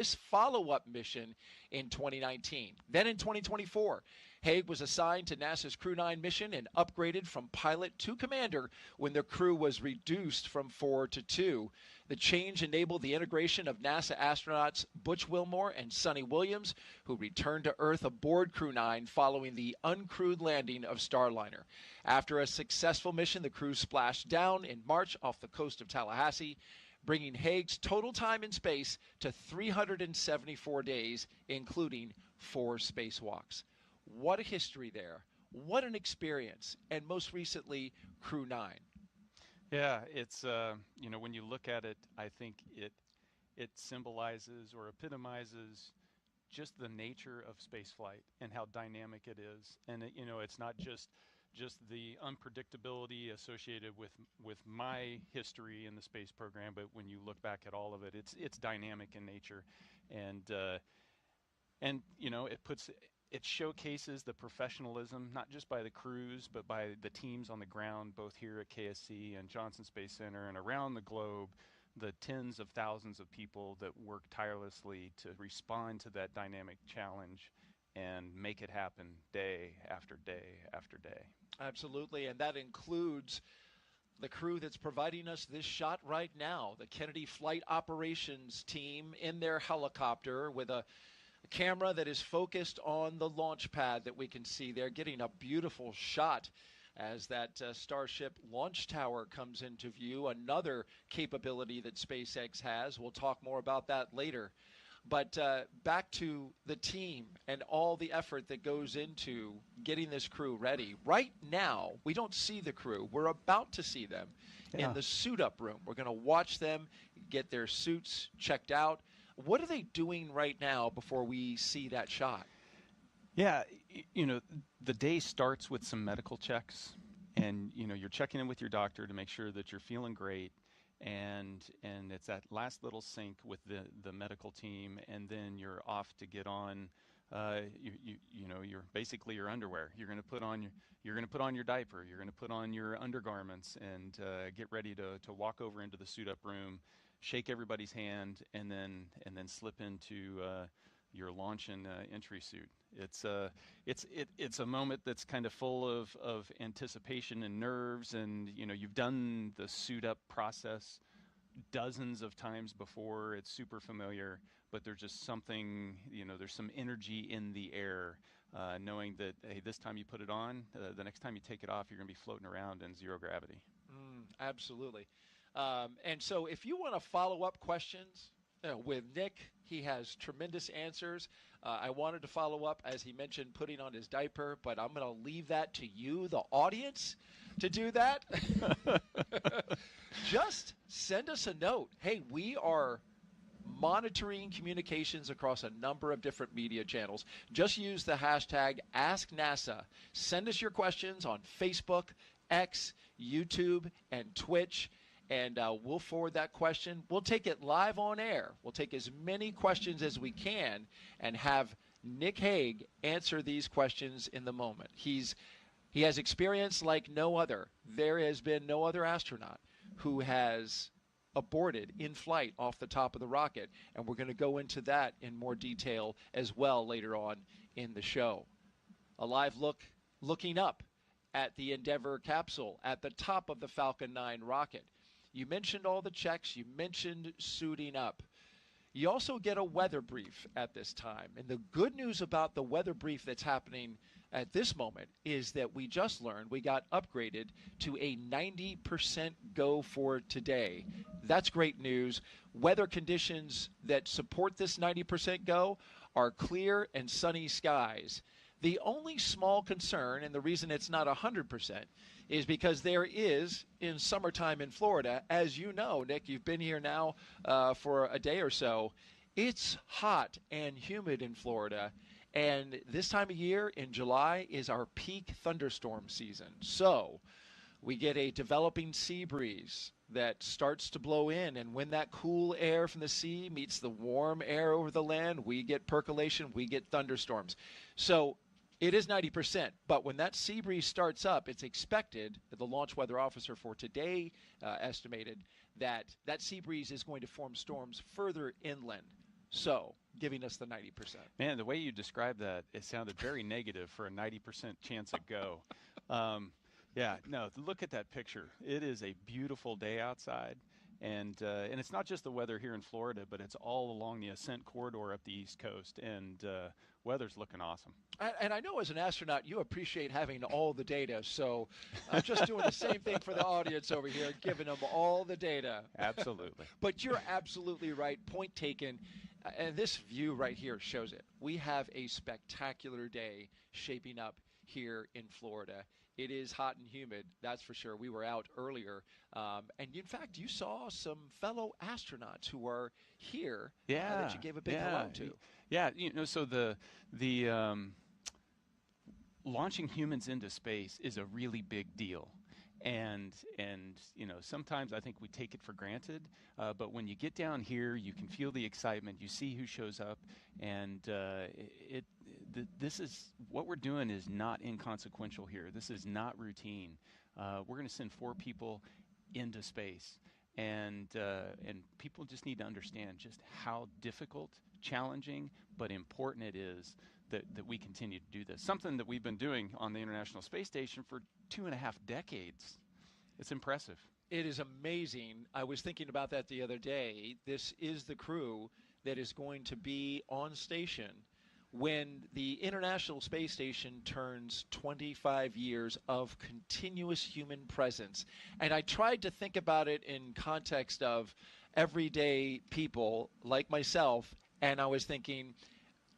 this follow-up mission in 2019. Then in 2024, Hague was assigned to NASA's Crew-9 mission and upgraded from pilot to commander when the crew was reduced from 4 to 2. The change enabled the integration of NASA astronauts Butch Wilmore and Sonny Williams, who returned to Earth aboard Crew-9 following the uncrewed landing of Starliner. After a successful mission, the crew splashed down in March off the coast of Tallahassee, bringing Hague's total time in space to 374 days, including 4 spacewalks. What a history there. What an experience. And most recently, Crew-9. Yeah, it's, when you look at it, I think it symbolizes or epitomizes just the nature of spaceflight and how dynamic it is. And, it's not just the unpredictability associated with my history in the space program, but when you look back at all of it, it's dynamic in nature, and it showcases the professionalism not just by the crews but by the teams on the ground, both here at KSC and Johnson Space Center and around the globe. The tens of thousands of people that work tirelessly to respond to that dynamic challenge and make it happen day after day after day. Absolutely, and that includes the crew that's providing us this shot right now, the Kennedy Flight Operations team in their helicopter with a camera that is focused on the launch pad that we can see there, getting a beautiful shot as that Starship launch tower comes into view, another capability that SpaceX has. We'll talk more about that later. But back to the team and all the effort that goes into getting this crew ready. Right now, we don't see the crew. We're about to see them in the suit-up room. We're going to watch them get their suits checked out. What are they doing right now before we see that shot? Yeah, the day starts with some medical checks, and you're checking in with your doctor to make sure that you're feeling great. And it's that last little sync with the medical team, and then you're off to get on. You're basically your underwear. You're going to put on your diaper. You're going to put on your undergarments and get ready to walk over into the suit-up room, shake everybody's hand, and then slip into your launch and entry suit. It's a moment that's kind of full of anticipation and nerves, and you've done the suit up process dozens of times before. It's super familiar, but there's just something, there's some energy in the air, knowing that, hey, this time you put it on, the next time you take it off, you're going to be floating around in zero gravity. Absolutely. And so if you want to follow up questions with Nick, he has tremendous answers. I wanted to follow up, as he mentioned, putting on his diaper, but I'm going to leave that to you, the audience, to do that. Just send us a note. Hey, we are monitoring communications across a number of different media channels. Just use the hashtag AskNASA. Send us your questions on Facebook, X, YouTube, and Twitch. And we'll forward that question. We'll take it live on air. We'll take as many questions as we can and have Nick Hague answer these questions in the moment. He has experience like no other. There has been no other astronaut who has aborted in flight off the top of the rocket. And we're going to go into that in more detail as well later on in the show. A live looking up at the Endeavour capsule at the top of the Falcon 9 rocket. You mentioned all the checks. You mentioned suiting up. You also get a weather brief at this time. And the good news about the weather brief that's happening at this moment is that we just learned we got upgraded to a 90% go for today. That's great news. Weather conditions that support this 90% go are clear and sunny skies. The only small concern, and the reason it's not 100%, is because there is, in summertime in Florida, as you know, Nick, you've been here now for a day or so, it's hot and humid in Florida. And this time of year in July is our peak thunderstorm season. So we get a developing sea breeze that starts to blow in, and when that cool air from the sea meets the warm air over the land, we get percolation, we get thunderstorms. So it is 90%, but when that sea breeze starts up, it's expected, the launch weather officer for today estimated, that that sea breeze is going to form storms further inland. so, giving us the 90%. Man, the way you described that, it sounded very negative for a 90% chance at go. Yeah, no, look at that picture. It is a beautiful day outside. And it's not just the weather here in Florida, but it's all along the ascent corridor up the East Coast. And weather's looking awesome. And I know as an astronaut, you appreciate having all the data. So I'm just doing the same thing for the audience over here, giving them all the data. Absolutely. But you're absolutely right. Point taken. And this view right here shows it. We have a spectacular day shaping up here in Florida. It is hot and humid, that's for sure. We were out earlier. And in fact, you saw some fellow astronauts who are here that you gave a big hello to. Yeah, so the launching humans into space is a really big deal. And sometimes I think we take it for granted, but when you get down here, you can feel the excitement. You see who shows up, and this is what we're doing is not inconsequential here. This is not routine. We're going to send 4 people into space, and people just need to understand just how difficult, challenging, but important it is that we continue to do this. Something that we've been doing on the International Space Station for 2.5 decades. It's impressive. It is amazing. I was thinking about that the other day. This is the crew that is going to be on station when the International Space Station turns 25 years of continuous human presence. And I tried to think about it in context of everyday people like myself, and I was thinking,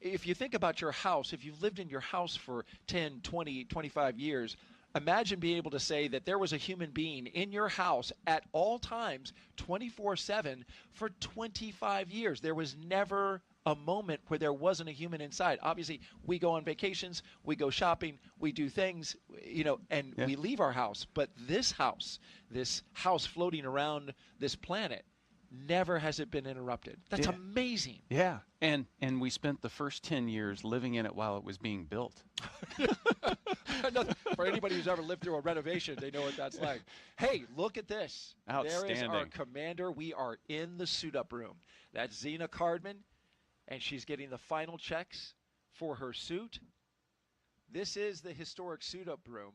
if you think about your house, if you've lived in your house for 10, 20, 25 years, imagine being able to say that there was a human being in your house at all times, 24/7, for 25 years. There was never a moment where there wasn't a human inside. Obviously, we go on vacations, we go shopping, we do things, and we leave our house. But this house floating around this planet, never has it been interrupted. That's amazing. Yeah, and we spent the first 10 years living in it while it was being built. For anybody who's ever lived through a renovation, they know what that's like. Hey, look at this. Outstanding. There is our commander. We are in the suit-up room. That's Zena Cardman, and she's getting the final checks for her suit. This is the historic suit-up room,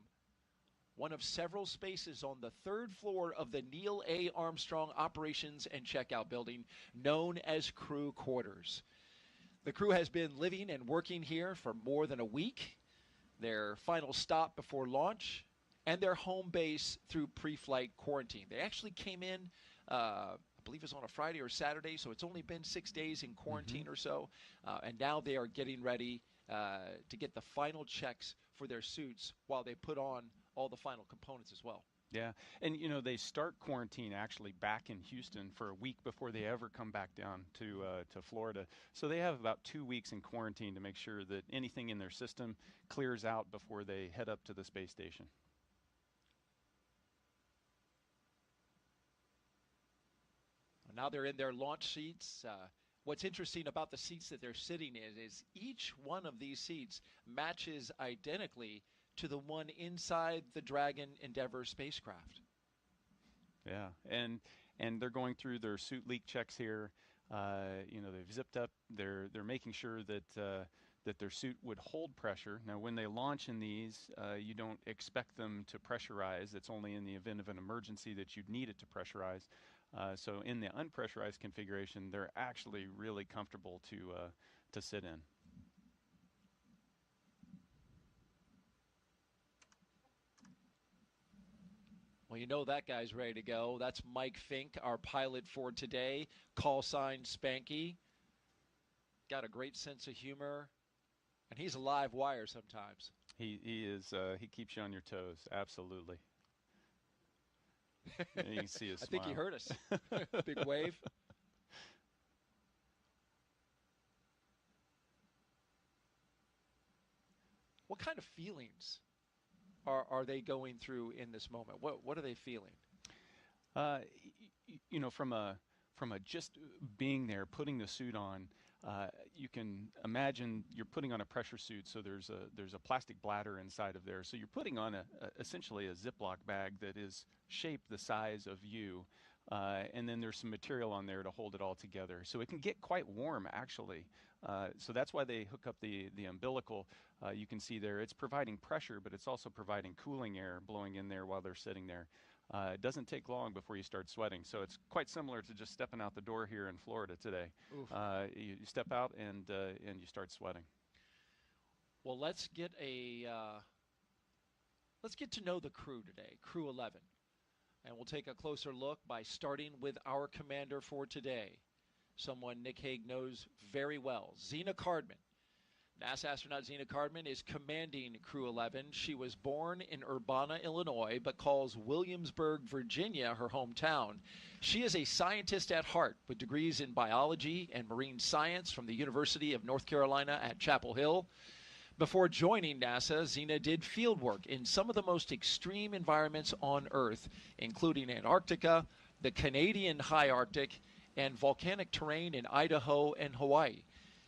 one of several spaces on the 3rd floor of the Neil A. Armstrong Operations and Checkout Building, known as Crew Quarters. The crew has been living and working here for more than a week, their final stop before launch, and their home base through pre-flight quarantine. They actually came in, I believe it was on a Friday or Saturday, so it's only been 6 days in quarantine or so, and now they are getting ready to get the final checks for their suits while they put on all the final components as well. Yeah, and they start quarantine actually back in Houston for a week before they ever come back down to Florida. So they have about 2 weeks in quarantine to make sure that anything in their system clears out before they head up to the space station. Now they're in their launch seats. What's interesting about the seats that they're sitting in is each one of these seats matches identically to the one inside the Dragon Endeavour spacecraft. Yeah, and they're going through their suit leak checks here. They've zipped up. They're making sure that that their suit would hold pressure. Now, when they launch in these, you don't expect them to pressurize. It's only in the event of an emergency that you'd need it to pressurize. So in the unpressurized configuration, they're actually really comfortable to sit in. Well, you know that guy's ready to go. That's Mike Fincke, our pilot for today. Call sign Spanky. Got a great sense of humor, and he's a live wire sometimes. He is. He keeps you on your toes. Absolutely. And you can see his I smile. think he heard us. Big wave. What kind of feelings are they going through in this moment? What are they feeling? From a just being there, putting the suit on, you can imagine you're putting on a pressure suit. So there's a plastic bladder inside of there. So you're putting on essentially a Ziploc bag that is shaped the size of you. and then there's some material on there to hold it all together. So it can get quite warm, actually. So that's why they hook up the umbilical. You can see there it's providing pressure, but it's also providing cooling air blowing in there while they're sitting there. It doesn't take long before you start sweating. So it's quite similar to just stepping out the door here in Florida today. You step out and you start sweating. Well, let's get to know the crew today, Crew-11. And we'll take a closer look by starting with our commander for today, someone Nick Hague knows very well, Zena Cardman. NASA astronaut Zena Cardman is commanding Crew-11. She was born in Urbana, Illinois, but calls Williamsburg, Virginia, her hometown. She is a scientist at heart with degrees in biology and marine science from the University of North Carolina at Chapel Hill. Before joining NASA, Zena did field work in some of the most extreme environments on Earth, including Antarctica, the Canadian High Arctic, and volcanic terrain in Idaho and Hawaii.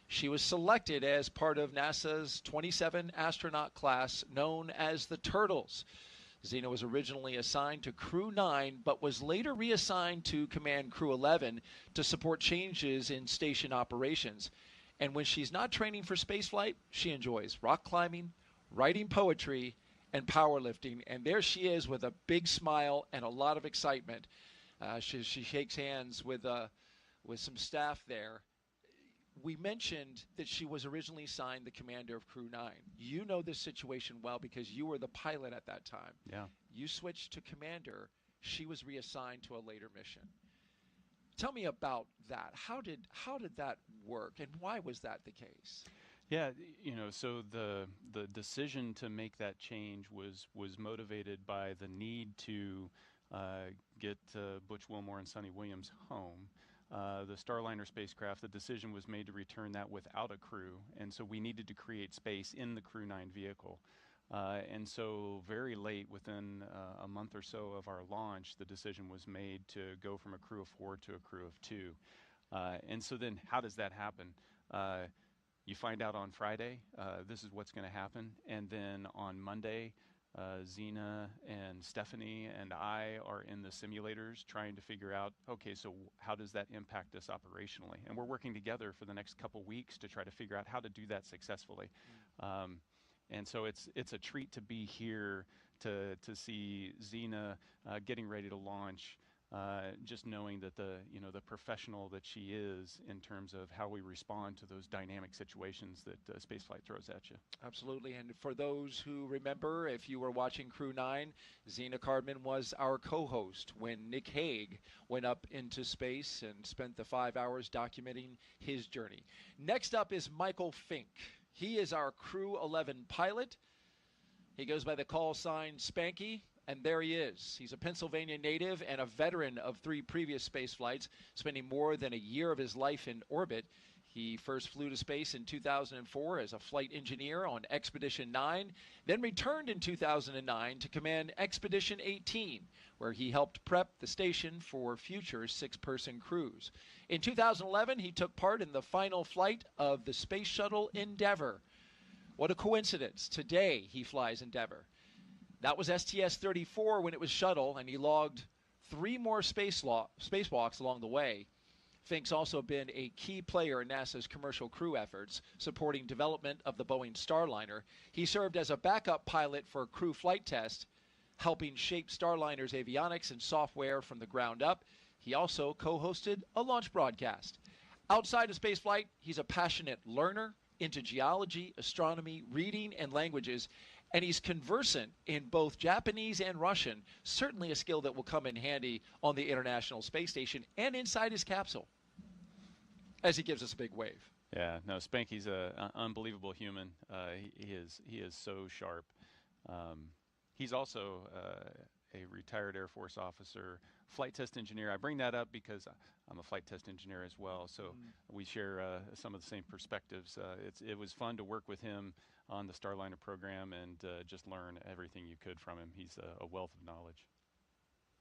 She was selected as part of NASA's 27 astronaut class known as the Turtles. Zena was originally assigned to Crew-9, but was later reassigned to command Crew-11 to support changes in station operations. And when she's not training for spaceflight, she enjoys rock climbing, writing poetry, and powerlifting. And there she is with a big smile and a lot of excitement. She shakes hands with some staff there. We mentioned that she was originally assigned the commander of Crew-9. You know this situation well because you were the pilot at that time. Yeah. You switched to commander. She was reassigned to a later mission. Tell me about that. How did that work, and why was that the case? Yeah, so the decision to make that change was motivated by the need to get Butch Wilmore and Sonny Williams home. The Starliner spacecraft, the decision was made to return that without a crew, and so we needed to create space in the Crew-9 vehicle. And so very late, within a month or so of our launch, the decision was made to go from a crew of 4 to a crew of 2. And so then how does that happen? You find out on Friday, this is what's going to happen. And then on Monday, Zena and Stephanie and I are in the simulators trying to figure out, okay, so how does that impact us operationally? And we're working together for the next couple weeks to try to figure out how to do that successfully. And so it's a treat to be here to see Zena getting ready to launch, just knowing that the professional that she is in terms of how we respond to those dynamic situations that spaceflight throws at you. Absolutely, and for those who remember, if you were watching Crew-9, Zena Cardman was our co-host when Nick Hague went up into space and spent the 5 hours documenting his journey. Next up is Michael Fincke. He is our Crew-11 pilot. He goes by the call sign Spanky, and there he is. He's a Pennsylvania native and a veteran of 3 previous space flights, spending more than a year of his life in orbit. He first flew to space in 2004 as a flight engineer on Expedition 9, then returned in 2009 to command Expedition 18, where he helped prep the station for future 6-person crews. In 2011, he took part in the final flight of the Space Shuttle Endeavour. What a coincidence. Today, he flies Endeavour. That was STS-34 when it was shuttle, and he logged 3 more spacewalks along the way. Fincke's also been a key player in NASA's commercial crew efforts, supporting development of the Boeing Starliner. He served as a backup pilot for Crew Flight Test, helping shape Starliner's avionics and software from the ground up. He also co-hosted a launch broadcast. Outside of spaceflight, he's a passionate learner into geology, astronomy, reading, and languages, and he's conversant in both Japanese and Russian, certainly a skill that will come in handy on the International Space Station and inside his capsule, as he gives us a big wave. Yeah, no, Spanky's an unbelievable human. He is so sharp. He's also a retired Air Force officer, flight test engineer. I bring that up because I'm a flight test engineer as well, so we share some of the same perspectives. It was fun to work with him on the Starliner program and just learn everything you could from him. He's a wealth of knowledge.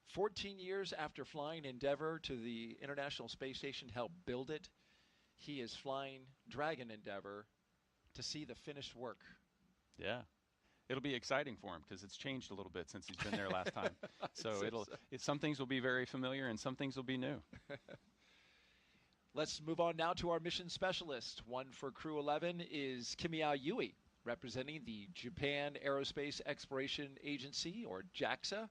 14 years after flying Endeavour to the International Space Station to help build it, he is flying Dragon Endeavour to see the finished work. Yeah. it'll be exciting for him because it's changed a little bit since he's been there last time. So some things will be very familiar and some things will be new. Let's move on now to our mission specialist. One for Crew-11 is Kimiya Yui, representing the Japan Aerospace Exploration Agency, or JAXA.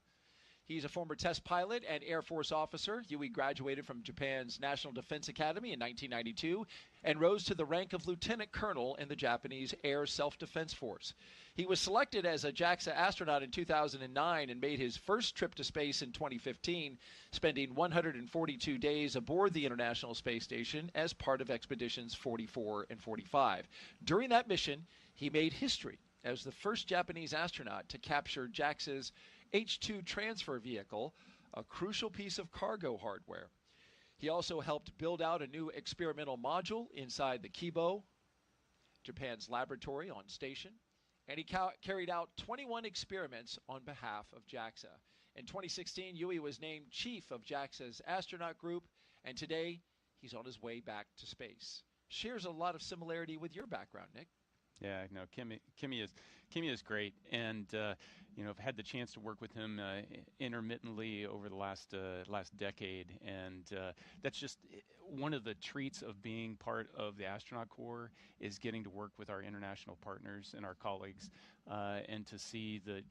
He's a former test pilot and Air Force officer. Yui graduated from Japan's National Defense Academy in 1992 and rose to the rank of lieutenant colonel in the Japanese Air Self-Defense Force. He was selected as a JAXA astronaut in 2009 and made his first trip to space in 2015, spending 142 days aboard the International Space Station as part of expeditions 44 and 45. During that mission, he made history as the first Japanese astronaut to capture JAXA's H-2 transfer vehicle, a crucial piece of cargo hardware. He also helped build out a new experimental module inside the Kibo, Japan's laboratory on station, and he carried out 21 experiments on behalf of JAXA. In 2016, Yui was named chief of JAXA's astronaut group, and today he's on his way back to space. Shares a lot of similarity with your background, Nick. Yeah, no, Kimiya is great, and I've had the chance to work with him intermittently over the last decade, and that's just one of the treats of being part of the astronaut corps is getting to work with our international partners and our colleagues, and to see the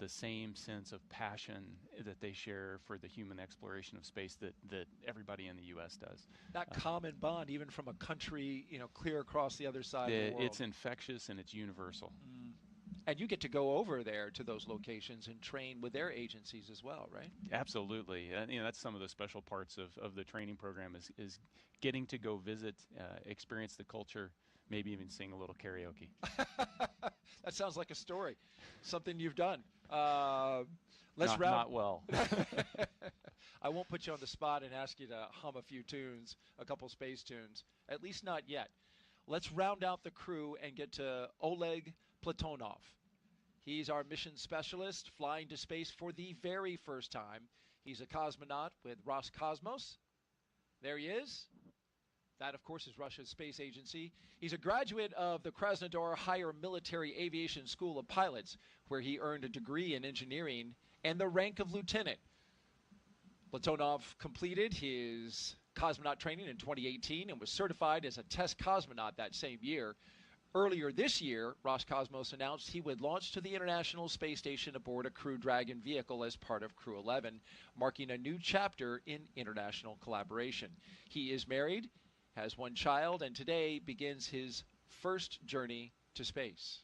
same sense of passion that they share for the human exploration of space that everybody in the U.S. does. That common bond, even from a country, clear across the other side of the world. It's infectious and it's universal. And you get to go over there to those locations and train with their agencies as well, right? Absolutely. That's some of the special parts of the training program is getting to go visit, experience the culture, maybe even sing a little karaoke. That sounds like a story, something you've done. Not well. I won't put you on the spot and ask you to hum a few tunes, a couple space tunes, at least not yet. Let's round out the crew and get to Oleg Platonov. He's our mission specialist, flying to space for the very first time. He's a cosmonaut with Roscosmos. There he is. That, of course, is Russia's space agency. He's a graduate of the Krasnodar Higher Military Aviation School of Pilots, where he earned a degree in engineering and the rank of lieutenant. Platonov completed his cosmonaut training in 2018 and was certified as a test cosmonaut that same year. Earlier this year, Roscosmos announced he would launch to the International Space Station aboard a Crew Dragon vehicle as part of Crew-11, marking a new chapter in international collaboration. He is married, has one child, and today begins his first journey to space.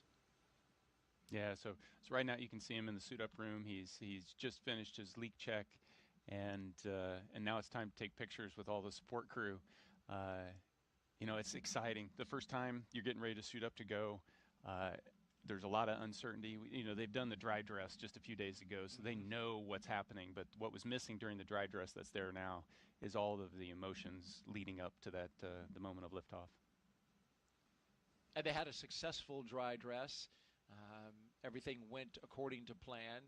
Yeah, so right now you can see him in the suit-up room. He's just finished his leak check, and now it's time to take pictures with all the support crew. It's exciting. The first time you're getting ready to suit up to go, there's a lot of uncertainty. They've done the dry dress just a few days ago, so they know what's happening. But what was missing during the dry dress that's there now is all of the emotions leading up to that the moment of liftoff. And they had a successful dry dress. Everything went according to plan.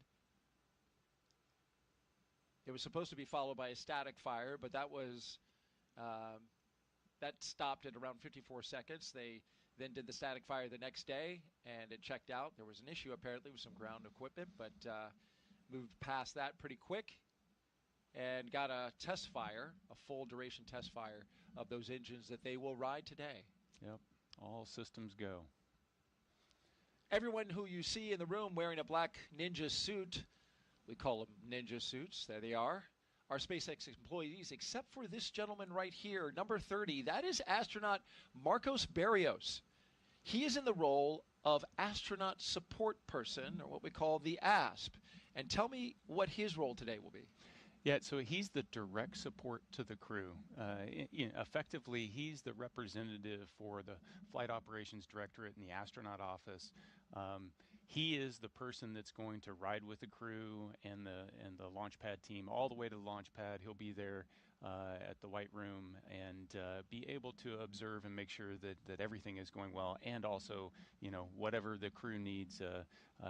It was supposed to be followed by a static fire, but that stopped at around 54 seconds. They then did the static fire the next day, and it checked out. There was an issue apparently with some ground equipment, but moved past that pretty quick and got a test fire, a full duration test fire of those engines that they will ride today. Yep, all systems go. Everyone who you see in the room wearing a black ninja suit, we call them ninja suits, there they are SpaceX employees, except for this gentleman right here, number 30. That is astronaut Marcos Barrios. He is in the role of astronaut support person, or what we call the ASP. And tell me what his role today will be. Yeah, so he's the direct support to the crew. Effectively, he's the representative for the Flight Operations Directorate in the astronaut office. He is the person that's going to ride with the crew and the launchpad team all the way to the launchpad. He'll be there at the White Room and be able to observe and make sure that everything is going well. And also, whatever the crew needs,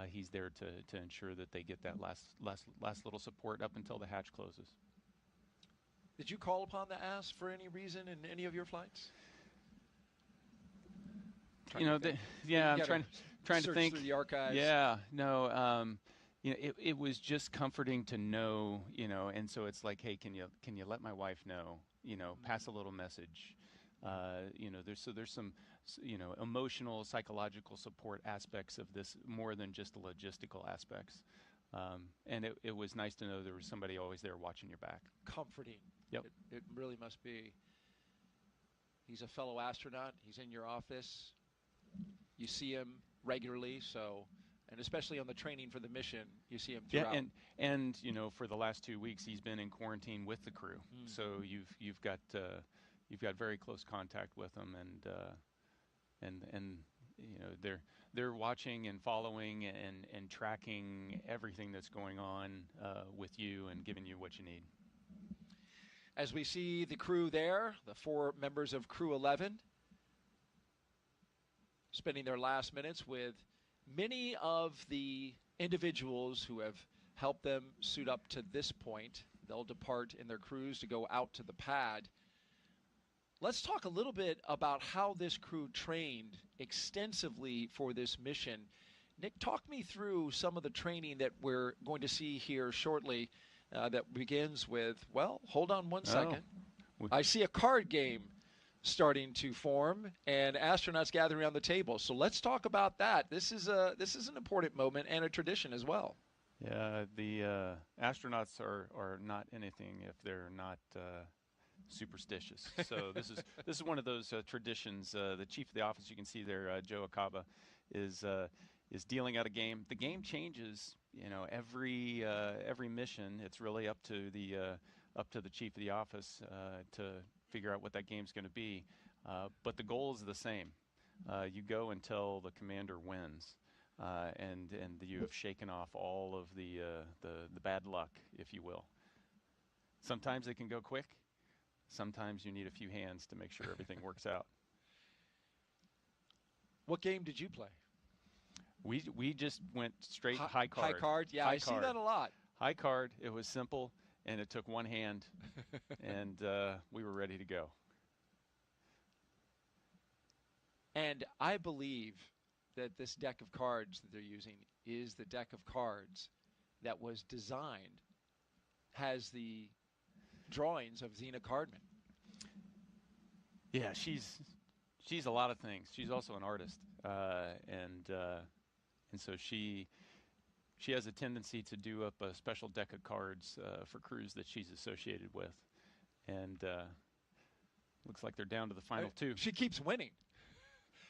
he's there to ensure that they get that last little support up until the hatch closes. Did you call upon the ASP for any reason in any of your flights? I'm trying to search think through the archives. Yeah, no, you know, it was just comforting to know, you know, and so it's like, hey, can you let my wife know, you know, pass a little message, you know, there's some, you know, emotional, psychological support aspects of this more than just the logistical aspects, and it was nice to know there was somebody always there watching your back. Comforting. Yep. It really must be. He's a fellow astronaut. He's in your office. You see him regularly, so, and especially on the training for the mission, you see him throughout. Yeah, and you know, for the last 2 weeks, he's been in quarantine with the crew, so you've got very close contact with him, and you know, they're watching and following and tracking everything that's going on with you and giving you what you need. As we see the crew there, the 4 members of Crew-11, spending their last minutes with many of the individuals who have helped them suit up to this point. They'll depart in their crews to go out to the pad. Let's talk a little bit about how this crew trained extensively for this mission. Nick, talk me through some of the training that we're going to see here shortly that begins with, well, hold on one second. I see a card game starting to form and astronauts gathering around the table. So let's talk about that. This is an important moment and a tradition as well. Yeah, the astronauts are not anything if they're not superstitious. So this is one of those traditions. The chief of the office, you can see there, Joe Akaba, is dealing out a game. The game changes, you know, every mission. It's really up to the chief of the office to figure out what that game's going to be. But the goal is the same. You go until the commander wins, and you have shaken off all of the bad luck, if you will. Sometimes it can go quick. Sometimes you need a few hands to make sure everything works out. What game did you play? We just went straight high card. High card, yeah, I see that a lot. High card. It was simple, and it took one hand, and we were ready to go. And I believe that this deck of cards that they're using is the deck of cards that was designed, has the drawings of Zena Cardman. Yeah, she's a lot of things. She's also an artist, and so she has a tendency to do up a special deck of cards for crews that she's associated with, and looks like they're down to the final 2. She keeps winning.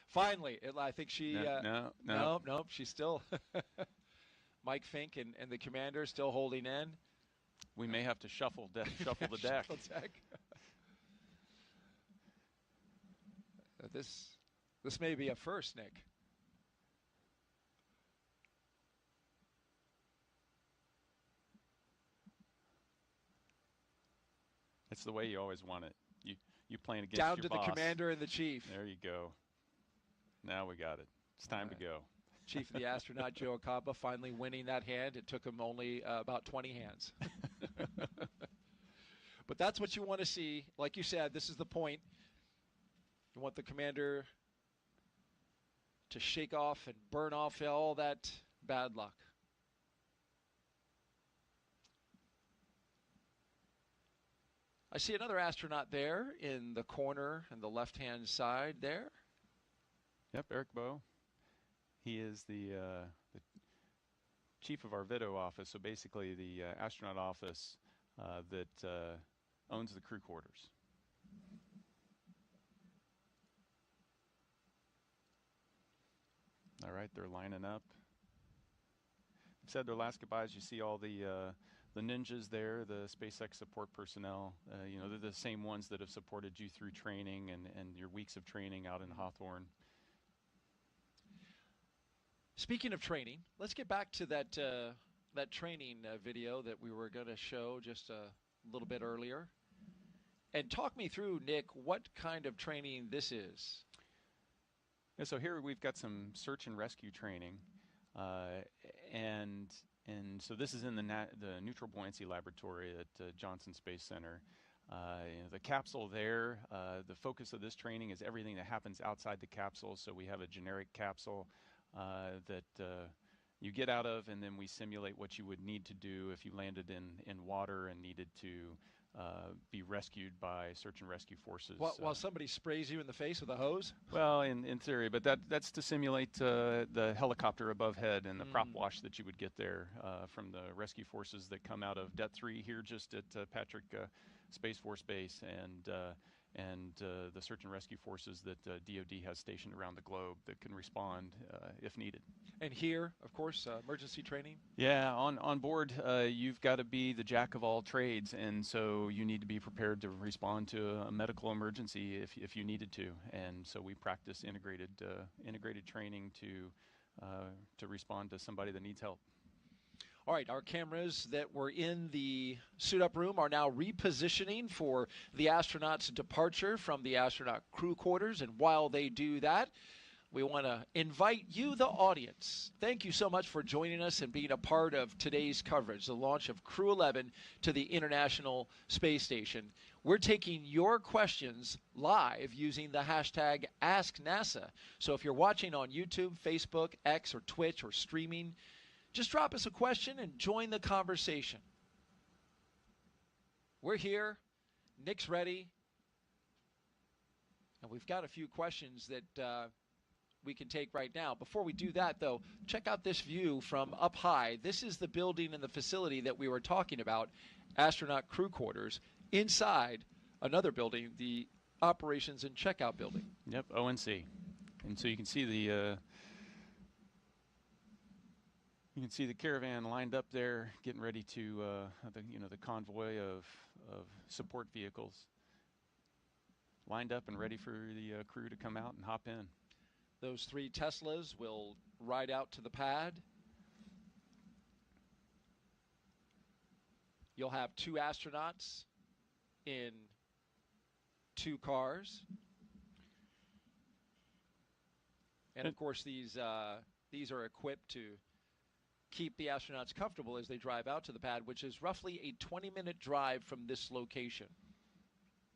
Finally, I think she. No, she's still. Mike Fincke and the commander still holding in. We may have to shuffle the deck. This may be a first, Nick. That's the way you always want it. You playing against down your to boss. The commander and the chief. There you go. Now we got it. It's time to go. Chief of the astronaut, Joe Akaba, finally winning that hand. It took him only about 20 hands. But that's what you want to see. Like you said, this is the point. You want the commander to shake off and burn off all that bad luck. I see another astronaut there in the corner on the left-hand side there. Yep, Eric Bowe. He is the chief of our Vito office, so basically the astronaut office that owns the crew quarters. All right, they're lining up. They've said their last goodbyes. You see all the ninjas there, the Spacex support personnel. You know, they're the same ones that have supported you through training and your weeks of training out in Hawthorne. Speaking of training, let's get back to that training video that we were going to show just a little bit earlier. And talk me through, Nick, what kind of training this is. Yeah, so here we've got some search and rescue training. And so this is in the neutral buoyancy laboratory at Johnson Space Center. You know, the capsule there, the focus of this training is everything that happens outside the capsule. So we have a generic capsule that you get out of, and then we simulate what you would need to do if you landed in water and needed to be rescued by search and rescue forces. While somebody sprays you in the face with a hose? Well, in theory, but that's to simulate the helicopter above head and the prop wash that you would get there from the rescue forces that come out of Det 3 here just at Patrick Space Force Base, and the search and rescue forces that DoD has stationed around the globe that can respond if needed. And here, of course, emergency training? Yeah, on board, you've got to be the jack of all trades, and so you need to be prepared to respond to a medical emergency if you needed to. And so we practice integrated training to respond to somebody that needs help. All right, our cameras that were in the suit-up room are now repositioning for the astronauts' departure from the astronaut crew quarters. And while they do that, we want to invite you, the audience. Thank you so much for joining us and being a part of today's coverage, the launch of Crew-11 to the International Space Station. We're taking your questions live using the hashtag AskNASA. So if you're watching on YouTube, Facebook, X, or Twitch, or streaming, just drop us a question and join the conversation. We're here. Nick's ready. And we've got a few questions that we can take right now. Before we do that, though, check out this view from up high. This is the building and the facility that we were talking about, astronaut crew quarters, inside another building, the operations and checkout building. Yep, ONC. And so you can see the caravan lined up there, getting ready to the convoy of support vehicles lined up and ready for the crew to come out and hop in. Those 3 Teslas will ride out to the pad. You'll have 2 astronauts in 2 cars. And of course, these are equipped to keep the astronauts comfortable as they drive out to the pad, which is roughly a 20-minute drive from this location.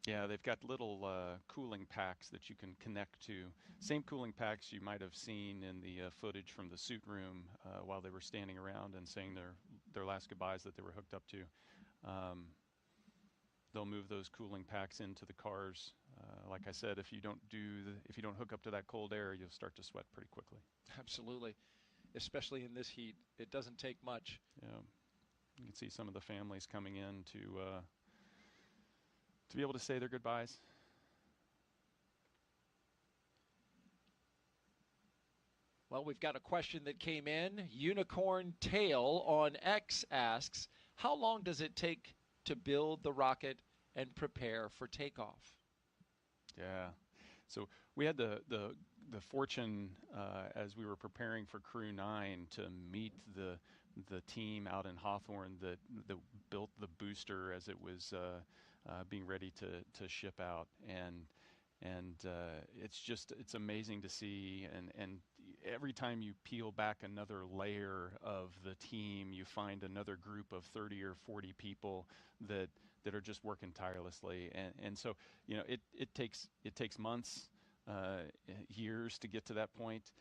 Yeah, they've got little cooling packs that you can connect to. Same cooling packs you might have seen in the footage from the suit room while they were standing around and saying their last goodbyes that they were hooked up to. They'll move those cooling packs into the cars. Like I said, if you don't hook up to that cold air, you'll start to sweat pretty quickly. Absolutely, especially in this heat. It doesn't take much. Yeah, you can see some of the families coming in to be able to say their goodbyes. Well, we've got a question that came in. Unicorn Tail on X asks, how long does it take to build the rocket and prepare for takeoff? Yeah, so we had the fortune as we were preparing for Crew 9 to meet the team out in Hawthorne that built the booster as it was being ready to ship out, and it's amazing to see, and every time you peel back another layer of the team, you find another group of 30 or 40 people that are just working tirelessly, and so it takes months, years to get to that point.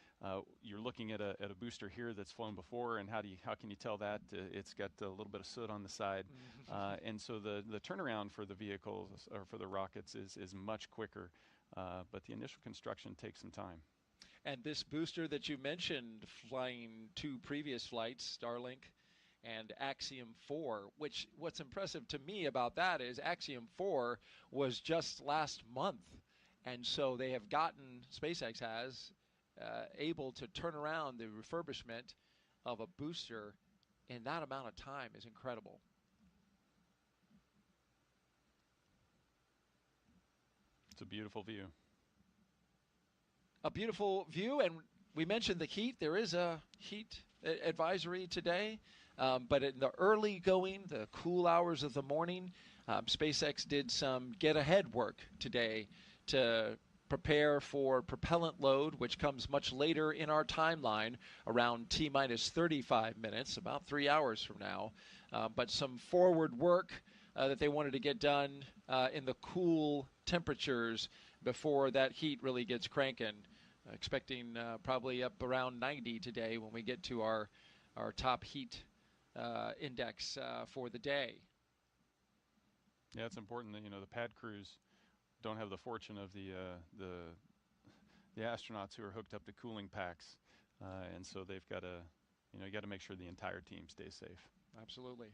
You're looking at a booster here that's flown before, and how can you tell that? It's got a little bit of soot on the side, and so the turnaround for the vehicles or for the rockets is much quicker, but the initial construction takes some time. And this booster that you mentioned, flying 2 previous flights, Starlink and Axiom 4, which what's impressive to me about that is Axiom 4 was just last month. And so they have gotten, SpaceX has, able to turn around the refurbishment of a booster in that amount of time is incredible. It's a beautiful view. A beautiful view, and we mentioned the heat. There is a heat advisory today, but in the early going, the cool hours of the morning, SpaceX did some get-ahead work today to prepare for propellant load, which comes much later in our timeline, around T-minus 35 minutes, about 3 hours from now. But some forward work that they wanted to get done in the cool temperatures before that heat really gets cranking expecting probably up around 90 today when we get to our top heat index for the day. Yeah, it's important that the pad crews don't have the fortune of the astronauts who are hooked up to cooling packs, and so they've got to you got to make sure the entire team stays safe. Absolutely.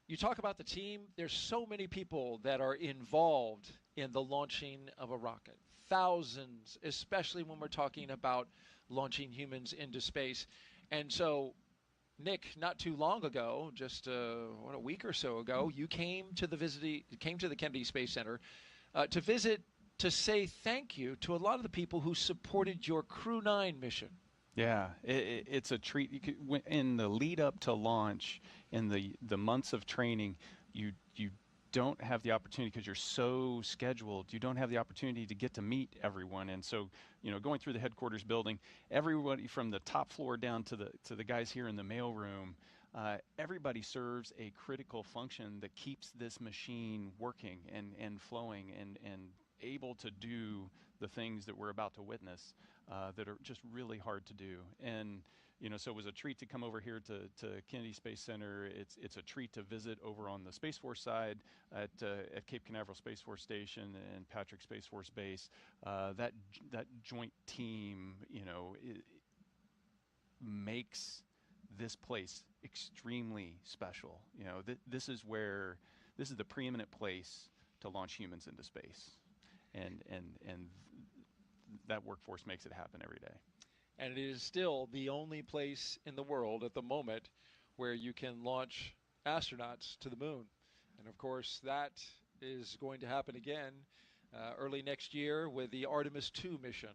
You talk about the team. There's so many people that are involved in the launching of a rocket. Thousands, especially when we're talking about launching humans into space. And so, Nick, not too long ago, just a week or so ago, you came to the Kennedy Space Center to visit, to say thank you to a lot of the people who supported your Crew-9 mission. Yeah, it's a treat. In the lead up to launch, in the months of training, you don't have the opportunity because you're so scheduled. You don't have the opportunity to get to meet everyone, and so going through the headquarters building, everybody from the top floor down to the guys here in the mail room, everybody serves a critical function that keeps this machine working and flowing and able to do the things that we're about to witness that are just really hard to do. And so it was a treat to come over here to Kennedy Space Center. It's a treat to visit over on the Space Force side at Cape Canaveral Space Force Station and Patrick Space Force Base. That joint team, it makes this place extremely special. This is the preeminent place to launch humans into space, and that workforce makes it happen every day. And it is still the only place in the world at the moment where you can launch astronauts to the moon. And of course, that is going to happen again early next year with the Artemis 2 mission.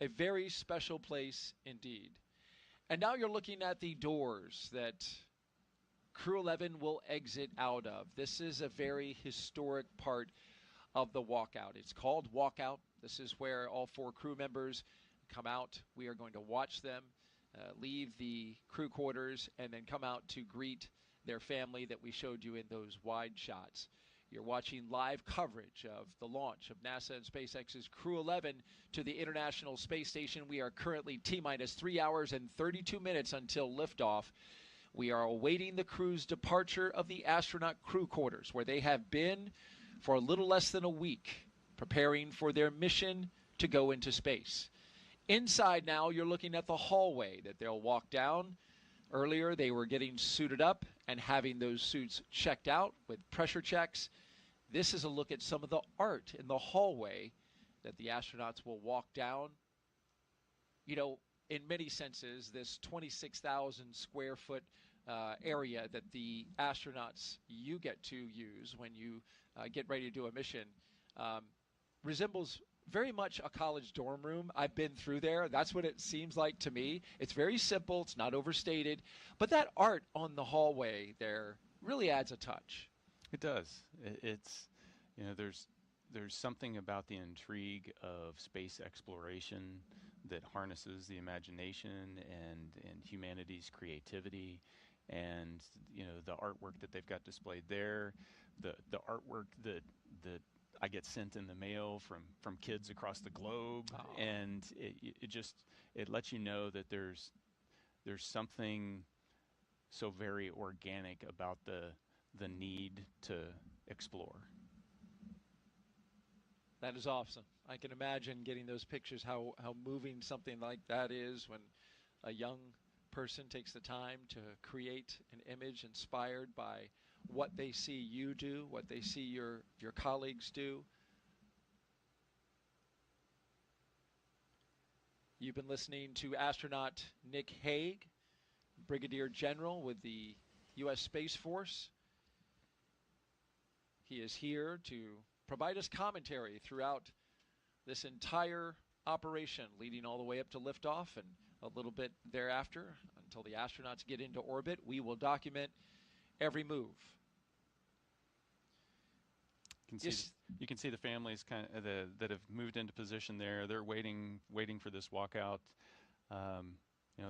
A very special place indeed. And now you're looking at the doors that Crew-11 will exit out of. This is a very historic part of the walkout. It's called Walkout. This is where all 4 crew members come out. We are going to watch them leave the crew quarters and then come out to greet their family that we showed you in those wide shots. You're watching live coverage of the launch of NASA and SpaceX's Crew-11 to the International Space Station. We are currently T-minus 3 hours and 32 minutes until liftoff. We are awaiting the crew's departure of the astronaut crew quarters, where they have been for a little less than a week, preparing for their mission to go into space. Inside now, you're looking at the hallway that they'll walk down. Earlier, they were getting suited up and having those suits checked out with pressure checks. This is a look at some of the art in the hallway that the astronauts will walk down. In many senses, this 26,000 square foot area that the astronauts you get to use when you get ready to do a mission resembles very much a college dorm room. I've been through there. That's what it seems like to me. It's very simple. It's not overstated. But that art on the hallway there really adds a touch. It does. It's, there's something about the intrigue of space exploration that harnesses the imagination and humanity's creativity, and the artwork that they've got displayed there, the artwork that I get sent in the mail from kids across the globe. Oh. And it lets you know that there's something so very organic about the need to explore. That is awesome. I can imagine getting those pictures, how moving something like that is when a young person takes the time to create an image inspired by what they see you do, what they see your colleagues do. You've been listening to astronaut Nick Hague, Brigadier General with the U.S. Space Force. He is here to provide us commentary throughout this entire operation, leading all the way up to liftoff and a little bit thereafter until the astronauts get into orbit. We will document every move. You can see the families that have moved into position there. They're waiting for this walkout.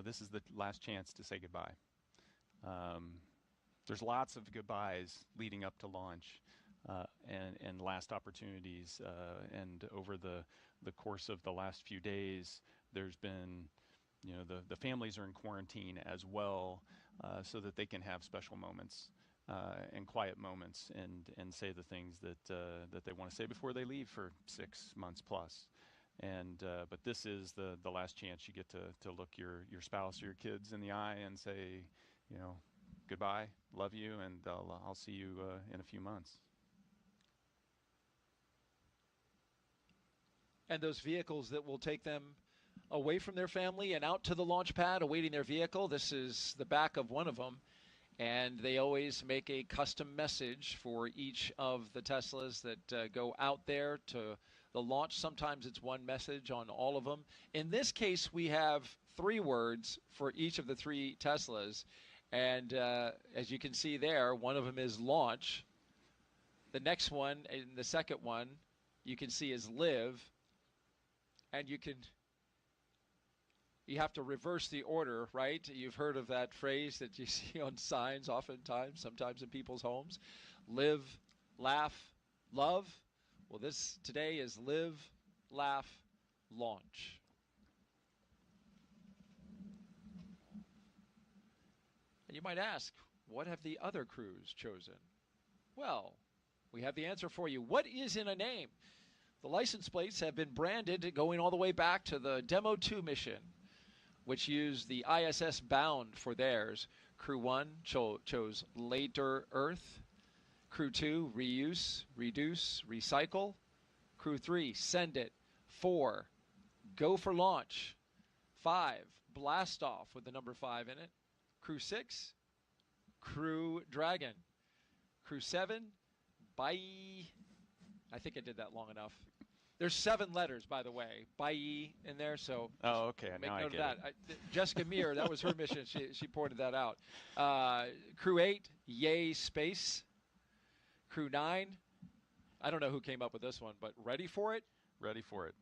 This is the last chance to say goodbye. There's lots of goodbyes leading up to launch. and last opportunities. And over the course of the last few days, there's been, the families are in quarantine as well, so that they can have special moments and quiet moments and say the things that they want to say before they leave for 6 months plus. And but this is the last chance you get to look your spouse or your kids in the eye and say, goodbye, love you, and I'll see you in a few months. And those vehicles that will take them away from their family and out to the launch pad awaiting their vehicle. This is the back of one of them. And they always make a custom message for each of the Teslas that go out there to the launch. Sometimes it's one message on all of them. In this case, we have 3 words for each of the 3 Teslas. And as you can see there, one of them is launch. The next one, and the second one, you can see is live. And you have to reverse the order, right? You've heard of that phrase that you see on signs oftentimes, sometimes in people's homes. Live, laugh, love. Well, this today is live, laugh, launch. And you might ask, what have the other crews chosen? Well, we have the answer for you. What is in a name? The license plates have been branded going all the way back to the Demo 2 mission, which used the ISS bound for theirs. Crew 1 chose later Earth. Crew 2, reuse, reduce, recycle. Crew 3, send it. 4, go for launch. 5, blast off with the number 5 in it. Crew 6, Crew Dragon. Crew 7, bye. I think I did that long enough. There's 7 letters, by the way, bye in there, so okay. Make Now note I of get that. it. Jessica Meir, that was her mission. She pointed that out. Crew 8, yay space. Crew 9, I don't know who came up with this one, but ready for it? Ready for it.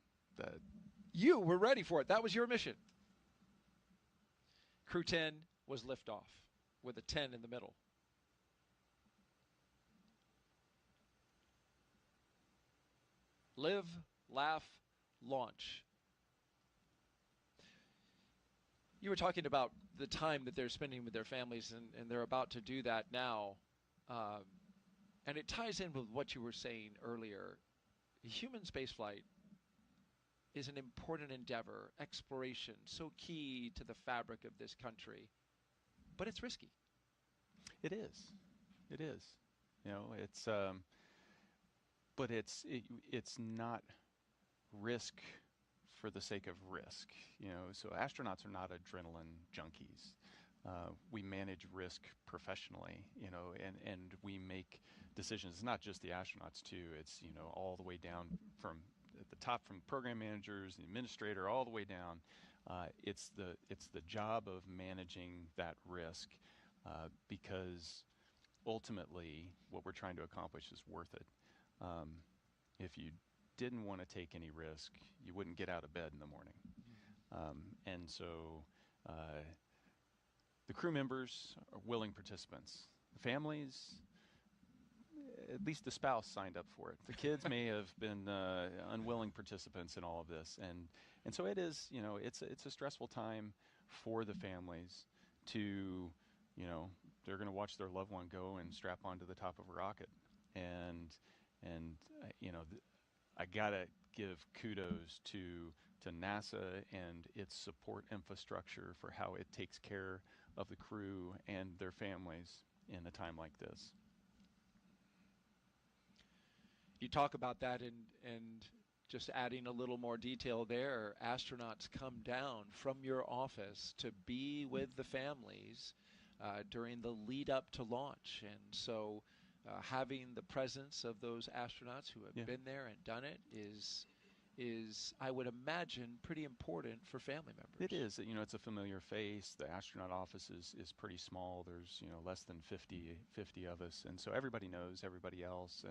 You were ready for it. That was your mission. Crew 10 was liftoff with a 10 in the middle. Live, laugh, launch. You were talking about the time that they're spending with their families, and they're about to do that now. And it ties in with what you were saying earlier. Human spaceflight is an important endeavor, exploration, so key to the fabric of this country. But it's risky. It is. It is. It's but it's not risk for the sake of risk. So astronauts are not adrenaline junkies. We manage risk professionally, and we make decisions. It's not just the astronauts too. It's all the way down from at the top, from program managers, the administrator, all the way down. It's the job of managing that risk because ultimately what we're trying to accomplish is worth it. If you didn't want to take any risk, you wouldn't get out of bed in the morning. And so the crew members are willing participants. The families, at least the spouse signed up for it. The kids may have been unwilling participants in all of this. And so it is, it's a stressful time for the families to, they're going to watch their loved one go and strap onto the top of a rocket. And I gotta give kudos to NASA and its support infrastructure for how it takes care of the crew and their families in a time like this. You talk about that, and just adding a little more detail there, astronauts come down from your office to be with the families during the lead up to launch. And so having the presence of those astronauts who have been there and done it is, I would imagine, pretty important for family members. It is. It's a familiar face. The astronaut office is pretty small. There's, less than 50 of us. And so everybody knows everybody else.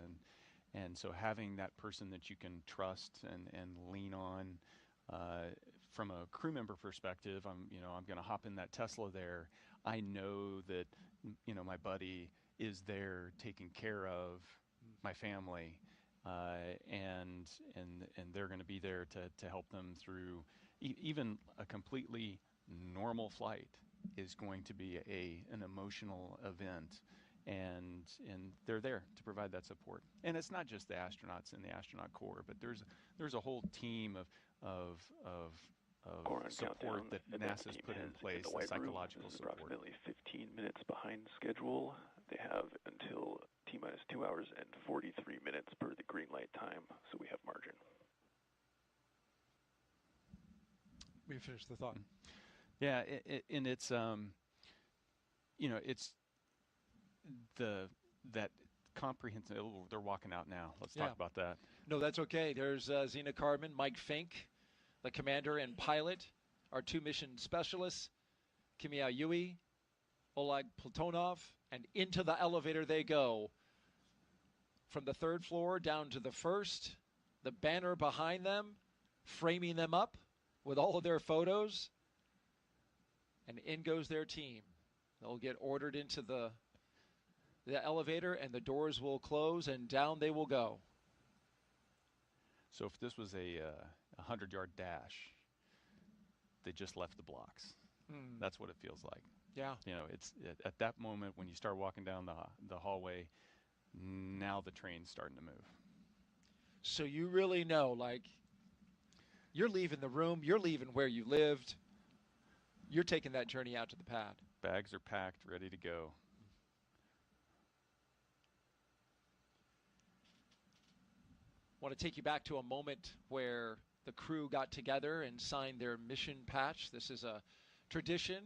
And so having that person that you can trust and lean on, from a crew member perspective, I'm going to hop in that Tesla there. I know that, my buddy is there taken care of my family, and they're going to be there to help them through even a completely normal flight is going to be an emotional event, and they're there to provide that support. And it's not just the astronauts in the astronaut corps, but there's a whole team of support that NASA's put in place, the psychological support. Approximately 15 minutes behind schedule. They have until T-minus 2 hours and 43 minutes per the green light time, so we have margin. We finished the thought. Yeah, and it's it's that comprehensive. They're walking out now. Let's talk about that. No, that's okay. There's Zena Cardman, Mike Fincke, the commander and pilot, our 2 mission specialists, Kimiya, Oleg Platonov, and into the elevator they go. From the 3rd floor down to the 1st, the banner behind them, framing them up with all of their photos, and in goes their team. They'll get ordered into the elevator, and the doors will close, and down they will go. So if this was a 100-yard dash, they just left the blocks. That's what it feels like. Yeah. It's at that moment when you start walking down the hallway, now the train's starting to move. So you really know, like, you're leaving the room, you're leaving where you lived, you're taking that journey out to the pad. Bags are packed, ready to go. I want to take you back to a moment where the crew got together and signed their mission patch. This is a tradition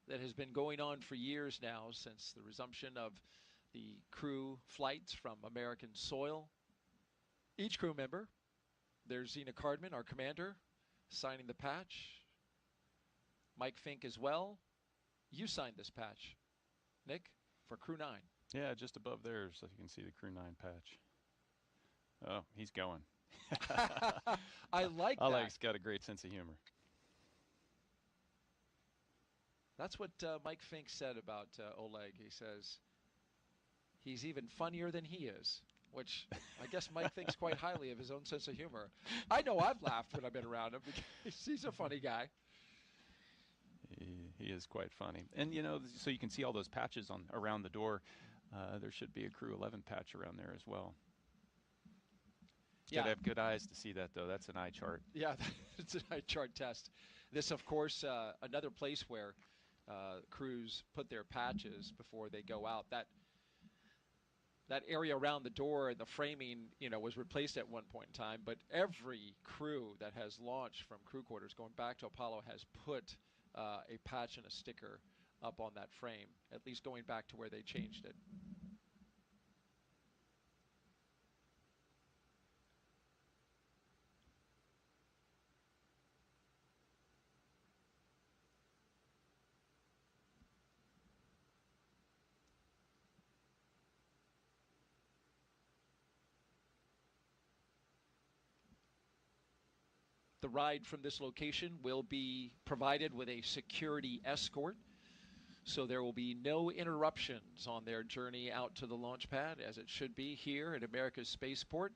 that has been going on for years now, since the resumption of the crew flights from American soil. Each crew member, there's Zena Cardman, our commander, signing the patch. Mike Fincke as well. You signed this patch, Nick, for Crew 9. Yeah, just above there, so you can see the Crew 9 patch. Oh, he's going. I like that. Oleg's got a great sense of humor. That's what Mike Fincke said about Oleg. He says he's even funnier than he is, which I guess Mike thinks quite highly of his own sense of humor. I know I've laughed when I've been around him because he's a funny guy. He is quite funny. And, so you can see all those patches around the door. There should be a Crew-11 patch around there as well. Yeah. Gotta have good eyes to see that, though. That's an eye chart. Yeah, it's an eye chart test. This, of course, another place where crews put their patches before they go out. That area around the door and the framing, was replaced at one point in time. But every crew that has launched from crew quarters going back to Apollo has put a patch and a sticker up on that frame, at least going back to where they changed it. The ride from this location will be provided with a security escort, so there will be no interruptions on their journey out to the launch pad, as it should be here at America's Spaceport.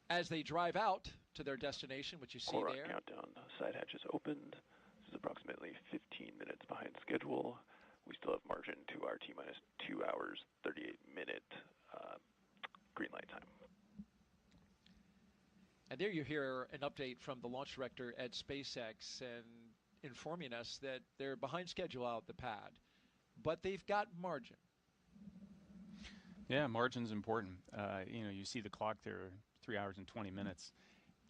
As they drive out to their destination, which you see Core there. Countdown. Side hatch is opened. This is approximately 15 minutes behind schedule. We still have margin to our T-minus 2 hours, 38-minute green light time. And there you hear an update from the launch director at SpaceX and informing us that they're behind schedule out the pad, but they've got margin. Yeah, margin's important. You see the clock there, 3 hours and 20 minutes,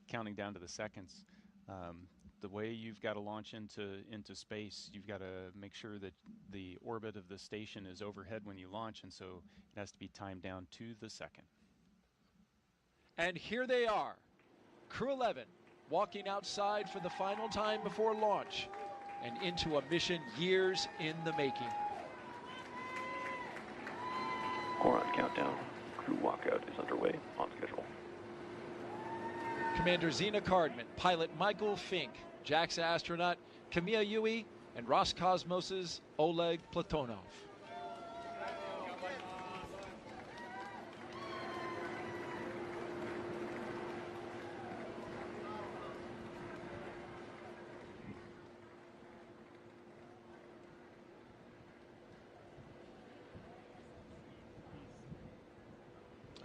counting down to the seconds. The way you've got to launch into space, you've got to make sure that the orbit of the station is overhead when you launch, and so it has to be timed down to the second. And here they are, Crew-11, walking outside for the final time before launch and into a mission years in the making. Core on countdown. Crew walkout is underway on schedule. Commander Zena Cardman, pilot Michael Fincke, JAXA astronaut Kimiya, and Roscosmos' Oleg Platonov.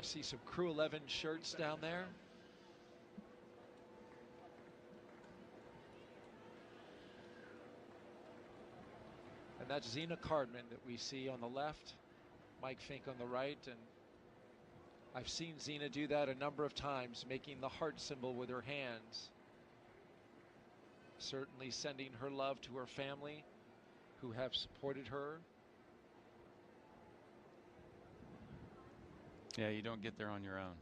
I see some Crew-11 shirts down there. And that's Zena Cardman that we see on the left, Mike Fincke on the right, and I've seen Zena do that a number of times, making the heart symbol with her hands. Certainly sending her love to her family who have supported her. Yeah, you don't get there on your own.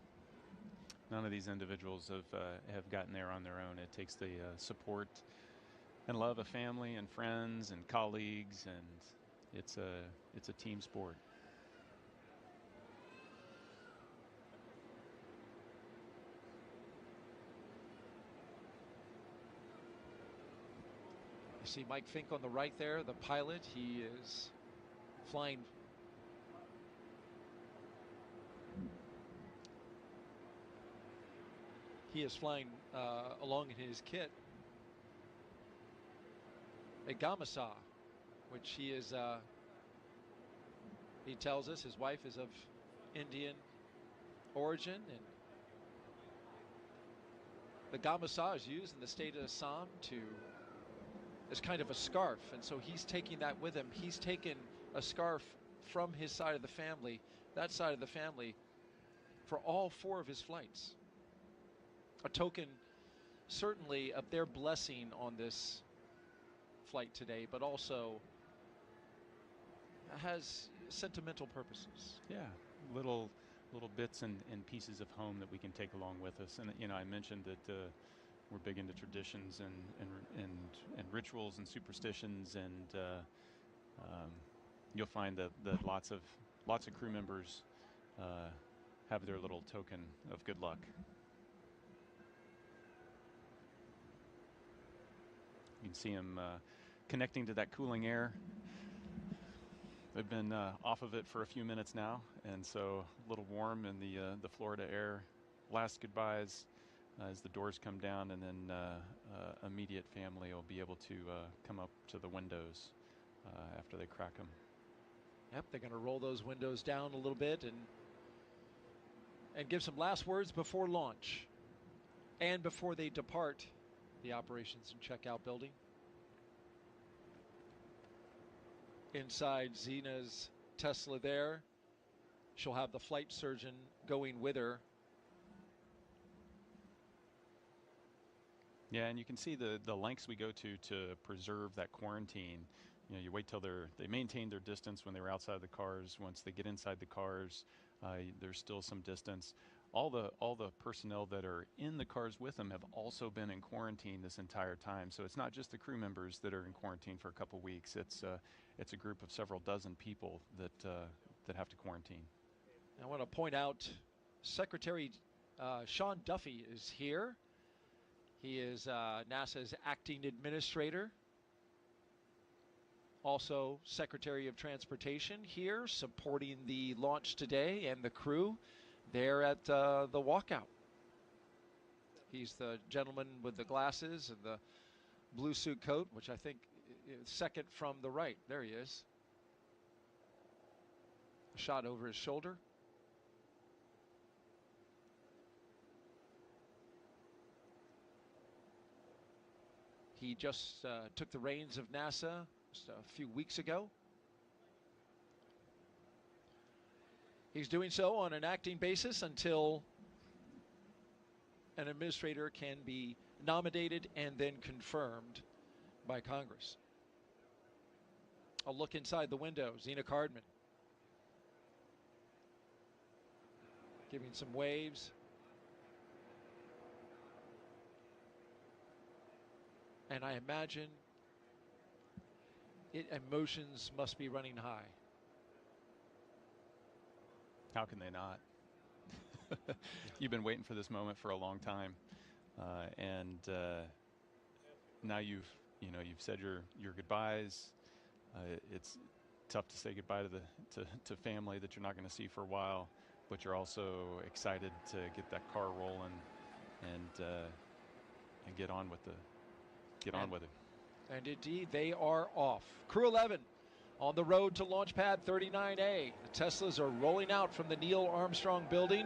None of these individuals have gotten there on their own. It takes the support and love of family and friends and colleagues, and it's a team sport. You see Mike Fincke on the right there, the pilot. He is flying. He is flying along in his kit a Gamasa, which he is, he tells us his wife is of Indian origin, and the Gamasa is used in the state of Assam as kind of a scarf, and so he's taking that with him. He's taken a scarf from his side of the family, that side of the family, for all 4 of his flights. A token, certainly, of their blessing on this flight today, but also has sentimental purposes. Yeah, little bits and pieces of home that we can take along with us. And you know, I mentioned that we're big into traditions and rituals and superstitions, and you'll find that lots of crew members have their little token of good luck. You can see them connecting to that cooling air. They've been off of it for a few minutes now, and so a little warm in the Florida air. Last goodbyes as the doors come down, and then immediate family will be able to come up to the windows after they crack them. Yep, they're going to roll those windows down a little bit and give some last words before launch and before they depart the operations and checkout building. Inside Zena's Tesla there, she'll have the flight surgeon going with her. Yeah, and you can see the lengths we go to preserve that quarantine. You know, you wait till they maintain their distance when they were outside the cars. Once they get inside the cars, there's still some distance. All the personnel that are in the cars with them have also been in quarantine this entire time. So it's not just the crew members that are in quarantine for a couple weeks. It's a group of several dozen people that have to quarantine. I want to point out Secretary Sean Duffy is here. He is NASA's acting administrator. Also Secretary of Transportation here supporting the launch today and the crew there at the Walkout. He's the gentleman with the glasses and the blue suit coat, which I think is second from the right. There he is. A shot over his shoulder. He just took the reins of NASA just a few weeks ago. He's doing so on an acting basis until an administrator can be nominated and then confirmed by Congress. A look inside the window, Zena Cardman giving some waves. And I imagine emotions must be running high. How can they not? You've been waiting for this moment for a long time, and now you've said your goodbyes. It's tough to say goodbye to family that you're not going to see for a while, but you're also excited to get that car rolling and get on with it. And indeed, they are off. Crew-11 On the road to launchpad 39A, the Teslas are rolling out from the Neil Armstrong building,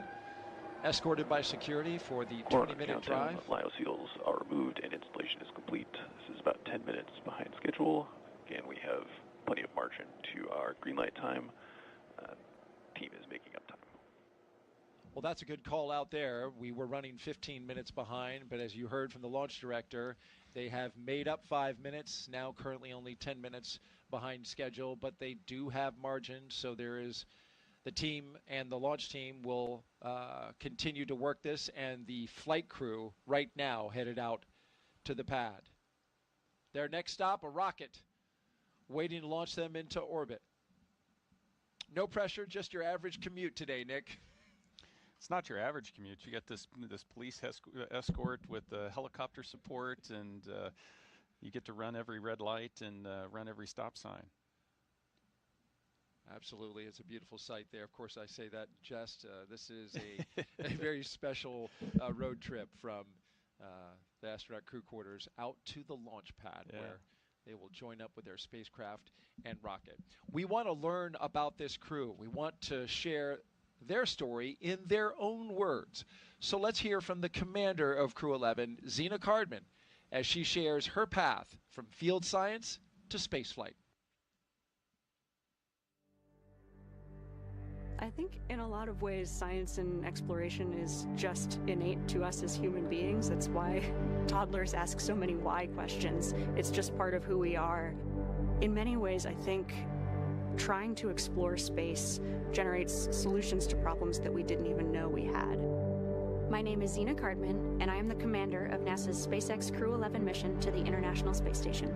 escorted by security for the 20-minute drive. Lyoseals are removed and installation is complete. This is about 10 minutes behind schedule. Again, we have plenty of margin to our green light time. Team is making up time. Well, that's a good call out there. We were running 15 minutes behind, but as you heard from the launch director, they have made up 5 minutes, now currently only 10 minutes behind schedule, but they do have margin, so there is the team and the launch team will continue to work this, and the flight crew right now headed out to the pad. Their next stop, a rocket, waiting to launch them into orbit. No pressure, just your average commute today, Nick. It's not your average commute. You get this police escort with helicopter support, and you get to run every red light and run every stop sign. Absolutely. It's a beautiful sight there. Of course, I say that in jest. This is a very special road trip from the astronaut crew quarters out to the launch pad, where they will join up with their spacecraft and rocket. We want to learn about this crew. We want to share their story in their own words. So let's hear from the commander of Crew-11, Zena Cardman, as she shares her path from field science to spaceflight. I think in a lot of ways, science and exploration is just innate to us as human beings. That's why toddlers ask so many why questions. It's just part of who we are. In many ways, I think trying to explore space generates solutions to problems that we didn't even know we had. My name is Zena Cardman, and I am the commander of NASA's SpaceX Crew-11 mission to the International Space Station.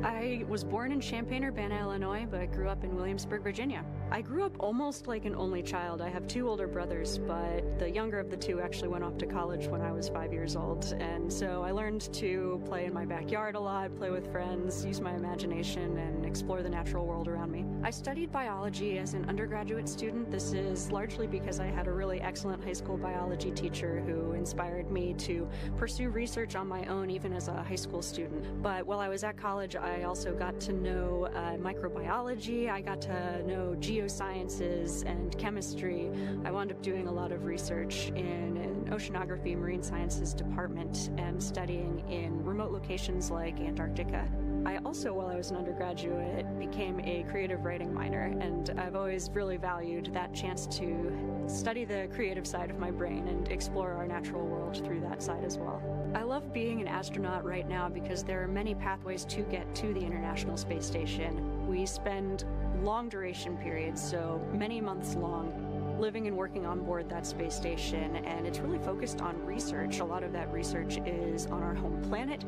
I was born in Champaign-Urbana, Illinois, but grew up in Williamsburg, Virginia. I grew up almost like an only child. I have 2 older brothers, but the younger of the 2 actually went off to college when I was 5 years old. And so I learned to play in my backyard a lot, play with friends, use my imagination, and explore the natural world around me. I studied biology as an undergraduate student. This is largely because I had a really excellent high school biology teacher who inspired me to pursue research on my own, even as a high school student. But while I was at college, I also got to know microbiology. I got to know geosciences and chemistry. I wound up doing a lot of research in an oceanography marine sciences department and studying in remote locations like Antarctica. I also, while I was an undergraduate, became a creative writing minor, and I've always really valued that chance to study the creative side of my brain and explore our natural world through that side as well. I love being an astronaut right now because there are many pathways to get to the International Space Station. We spend long duration periods, so many months long, living and working on board that space station, and it's really focused on research. A lot of that research is on our home planet,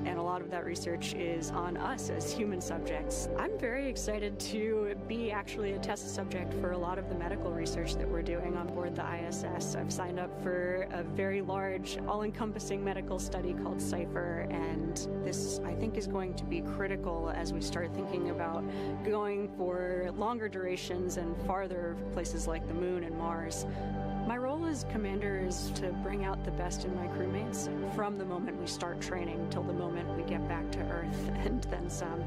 and a lot of that research is on us as human subjects. I'm very excited to be actually a test subject for a lot of the medical research that we're doing on board the ISS. I've signed up for a very large, all-encompassing medical study called CYPHER, and this, I think, is going to be critical as we start thinking about going for longer durations and farther places like the Moon and Mars. My role as commander is to bring out the best in my crewmates from the moment we start training till the moment we get back to Earth and then some.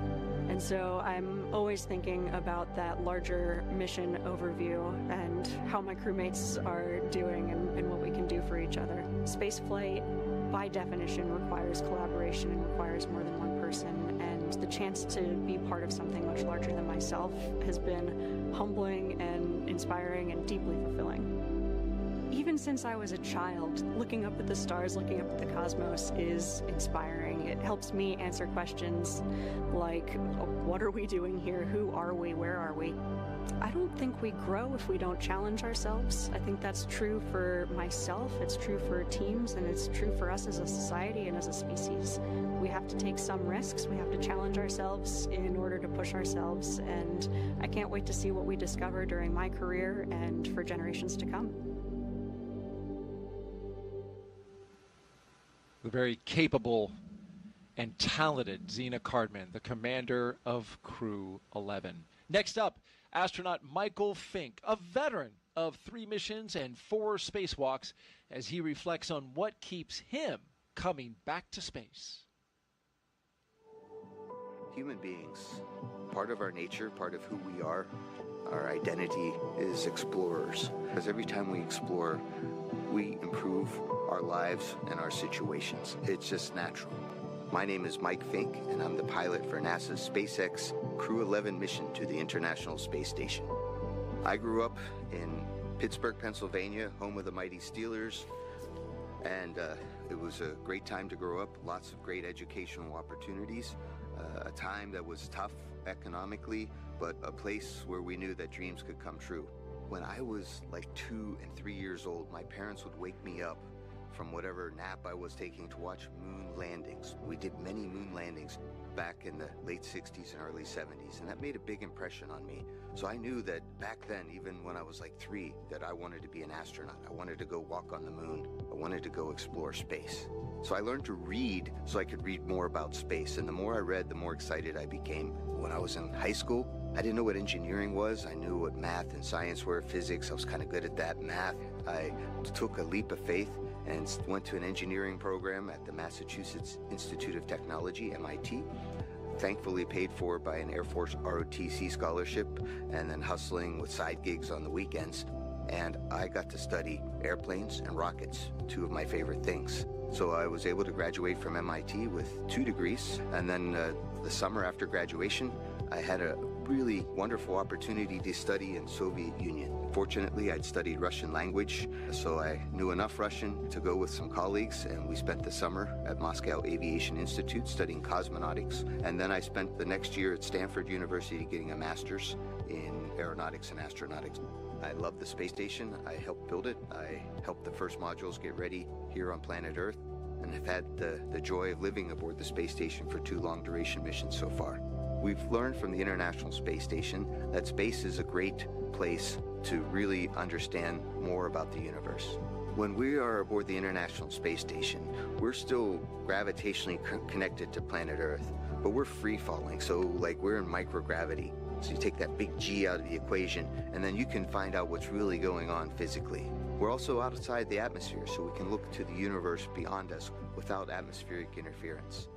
And so I'm always thinking about that larger mission overview and how my crewmates are doing and what we can do for each other. Spaceflight, by definition, requires collaboration and requires more than one person, and the chance to be part of something much larger than myself has been humbling and inspiring and deeply fulfilling. Even since I was a child, looking up at the stars, looking up at the cosmos is inspiring. It helps me answer questions like, what are we doing here? Who are we? Where are we? I don't think we grow if we don't challenge ourselves. I think that's true for myself, it's true for teams, and it's true for us as a society and as a species. We have to take some risks, we have to challenge ourselves in order to push ourselves, and I can't wait to see what we discover during my career and for generations to come. The very capable and talented Zena Cardman, the commander of Crew-11. Next up, astronaut Michael Fincke, a veteran of 3 missions and 4 spacewalks, as he reflects on what keeps him coming back to space. Human beings, part of our nature, part of who we are, our identity is explorers. Because every time we explore, we improve our lives and our situations. It's just natural. My name is Mike Fincke, and I'm the pilot for NASA's Spacex Crew-11 mission to the International Space Station. I grew up in Pittsburgh, Pennsylvania, home of the mighty Steelers, and it was a great time to grow up, lots of great educational opportunities, a time that was tough economically, but a place where we knew that dreams could come true. When I was like 2 and 3 years old, my parents would wake me up from whatever nap I was taking to watch moon landings. We did many moon landings back in the late 60s and early 70s, and that made a big impression on me. So I knew that back then, even when I was like 3, that I wanted to be an astronaut. I wanted to go walk on the moon. I wanted to go explore space. So I learned to read so I could read more about space, and the more I read, the more excited I became. When I was in high school, I didn't know what engineering was. I knew what math and science were, physics. I was kind of good at that. Math, I took a leap of faith and went to an engineering program at the Massachusetts Institute of Technology, MIT. Thankfully paid for by an Air Force ROTC scholarship, and then hustling with side gigs on the weekends. And I got to study airplanes and rockets, 2 of my favorite things. So I was able to graduate from MIT with 2 degrees, and then the summer after graduation, I had a really wonderful opportunity to study in Soviet Union. Fortunately, I'd studied Russian language, so I knew enough Russian to go with some colleagues, and we spent the summer at Moscow Aviation Institute studying cosmonautics, and then I spent the next year at Stanford University getting a master's in aeronautics and astronautics. I love the space station. I helped build it. I helped the first modules get ready here on planet Earth, and have had the joy of living aboard the space station for 2 long-duration missions so far. We've learned from the International Space Station that space is a great place to really understand more about the universe. When we are aboard the International Space Station, we're still gravitationally connected to planet Earth, but we're free-falling, so like we're in microgravity. So you take that big G out of the equation, and then you can find out what's really going on physically. We're also outside the atmosphere, so we can look to the universe beyond us without atmospheric interference.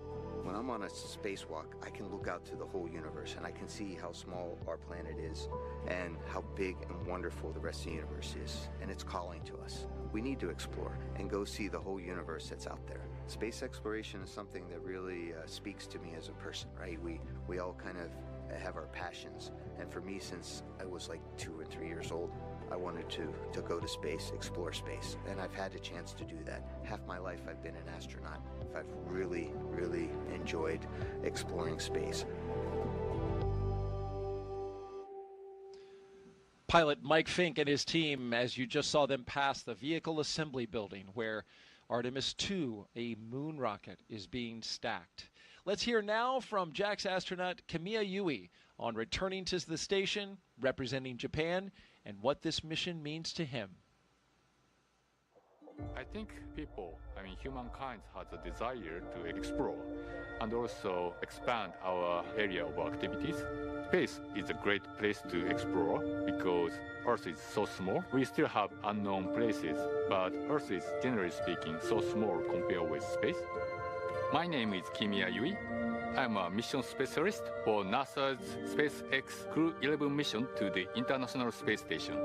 When I'm on a spacewalk, I can look out to the whole universe, and I can see how small our planet is and how big and wonderful the rest of the universe is, and it's calling to us. We need to explore and go see the whole universe that's out there. Space exploration is something that really speaks to me as a person, right? We all kind of have our passions, and for me, since I was like 2 or 3 years old, I wanted to go to space, explore space, and I've had a chance to do that. Half my life I've been an astronaut. I've really, really enjoyed exploring space. Pilot Mike Fincke and his team, as you just saw them pass the vehicle assembly building where Artemis 2, a moon rocket, is being stacked. Let's hear now from JAXA astronaut Kimiya on returning to the station, representing Japan, and what this mission means to him. I think humankind has a desire to explore and also expand our area of activities. Space is a great place to explore because Earth is so small. We still have unknown places, but Earth is, generally speaking, so small compared with space. My name is Kimiya. I'm a mission specialist for NASA's SpaceX Crew-11 mission to the International Space Station.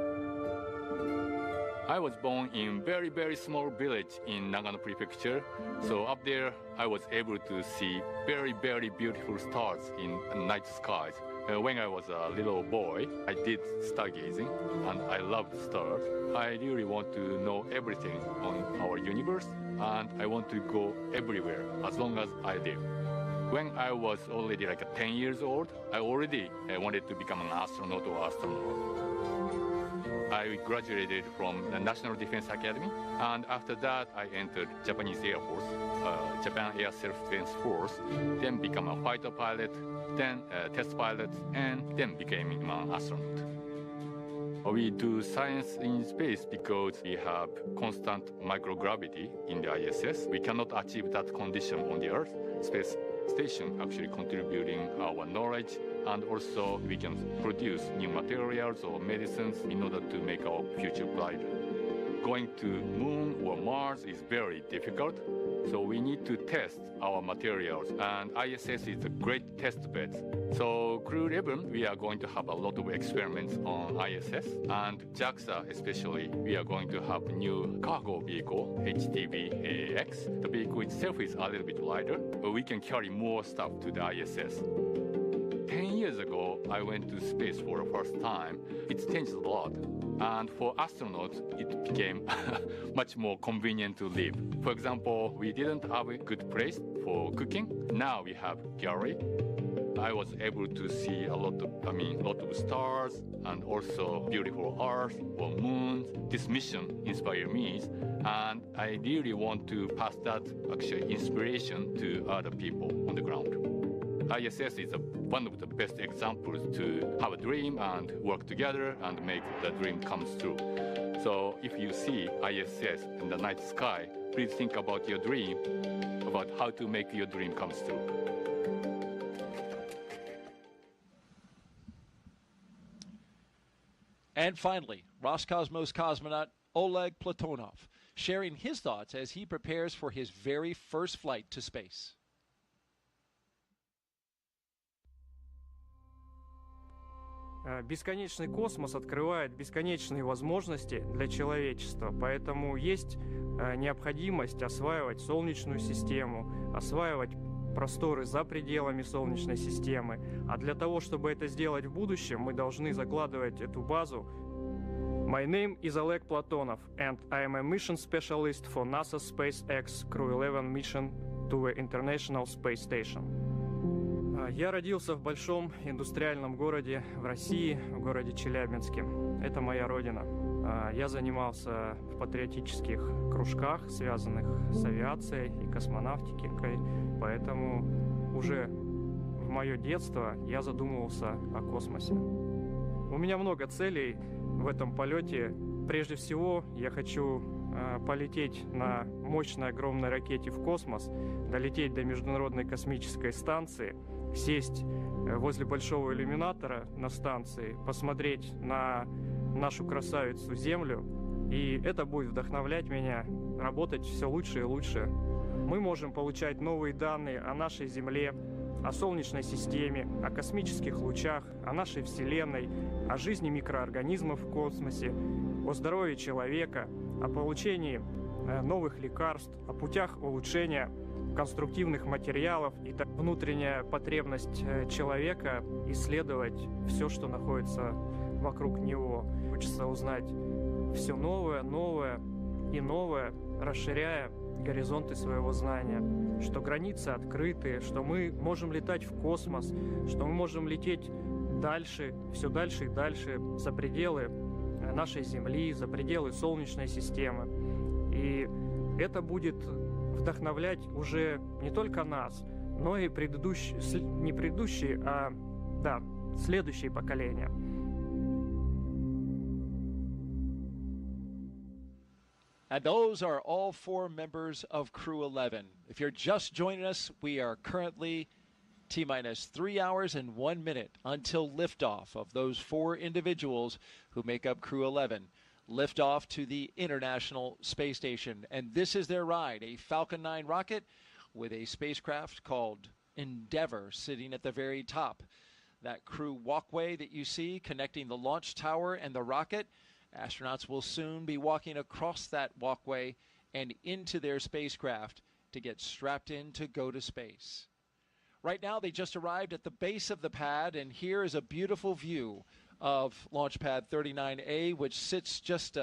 I was born in very, very small village in Nagano Prefecture. So up there, I was able to see very, very beautiful stars in night skies. When I was a little boy, I did stargazing, and I loved stars. I really want to know everything on our universe, and I want to go everywhere as long as I live. When I was already like 10 years old, I already wanted to become an astronaut or astronaut. I graduated from the National Defense Academy, and after that I entered Japanese Air Force, Japan Air Self-Defense Force, then become a fighter pilot, then a test pilot, and then became an astronaut. We do science in space because we have constant microgravity in the ISS. We cannot achieve that condition on the Earth. Space station actually contributing our knowledge, and also we can produce new materials or medicines in order to make our future brighter. going to Moon or Mars is very difficult. So we need to test our materials, and ISS is a great test bed. So Crew-11, we are going to have a lot of experiments on ISS, and JAXA especially, we are going to have a new cargo vehicle, HTV-AX. The vehicle itself is a little bit lighter, but we can carry more stuff to the ISS. 10 years ago, I went to space for the first time. It's changed a lot. And for astronauts, it became much more convenient to live. For example, we didn't have a good place for cooking. Now we have gallery. I was able to see a lot of stars and also beautiful Earth or moons. This mission inspired me, and I really want to pass that actually inspiration to other people on the ground. ISS is one of the best examples to have a dream and work together and make the dream come true. So if you see ISS in the night sky, please think about your dream, about how to make your dream come true. And finally, Roscosmos cosmonaut Oleg Platonov, sharing his thoughts as he prepares for his very first flight to space. Бесконечный космос открывает бесконечные возможности для человечества, поэтому есть необходимость осваивать Солнечную систему, осваивать просторы за пределами Солнечной системы. А для того, чтобы это сделать в будущем, мы должны закладывать эту базу. My name is Oleg Platonov, and I am a mission specialist for NASA Spacex Crew-11 mission to the International Space Station. Я родился в большом индустриальном городе в России, в городе Челябинске. Это моя родина. Я занимался в патриотических кружках, связанных с авиацией и космонавтикой, поэтому уже в мое детство я задумывался о космосе. У меня много целей в этом полете. Прежде всего, я хочу полететь на мощной огромной ракете в космос, долететь до Международной космической станции, сесть возле большого иллюминатора на станции, посмотреть на нашу красавицу Землю, и это будет вдохновлять меня работать все лучше и лучше. Мы можем получать новые данные о нашей Земле, о Солнечной системе, о космических лучах, о нашей Вселенной, о жизни микроорганизмов в космосе, о здоровье человека, о получении новых лекарств, о путях улучшения конструктивных материалов и внутренняя потребность человека исследовать все, что находится вокруг него. Хочется узнать все новое, новое и новое, расширяя горизонты своего знания, что границы открыты, что мы можем летать в космос, что мы можем лететь дальше, все дальше и дальше, за пределы нашей Земли, за пределы Солнечной системы. И это будет вдохновлять уже не только нас, но и следующие поколения. And those are all 4 members of Crew-11. If you're just joining us, we are currently T-minus 3 hours and 1 minute until liftoff of those 4 individuals who make up Crew-11. Liftoff to the International Space Station. And this is their ride, a Falcon 9 rocket with a spacecraft called Endeavour sitting at the very top. That crew walkway that you see connecting the launch tower and the rocket, astronauts will soon be walking across that walkway and into their spacecraft to get strapped in to go to space. Right now, they just arrived at the base of the pad, and here is a beautiful view of Launchpad 39A, which sits just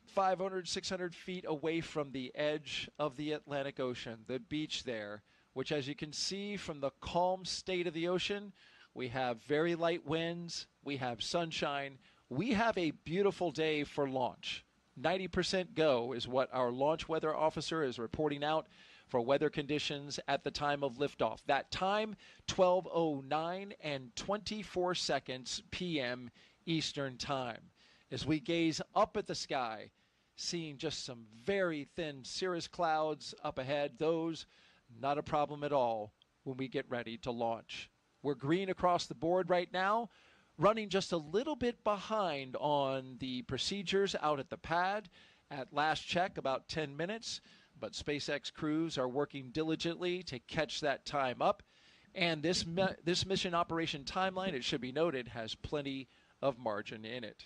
500, 600 feet away from the edge of the Atlantic Ocean, the beach there, which, as you can see from the calm state of the ocean, we have very light winds, we have sunshine, we have a beautiful day for launch. 90% go is what our launch weather officer is reporting out for weather conditions at the time of liftoff. That time, 12:09 and 24 seconds p.m. Eastern Time. As we gaze up at the sky, seeing just some very thin cirrus clouds up ahead, those not a problem at all when we get ready to launch. We're green across the board right now, running just a little bit behind on the procedures out at the pad At last check, about 10 minutes, but SpaceX crews are working diligently to catch that time up. And this mission operation timeline, it should be noted, has plenty of margin in it.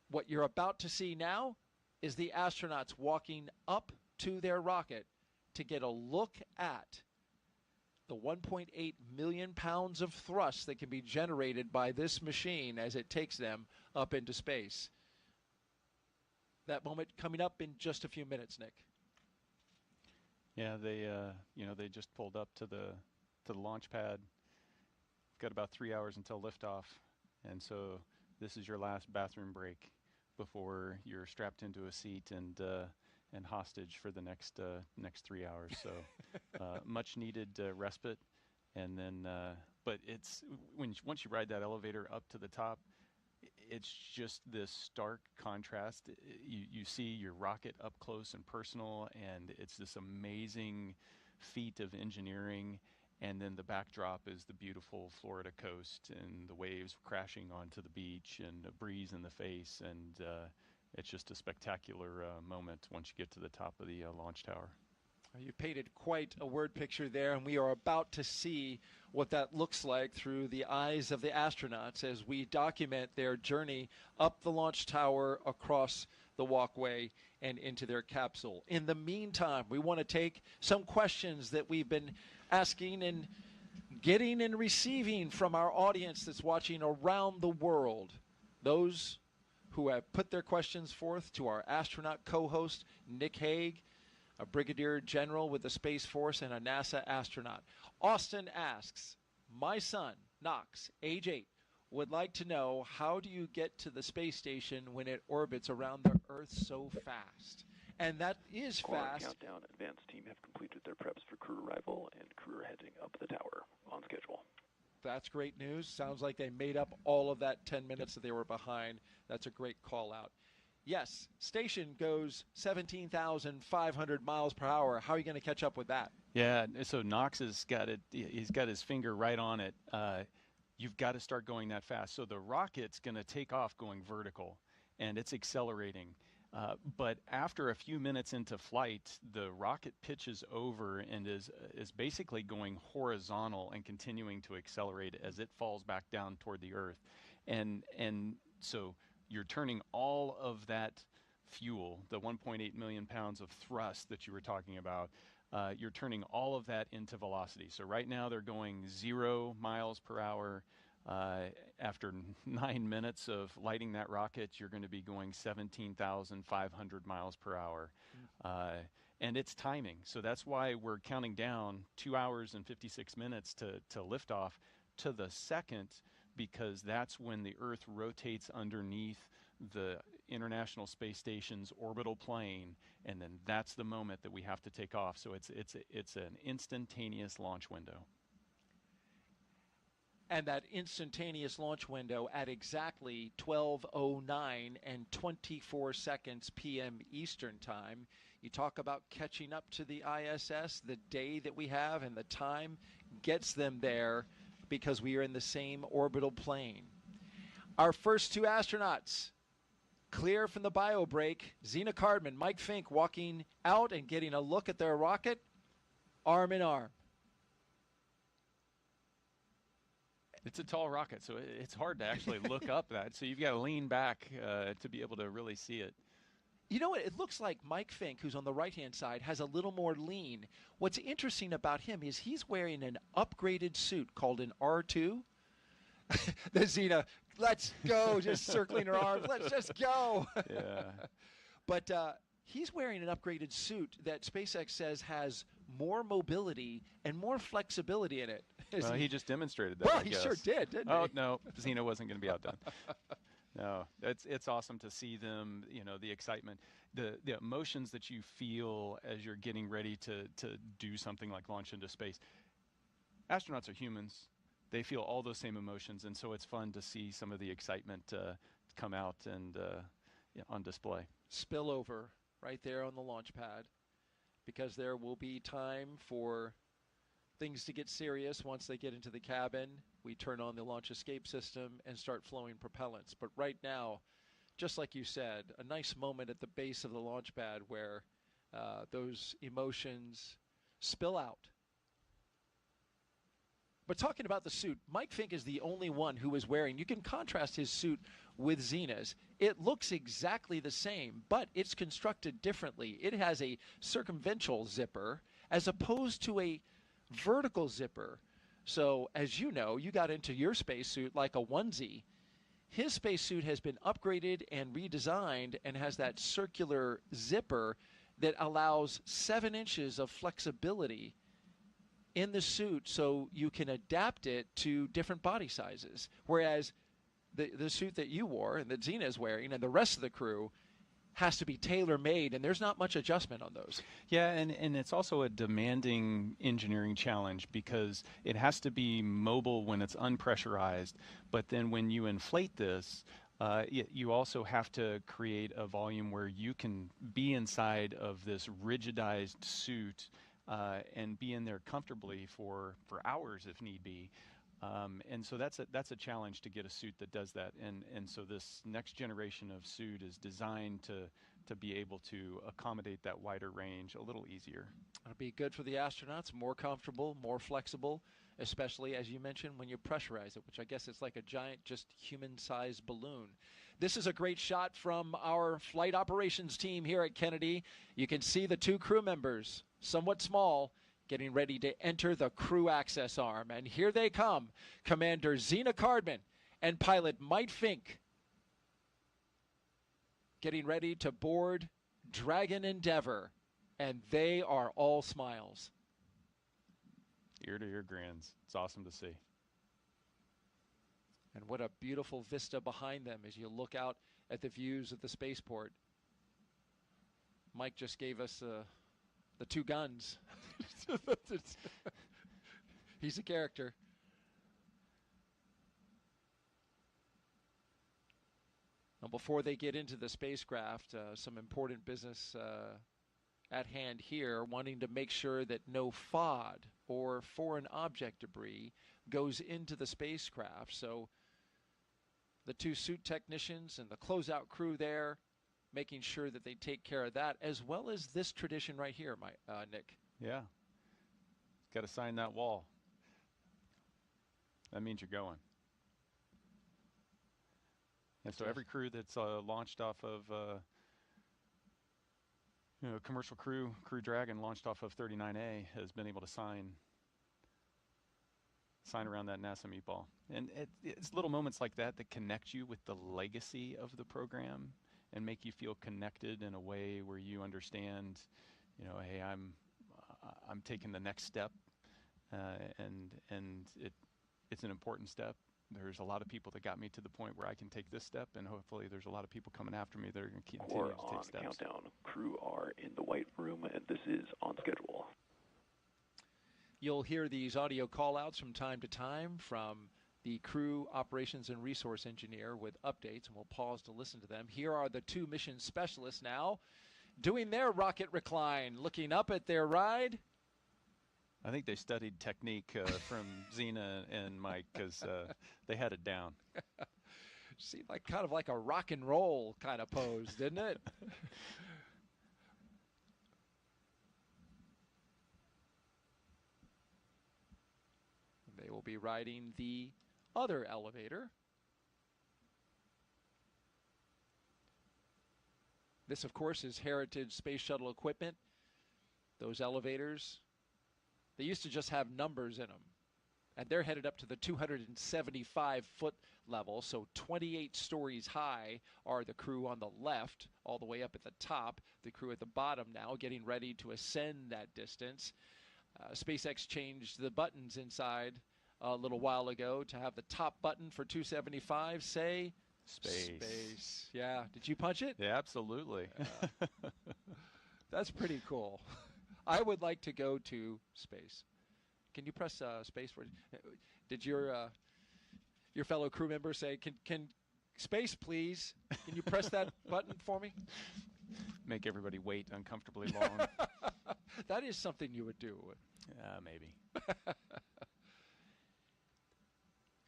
What you're about to see now is the astronauts walking up to their rocket to get a look at the 1.8 million pounds of thrust that can be generated by this machine as it takes them up into space. That moment coming up in just a few minutes, Nick. Yeah, they just pulled up to the launch pad. Got about 3 hours until liftoff, and so this is your last bathroom break before you're strapped into a seat and hostage for the next 3 hours. So much needed respite, and then but it's once you ride that elevator up to the top, it's just this stark contrast. You see your rocket up close and personal, and it's this amazing feat of engineering. And then the backdrop is the beautiful Florida coast and the waves crashing onto the beach and a breeze in the face. And it's just a spectacular moment once you get to the top of the launch tower. You painted quite a word picture there, and we are about to see what that looks like through the eyes of the astronauts as we document their journey up the launch tower, across the walkway, and into their capsule. In the meantime, we want to take some questions that we've been asking and getting and receiving from our audience that's watching around the world. Those who have put their questions forth to our astronaut co-host, Nick Hague, a brigadier general with the Space Force and a NASA astronaut. Austin asks, my son, Knox, age 8, would like to know, how do you get to the space station when it orbits around the Earth so fast? And that is fast. Countdown. Advanced team have completed their preps for crew arrival, and crew are heading up the tower on schedule. That's great news. Sounds like they made up all of that 10 minutes that they were behind. That's a great call out. Yes, station goes 17,500 miles per hour. How are you going to catch up with that? Yeah, so Knox has got it. He's got his finger right on it. You've got to start going that fast. So the rocket's going to take off going vertical, and it's accelerating. But after a few minutes into flight, the rocket pitches over and is basically going horizontal and continuing to accelerate as it falls back down toward the Earth. And so you're turning all of that fuel, the 1.8 million pounds of thrust that you were talking about, you're turning all of that into velocity. So right now they're going 0 miles per hour. After 9 minutes of lighting that rocket, you're going to be going 17,500 miles per hour. And it's timing. So that's why we're counting down 2 hours and 56 minutes to liftoff to the second, because that's when the Earth rotates underneath the International Space Station's orbital plane, and then that's the moment that we have to take off. So it's an instantaneous launch window. And that instantaneous launch window at exactly 12:09 and 24 seconds p.m. Eastern Time. You talk about catching up to the ISS, the day that we have and the time gets them there because we are in the same orbital plane. Our first two astronauts clear from the bio break. Zena Cardman, Mike Fincke walking out and getting a look at their rocket, arm in arm. It's a tall rocket, so it's hard to actually look up that. So you've got to lean back to be able to really see it. You know what? It looks like Mike Fincke, who's on the right-hand side, has a little more lean. What's interesting about him is he's wearing an upgraded suit called an R2. There's Zena. Let's go. Just circling her arms. Let's just go. Yeah. But he's wearing an upgraded suit that SpaceX says has more mobility and more flexibility in it. Well, he just demonstrated that. Well, I he guess. sure did, didn't he? Oh, no. Zena wasn't going to be outdone. No, it's awesome to see them, the excitement, the emotions that you feel as you're getting ready to do something like launch into space. Astronauts are humans. They feel all those same emotions, and so it's fun to see some of the excitement come out and on display. Spillover right there on the launch pad, because there will be time for things to get serious once they get into the cabin. We turn on the launch escape system and start flowing propellants. But right now, just like you said, a nice moment at the base of the launch pad where those emotions spill out. But talking about the suit, Mike Fincke is the only one who is wearing, you can contrast his suit with Zena's. It looks exactly the same, but it's constructed differently. It has a circumferential zipper as opposed to a vertical zipper. So, as you know, you got into your spacesuit like a onesie. His spacesuit has been upgraded and redesigned and has that circular zipper that allows 7 inches of flexibility in the suit so you can adapt it to different body sizes. Whereas the suit that you wore and that Zena is wearing and the rest of the crew has to be tailor-made, and there's not much adjustment on those. Yeah, and it's also a demanding engineering challenge because it has to be mobile when it's unpressurized, but then when you inflate this, you also have to create a volume where you can be inside of this rigidized suit and be in there comfortably for hours if need be. And so that's a challenge to get a suit that does that. And so this next generation of suit is designed to be able to accommodate that wider range a little easier. It'll be good for the astronauts, more comfortable, more flexible, especially, as you mentioned, when you pressurize it, which I guess it's like a giant, just human-sized balloon. This is a great shot from our flight operations team here at Kennedy. You can see the 2 crew members, somewhat small, getting ready to enter the crew access arm. And here they come, Commander Zena Cardman and pilot Mike Fincke, getting ready to board Dragon Endeavour, and they are all smiles. Ear-to-ear grins. It's awesome to see. And what a beautiful vista behind them as you look out at the views of the spaceport. Mike just gave us the 2 guns. He's a character. Now, before they get into the spacecraft, some important business at hand here, wanting to make sure that no FOD or foreign object debris goes into the spacecraft. So the 2 suit technicians and the closeout crew there, making sure that they take care of that, as well as this tradition right here, Nick. Yeah. Got to sign that wall. That means you're going. And so every crew that's launched off of, commercial Crew Dragon launched off of 39A has been able to sign around that NASA meatball. And it's little moments like that that connect you with the legacy of the program and make you feel connected in a way where you understand, hey, I'm taking the next step, and it's an important step. There's a lot of people that got me to the point where I can take this step, and hopefully there's a lot of people coming after me that are going to continue to take steps. Countdown. Crew are in the white room, and this is on schedule. You'll hear these audio call-outs from time to time from the crew operations and resource engineer with updates, and we'll pause to listen to them. Here are the 2 mission specialists now doing their rocket recline, looking up at their ride. I think they studied technique from Zena and Mike because they had it down. Seemed like kind of like a rock and roll kind of pose, didn't it? They will be riding the other elevator. This, of course, is Heritage Space Shuttle equipment. Those elevators, they used to just have numbers in them. And they're headed up to the 275-foot level, so 28 stories high are the crew on the left, all the way up at the top. The crew at the bottom now getting ready to ascend that distance. SpaceX changed the buttons inside a little while ago to have the top button for 275 say Space. Yeah. Did you punch it? Yeah, absolutely. That's pretty cool. I would like to go to space. Can you press space for it? Did your fellow crew member say, can space please? Can you press that button for me? Make everybody wait uncomfortably long. That is something you would do. Maybe.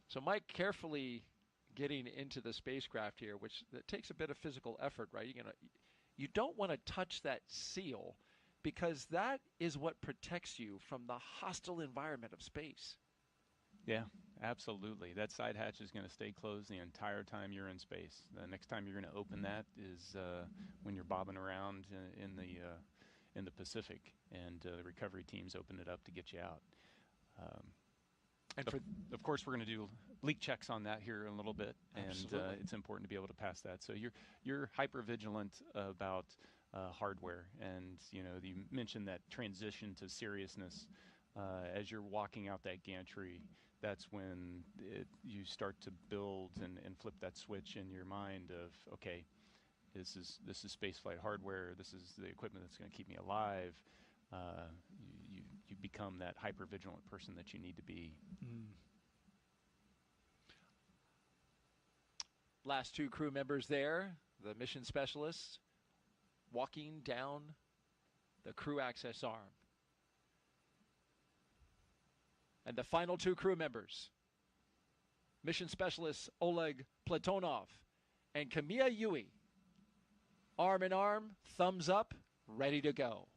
So Mike carefully getting into the spacecraft here, which that takes a bit of physical effort, right? You don't want to touch that seal because that is what protects you from the hostile environment of space. Yeah, absolutely. That side hatch is going to stay closed the entire time you're in space. The next time you're going to open that is when you're bobbing around in the Pacific, and the recovery teams open it up to get you out. Of course, we're going to do leak checks on that here in a little bit, and it's important to be able to pass that. So you're hyper vigilant about hardware, and you mentioned that transition to seriousness as you're walking out that gantry. That's when you start to build and flip that switch in your mind of, okay, this is spaceflight hardware. This is the equipment that's going to keep me alive. You become that hyper vigilant person that you need to be. Last two crew members there, the mission specialists, walking down the crew access arm. And the final two crew members, mission specialists Oleg Platonov and Kimiya Yui, arm in arm, thumbs up, ready to go.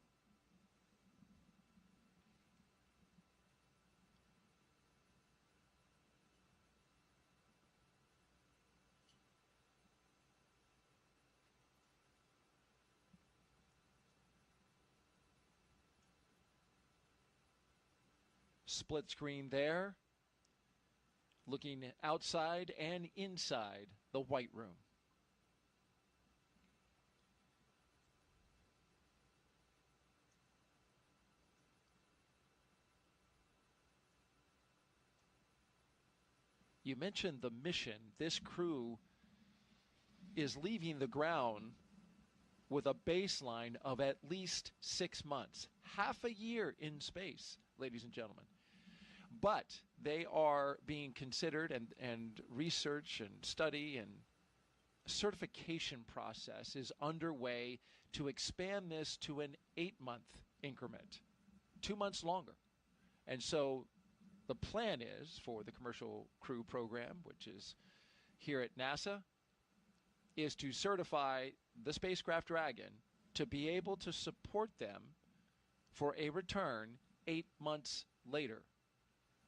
Split screen there, looking outside and inside the white room. You mentioned the mission. This crew is leaving the ground with a baseline of at least 6 months, half a year in space, ladies and gentlemen. But they are being considered, and research and study and certification process is underway to expand this to an 8-month increment, 2 months longer. And so the plan is for the commercial crew program, which is here at NASA, is to certify the spacecraft Dragon to be able to support them for a return 8 months later.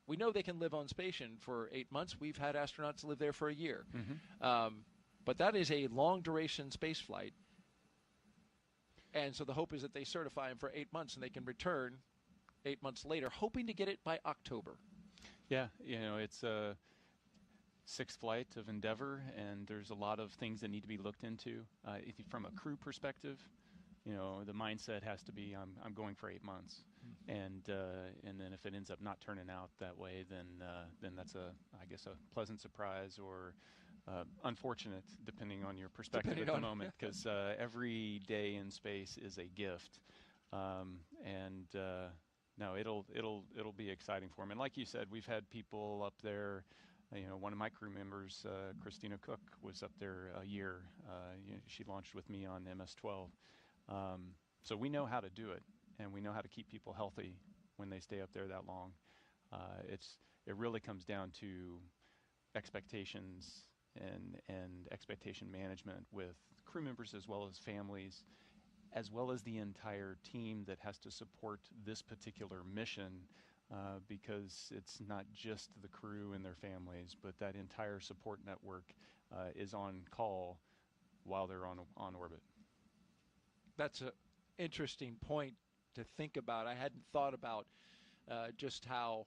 We know they can live on station for 8 months. We've had astronauts live there for a year. But that is a long-duration space flight. And so the hope is that they certify them for 8 months and they can return 8 months later, hoping to get it by October. Yeah, it's a 6th flight of Endeavor, and there's a lot of things that need to be looked into. From a crew perspective, the mindset has to be, I'm going for 8 months. And then if it ends up not turning out that way, then that's I guess a pleasant surprise or unfortunate, depending on your perspective at the moment, because every day in space is a gift. No, it'll be exciting for them. And like you said, we've had people up there. One of my crew members, Christina Cook, was up there a year. She launched with me on MS-12. So we know how to do it, and we know how to keep people healthy when they stay up there that long. It really comes down to expectations and expectation management with crew members as well as families, as well as the entire team that has to support this particular mission, because it's not just the crew and their families, but that entire support network is on call while they're on orbit. That's an interesting point to think about. I hadn't thought about just how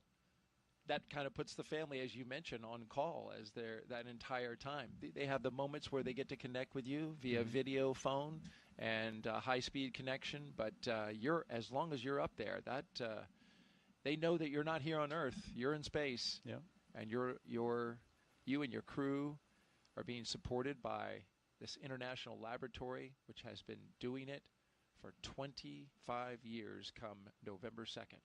that kind of puts the family, as you mentioned, on call as that entire time. They have the moments where they get to connect with you via video phone and high-speed connection, but as long as you're up there, they know that you're not here on Earth. You're in space, and you and your crew are being supported by this international laboratory, which has been doing it for 25 years come November 2nd.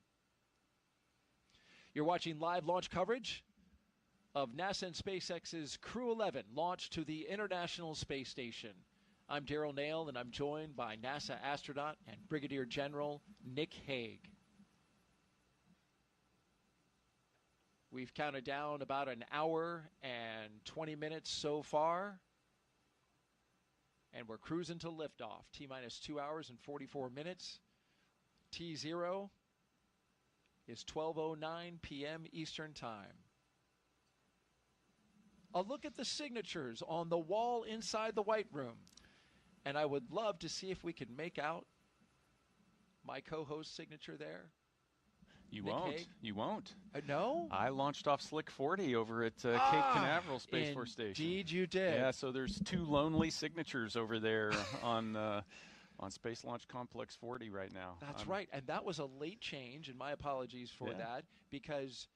You're watching live launch coverage of NASA and SpaceX's Crew-11 launch to the International Space Station. I'm Daryl Nail, and I'm joined by NASA astronaut and Brigadier General Nick Hague. We've counted down about an hour and 20 minutes so far. And we're cruising to liftoff. T-minus 2 hours and 44 minutes. T0 is 12:09 p.m. Eastern Time. A look at the signatures on the wall inside the White Room. And I would love to see if we can make out my co-host's signature there. You Nick won't. Hague. You won't. No? I launched off Slick 40 over at Cape Canaveral Space Force Station. Indeed you did. Yeah, so there's 2 lonely signatures over there on Space Launch Complex 40 right now. That's right, and that was a late change, and my apologies for that, because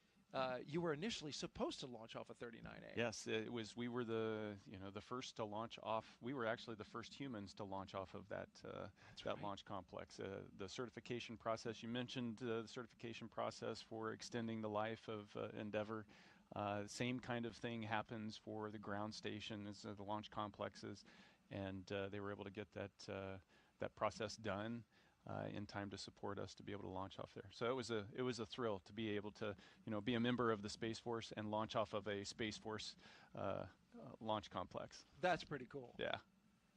you were initially supposed to launch off a 39A. Yes, it was. We were the first to launch off. We were actually the first humans to launch off of that launch complex. The certification process you mentioned, the certification process for extending the life of Endeavour. Same kind of thing happens for the ground station as the launch complexes, and they were able to get that process done in time to support us to be able to launch off there. So it was a thrill to be able to be a member of the Space Force and launch off of a Space Force launch complex. That's pretty cool. Yeah.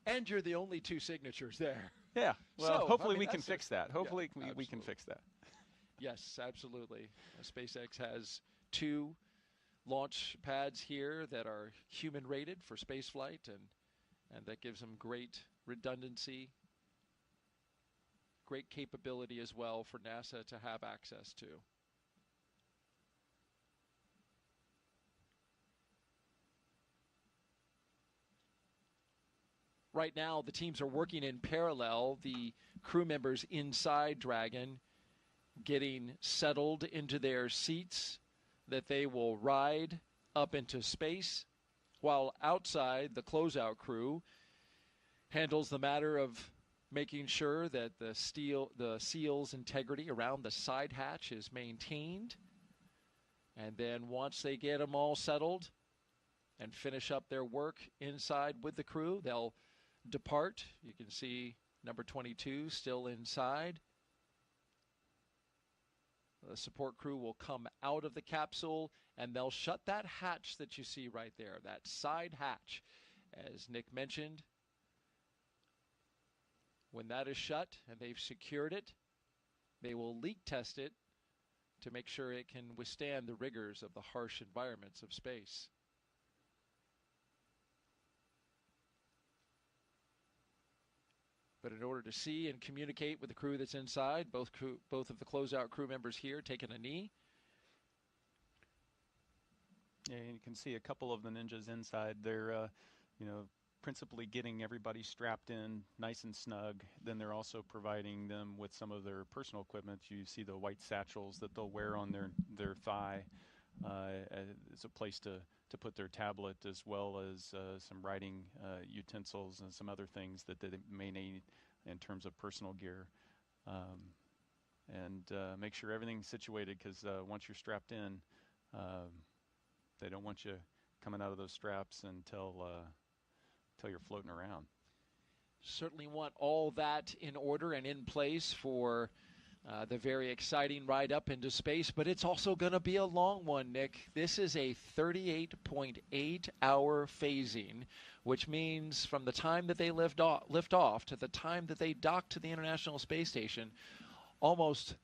And you're the only 2 signatures there. Yeah. Well, So, hopefully I mean, we can that's fix that. Hopefully yeah, we can fix that. Yes, absolutely. SpaceX has 2 launch pads here that are human rated for spaceflight, and that gives them great redundancy, great capability as well for NASA to have access to. Right now, the teams are working in parallel. The crew members inside Dragon getting settled into their seats that they will ride up into space, while outside, the closeout crew handles the matter of making sure that the seal's integrity around the side hatch is maintained. And then once they get them all settled and finish up their work inside with the crew, they'll depart. You can see number 22 still inside. The support crew will come out of the capsule, and they'll shut that hatch that you see right there, that side hatch. As Nick mentioned, when that is shut and they've secured it, they will leak test it to make sure it can withstand the rigors of the harsh environments of space. But in order to see and communicate with the crew that's inside, both of the closeout crew members here taking a knee. Yeah, and you can see a couple of the ninjas inside. They're, principally getting everybody strapped in nice and snug. Then they're also providing them with some of their personal equipment. You see the white satchels that they'll wear on their thigh. It's a place to put their tablet, as well as some writing utensils and some other things that they may need in terms of personal gear. And make sure everything's situated, because once you're strapped in, they don't want you coming out of those straps until you're floating around. Certainly want all that in order and in place for the very exciting ride up into space, but it's also going to be a long one, Nick. This is a 38.8-hour phasing, which means from the time that they lift off to the time that they dock to the International Space Station, almost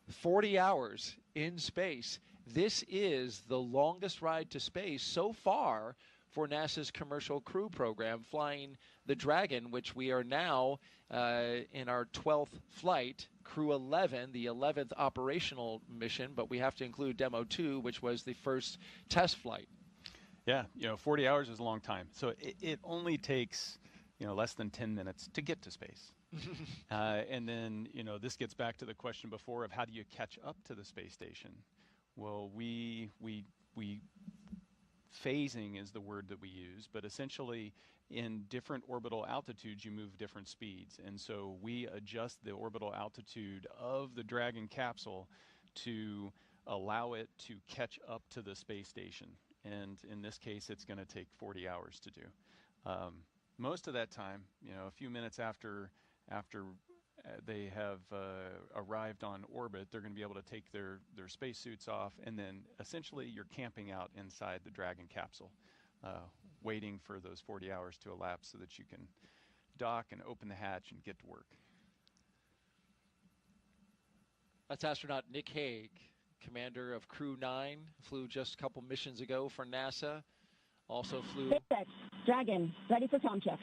40 hours in space. This is the longest ride to space so far for NASA's commercial crew program, flying the Dragon, which we are now in our 12th flight, Crew-11, the 11th operational mission, but we have to include Demo 2, which was the first test flight. Yeah, 40 hours is a long time. So it only takes, less than 10 minutes to get to space. And then, this gets back to the question before of how do you catch up to the space station? Well, we phasing is the word that we use, but essentially in different orbital altitudes you move different speeds, and so we adjust the orbital altitude of the Dragon capsule to allow it to catch up to the space station, and in this case it's going to take 40 hours to do. Most of that time, a few minutes after they have arrived on orbit, they're going to be able to take their spacesuits off, and then essentially you're camping out inside the Dragon capsule, waiting for those 40 hours to elapse so that you can dock and open the hatch and get to work. That's astronaut Nick Hague, commander of Crew-9, flew just a couple missions ago for NASA. Also flew... Spacex, Dragon, ready for comm checks.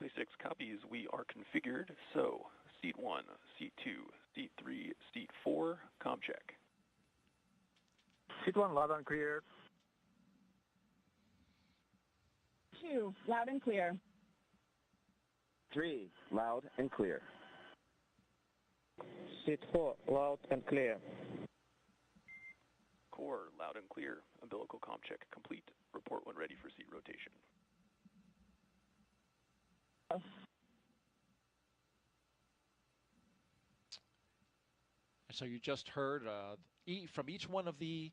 SpaceX copies, we are configured. So, seat 1, seat 2, seat 3, seat 4, comm check. Seat 1, loud and clear. 2, loud and clear. 3, loud and clear. Seat 4, loud and clear. Core, loud and clear. Umbilical comm check complete. Report when ready for seat rotation. So you just heard from each one of the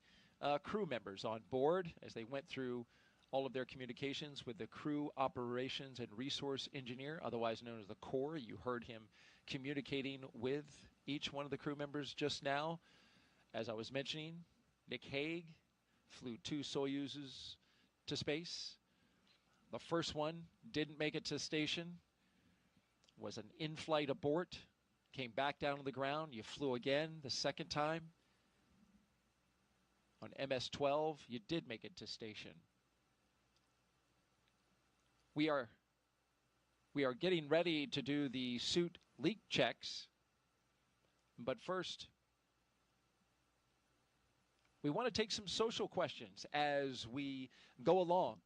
crew members on board as they went through all of their communications with the Crew Operations and Resource Engineer, otherwise known as the Core. You heard him communicating with each one of the crew members just now. As I was mentioning, Nick Hague flew 2 Soyuzes to space. The first one didn't make it to station, was an in-flight abort, came back down to the ground. You flew again the second time. On MS-12, you did make it to station. We are getting ready to do the suit leak checks, but first, we want to take some social questions as we go along.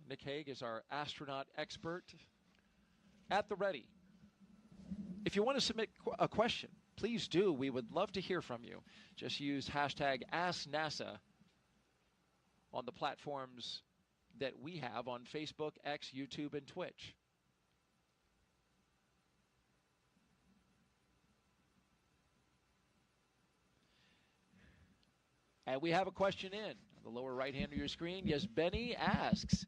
Nick Hague is our astronaut expert at the ready. If you want to submit a question, please do. We would love to hear from you. Just use hashtag AskNASA on the platforms that we have on Facebook, X, YouTube, and Twitch. And we have a question in the lower right hand of your screen. Yes, Benny asks,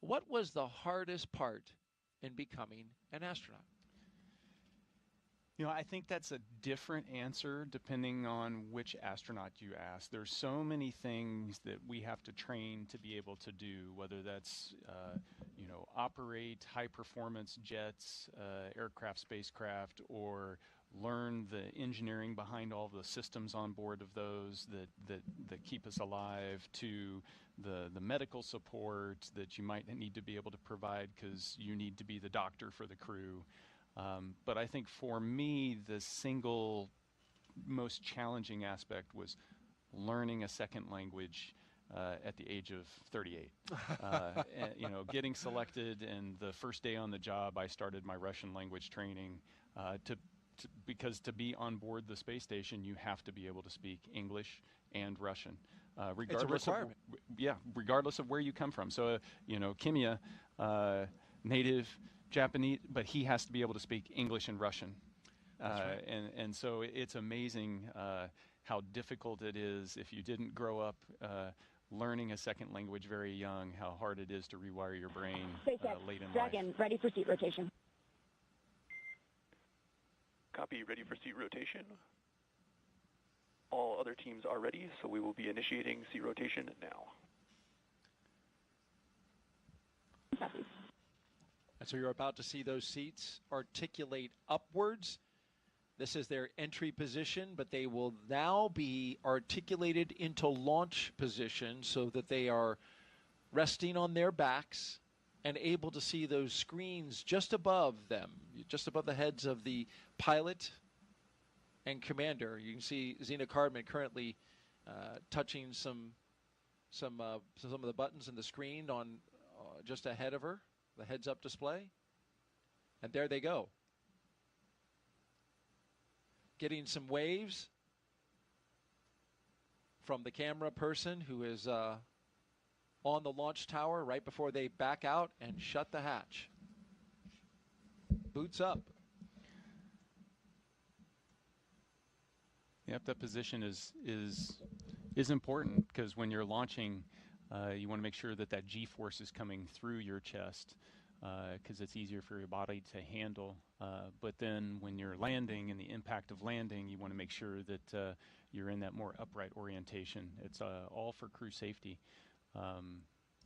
what was the hardest part in becoming an astronaut? You know, I think that's a different answer depending on which astronaut you ask. There's so many things that we have to train to be able to do, whether that's, you know, operate high-performance jets, aircraft, spacecraft, or learn the engineering behind all the systems on board of those that keep us alive, to the medical support that you might need to be able to provide because you need to be the doctor for the crew. But I think for me, the single most challenging aspect was learning a second language at the age of 38. And, you know, getting selected, and the first day on the job, I started my Russian language training because to be on board the space station, you have to be able to speak English and Russian. It's a requirement. Regardless of where you come from. So, you know, Kimiya, native Japanese, but he has to be able to speak English and Russian. Right. And so it's amazing how difficult it is if you didn't grow up learning a second language very young, how hard it is to rewire your brain late in Dragon, life. ready for seat rotation. Copy, ready for seat rotation. All other teams are ready, so we will be initiating seat rotation now. Copy. And so you're about to see those seats articulate upwards. This is their entry position, but they will now be articulated into launch position so that they are resting on their backs and able to see those screens just above them, just above the heads of the pilot and commander. You can see Zena Cardman currently touching some of the buttons in the screen on just ahead of her, the heads-up display. And there they go. Getting some waves from the camera person who is on the launch tower right before they back out and shut the hatch. Boots up. Yep, that position is important because when you're launching, You want to make sure that that G-force is coming through your chest because it's easier for your body to handle. But then when you're landing and the impact of landing, you want to make sure that you're in that more upright orientation. It's all for crew safety.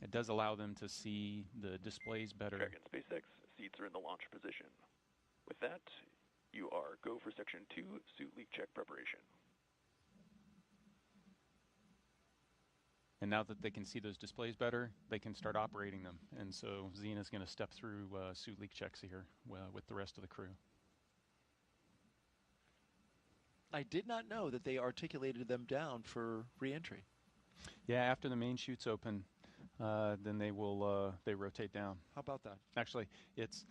It does allow them to see the displays better. Dragon SpaceX, seats are in the launch position. With that, you are go for Section 2, suit leak check preparation. And now that they can see those displays better, they can start operating them. And so Zena's going to step through suit leak checks here with the rest of the crew. I did not know that they articulated them down for reentry. Yeah, after the main chute's open, then they will they rotate down. How about that? Actually, it's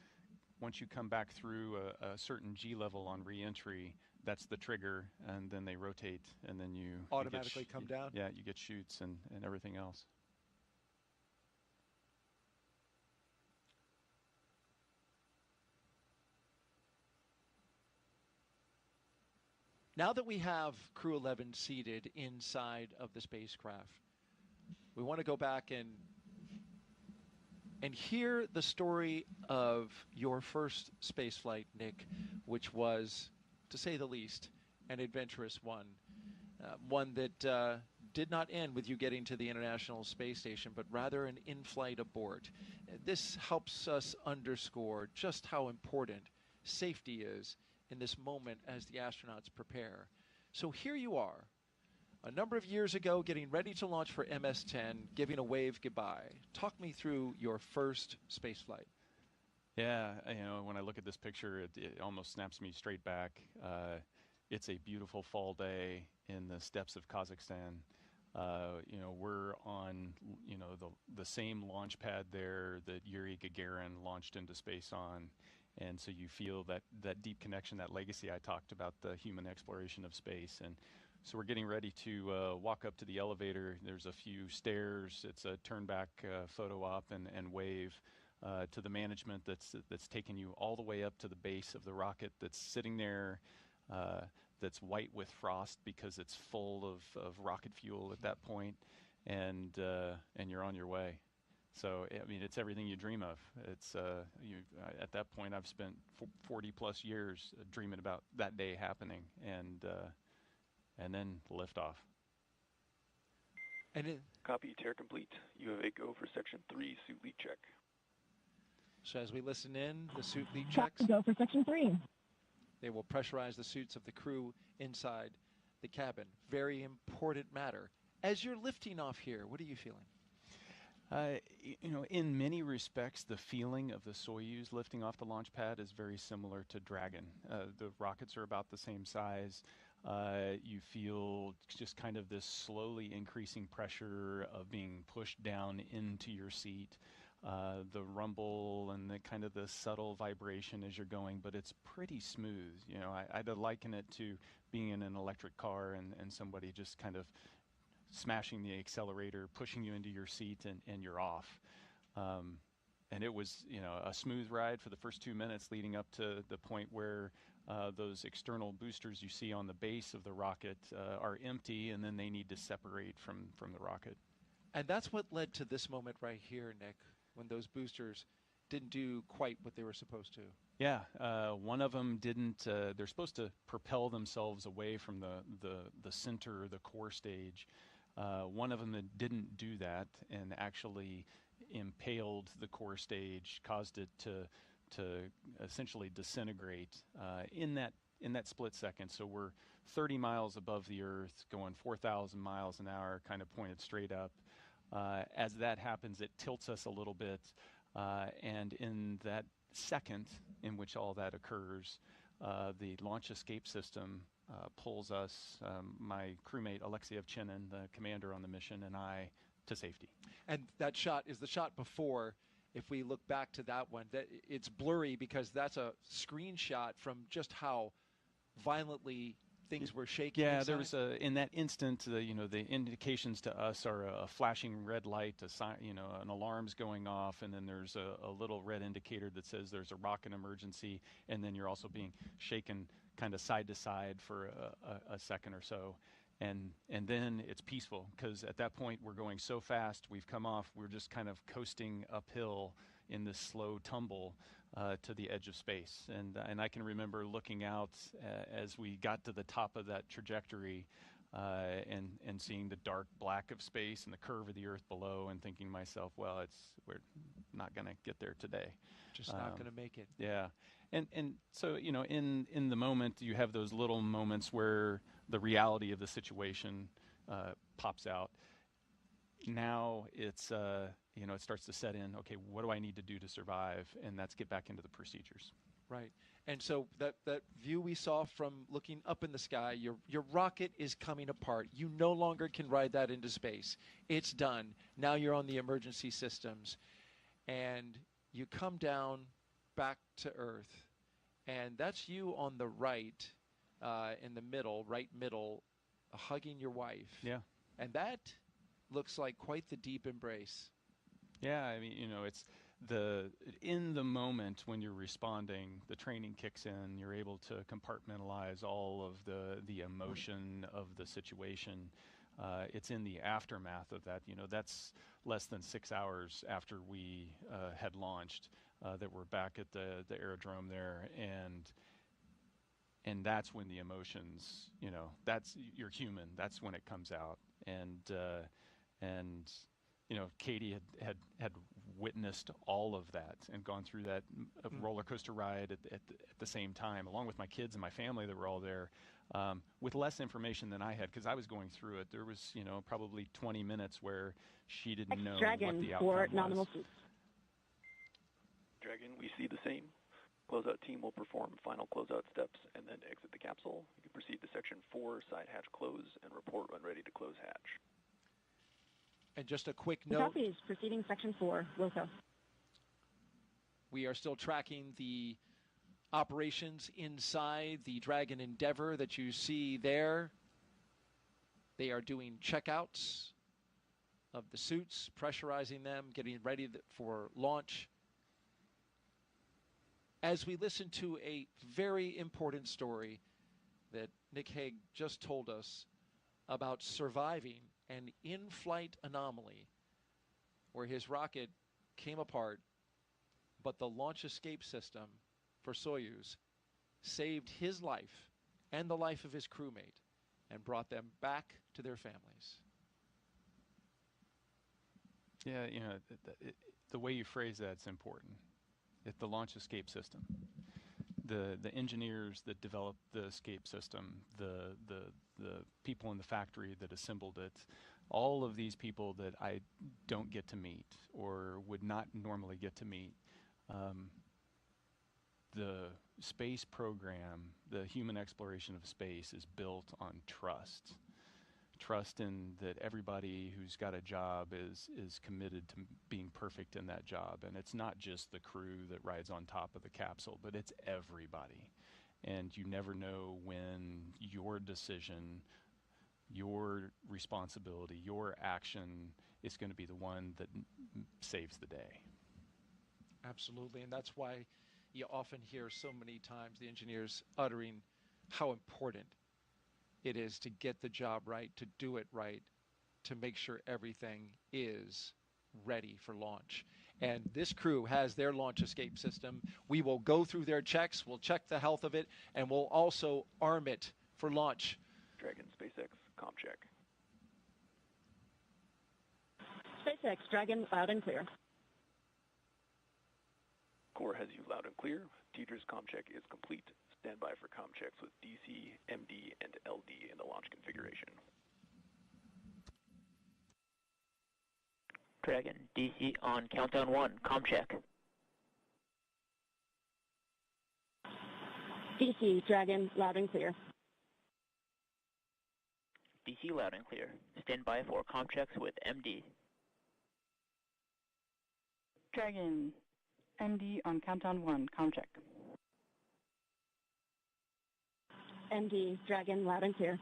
once you come back through a certain G level on reentry, that's the trigger, and then they rotate, and then you automatically come down? Yeah, you get chutes and everything else. Now that we have Crew-11 seated inside of the spacecraft, we want to go back and hear the story of your first spaceflight, Nick, which was, to say the least, an adventurous one. One that did not end with you getting to the International Space Station, but rather an in-flight abort. This helps us underscore just how important safety is in this moment as the astronauts prepare. So here you are, a number of years ago, getting ready to launch for MS-10, giving a wave goodbye. Talk me through your first spaceflight. Yeah, you know, when I look at this picture, it almost snaps me straight back. It's a beautiful fall day in the steppes of Kazakhstan. You know, we're on, you know, the same launch pad there that Yuri Gagarin launched into space on. And so you feel that deep connection, that legacy I talked about, the human exploration of space. And so we're getting ready to walk up to the elevator. There's a few stairs. It's a turn back photo op and wave to the management that's taken you all the way up to the base of the rocket that's sitting there, that's white with frost because it's full of rocket fuel at that point, and you're on your way. So, I mean, it's everything you dream of. It's at that point, I've spent 40 plus years dreaming about that day happening, and then liftoff. And copy, tear complete. You have a go for Section 3, suit leak check. So as we listen in, the suit leak checks. Go for Section 3. They will pressurize the suits of the crew inside the cabin. Very important matter. As you're lifting off here, what are you feeling? You know, in many respects, the feeling of the Soyuz lifting off the launch pad is very similar to Dragon. The rockets are about the same size. You feel just kind of this slowly increasing pressure of being pushed down into your seat. The rumble and the kind of the subtle vibration as you're going, but it's pretty smooth. You know, I'd liken it to being in an electric car and somebody just kind of smashing the accelerator, pushing you into your seat, and you're off. And it was, you know, a smooth ride for the first 2 minutes leading up to the point where those external boosters you see on the base of the rocket are empty, and then they need to separate from the rocket. And that's what led to this moment right here, Nick, when those boosters didn't do quite what they were supposed to. Yeah, one of them didn't. They're supposed to propel themselves away from the center, the core stage. One of them that didn't do that and actually impaled the core stage, caused it to essentially disintegrate in that split second. So we're 30 miles above the Earth, going 4,000 miles an hour, kind of pointed straight up. As that happens, it tilts us a little bit, and in that second in which all that occurs, the launch escape system pulls us, my crewmate Alexei Ovchinin, the commander on the mission, and I, to safety. And that shot is the shot before. If we look back to that one, it's blurry because that's a screenshot from just how violently things were shaking. Yeah, inside. there was in that instant, you know, the indications to us are a flashing red light, you know, an alarm's going off, and then there's a little red indicator that says there's a rocket emergency, and then you're also being shaken kind of side to side for a second or so. And then it's peaceful, because at that point we're going so fast, we've come off, we're just kind of coasting uphill in this slow tumble to the edge of space. And I can remember looking out as we got to the top of that trajectory and seeing the dark black of space and the curve of the Earth below, and thinking to myself, well, we're not going to get there today. Just not going to make it. Yeah. And so, you know, in the moment, you have those little moments where the reality of the situation pops out. Now it's, you know, it starts to set in, okay, what do I need to do to survive? And that's get back into the procedures. Right. And so that view we saw from looking up in the sky, your rocket is coming apart. You no longer can ride that into space. It's done. Now you're on the emergency systems. And you come down back to Earth. And that's you on the right, in the middle, right middle, hugging your wife. Yeah. And that looks like quite the deep embrace. Yeah, I mean, you know, it's in the moment when you're responding, the training kicks in, you're able to compartmentalize all of the emotion of the situation. It's in the aftermath of that, you know, that's less than 6 hours after we had launched that we're back at the aerodrome there, and that's when the emotions, you know, that's, you're human, that's when it comes out. And you know, Katie had witnessed all of that and gone through that roller coaster ride at the same time, along with my kids and my family that were all there, with less information than I had, because I was going through it. There was, you know, probably 20 minutes where she didn't know what the outcome was. Dragon, we see the same. Closeout team will perform final closeout steps and then exit the capsule. You can proceed to section 4, side hatch close, and report when ready to close hatch. And just a quick note. Copy is proceeding section 4, Wilco. We are still tracking the operations inside the Dragon Endeavour that you see there. They are doing checkouts of the suits, pressurizing them, getting ready for launch. As we listen to a very important story that Nick Hague just told us about surviving an in-flight anomaly where his rocket came apart, but the launch escape system for Soyuz saved his life and the life of his crewmate and brought them back to their families. Yeah, you know, the way you phrase that's important. It's the launch escape system. The engineers that developed the escape system, the people in the factory that assembled it, all of these people that I don't get to meet or would not normally get to meet. The space program, the human exploration of space, is built on trust. Trust in that everybody who's got a job is committed to being perfect in that job. And it's not just the crew that rides on top of the capsule, but it's everybody. And you never know when your decision, your responsibility, your action is going to be the one that saves the day. Absolutely, and that's why you often hear so many times the engineers uttering how important it is to get the job right, to do it right, to make sure everything is ready for launch. And this crew has their launch escape system. We will go through their checks, we'll check the health of it, and we'll also arm it for launch. Dragon, Spacex, comm check. Spacex, Dragon, loud and clear. Core has you loud and clear. Teacher's comm check is complete. Stand by for comm checks with DC, MD, and LD in the launch configuration. Dragon, DC on countdown 1, comm check. DC, Dragon, loud and clear. DC loud and clear. Stand by for comm checks with MD. Dragon, MD on countdown 1, comm check. MD, Dragon, loud and clear.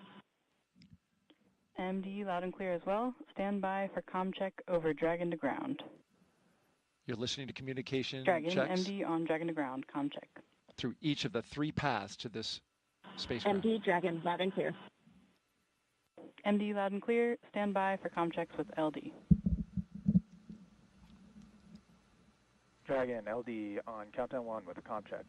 MD loud and clear as well. Stand by for comm check over Dragon to ground. You're listening to communication Dragon, checks MD on Dragon to ground, comm check. through each of the 3 paths to this spacecraft. MD, Dragon, loud and clear. ND loud and clear. Stand by for comm checks with LD. Dragon, LD on countdown 1 with a comm check.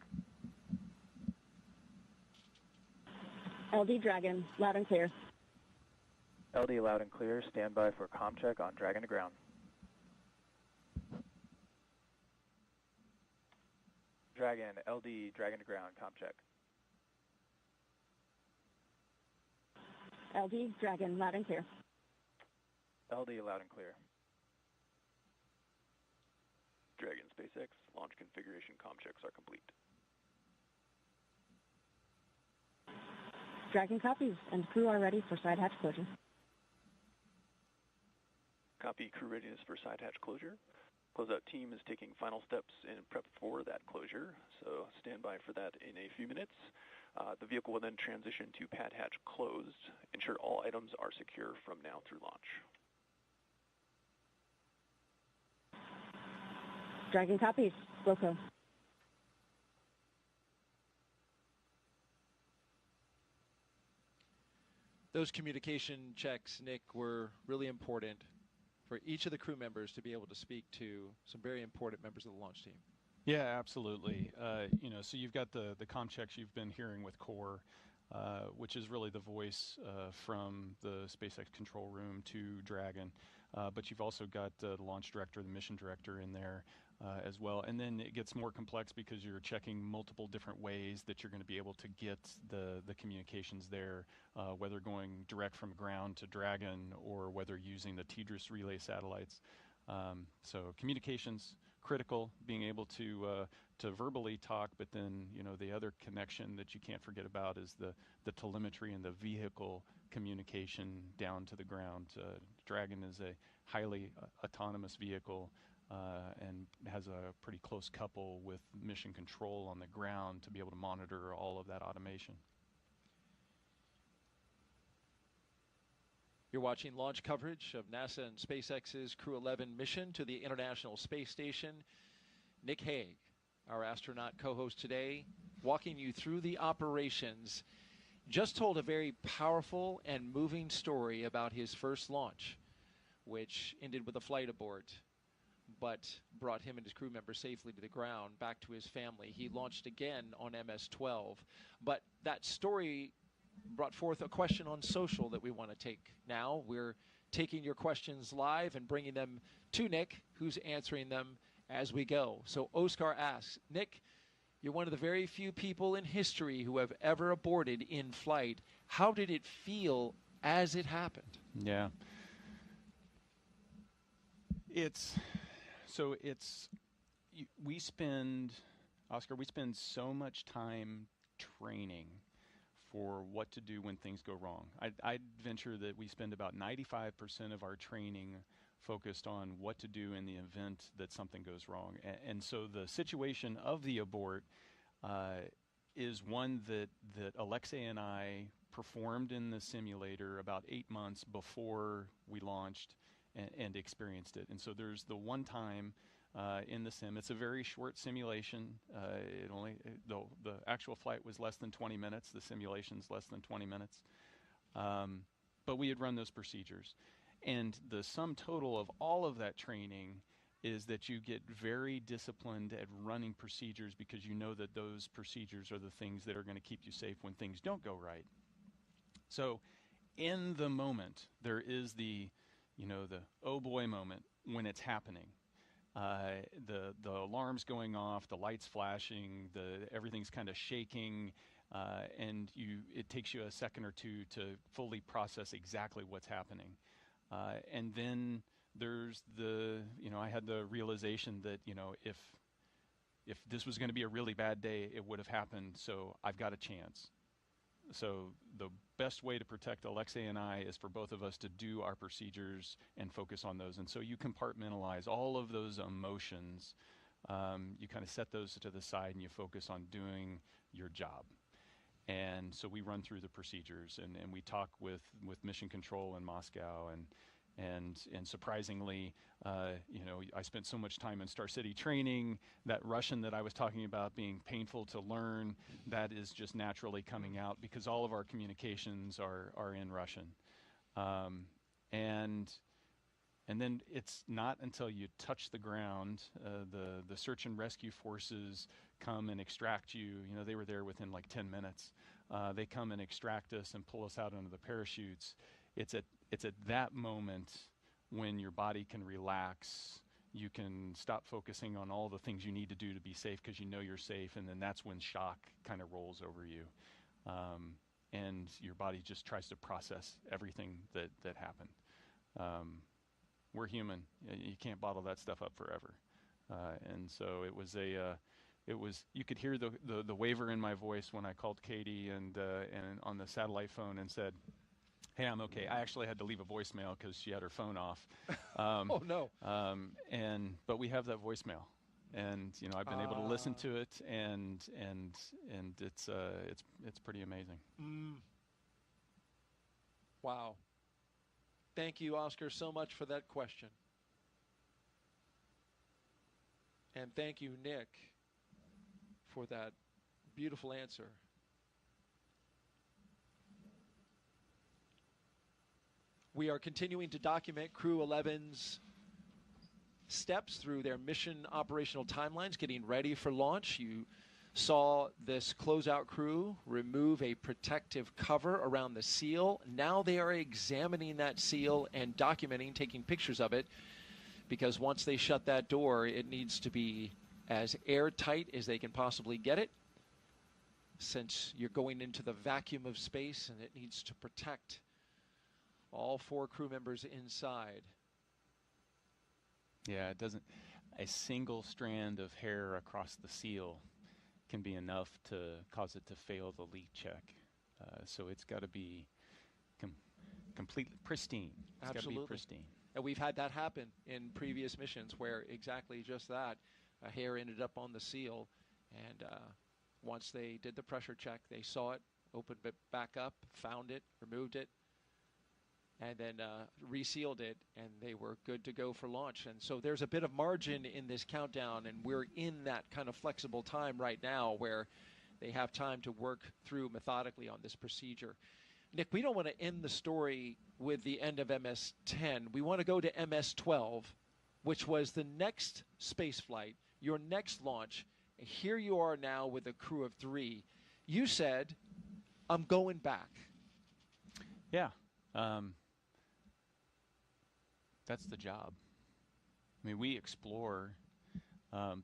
LD Dragon, loud and clear. LD loud and clear. Stand by for comm check on Dragon to ground. Dragon, LD, Dragon to ground, comm check. LD Dragon, loud and clear. LD loud and clear. Dragon SpaceX, launch configuration comm checks are complete. Dragon copies, and crew are ready for side hatch closure. Copy, crew readiness for side hatch closure. Closeout team is taking final steps in prep for that closure, so stand by for that in a few minutes. The vehicle will then transition to pad hatch closed. Ensure all items are secure from now through launch. Dragon copies, Wilco. Those communication checks, Nick, were really important for each of the crew members to be able to speak to some very important members of the launch team. Yeah, absolutely. So you've got the comm checks you've been hearing with Core, which is really the voice from the SpaceX control room to Dragon. But you've also got the launch director, the mission director in there as well. And then it gets more complex because you're checking multiple different ways that you're going to be able to get the communications there, whether going direct from ground to Dragon or whether using the TDRS relay satellites. So communications, critical, being able to verbally talk, but then the other connection that you can't forget about is the telemetry and the vehicle communication down to the ground. Dragon is a highly autonomous vehicle and has a pretty close couple with mission control on the ground to be able to monitor all of that automation. You're watching launch coverage of NASA and SpaceX's Crew-11 mission to the International Space Station. Nick Hague, our astronaut co-host today, walking you through the operations, just told a very powerful and moving story about his first launch, which ended with a flight abort, but brought him and his crew members safely to the ground, back to his family. He launched again on MS-12, but that story brought forth a question on social that we want to take now. We're taking your questions live and bringing them to Nick, who's answering them as we go. So Oscar asks, Nick, you're one of the very few people in history who have ever aborted in flight. How did it feel as it happened? Yeah. We spend so much time training for what to do when things go wrong. I'd venture that we spend about 95% of our training focused on what to do in the event that something goes wrong. And so the situation of the abort is one that Alexei and I performed in the simulator about 8 months before we launched and experienced it. And so there's the one time in the sim. It's a very short simulation. The actual flight was less than 20 minutes. The simulation's less than 20 minutes. But we had run those procedures. And the sum total of all of that training is that you get very disciplined at running procedures because you know that those procedures are the things that are going to keep you safe when things don't go right. So in the moment, there is the oh boy moment when it's happening. The alarm's going off, the lights flashing, everything's kind of shaking, and it takes you a second or two to fully process exactly what's happening. And then there's I had the realization that, if this was going to be a really bad day, it would have happened, so I've got a chance. So the best way to protect Alexei and I is for both of us to do our procedures and focus on those. And so you compartmentalize all of those emotions. You kind of set those to the side and you focus on doing your job. And so we run through the procedures and we talk with Mission Control in Moscow and surprisingly, I spent so much time in Star City training. That Russian that I was talking about being painful to learn, that is just naturally coming out because all of our communications are in Russian. And then it's not until you touch the ground, the search and rescue forces come and extract you. You know, they were there within like 10 minutes. They come and extract us and pull us out under the parachutes. It's at that moment when your body can relax. You can stop focusing on all the things you need to do to be safe because you know you're safe, and then that's when shock kind of rolls over you. And your body just tries to process everything that happened. We're human. You can't bottle that stuff up forever. And so it was you could hear the waver in my voice when I called Katie and on the satellite phone and said, "Hey, I'm okay." I actually had to leave a voicemail because she had her phone off. Oh no. But we have that voicemail, and you know I've been able to listen to it, and it's pretty amazing. Wow. Thank you, Oscar, so much for that question. And thank you, Nick, for that beautiful answer. We are continuing to document Crew-11's steps through their mission operational timelines, getting ready for launch. You saw this closeout crew remove a protective cover around the seal. Now they are examining that seal and documenting, taking pictures of it, because once they shut that door, it needs to be as airtight as they can possibly get it, since you're going into the vacuum of space, and it needs to protect all 4 crew members inside. Yeah, it doesn't. A single strand of hair across the seal can be enough to cause it to fail the leak check. So it's got to be completely pristine. It's got to be pristine. And we've had that happen in previous missions where exactly just that. A hair ended up on the seal, and once they did the pressure check, they saw it, opened it back up, found it, removed it, and then resealed it, and they were good to go for launch. And so there's a bit of margin in this countdown, and we're in that kind of flexible time right now where they have time to work through methodically on this procedure. Nick, we don't want to end the story with the end of MS-10. We want to go to MS-12, which was the next space flight, your next launch. Here you are now with a crew of 3. You said, "I'm going back." Yeah. That's the job. I mean, we explore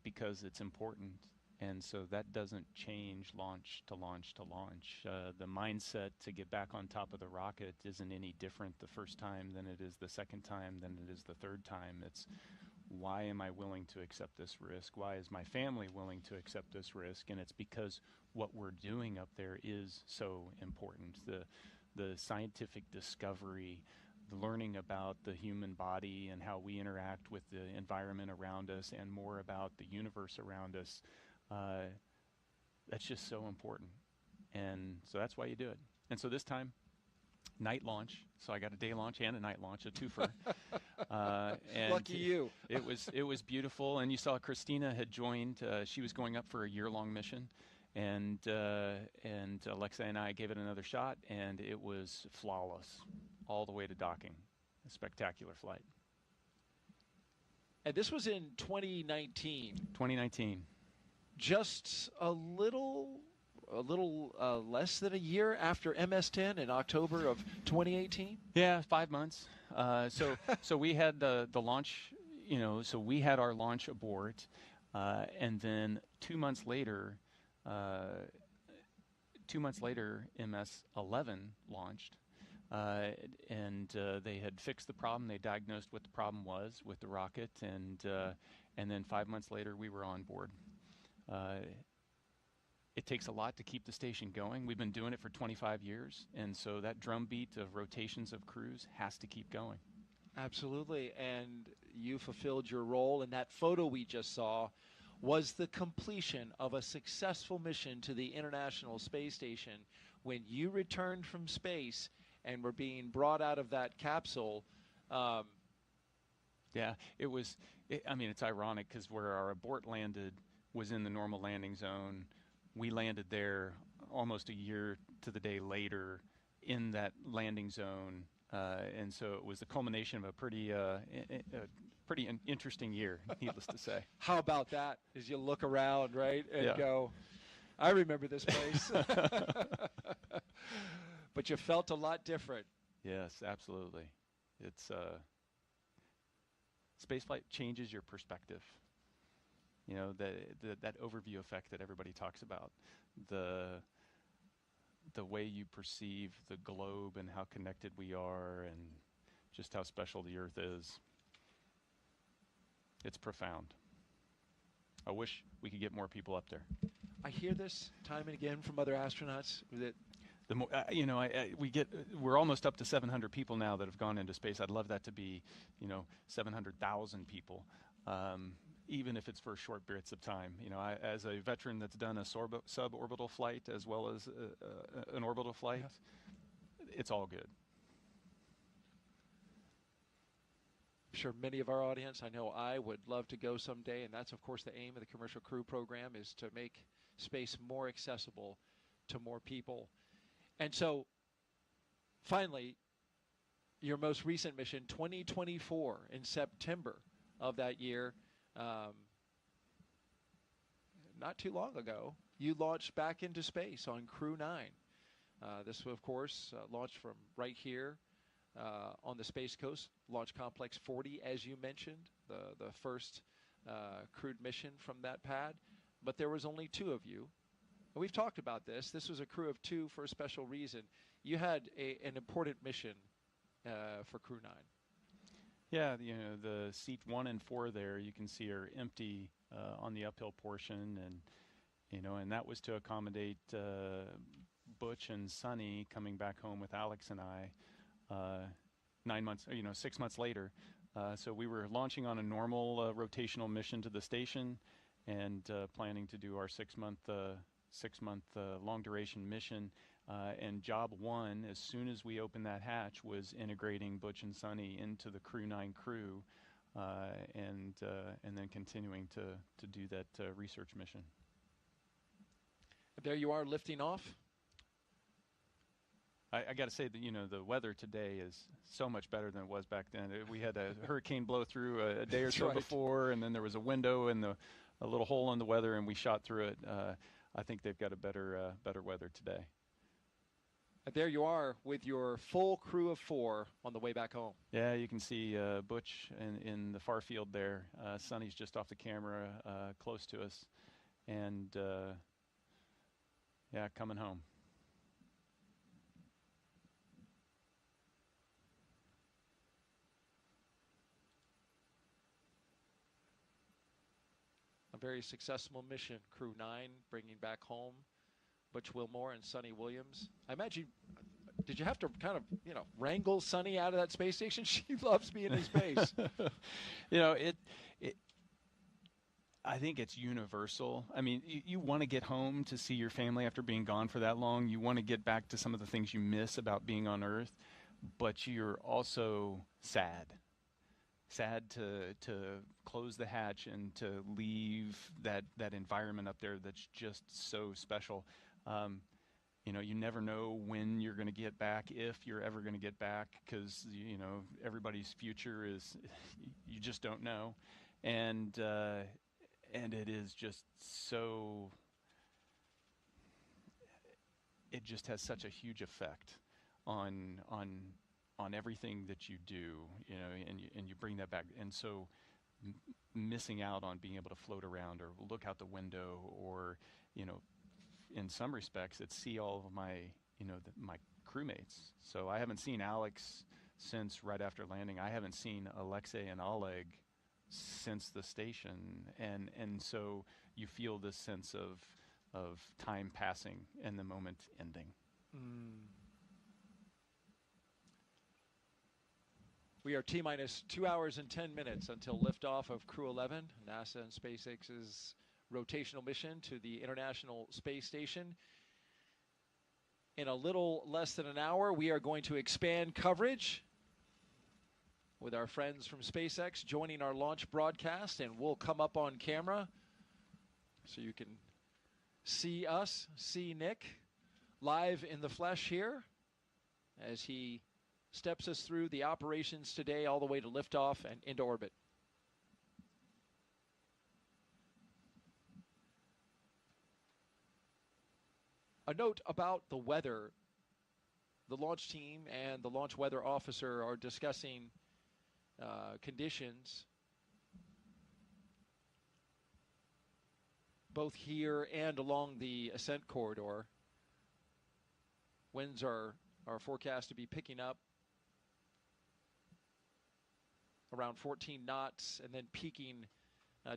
because it's important, and so that doesn't change launch to launch to launch. The mindset to get back on top of the rocket isn't any different the first time than it is the second time, than it is the third time. It's, why am I willing to accept this risk? Why is my family willing to accept this risk? And it's because what we're doing up there is so important. The scientific discovery, the learning about the human body and how we interact with the environment around us, and more about the universe around us, that's just so important. And so that's why you do it. And so this time, night launch. So I got a day launch and a night launch, a twofer. And lucky you. It was beautiful. And you saw Christina had joined. She was going up for a year-long mission. And Alexa and I gave it another shot, and it was flawless all the way to docking. A spectacular flight. And this was in 2019. 2019. Just a little less than a year after MS-10 in October of 2018. Yeah, 5 months. So we had the launch. You know, so we had our launch abort, and then 2 months later. 2 months later, MS-11 launched, and they had fixed the problem. They diagnosed what the problem was with the rocket, and then 5 months later, we were on board. It takes a lot to keep the station going. We've been doing it for 25 years, and so that drumbeat of rotations of crews has to keep going. Absolutely, and you fulfilled your role, and that photo we just saw was the completion of a successful mission to the International Space Station when you returned from space and were being brought out of that capsule. Yeah, it was, I mean, it's ironic because where our abort landed was in the normal landing zone. We landed there almost a year to the day later in that landing zone And so it was the culmination of a pretty interesting year, needless to say. How about that? As you look around, right, and Yeah. go, I remember this place. But you felt a lot different. Yes, absolutely. It's spaceflight changes your perspective. You know, that overview effect that everybody talks about, the way you perceive the globe and how connected we are and just how special the Earth is. It's profound. I wish we could get more people up there. I hear this time and again from other astronauts that The more, you know, we're almost up to 700 people now that have gone into space. I'd love that to be, 700,000 people, even if it's for short periods of time. You know, as a veteran that's done a suborbital flight as well as an orbital flight, it's all good. I'm sure many of our audience, I know I would love to go someday, and that's, of course, the aim of the Commercial Crew program, is to make space more accessible to more people. And so, finally, your most recent mission, 2024, in September of that year, not too long ago, you launched back into space on Crew-9. This, of course, launched from right here on the Space Coast, Launch Complex 40, as you mentioned, the first crewed mission from that pad. But there was only 2 of you. And we've talked about this. This was a crew of 2 for a special reason. You had an important mission for Crew-9. Yeah, the seat 1 and 4 there, you can see are empty on the uphill portion, and that was to accommodate Butch and Sonny coming back home with Alex and I 6 months later. So we were launching on a normal rotational mission to the station and planning to do our 6-month long duration mission. And job 1, as soon as we opened that hatch, was integrating Butch and Sonny into the Crew-9 crew, and then continuing to do that research mission. There you are, lifting off. I got to say that the weather today is so much better than it was back then. We had a hurricane blow through a day or so before, and then there was a window and a little hole in the weather, and we shot through it. I think they've got a better weather today. There you are with your full crew of 4 on the way back home. Yeah, you can see Butch in the far field there. Sonny's just off the camera, close to us, and coming home. A very successful mission, Crew-9, bringing back home Butch Wilmore and Sonny Williams. I imagine, did you have to kind of, wrangle Sonny out of that space station? She loves being in space. I think it's universal. I mean, you want to get home to see your family after being gone for that long. You want to get back to some of the things you miss about being on Earth, but you're also sad to close the hatch and to leave that environment up there that's just so special. You never know when you're going to get back, if you're ever going to get back, because everybody's future is you just don't know, and it is just so. It just has such a huge effect on everything that you do, and you bring that back, and so missing out on being able to float around or look out the window, or in some respects, it's see all of my my crewmates. So I haven't seen Alex since right after landing. I haven't seen Alexei and Oleg since the station, and so you feel this sense of time passing and the moment ending. We are T-minus 2 hours and 10 minutes until liftoff of Crew-11, NASA and SpaceX's rotational mission to the International Space Station. In a little less than an hour, we are going to expand coverage with our friends from SpaceX joining our launch broadcast, and we'll come up on camera so you can see us, see Nick live in the flesh here as he steps us through the operations today all the way to liftoff and into orbit. A note about the weather. The launch team and the launch weather officer are discussing conditions both here and along the ascent corridor. Winds are forecast to be picking up around 14 knots and then peaking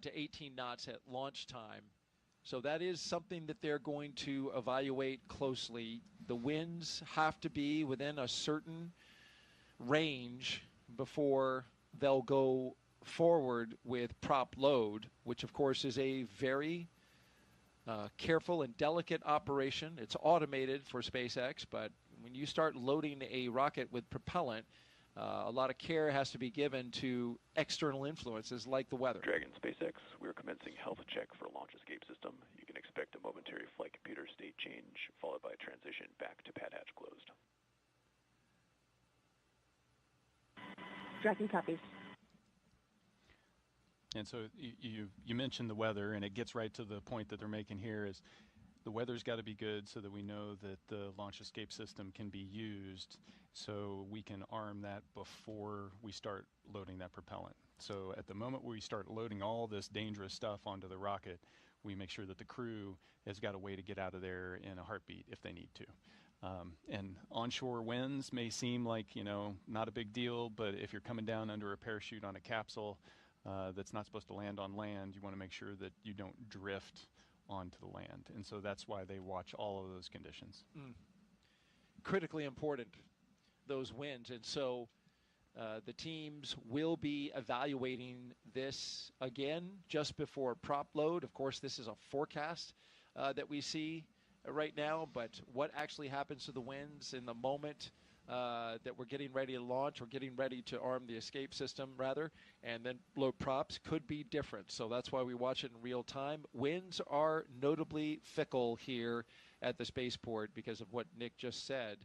to 18 knots at launch time. So that is something that they're going to evaluate closely. The winds have to be within a certain range before they'll go forward with prop load, which of course is a very careful and delicate operation. It's automated for SpaceX, but when you start loading a rocket with propellant, a lot of care has to be given to external influences like the weather. Dragon SpaceX, we're commencing health check for launch escape system. You can expect a momentary flight computer state change, followed by transition back to pad hatch closed. Dragon copies. And so you mentioned the weather, and it gets right to the point that they're making here is the weather's got to be good so that we know that the launch escape system can be used so we can arm that before we start loading that propellant. So at the moment where we start loading all this dangerous stuff onto the rocket, we make sure that the crew has got a way to get out of there in a heartbeat if they need to. And onshore winds may seem like, you know, not a big deal, but if you're coming down under a parachute on a capsule that's not supposed to land on land, you want to make sure that you don't drift onto the land. And so that's why they watch all of those conditions. Critically important, those winds. And so the teams will be evaluating this again just before prop load. Of course, this is a forecast that we see right now, but what actually happens to the winds in the moment that we're getting ready to launch or getting ready to arm the escape system, rather, and then load props could be different. So that's why we watch it in real time. Winds are notably fickle here at the spaceport because of what Nick just said.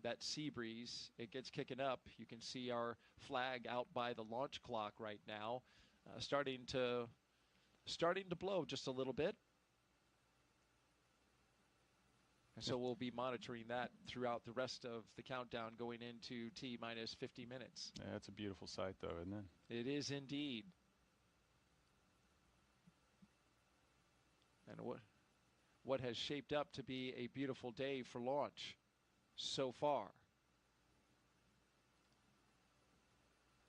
That sea breeze, it gets kicking up. You can see our flag out by the launch clock right now, starting to blow just a little bit. And so we'll be monitoring that throughout the rest of the countdown going into T-minus 50 minutes. Yeah, it's a beautiful sight, though, isn't it? It is indeed. And what has shaped up to be a beautiful day for launch so far.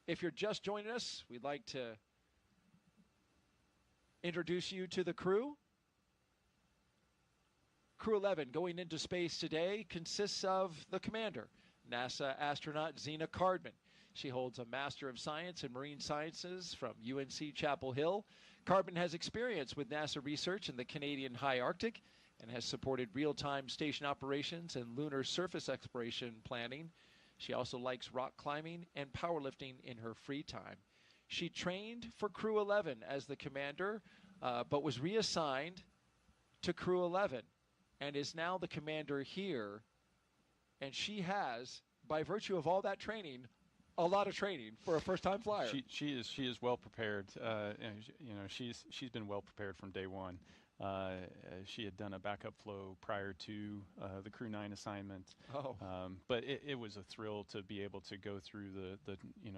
If you're just joining us, we'd like to introduce you to the crew. Crew-11 going into space today consists of the commander, NASA astronaut Zena Cardman. She holds a Master of Science in Marine Sciences from UNC Chapel Hill. Cardman has experience with NASA research in the Canadian High Arctic and has supported real-time station operations and lunar surface exploration planning. She also likes rock climbing and powerlifting in her free time. She trained for Crew-11 as the commander, but was reassigned to Crew-11. And is now the commander here, and she has, by virtue of all that training, a lot of training for a first-time flyer. She is well prepared. You know, she's been well prepared from day one. She had done a backup flow prior to the Crew-9 assignment. But it was a thrill to be able to go through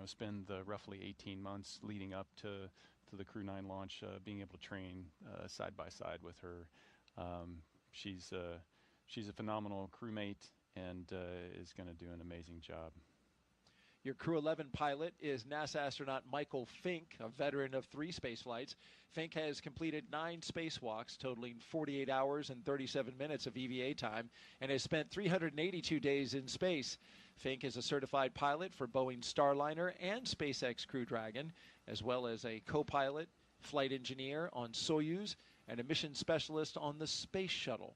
spend the roughly 18 months leading up to the Crew-9 launch, being able to train side by side with her. She's a phenomenal crewmate and is going to do an amazing job. Your Crew-11 pilot is NASA astronaut Michael Fincke, a veteran of 3 space flights. Fincke has completed 9 spacewalks, totaling 48 hours and 37 minutes of EVA time, and has spent 382 days in space. Fincke is a certified pilot for Boeing Starliner and SpaceX Crew Dragon, as well as a co-pilot, flight engineer on Soyuz, and a mission specialist on the Space Shuttle.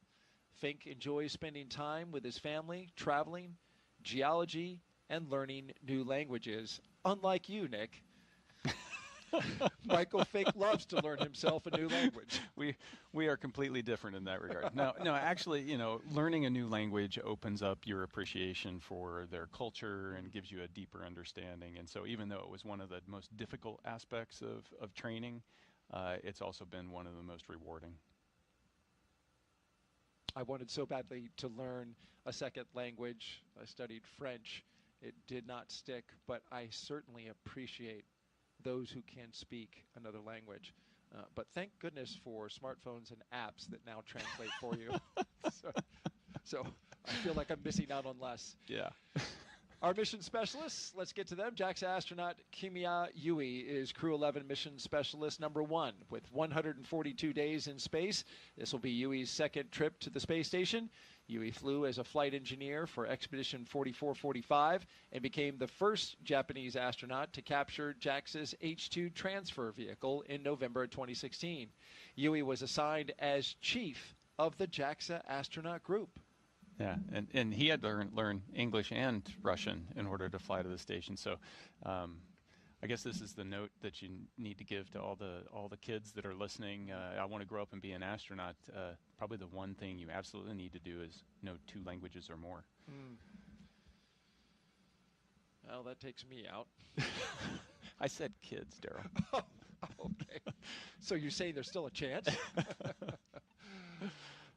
Fincke enjoys spending time with his family, traveling, geology, and learning new languages. Unlike you, Nick. Michael Fink loves to learn himself a new language. We are completely different in that regard. No, actually, learning a new language opens up your appreciation for their culture and gives you a deeper understanding. And so even though it was one of the most difficult aspects of training, it's also been one of the most rewarding. I wanted so badly to learn a second language. I studied French. It did not stick, but I certainly appreciate those who can speak another language. But thank goodness for smartphones and apps that now translate for you. So I feel like I'm missing out on less. Yeah. Our mission specialists, let's get to them. JAXA astronaut Kimiya Yui is Crew-11 mission specialist number 1 with 142 days in space. This will be Yui's second trip to the space station. Yui flew as a flight engineer for Expedition 4445 and became the first Japanese astronaut to capture JAXA's H-2 transfer vehicle in November 2016. Yui was assigned as chief of the JAXA astronaut group. Yeah, and he had to learn English and Russian in order to fly to the station. So I guess this is the note that you need to give to all the kids that are listening. I want to grow up and be an astronaut. Probably the one thing you absolutely need to do is know 2 languages or more. Well, that takes me out. I said kids, Daryl. Okay. So you're saying there's still a chance?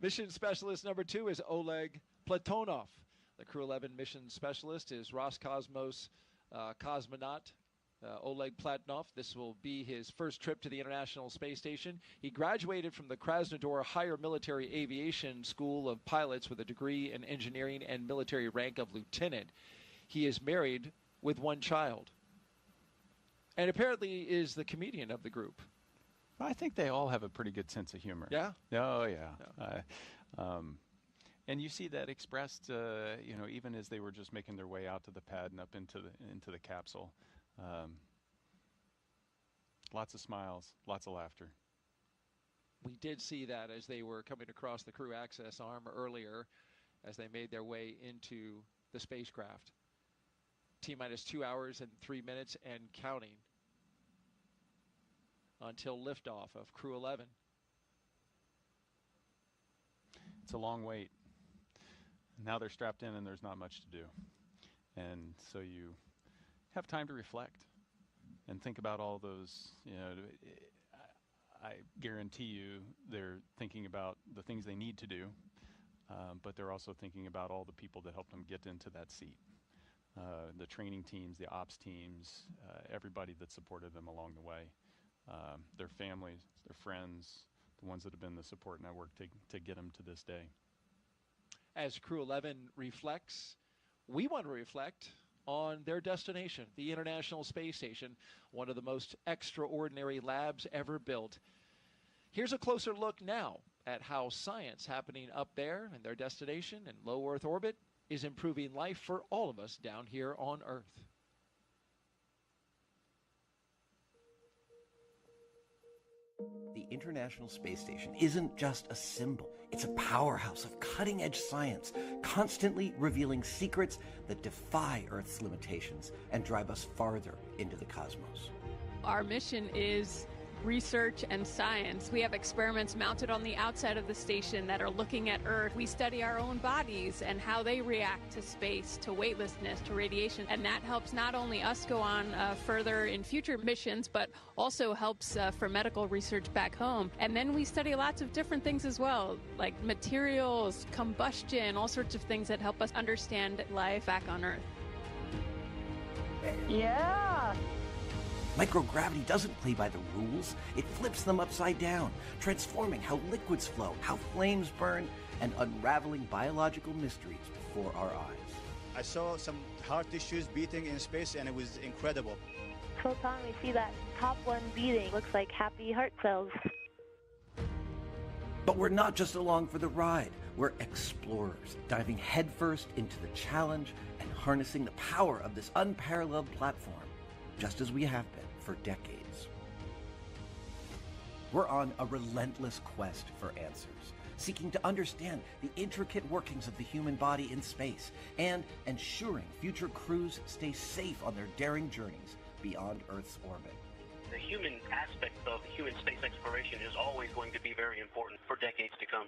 Mission specialist number 2 is Oleg Platonov. The Crew-11 mission specialist is Roscosmos Cosmonaut Oleg Platonov. This will be his first trip to the International Space Station. He graduated from the Krasnodar Higher Military Aviation School of Pilots with a degree in engineering and military rank of lieutenant. He is married with 1 child and apparently is the comedian of the group. I think they all have a pretty good sense of humor. Yeah? Oh, yeah. And you see that expressed, even as they were just making their way out to the pad and up into the capsule. Lots of smiles, lots of laughter. We did see that as they were coming across the crew access arm earlier as they made their way into the spacecraft. T-minus 2 hours and 3 minutes and counting until liftoff of Crew-11. It's a long wait. Now they're strapped in and there's not much to do. And so you have time to reflect and think about all those, I guarantee you they're thinking about the things they need to do, but they're also thinking about all the people that helped them get into that seat. The training teams, the ops teams, everybody that supported them along the way. Their families, their friends, the ones that have been the support network to get them to this day. As Crew-11 reflects, we want to reflect on their destination, the International Space Station, one of the most extraordinary labs ever built. Here's a closer look now at how science happening up there in their destination in low Earth orbit is improving life for all of us down here on Earth. The International Space Station isn't just a symbol. It's a powerhouse of cutting-edge science, constantly revealing secrets that defy Earth's limitations and drive us farther into the cosmos. Our mission is research and science. We have experiments mounted on the outside of the station that are looking at Earth. We study our own bodies and how they react to space, to weightlessness, to radiation, and that helps not only us go on further in future missions, but also helps for medical research back home. And then we study lots of different things as well, like materials, combustion, all sorts of things that help us understand life back on Earth. Yeah! Microgravity doesn't play by the rules. It flips them upside down, transforming how liquids flow, how flames burn, and unraveling biological mysteries before our eyes. I saw some heart tissues beating in space, and it was incredible. Photon, we see that top one beating. Looks like happy heart cells. But we're not just along for the ride. We're explorers, diving headfirst into the challenge and harnessing the power of this unparalleled platform, just as we have been for decades. We're on a relentless quest for answers, seeking to understand the intricate workings of the human body in space and ensuring future crews stay safe on their daring journeys beyond Earth's orbit. The human aspect of human space exploration is always going to be very important for decades to come.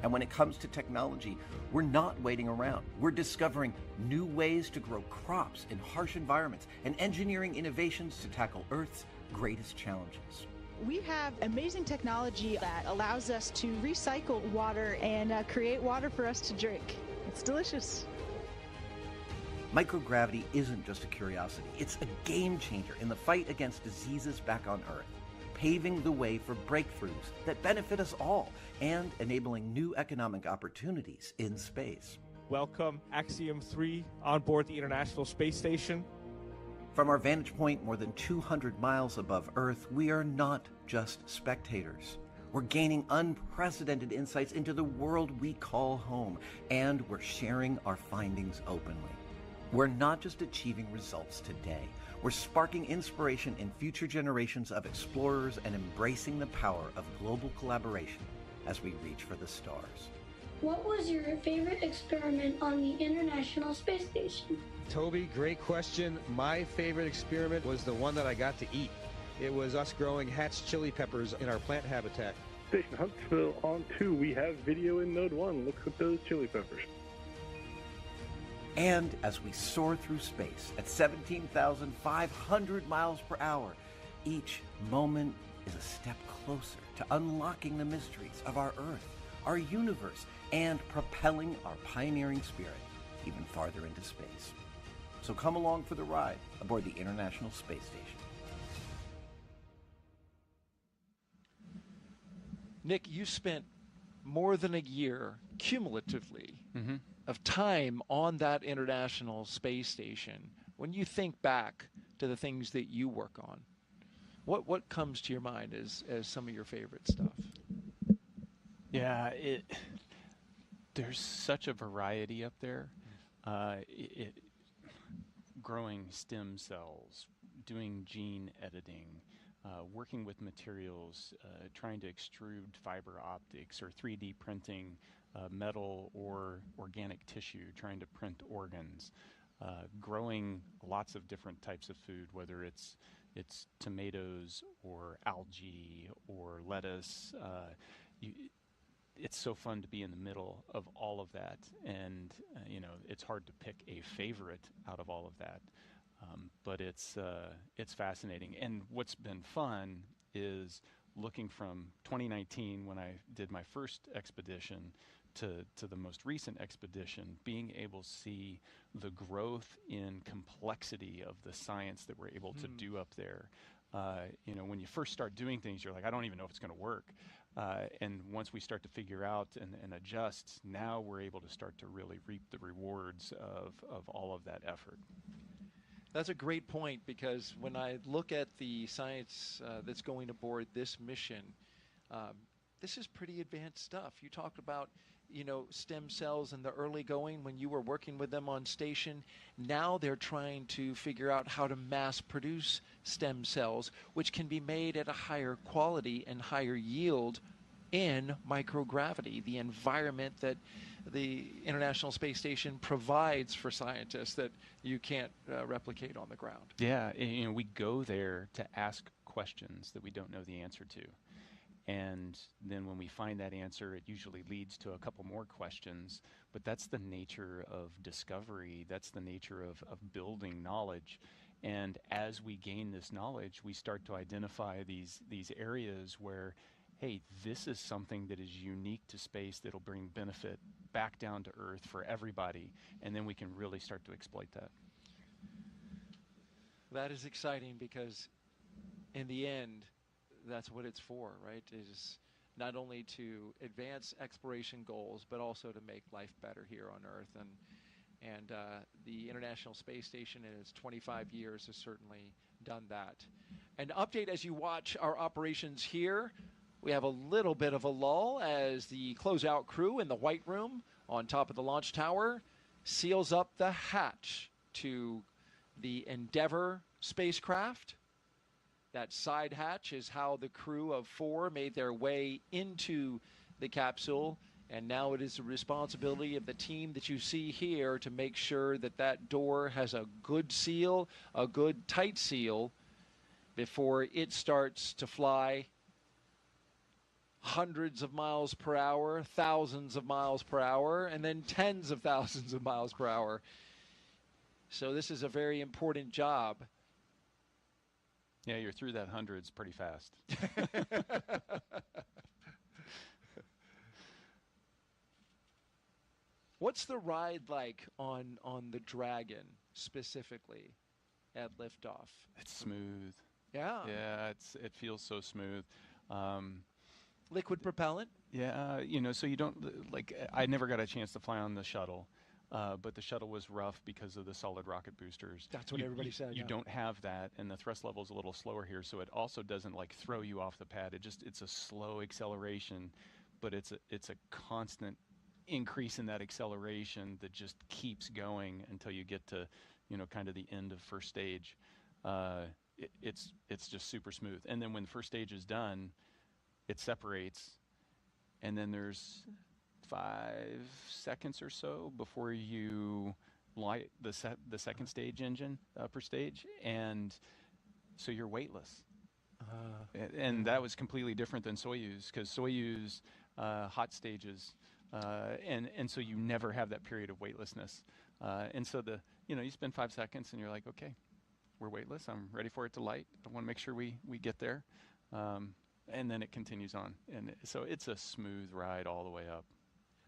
And when it comes to technology, we're not waiting around. We're discovering new ways to grow crops in harsh environments and engineering innovations to tackle Earth's greatest challenges. We have amazing technology that allows us to recycle water and create water for us to drink. It's delicious. Microgravity isn't just a curiosity. It's a game changer in the fight against diseases back on Earth, paving the way for breakthroughs that benefit us all and enabling new economic opportunities in space. Welcome, Axiom 3 on board the International Space Station. From our vantage point more than 200 miles above Earth, we are not just spectators. We're gaining unprecedented insights into the world we call home, and we're sharing our findings openly. We're not just achieving results today. We're sparking inspiration in future generations of explorers and embracing the power of global collaboration as we reach for the stars. What was your favorite experiment on the International Space Station? Toby, great question. My favorite experiment was the one that I got to eat. It was us growing hatch chili peppers in our plant habitat. Station Huntsville on 2, we have video in Node 1. Look at those chili peppers. And as we soar through space at 17,500 miles per hour, each moment is a step closer to unlocking the mysteries of our Earth, our universe, and propelling our pioneering spirit even farther into space. So come along for the ride aboard the International Space Station. Nick, you spent more than a year cumulatively of time on that International Space Station. When you think back to the things that you work on, what comes to your mind as some of your favorite stuff? Yeah, there's such a variety up there. Growing stem cells, doing gene editing, working with materials, trying to extrude fiber optics or 3D printing metal or organic tissue, trying to print organs, growing lots of different types of food, whether it's tomatoes or algae or lettuce. It's so fun to be in the middle of all of that, and it's hard to pick a favorite out of all of that, but it's fascinating. And what's been fun is looking from 2019, when I did my first expedition, to the most recent expedition, being able to see the growth in complexity of the science that we're able to do up there. When you first start doing things, you're like, I don't even know if it's going to work. And once we start to figure out and adjust, now we're able to start to really reap the rewards of all of that effort. That's a great point, because when I look at the science that's going aboard this mission, this is pretty advanced stuff. You talked about stem cells in the early going when you were working with them on station. Now they're trying to figure out how to mass produce stem cells, which can be made at a higher quality and higher yield in microgravity, the environment that the International Space Station provides for scientists that you can't replicate on the ground. Yeah, we go there to ask questions that we don't know the answer to. And then when we find that answer, it usually leads to a couple more questions. But that's the nature of discovery. That's the nature of building knowledge. And as we gain this knowledge, we start to identify these areas where, hey, this is something that is unique to space that'll bring benefit back down to Earth for everybody. And then we can really start to exploit that. That is exciting, because in the end, that's what it's for, right? Is not only to advance exploration goals, but also to make life better here on Earth. And the International Space Station in its 25 years has certainly done that. An update as you watch our operations here. We have a little bit of a lull as the closeout crew in the White Room on top of the launch tower seals up the hatch to the Endeavour spacecraft. That side hatch is how the crew of 4 made their way into the capsule, and now it is the responsibility of the team that you see here to make sure that that door has a good seal, a good tight seal, before it starts to fly hundreds of miles per hour, thousands of miles per hour, and then tens of thousands of miles per hour. So this is a very important job. Yeah, you're through that hundreds pretty fast. What's the ride like on the Dragon specifically at liftoff? It's smooth. Yeah. Yeah, it feels so smooth. Liquid propellant? Yeah, you know, so you don't, like, I never got a chance to fly on the shuttle, but the shuttle was rough because of the solid rocket boosters. That's what everybody said. You don't have that, and the thrust level is a little slower here, so it also doesn't, like, throw you off the pad. It's a slow acceleration, but it's a constant increase in that acceleration that just keeps going until you get to, you know, kind of the end of first stage. It's just super smooth. And then when the first stage is done, it separates, and then there's 5 seconds or so before you light the second stage engine, upper stage, and so you're weightless. And that was completely different than Soyuz, because Soyuz hot stages, and so you never have that period of weightlessness. And so you spend 5 seconds and you're like, okay, we're weightless. I'm ready for it to light. I want to make sure we get there. And then it continues on. And so it's a smooth ride all the way up.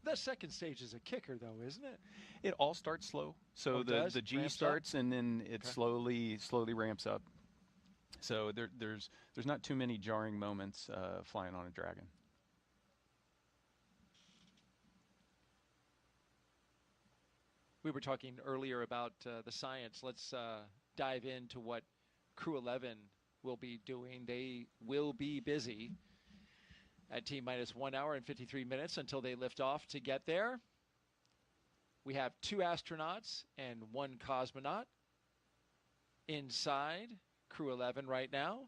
That second stage is a kicker, though, isn't it? It all starts slow. So the G ramps starts up? and then it slowly ramps up. So there's not too many jarring moments flying on a Dragon. We were talking earlier about the science. Let's dive into what Crew-11 will be doing. They will be busy at T-minus 1 hour and 53 minutes until they lift off to get there. We have 2 astronauts and 1 cosmonaut inside Crew-11 right now.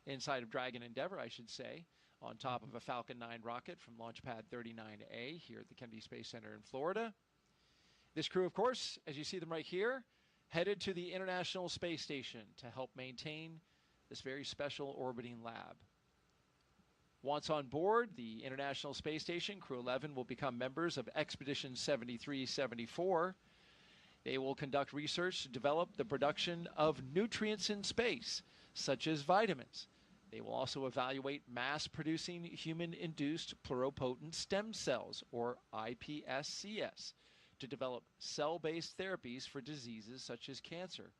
Inside of Dragon Endeavour, I should say, on top of a Falcon 9 rocket from launchpad 39A here at the Kennedy Space Center in Florida. This crew, of course, as you see them right here, headed to the International Space Station to help maintain this very special orbiting lab. Once on board the International Space Station, Crew-11 will become members of Expedition 7374. They will conduct research to develop the production of nutrients in space, such as vitamins. They will also evaluate mass-producing human-induced pluripotent stem cells, or iPSCs, to develop cell-based therapies for diseases such as cancer,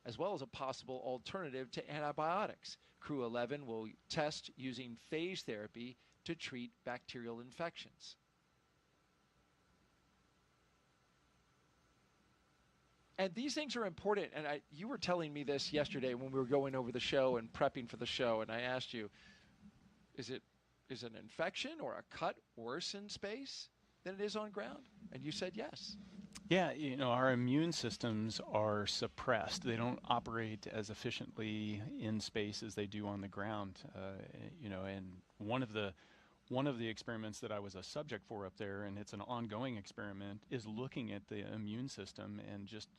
as well as a possible alternative to antibiotics. Crew-11 will test using phage therapy to treat bacterial infections. And these things are important, and you were telling me this yesterday when we were going over the show and prepping for the show, and I asked you, is an infection or a cut worse in space than it is on ground? And you said yes. Yeah, you know, our immune systems are suppressed. They don't operate as efficiently in space as they do on the ground. You know, and one of the experiments that I was a subject for up there, and it's an ongoing experiment, is looking at the immune system and just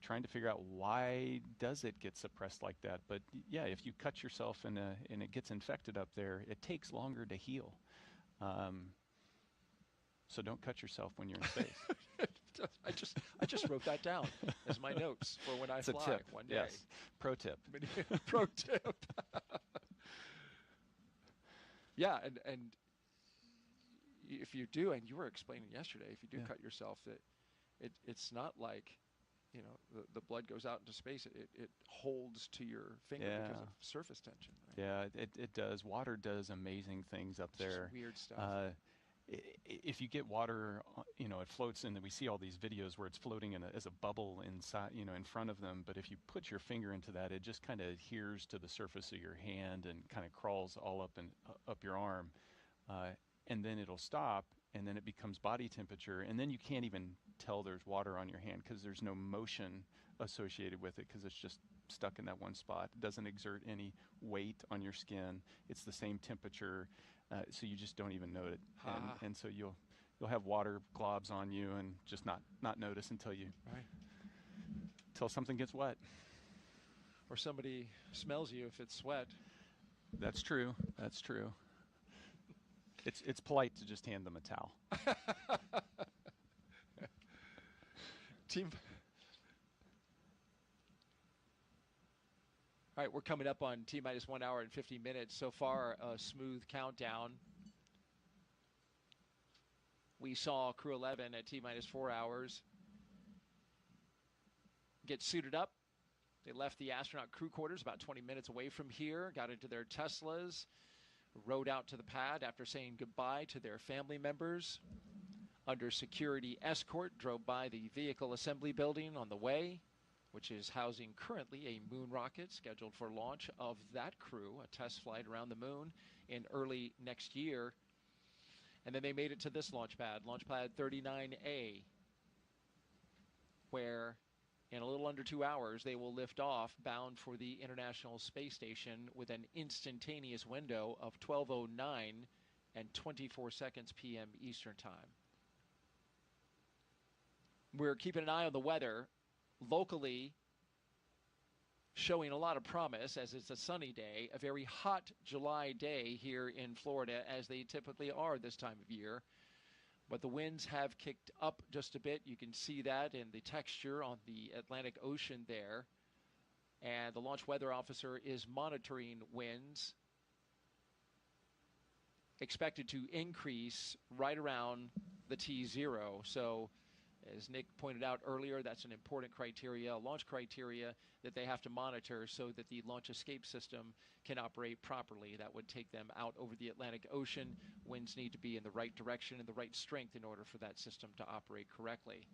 trying to figure out why does it get suppressed like that. But yeah, if you cut yourself and it gets infected up there, it takes longer to heal. So don't cut yourself when you're in space. I just wrote that down as my notes for when I fly one day. Yes. Pro tip. Pro tip. Yeah, and if you do, and you were explaining yesterday, if you do cut yourself, it's not like, you know, the blood goes out into space. It holds to your finger because of surface tension. Right? Yeah, it does. Water does amazing things up there. Just weird stuff. If you get water, you know, it floats, and we see all these videos where it's floating as a bubble inside, you know, in front of them. But if you put your finger into that, it just kind of adheres to the surface of your hand and kind of crawls all up your arm, and then it'll stop, and then it becomes body temperature, and then you can't even tell there's water on your hand because there's no motion associated with it because it's just stuck in that one spot. It doesn't exert any weight on your skin. It's the same temperature. So you just don't even know it, and so you'll have water globs on you and just not notice until you until something gets wet. Or somebody smells you if it's sweat. That's true. That's true. It's polite to just hand them a towel. Team. All right, we're coming up on T-minus 1 hour and 50 minutes. So far, a smooth countdown. We saw Crew-11 at T-minus 4 hours get suited up. They left the astronaut crew quarters about 20 minutes away from here, got into their Teslas, rode out to the pad after saying goodbye to their family members. Under security escort, drove by the vehicle assembly building on the way, which is housing currently a moon rocket scheduled for launch of that crew, a test flight around the moon in early next year. And then they made it to this launch pad 39A, where in a little under 2 hours they will lift off bound for the International Space Station with an instantaneous window of 12:09 and 24 seconds p.m. Eastern Time. We're keeping an eye on the weather. Locally, showing a lot of promise as it's a sunny day, a very hot July day here in Florida, as they typically are this time of year. But the winds have kicked up just a bit. You can see that in the texture on the Atlantic Ocean there. And the launch weather officer is monitoring winds, expected to increase right around the T0. So, as Nick pointed out earlier, that's an important criteria, launch criteria that they have to monitor so that the launch escape system can operate properly. That would take them out over the Atlantic Ocean. Winds need to be in the right direction and the right strength in order for that system to operate correctly.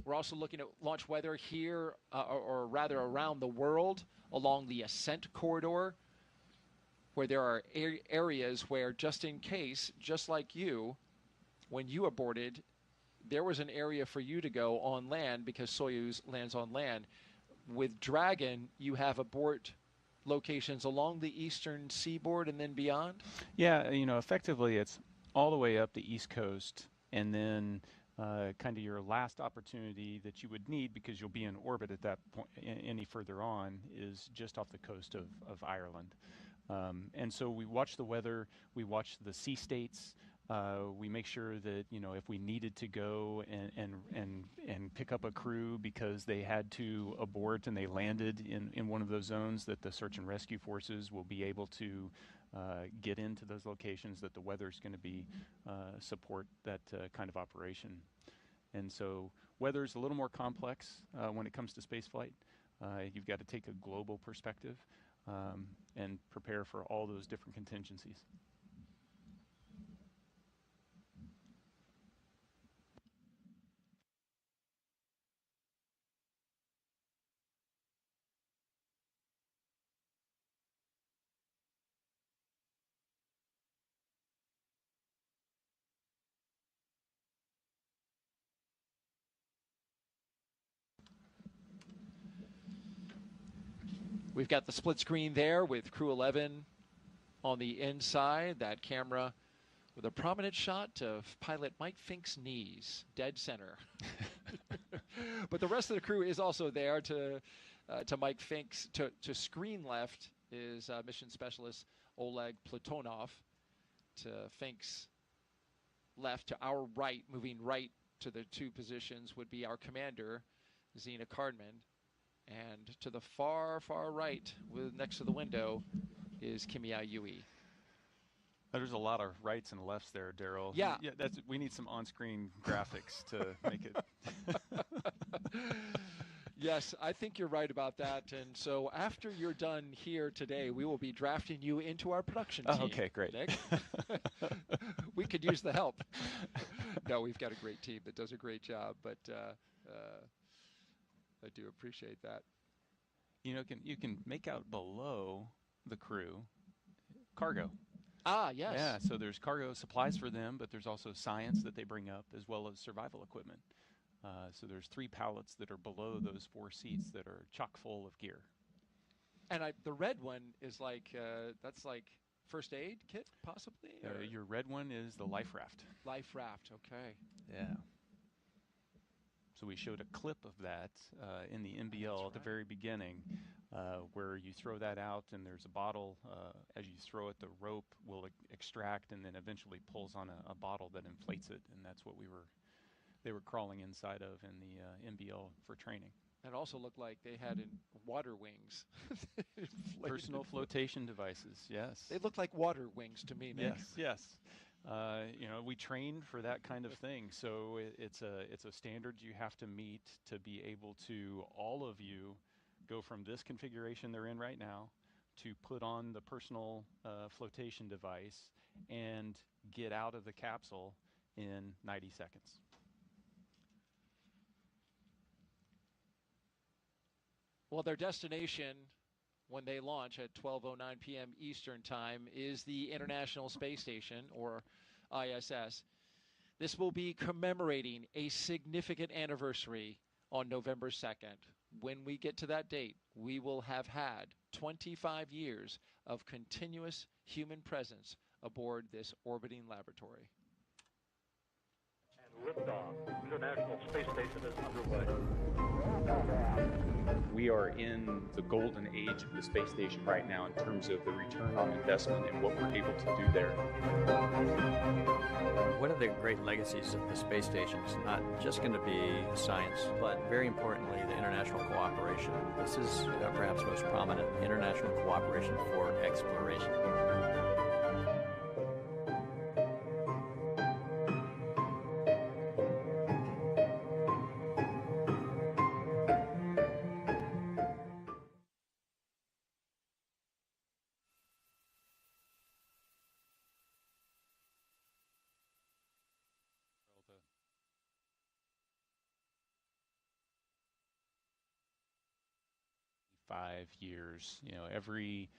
We're also looking at launch weather here, or rather around the world, along the ascent corridor, where there are areas where, just in case, just like you, when you aborted, there was an area for you to go on land because Soyuz lands on land. With Dragon, you have abort locations along the eastern seaboard and then beyond? Yeah, effectively it's all the way up the East Coast, and then kind of your last opportunity that you would need, because you'll be in orbit at that point any further on, is just off the coast of Ireland. And so we watch the weather, we watch the sea states. We make sure that, if we needed to go and pick up a crew because they had to abort and they landed in one of those zones, that the search and rescue forces will be able to get into those locations, that the weather's going to be support that kind of operation. And so weather's a little more complex when it comes to spaceflight. You've got to take a global perspective and prepare for all those different contingencies. We've got the split screen there with Crew-11 on the inside. That camera with a prominent shot of pilot Mike Fincke's knees, dead center. But the rest of the crew is also there. To Mike Fincke's, to screen left is mission specialist Oleg Platonov. To Fincke's left, to our right, moving right to the two positions, would be our commander, Zena Cardman. And to the far, far right, next to the window, is Kimiya. There's a lot of rights and lefts there, Daryl. Yeah. We need some on-screen graphics to make it. Yes, I think you're right about that. And so after you're done here today, we will be drafting you into our production team. Oh, okay, great. Nick. We could use the help. No, we've got a great team that does a great job, but I do appreciate that. You can make out below the crew cargo. Ah, yes. Yeah, so there's cargo supplies for them, but there's also science that they bring up, as well as survival equipment. So there's 3 pallets that are below those 4 seats that are chock full of gear. And the red one is that's like first aid kit, possibly? Your red one is the life raft. Life raft, okay. Yeah. So we showed a clip of that in the MBL at the very beginning, where you throw that out and there's a bottle. As you throw it, the rope will extract and then eventually pulls on a bottle that inflates it, and that's what they were crawling inside of in the MBL for training. It also looked like they had water wings. Personal flotation devices, yes. They look like water wings to me, Nick. Yes. You know, we train for that kind of thing, so it's a standard you have to meet to be able to, all of you, go from this configuration they're in right now to put on the personal flotation device and get out of the capsule in 90 seconds. Well, their destination when they launch at 12:09 p.m. Eastern Time is the International Space Station, or ISS. This will be commemorating a significant anniversary on November 2nd. When we get to that date, we will have had 25 years of continuous human presence aboard this orbiting laboratory. And liftoff. International Space Station is underway. We are in the golden age of the space station right now in terms of the return on investment and what we're able to do there. One of the great legacies of the space station is not just going to be science, but very importantly, the international cooperation. This is perhaps most prominent, international cooperation for exploration. Years, you know, every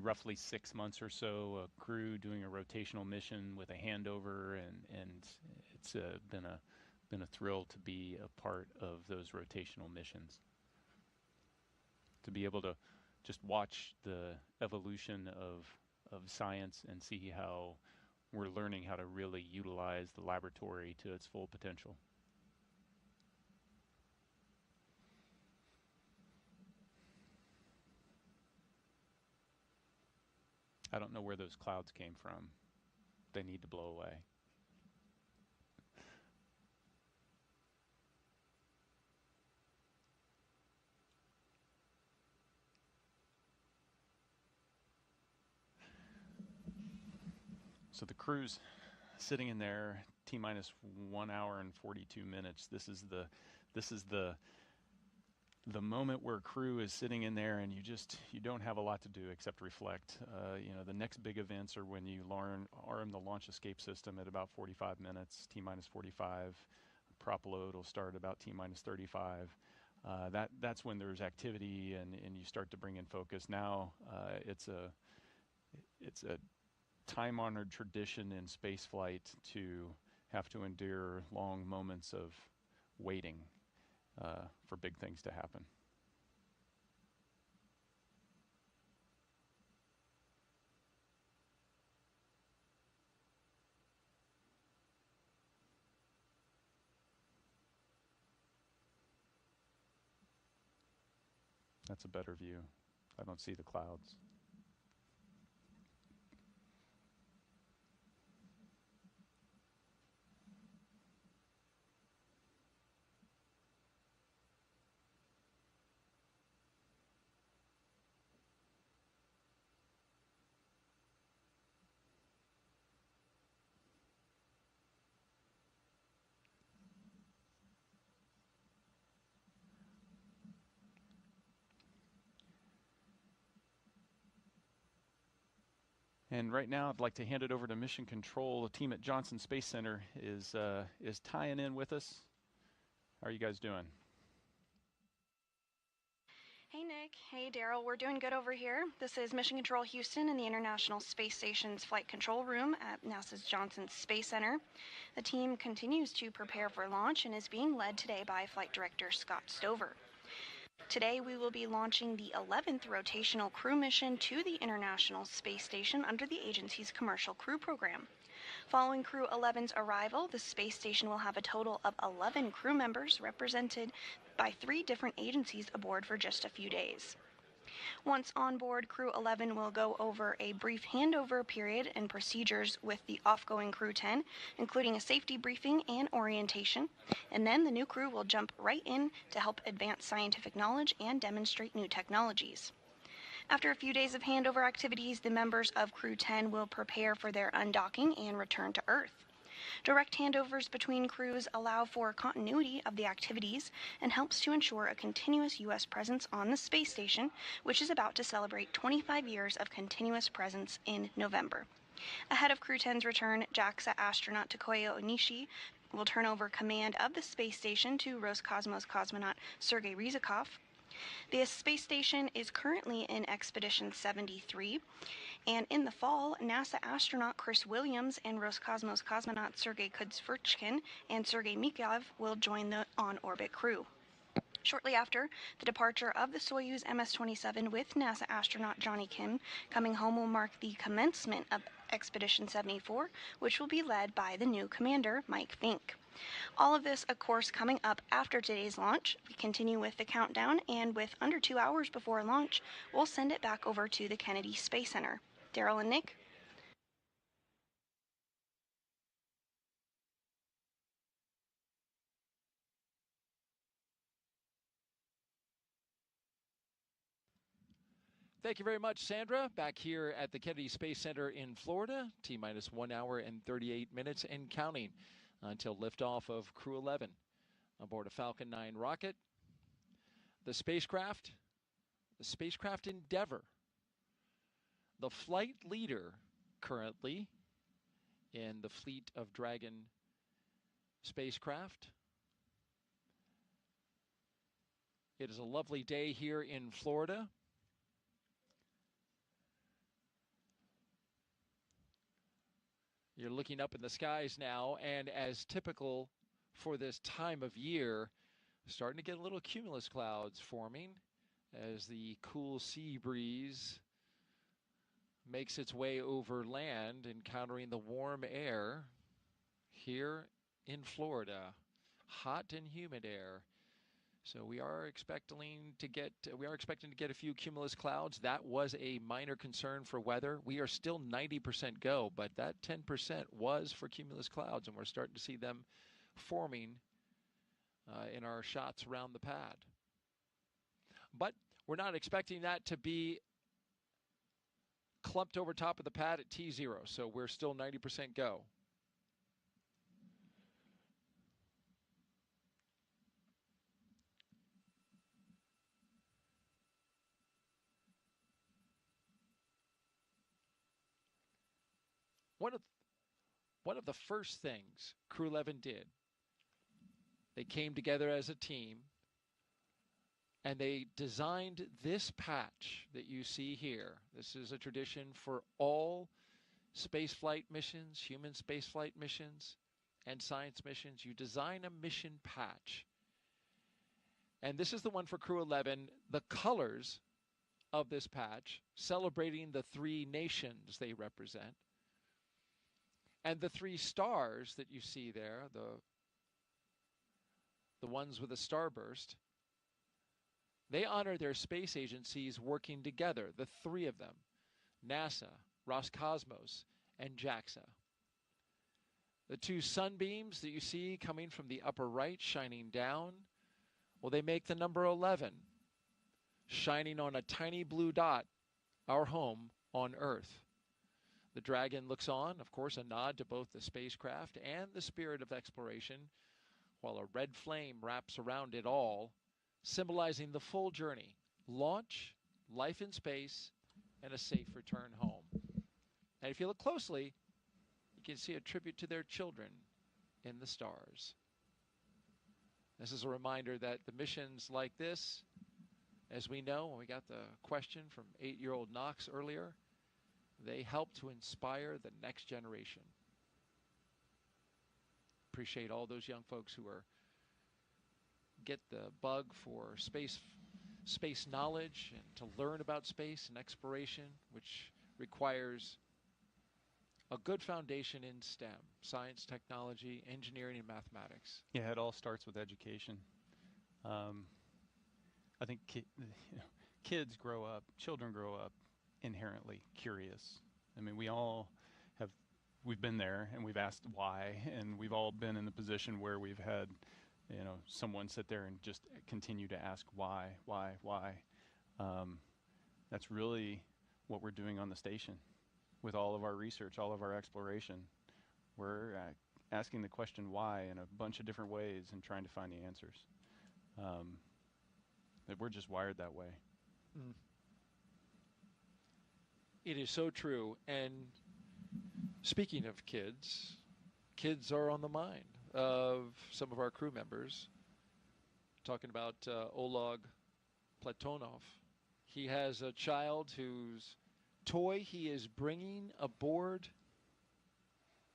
roughly 6 months or so, a crew doing a rotational mission with a handover, and it's been a thrill to be a part of those rotational missions. To be able to just watch the evolution of science and see how we're learning how to really utilize the laboratory to its full potential. I don't know where those clouds came from. They need to blow away. So the crew's sitting in there, T-minus 1 hour and 42 minutes. This is the moment where crew is sitting in there and you don't have a lot to do except reflect. You know, the next big events are when you arm the launch escape system at about 45 minutes, T-minus 45. Prop load will start about T-minus 35. That's when there's activity and you start to bring in focus. Now it's a time-honored tradition in spaceflight to have to endure long moments of waiting for big things to happen. That's a better view. I don't see the clouds. And right now, I'd like to hand it over to Mission Control. The team at Johnson Space Center is tying in with us. How are you guys doing? Hey Nick, hey Daryl, we're doing good over here. This is Mission Control Houston in the International Space Station's Flight Control Room at NASA's Johnson Space Center. The team continues to prepare for launch and is being led today by Flight Director Scott Stover. Today we will be launching the 11th rotational crew mission to the International Space Station under the agency's Commercial Crew Program. Following Crew-11's arrival, the space station will have a total of 11 crew members represented by 3 different agencies aboard for just a few days. Once on board, Crew-11 will go over a brief handover period and procedures with the off-going Crew-10, including a safety briefing and orientation, and then the new crew will jump right in to help advance scientific knowledge and demonstrate new technologies. After a few days of handover activities, the members of Crew-10 will prepare for their undocking and return to Earth. Direct handovers between crews allow for continuity of the activities and helps to ensure a continuous U.S. presence on the space station, which is about to celebrate 25 years of continuous presence in November. Ahead of Crew-10's return, JAXA astronaut Takuya Onishi will turn over command of the space station to Roscosmos cosmonaut Sergei Ryzhikov. The space station is currently in Expedition 73, and in the fall, NASA astronaut Chris Williams and Roscosmos cosmonaut Sergei Kudzverchkin and Sergei Mikhailov will join the on-orbit crew. Shortly after the departure of the Soyuz MS-27 with NASA astronaut Johnny Kim coming home will mark the commencement of Expedition 74, which will be led by the new commander, Mike Fincke. All of this, of course, coming up after today's launch. We continue with the countdown, and with under 2 hours before launch, we'll send it back over to the Kennedy Space Center. Daryl and Nick? Thank you very much, Sandra. Back here at the Kennedy Space Center in Florida, T-minus 1 hour and 38 minutes and counting until liftoff of Crew-11 aboard a Falcon 9 rocket. The spacecraft Endeavour, the flight leader currently in the fleet of Dragon spacecraft. It is a lovely day here in Florida. You're looking up in the skies now, and as typical for this time of year, starting to get a little cumulus clouds forming as the cool sea breeze makes its way over land, encountering the warm air here in Florida. Hot and humid air. So we are expecting to get a few cumulus clouds. That was a minor concern for weather. We are still 90% go, but that 10% was for cumulus clouds, and we're starting to see them forming in our shots around the pad. But we're not expecting that to be clumped over top of the pad at T0, so we're still 90% go. One of the first things Crew-11 did, they came together as a team, and they designed this patch that you see here. This is a tradition for all spaceflight missions, human spaceflight missions, and science missions. You design a mission patch. And this is the one for Crew-11. The colors of this patch, celebrating the 3 nations they represent. And the 3 stars that you see there, the ones with a starburst, they honor their space agencies working together, the 3 of them, NASA, Roscosmos, and JAXA. The 2 sunbeams that you see coming from the upper right, shining down, well, they make the number 11, shining on a tiny blue dot, our home on Earth. The Dragon looks on, of course, a nod to both the spacecraft and the spirit of exploration, while a red flame wraps around it all, symbolizing the full journey, launch, life in space, and a safe return home. And if you look closely, you can see a tribute to their children in the stars. This is a reminder that the missions like this, as we know, when we got the question from 8-year-old Knox earlier, they help to inspire the next generation. Appreciate all those young folks who get the bug for space space knowledge and to learn about space and exploration, which requires a good foundation in STEM, science, technology, engineering, and mathematics. Yeah, it all starts with education. I think children grow up inherently curious. I mean, we've been there and we've asked why, and we've all been in the position where we've had, someone sit there and just continue to ask why. That's really what we're doing on the station with all of our research, all of our exploration. We're asking the question why in a bunch of different ways and trying to find the answers. That we're just wired that way. Mm. It is so true. And speaking of kids are on the mind of some of our crew members. Talking about Oleg Platonov. He has a child whose toy he is bringing aboard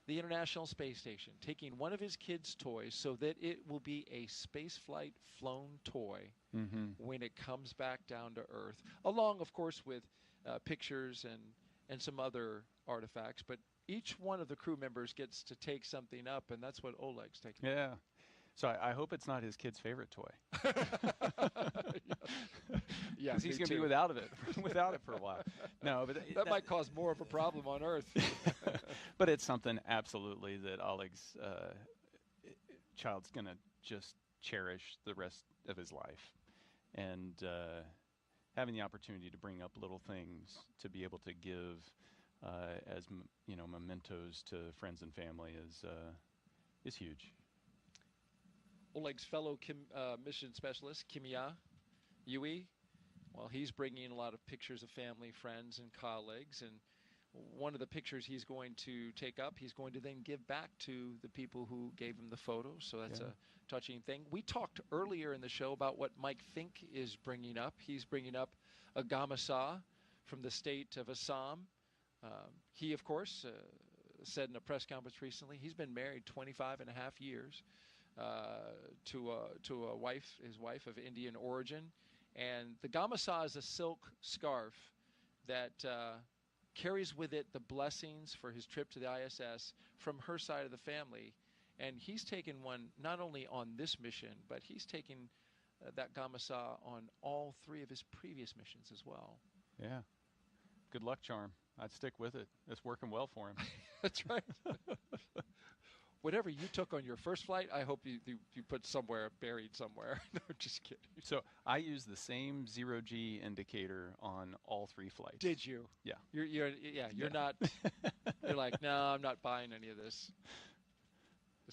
the International Space Station, taking one of his kids' toys so that it will be a spaceflight flown toy when it comes back down to Earth, along, of course, with pictures and some other artifacts. But each one of the crew members gets to take something up, and that's what Oleg's taking. Yeah. So I hope it's not his kid's favorite toy. Yeah, he's going to be without it for a while. No, but that might cause more of a problem on Earth. But it's something absolutely that Oleg's child's going to just cherish the rest of his life, and having the opportunity to bring up little things to be able to give as mementos to friends and family is huge. Oleg's fellow mission specialist, Kimiya Yui, well, he's bringing a lot of pictures of family, friends, and colleagues. And one of the pictures he's going to take up, he's going to then give back to the people who gave him the photos. So that's a touching thing. We talked earlier in the show about what Mike Fincke is bringing up. He's bringing up a Gamasa from the state of Assam. He, of course, said in a press conference recently, he's been married 25 and a half years. To a wife, his wife of Indian origin, and the Gamasa is a silk scarf that carries with it the blessings for his trip to the ISS from her side of the family, and he's taken one not only on this mission, but he's taken that Gamasa on all 3 of his previous missions as well. Yeah, good luck charm. I'd stick with it. It's working well for him. That's right. Whatever you took on your first flight, I hope you put somewhere, buried somewhere. No, just kidding. So I used the same 0G indicator on all 3 flights. Did you? Yeah. You're not. You're like, no, I'm not buying any of this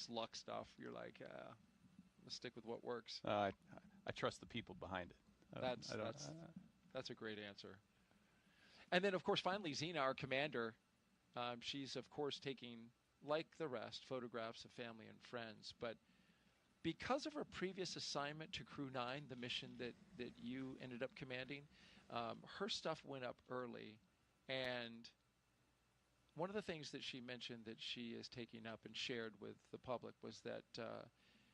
luck stuff. You're like, let's stick with what works. I trust the people behind it. That's a great answer. And then, of course, finally, Zena, our commander, she's of course taking, like the rest, photographs of family and friends. But because of her previous assignment to Crew-9, the mission that you ended up commanding, her stuff went up early. And one of the things that she mentioned that she is taking up and shared with the public was that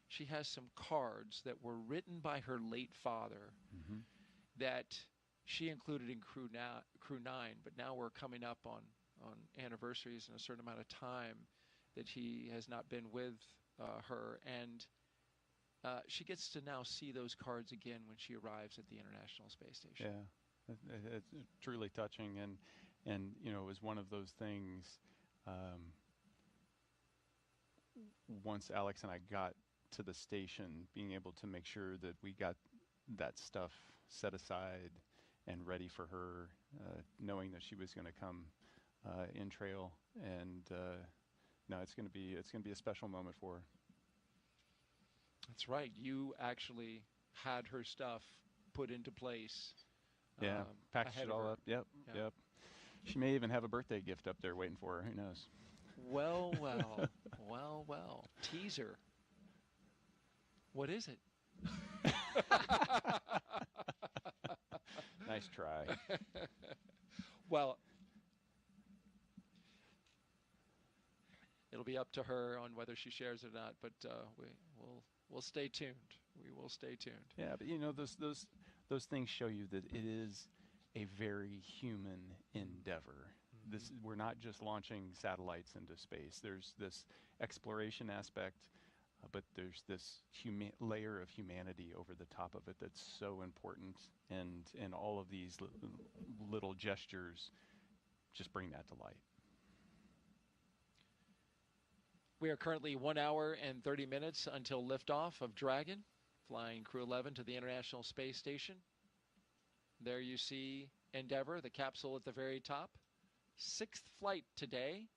she has some cards that were written by her late father that she included in Crew-9, but now we're coming up on anniversaries and a certain amount of time that he has not been with her, and she gets to now see those cards again when she arrives at the International Space Station. Yeah, it's truly touching, and it was one of those things. Once Alex and I got to the station, being able to make sure that we got that stuff set aside and ready for her, knowing that she was going to come in trail, and no, it's going to be a special moment for her. That's right. You actually had her stuff put into place. Yeah, packaged it all up. Yep. She may even have a birthday gift up there waiting for her. Who knows? Well. Teaser. What is it? Nice try. Well, it'll be up to her on whether she shares it or not, but we'll stay tuned. We will stay tuned. Yeah, but those things show you that it is a very human endeavor. We're not just launching satellites into space. There's this exploration aspect, but there's this layer of humanity over the top of it that's so important, and all of these little gestures just bring that to light. We are currently 1 hour and 30 minutes until liftoff of Dragon, flying Crew-11 to the International Space Station. There you see Endeavour, the capsule at the very top. 6th flight today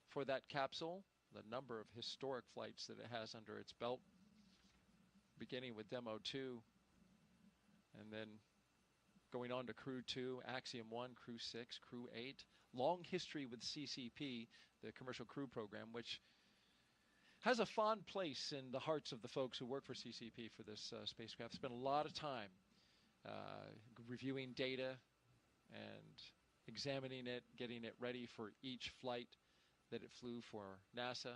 for that capsule. The number of historic flights that it has under its belt, beginning with Demo 2, and then going on to Crew 2, Axiom 1, Crew 6, Crew 8. Long history with CCP, the Commercial Crew Program, which has a fond place in the hearts of the folks who work for CCP for this spacecraft. Spent a lot of time reviewing data and examining it, getting it ready for each flight that it flew for NASA.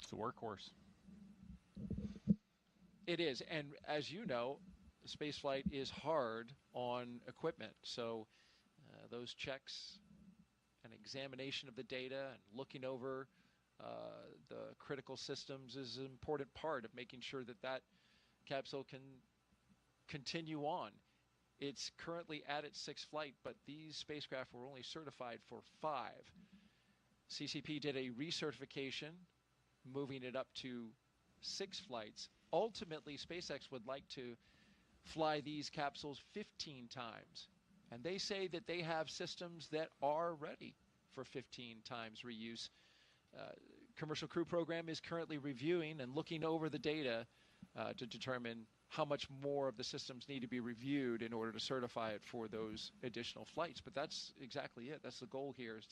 It's a workhorse. It is, and as you know, spaceflight is hard on equipment. So those checks and examination of the data and looking over the critical systems is an important part of making sure that that capsule can continue on. It's currently at its 6th flight, but these spacecraft were only certified for 5. CCP did a recertification, moving it up to 6 flights. Ultimately, SpaceX would like to fly these capsules 15 times. And they say that they have systems that are ready for 15 times reuse. Commercial Crew Program is currently reviewing and looking over the data to determine how much more of the systems need to be reviewed in order to certify it for those additional flights. But that's exactly it. That's the goal here, is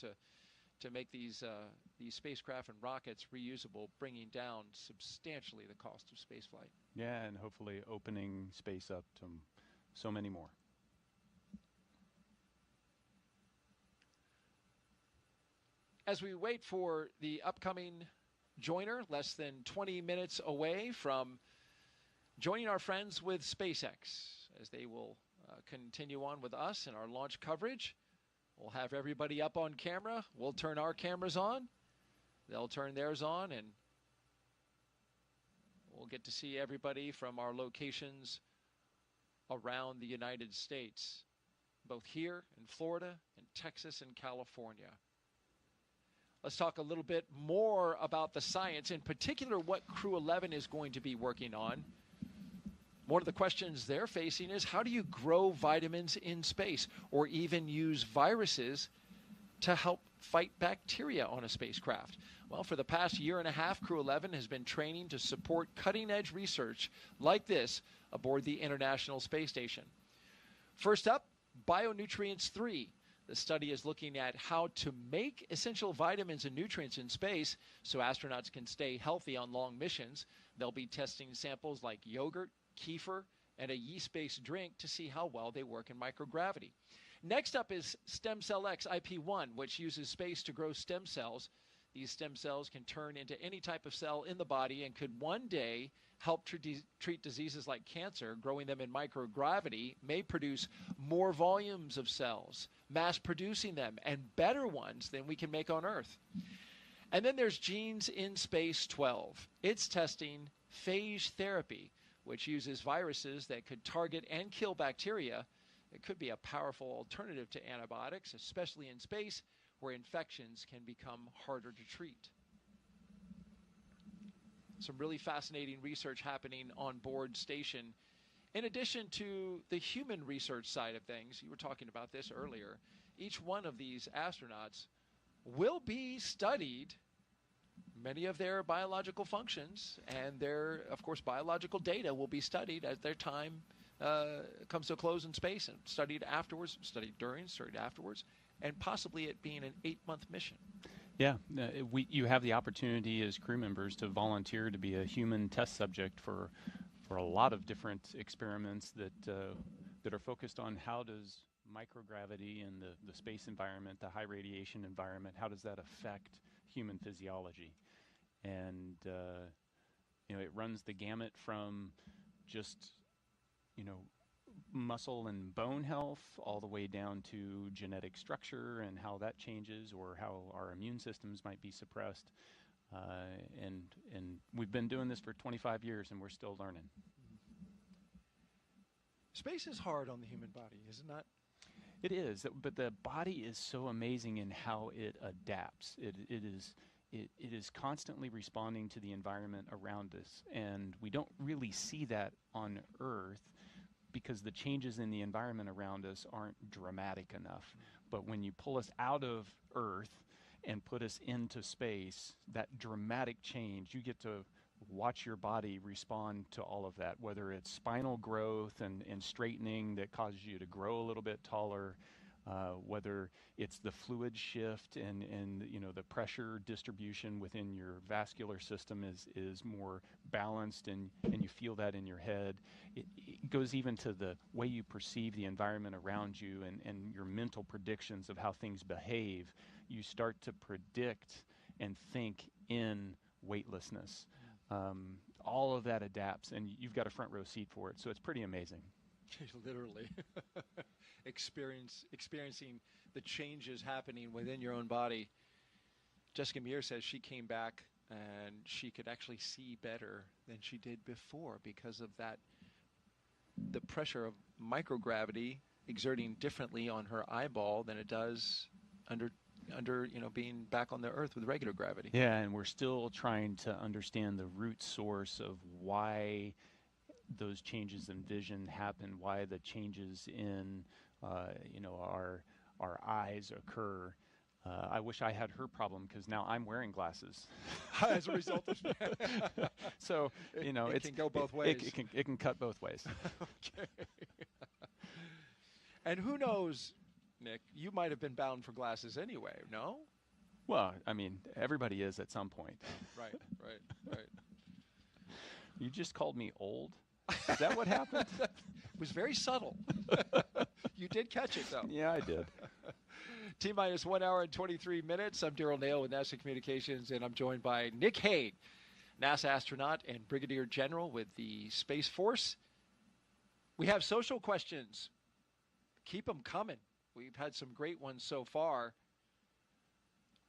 to make these spacecraft and rockets reusable, bringing down substantially the cost of spaceflight. Yeah, and hopefully opening space up to so many more. As we wait for the upcoming joiner, less than 20 minutes away from joining our friends with SpaceX, as they will continue on with us in our launch coverage. We'll have everybody up on camera. We'll turn our cameras on. They'll turn theirs on, and we'll get to see everybody from our locations around the United States, both here in Florida and Texas and California. Let's talk a little bit more about the science, in particular what Crew-11 is going to be working on. One of the questions they're facing is, how do you grow vitamins in space, or even use viruses to help fight bacteria on a spacecraft? Well, for the past year and a half, Crew-11 has been training to support cutting-edge research like this aboard the International Space Station. First up, Bionutrients 3. The study is looking at how to make essential vitamins and nutrients in space so astronauts can stay healthy on long missions. They'll be testing samples like yogurt, kefir, and a yeast-based drink to see how well they work in microgravity. Next up is Stem Cell X IP1, which uses space to grow stem cells. These stem cells can turn into any type of cell in the body and could one day help treat diseases like cancer. Growing them in microgravity may produce more volumes of cells, mass producing them, and better ones than we can make on Earth. And then there's Genes in Space 12. It's testing phage therapy, which uses viruses that could target and kill bacteria. It could be a powerful alternative to antibiotics, especially in space where infections can become harder to treat. Some really fascinating research happening on board station. In addition to the human research side of things, you were talking about this earlier, each one of these astronauts will be studied, many of their biological functions, and their, of course, biological data will be studied as their time comes to a close in space, and studied afterwards, studied during, studied afterwards, and possibly it being an 8-month mission. Yeah, you have the opportunity as crew members to volunteer to be a human test subject for a lot of different experiments that are focused on how does microgravity and the space environment, the high radiation environment, how does that affect human physiology? And it runs the gamut from just, muscle and bone health all the way down to genetic structure and how that changes, or how our immune systems might be suppressed. And we've been doing this for 25 years, and we're still learning. Space is hard on the human body, is it not? It is, but the body is so amazing in how it adapts. It is constantly responding to the environment around us, and we don't really see that on Earth because the changes in the environment around us aren't dramatic enough. But when you pull us out of Earth and put us into space, that dramatic change, you get to watch your body respond to all of that, whether it's spinal growth and straightening that causes you to grow a little bit taller, whether it's the fluid shift and the pressure distribution within your vascular system is more balanced, and you feel that in your head. It goes even to the way you perceive the environment around you and your mental predictions of how things behave. You start to predict and think in weightlessness. All of that adapts, and you've got a front row seat for it, so it's pretty amazing. Literally. Experiencing the changes happening within your own body. Jessica Muir says she came back and she could actually see better than she did before because of that, the pressure of microgravity exerting differently on her eyeball than it does under being back on the Earth with regular gravity. Yeah, and we're still trying to understand the root source of why those changes in vision happen, why the changes in our eyes occur. I wish I had her problem, because now I'm wearing glasses as a result of so it can go both ways. It can cut both ways. Okay. And who knows, Nick, you might have been bound for glasses anyway, no? Well, I mean, everybody is at some point. Right. You just called me old? Is that what happened? It was very subtle. You did catch it, though. Yeah, I did. T-minus 1 hour and 23 minutes. I'm Daryl Nail with NASA Communications, and I'm joined by Nick Hague, NASA astronaut and Brigadier General with the Space Force. We have social questions. Keep them coming. We've had some great ones so far.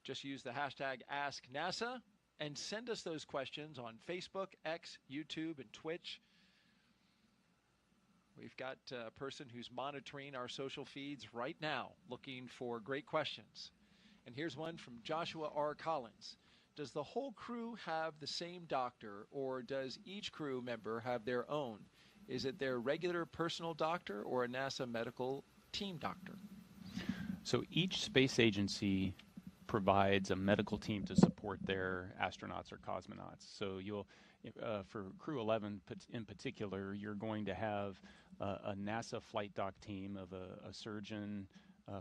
Just use the hashtag AskNASA and send us those questions on Facebook, X, YouTube, and Twitch. We've got a person who's monitoring our social feeds right now, looking for great questions. And here's one from Joshua R. Collins. Does the whole crew have the same doctor, or does each crew member have their own? Is it their regular personal doctor or a NASA medical team doctor? So each space agency provides a medical team to support their astronauts or cosmonauts. So you'll, for Crew-11 in particular, you're going to have a NASA flight doc team of a surgeon,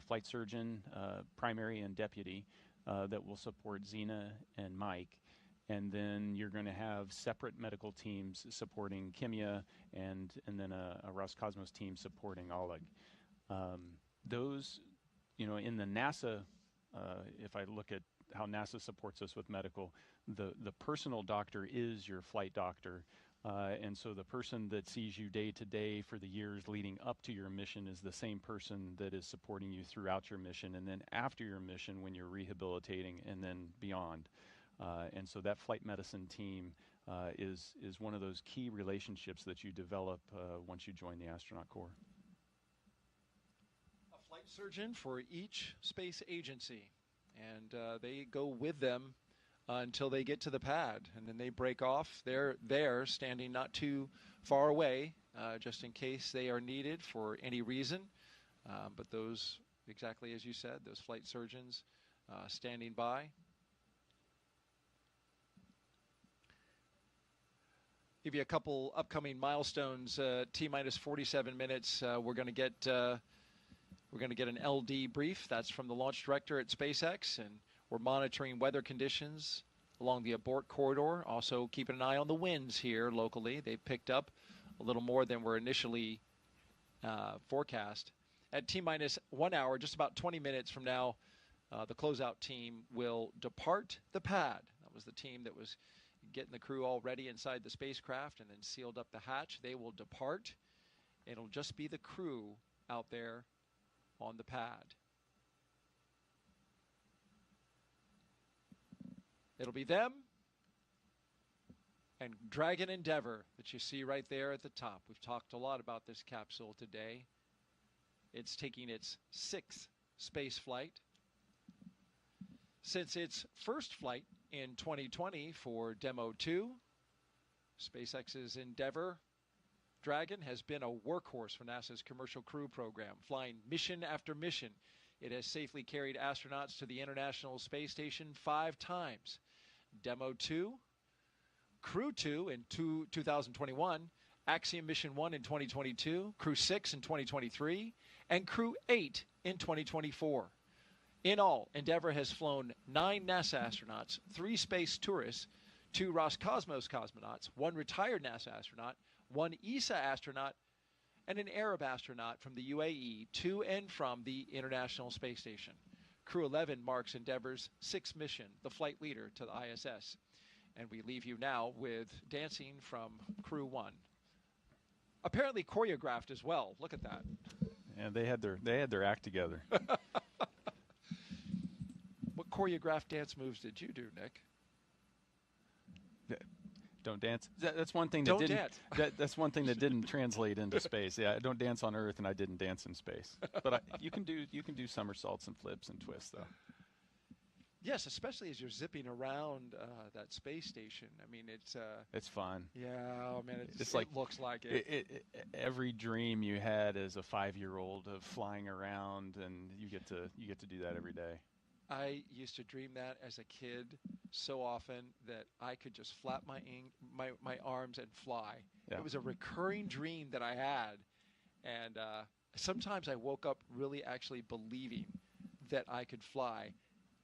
flight surgeon, primary and deputy, that will support Zena and Mike. And then you're going to have separate medical teams supporting Kimiya, and then a Roscosmos team supporting Oleg. Those, in the NASA, if I look at how NASA supports us with medical, the personal doctor is your flight doctor. And so the person that sees you day to day for the years leading up to your mission is the same person that is supporting you throughout your mission, and then after your mission when you're rehabilitating, and then beyond. And so that flight medicine team is one of those key relationships that you develop once you join the astronaut corps. A flight surgeon for each space agency, and they go with them until they get to the pad, and then they break off. They're there, standing not too far away, just in case they are needed for any reason. But those, exactly as you said, those flight surgeons standing by. Give you a couple upcoming milestones. T-minus 47 minutes. We're going to get an LD brief. That's from the launch director at SpaceX, and we're monitoring weather conditions along the abort corridor. Also keeping an eye on the winds here locally. They've picked up a little more than were initially forecast. At T-minus 1 hour, just about 20 minutes from now, the closeout team will depart the pad. That was the team that was getting the crew all ready inside the spacecraft and then sealed up the hatch. They will depart. It'll just be the crew out there on the pad. It'll be them and Dragon Endeavour that you see right there at the top. We've talked a lot about this capsule today. It's taking its 6th space flight. Since its first flight in 2020 for Demo 2, SpaceX's Endeavour Dragon has been a workhorse for NASA's Commercial Crew program, flying mission after mission. It has safely carried astronauts to the International Space Station 5 times. Demo 2, Crew 2 in 2021, Axiom Mission 1 in 2022, Crew 6 in 2023, and Crew 8 in 2024. In all, Endeavour has flown 9 NASA astronauts, 3 space tourists, 2 Roscosmos cosmonauts, 1 retired NASA astronaut, 1 ESA astronaut, and an Arab astronaut from the UAE to and from the International Space Station. Crew-11 marks Endeavour's 6th mission, the flight leader to the ISS. And we leave you now with dancing from Crew-1. Apparently choreographed as well. Look at that. Yeah, they had their act together. What choreographed dance moves did you do, Nick? Don't dance. That's one thing that Don't didn't. dance. That's one thing that didn't translate into space. Yeah, I don't dance on Earth, and I didn't dance in space. But you can do somersaults and flips and twists, though. Yes, especially as you're zipping around that space station. I mean, it's fun. Yeah, oh man, it's like, it looks like it. Every dream you had as a 5-year-old of flying around, and you get to do that every day. I used to dream that as a kid so often that I could just flap my arms and fly. Yeah. It was a recurring dream that I had, and sometimes I woke up really actually believing that I could fly.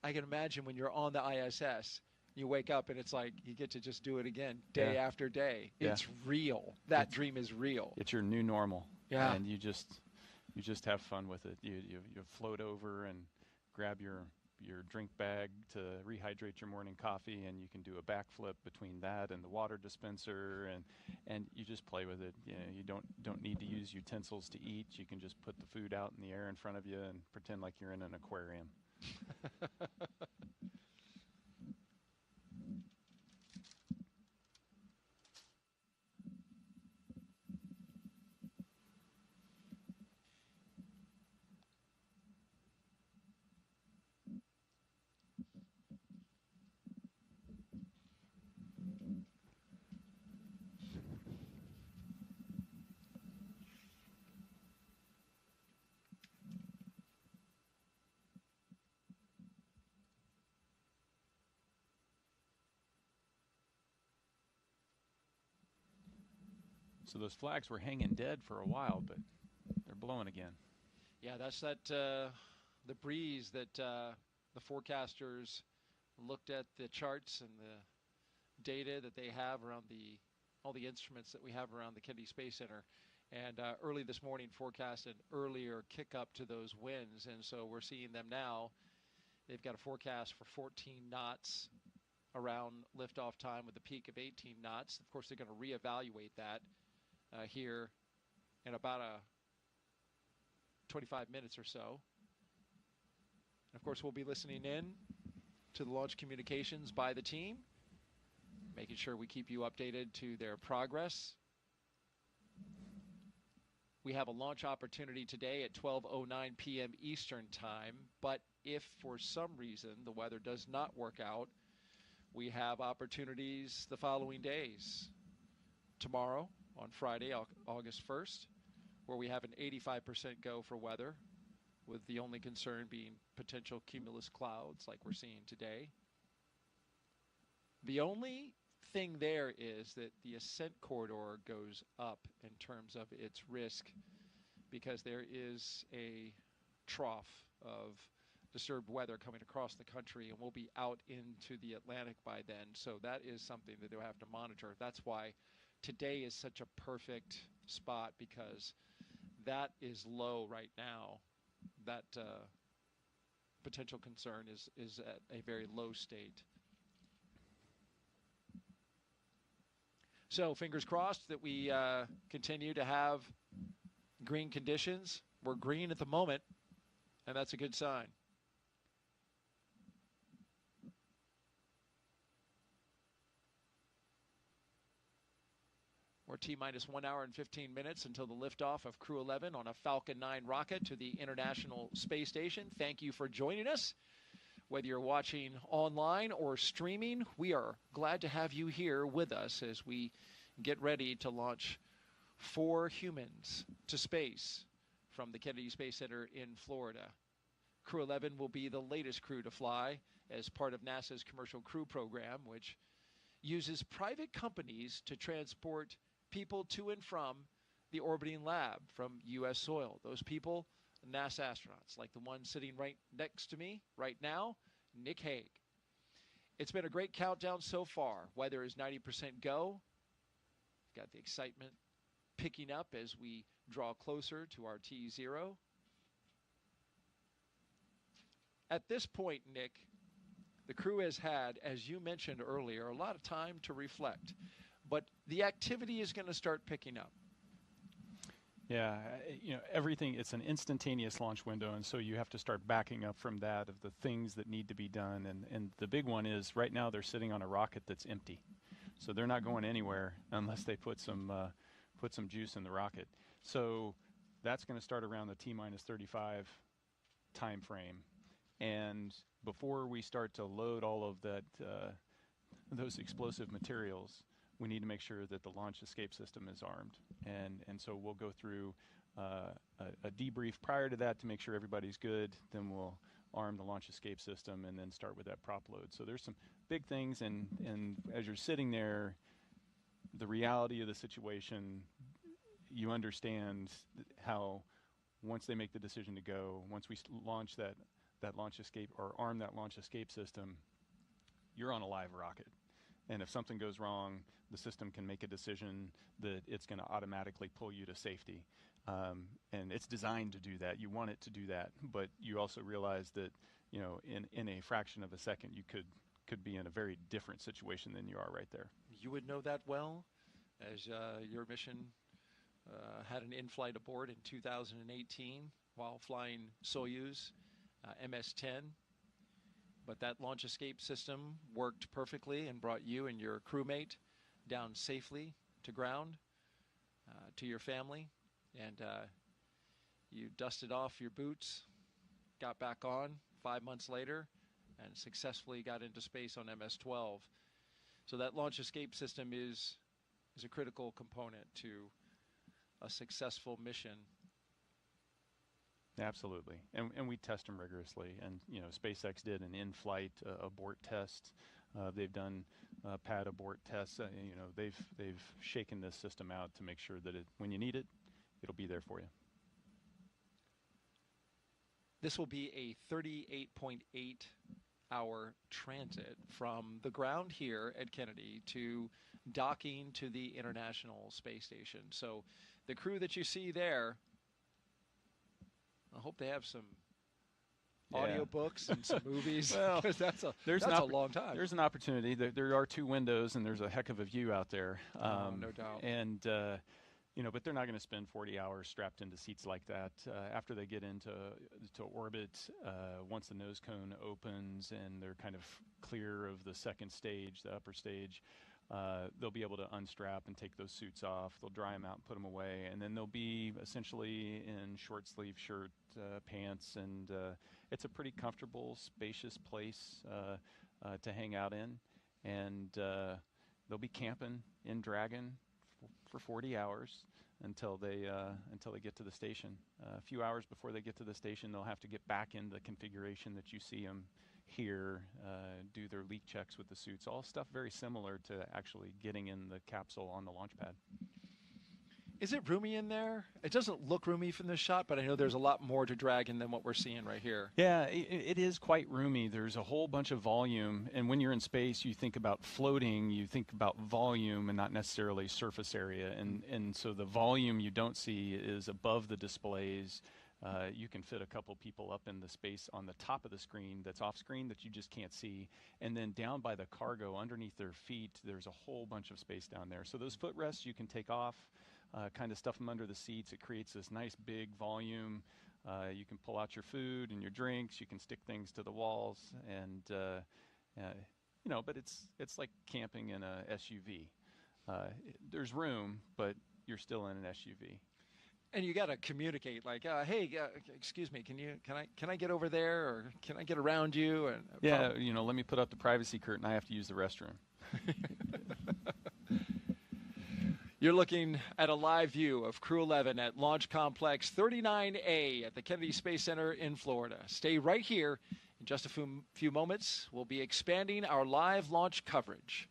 I can imagine when you're on the ISS, you wake up and it's like you get to just do it again day after day. Yeah. It's real. That dream is real. It's your new normal. Yeah. And you just have fun with it. You float over and grab your drink bag to rehydrate your morning coffee, and you can do a backflip between that and the water dispenser, and you just play with it. You know, you don't need to use utensils to eat. You can just put the food out in the air in front of you and pretend like you're in an aquarium. So those flags were hanging dead for a while, but they're blowing again. Yeah, that's the breeze that the forecasters looked at the charts and the data that they have around all the instruments that we have around the Kennedy Space Center. And early this morning forecast an earlier kick up to those winds, and so we're seeing them now. They've got a forecast for 14 knots around liftoff time with a peak of 18 knots. Of course, they're going to reevaluate that here in about 25 minutes or so. And of course, we'll be listening in to the launch communications by the team, making sure we keep you updated to their progress. We have a launch opportunity today at 12:09 p.m. Eastern Time, but if for some reason the weather does not work out, we have opportunities the following days. Tomorrow, on Friday, August 1st, where we have an 85% go for weather, with the only concern being potential cumulus clouds like we're seeing today. The only thing there is that the ascent corridor goes up in terms of its risk, because there is a trough of disturbed weather coming across the country, and we'll be out into the Atlantic by then. So that is something that they'll have to monitor. That's why today is such a perfect spot, because that is low right now. That potential concern is at a very low state. So fingers crossed that we continue to have green conditions. We're green at the moment, and that's a good sign. We're T-minus 1 hour and 15 minutes until the liftoff of Crew-11 on a Falcon 9 rocket to the International Space Station. Thank you for joining us. Whether you're watching online or streaming, we are glad to have you here with us as we get ready to launch 4 humans to space from the Kennedy Space Center in Florida. Crew-11 will be the latest crew to fly as part of NASA's Commercial Crew Program, which uses private companies to transport people to and from the orbiting lab from U.S. soil. Those people, NASA astronauts, like the one sitting right next to me right now, Nick Hague. It's been a great countdown so far. Weather is 90% go. Got the excitement picking up as we draw closer to our T0. At this point, Nick, the crew has had, as you mentioned earlier, a lot of time to reflect. But the activity is going to start picking up. Yeah, you know, everything, it's an instantaneous launch window, and so you have to start backing up from that of the things that need to be done. And the big one is right now they're sitting on a rocket that's empty. So they're not going anywhere unless they put some juice in the rocket. So that's going to start around the T-minus 35 time frame. And before we start to load all of that, those explosive materials, we need to make sure that the launch escape system is armed. And so we'll go through a debrief prior to that to make sure everybody's good. Then we'll arm the launch escape system and then start with that prop load. So there's some big things, and as you're sitting there, the reality of the situation, you understand how once they make the decision to go, once we launch that launch escape or arm that launch escape system, you're on a live rocket. And if something goes wrong, the system can make a decision that it's going to automatically pull you to safety. And it's designed to do that. You want it to do that, but you also realize that, you know, in a fraction of a second, you could be in a very different situation than you are right there. You would know that well, as your mission had an in-flight abort in 2018 while flying Soyuz MS-10. But that launch escape system worked perfectly and brought you and your crewmate down safely to ground, to your family. And you dusted off your boots, got back on 5 months later, and successfully got into space on MS-12. So that launch escape system is a critical component to a successful mission. Absolutely, and we test them rigorously. And you know, SpaceX did an in-flight abort test. They've done pad abort tests. You know, they've shaken this system out to make sure that when you need it, it'll be there for you. This will be a 38.8-hour transit from the ground here at Kennedy to docking to the International Space Station. So the crew that you see there, I hope they have some audiobooks and some movies. Well, because that's a long time. There's an opportunity. There are 2 windows, and there's a heck of a view out there. No doubt. And you know, but they're not going to spend 40 hours strapped into seats like that. After they get into orbit, once the nose cone opens and they're kind of clear of the second stage, the upper stage, they'll be able to unstrap and take those suits off. They'll dry them out and put them away, and then they'll be essentially in short sleeve shirt, pants, and it's a pretty comfortable, spacious place to hang out in. And they'll be camping in Dragon for 40 hours until they get to the station. A few hours before they get to the station, they'll have to get back in the configuration that you see them here, do their leak checks with the suits, all stuff very similar to actually getting in the capsule on the launch pad. Is it roomy in there? It doesn't look roomy from this shot, but I know there's a lot more to Dragon than what we're seeing right here. Yeah, it is quite roomy. There's a whole bunch of volume, and when you're in space, you think about floating, you think about volume and not necessarily surface area, and so the volume you don't see is above the displays. You can fit a couple people up in the space on the top of the screen that's off screen that you just can't see. And then down by the cargo underneath their feet, there's a whole bunch of space down there. So those footrests you can take off, kind of stuff them under the seats. It creates this nice big volume. You can pull out your food and your drinks. You can stick things to the walls. And, you know, but it's like camping in a SUV. There's room, but you're still in an SUV. And you got to communicate, like, hey, excuse me, can I get over there, or can I get around you? And yeah, you know, let me put up the privacy curtain. I have to use the restroom. You're looking at a live view of Crew-11 at Launch Complex 39A at the Kennedy Space Center in Florida. Stay right here. In just a few moments, we'll be expanding our live launch coverage.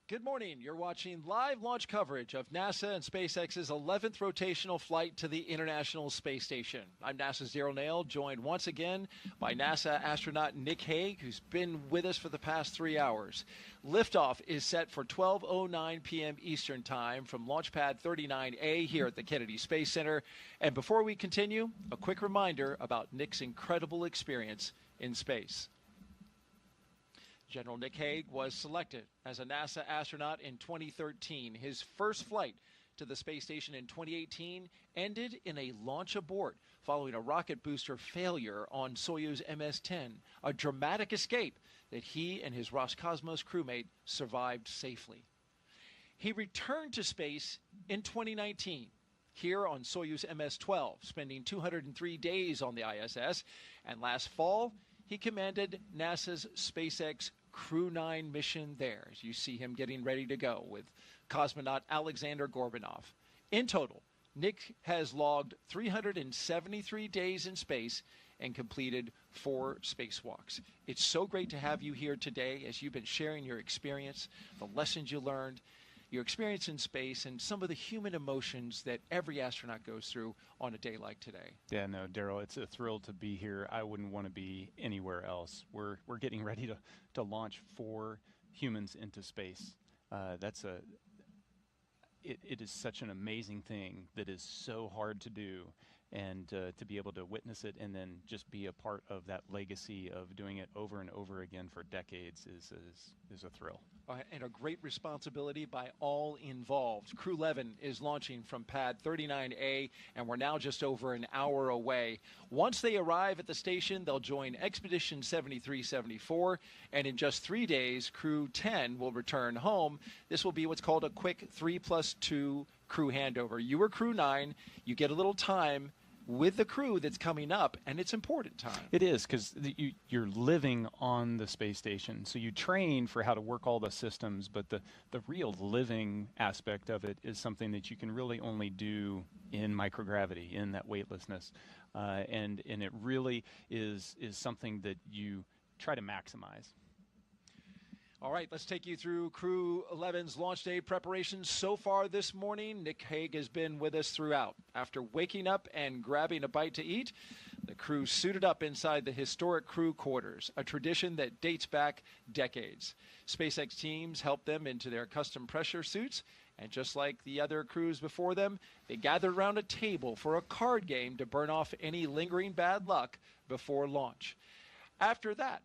Good morning. You're watching live launch coverage of NASA and SpaceX's 11th rotational flight to the International Space Station. I'm NASA's Daryl Nail, joined once again by NASA astronaut Nick Hague, who's been with us for the past 3 hours. Liftoff is set for 12:09 p.m. Eastern Time from Launchpad 39A here at the Kennedy Space Center. And before we continue, a quick reminder about Nick's incredible experience in space. General Nick Hague was selected as a NASA astronaut in 2013. His first flight to the space station in 2018 ended in a launch abort following a rocket booster failure on Soyuz MS-10, a dramatic escape that he and his Roscosmos crewmate survived safely. He returned to space in 2019, here on Soyuz MS-12, spending 203 days on the ISS, and last fall, he commanded NASA's SpaceX Crew-9 mission there, as you see him getting ready to go with cosmonaut Alexander Gorbanov. In total, Nick has logged 373 days in space and completed 4 spacewalks. It's so great to have you here today as you've been sharing your experience, the lessons you learned, your experience in space, and some of the human emotions that every astronaut goes through on a day like today. Yeah, no, Daryl, it's a thrill to be here. I wouldn't want to be anywhere else. We're getting ready to launch 4 humans into space. It is such an amazing thing that is so hard to do, and to be able to witness it and then just be a part of that legacy of doing it over and over again for decades is a thrill. And a great responsibility by all involved. Crew-11 is launching from pad 39A, and we're now just over an hour away. Once they arrive at the station, they'll join Expedition 7374, and in just 3 days, Crew-10 will return home. This will be what's called a quick 3+2 crew handover. You were Crew-9. You get a little time with the crew that's coming up, and it's important time. It is, because you're living on the space station, so you train for how to work all the systems, but the real living aspect of it is something that you can really only do in microgravity, in that weightlessness, and it really is something that you try to maximize. All right, let's take you through Crew-11's launch day preparations so far this morning. Nick Hague has been with us throughout. After waking up and grabbing a bite to eat, the crew suited up inside the historic crew quarters, a tradition that dates back decades. SpaceX teams helped them into their custom pressure suits, and just like the other crews before them, they gathered around a table for a card game to burn off any lingering bad luck before launch. After that,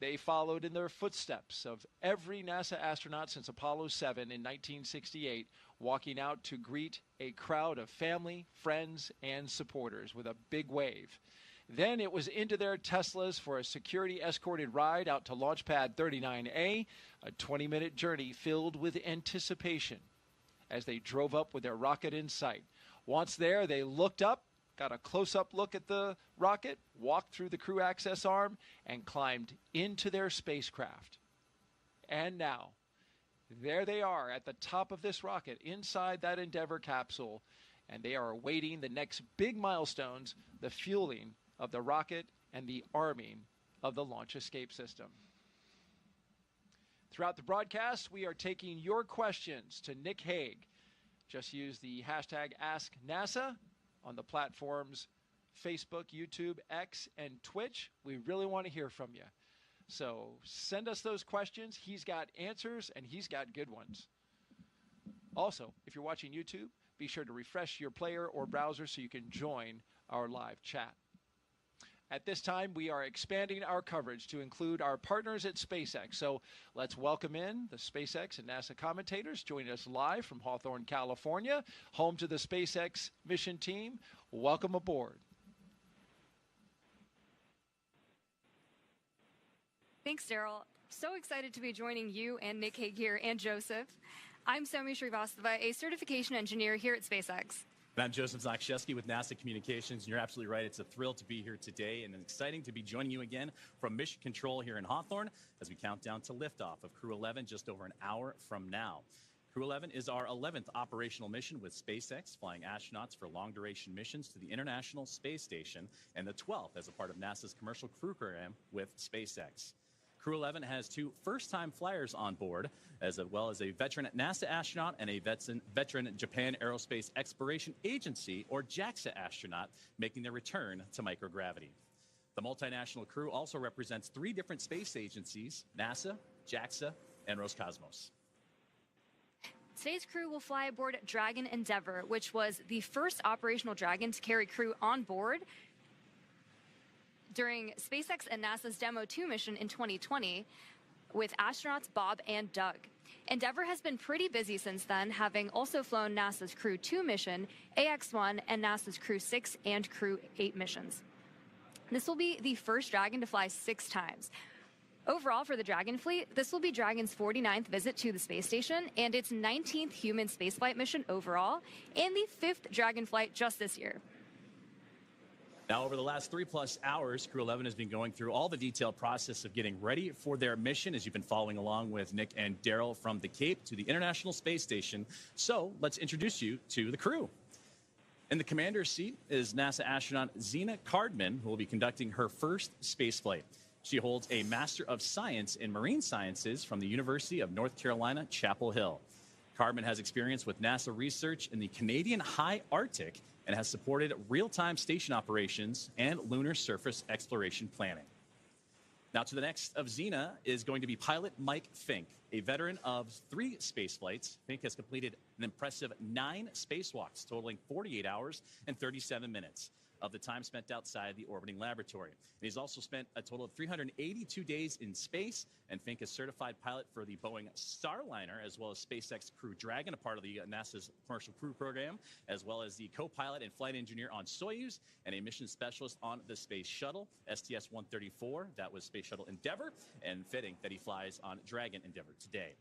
they followed in the footsteps of every NASA astronaut since Apollo 7 in 1968, walking out to greet a crowd of family, friends, and supporters with a big wave. Then it was into their Teslas for a security-escorted ride out to Launchpad 39A, a 20-minute journey filled with anticipation as they drove up with their rocket in sight. Once there, they looked up, got a close-up look at the rocket, walked through the crew access arm, and climbed into their spacecraft. And now, there they are at the top of this rocket inside that Endeavour capsule, and they are awaiting the next big milestones, the fueling of the rocket and the arming of the launch escape system. Throughout the broadcast, we are taking your questions to Nick Hague. Just use the hashtag AskNASA on the platforms Facebook, YouTube, X, and Twitch. We really want to hear from you. So send us those questions. He's got answers, and he's got good ones. Also, if you're watching YouTube, be sure to refresh your player or browser so you can join our live chat. At this time, we are expanding our coverage to include our partners at SpaceX. So let's welcome in the SpaceX and NASA commentators joining us live from Hawthorne, California, home to the SpaceX mission team. Welcome aboard. Thanks, Daryl. So excited to be joining you and Nick Hague here and Joseph. I'm Somi Srivastava, a certification engineer here at SpaceX. And I'm Joseph Zakshevsky with NASA Communications, and you're absolutely right. It's a thrill to be here today and exciting to be joining you again from Mission Control here in Hawthorne as we count down to liftoff of Crew-11 just over an hour from now. Crew-11 is our 11th operational mission with SpaceX, flying astronauts for long-duration missions to the International Space Station, and the 12th as a part of NASA's commercial crew program with SpaceX. Crew-11 has 2 first-time flyers on board, as well as a veteran NASA astronaut and a veteran Japan Aerospace Exploration Agency, or JAXA astronaut, making their return to microgravity. The multinational crew also represents 3 different space agencies: NASA, JAXA, and Roscosmos. Today's crew will fly aboard Dragon Endeavour, which was the first operational Dragon to carry crew on board during SpaceX and NASA's Demo 2 mission in 2020 with astronauts Bob and Doug. Endeavour has been pretty busy since then, having also flown NASA's Crew 2 mission, AX-1, and NASA's Crew 6 and Crew 8 missions. This will be the first Dragon to fly 6 times. Overall, for the Dragon fleet, this will be Dragon's 49th visit to the space station and its 19th human spaceflight mission overall, and the 5th Dragon flight just this year. Now, over the last 3+ hours, Crew-11 has been going through all the detailed process of getting ready for their mission, as you've been following along with Nick and Daryl from the Cape to the International Space Station. So let's introduce you to the crew. In the commander's seat is NASA astronaut Zena Cardman, who will be conducting her first spaceflight. She holds a Master of Science in Marine Sciences from the University of North Carolina, Chapel Hill. Cardman has experience with NASA research in the Canadian High Arctic and has supported real-time station operations and lunar surface exploration planning. Now, to the next of Zena is going to be pilot Mike Fincke, a veteran of 3 space flights. Fincke has completed an impressive 9 spacewalks, totaling 48 hours and 37 minutes of the time spent outside the orbiting laboratory. And he's also spent a total of 382 days in space, and Fincke is certified pilot for the Boeing Starliner, as well as SpaceX Crew Dragon, a part of the NASA's commercial crew program, as well as the co-pilot and flight engineer on Soyuz, and a mission specialist on the Space Shuttle, STS-134, that was Space Shuttle Endeavour, and fitting that he flies on Dragon Endeavour today.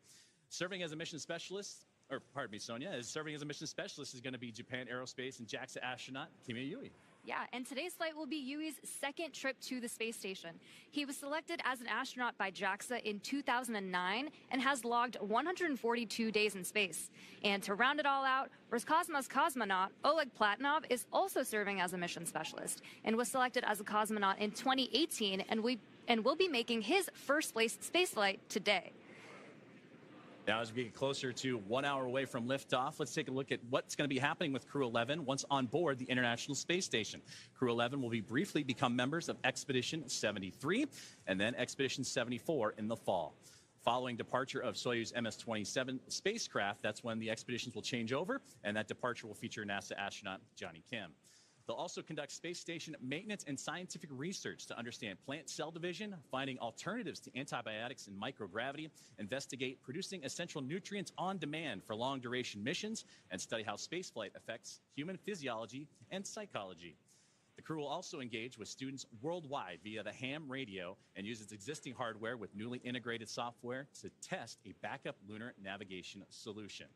Serving as a mission specialist, or pardon me, Sonia, serving as a mission specialist is going to be Japan Aerospace and JAXA astronaut Kimiya. Yeah, and today's flight will be Yui's 2nd trip to the space station. He was selected as an astronaut by JAXA in 2009 and has logged 142 days in space. And to round it all out, Roscosmos cosmonaut Oleg Platonov is also serving as a mission specialist and was selected as a cosmonaut in 2018 and will be making his first space flight today. Now, as we get closer to 1 hour away from liftoff, let's take a look at what's going to be happening with Crew-11 once on board the International Space Station. Crew-11 will briefly become members of Expedition 73 and then Expedition 74 in the fall. Following departure of Soyuz MS-27 spacecraft, that's when the expeditions will change over, and that departure will feature NASA astronaut Johnny Kim. They'll also conduct space station maintenance and scientific research to understand plant cell division, finding alternatives to antibiotics and microgravity, investigate producing essential nutrients on demand for long-duration missions, and study how spaceflight affects human physiology and psychology. The crew will also engage with students worldwide via the ham radio and use its existing hardware with newly integrated software to test a backup lunar navigation solution.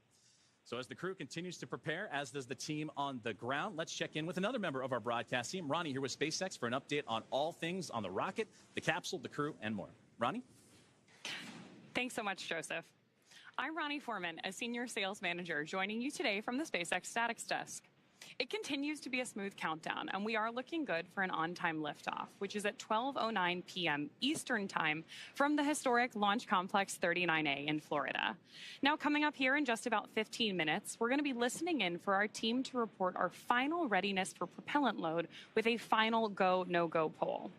So as the crew continues to prepare, as does the team on the ground, let's check in with another member of our broadcast team, Ronnie, here with SpaceX for an update on all things on the rocket, the capsule, the crew, and more. Ronnie? Thanks so much, Joseph. I'm Ronnie Foreman, a senior sales manager, joining you today from the Spacex Statics Desk. It continues to be a smooth countdown, and we are looking good for an on-time liftoff, which is at 12:09 p.m. Eastern Time from the historic Launch Complex 39A in Florida. Now, coming up here in just about 15 minutes, we're going to be listening in for our team to report our final readiness for propellant load with a final go, no-go poll.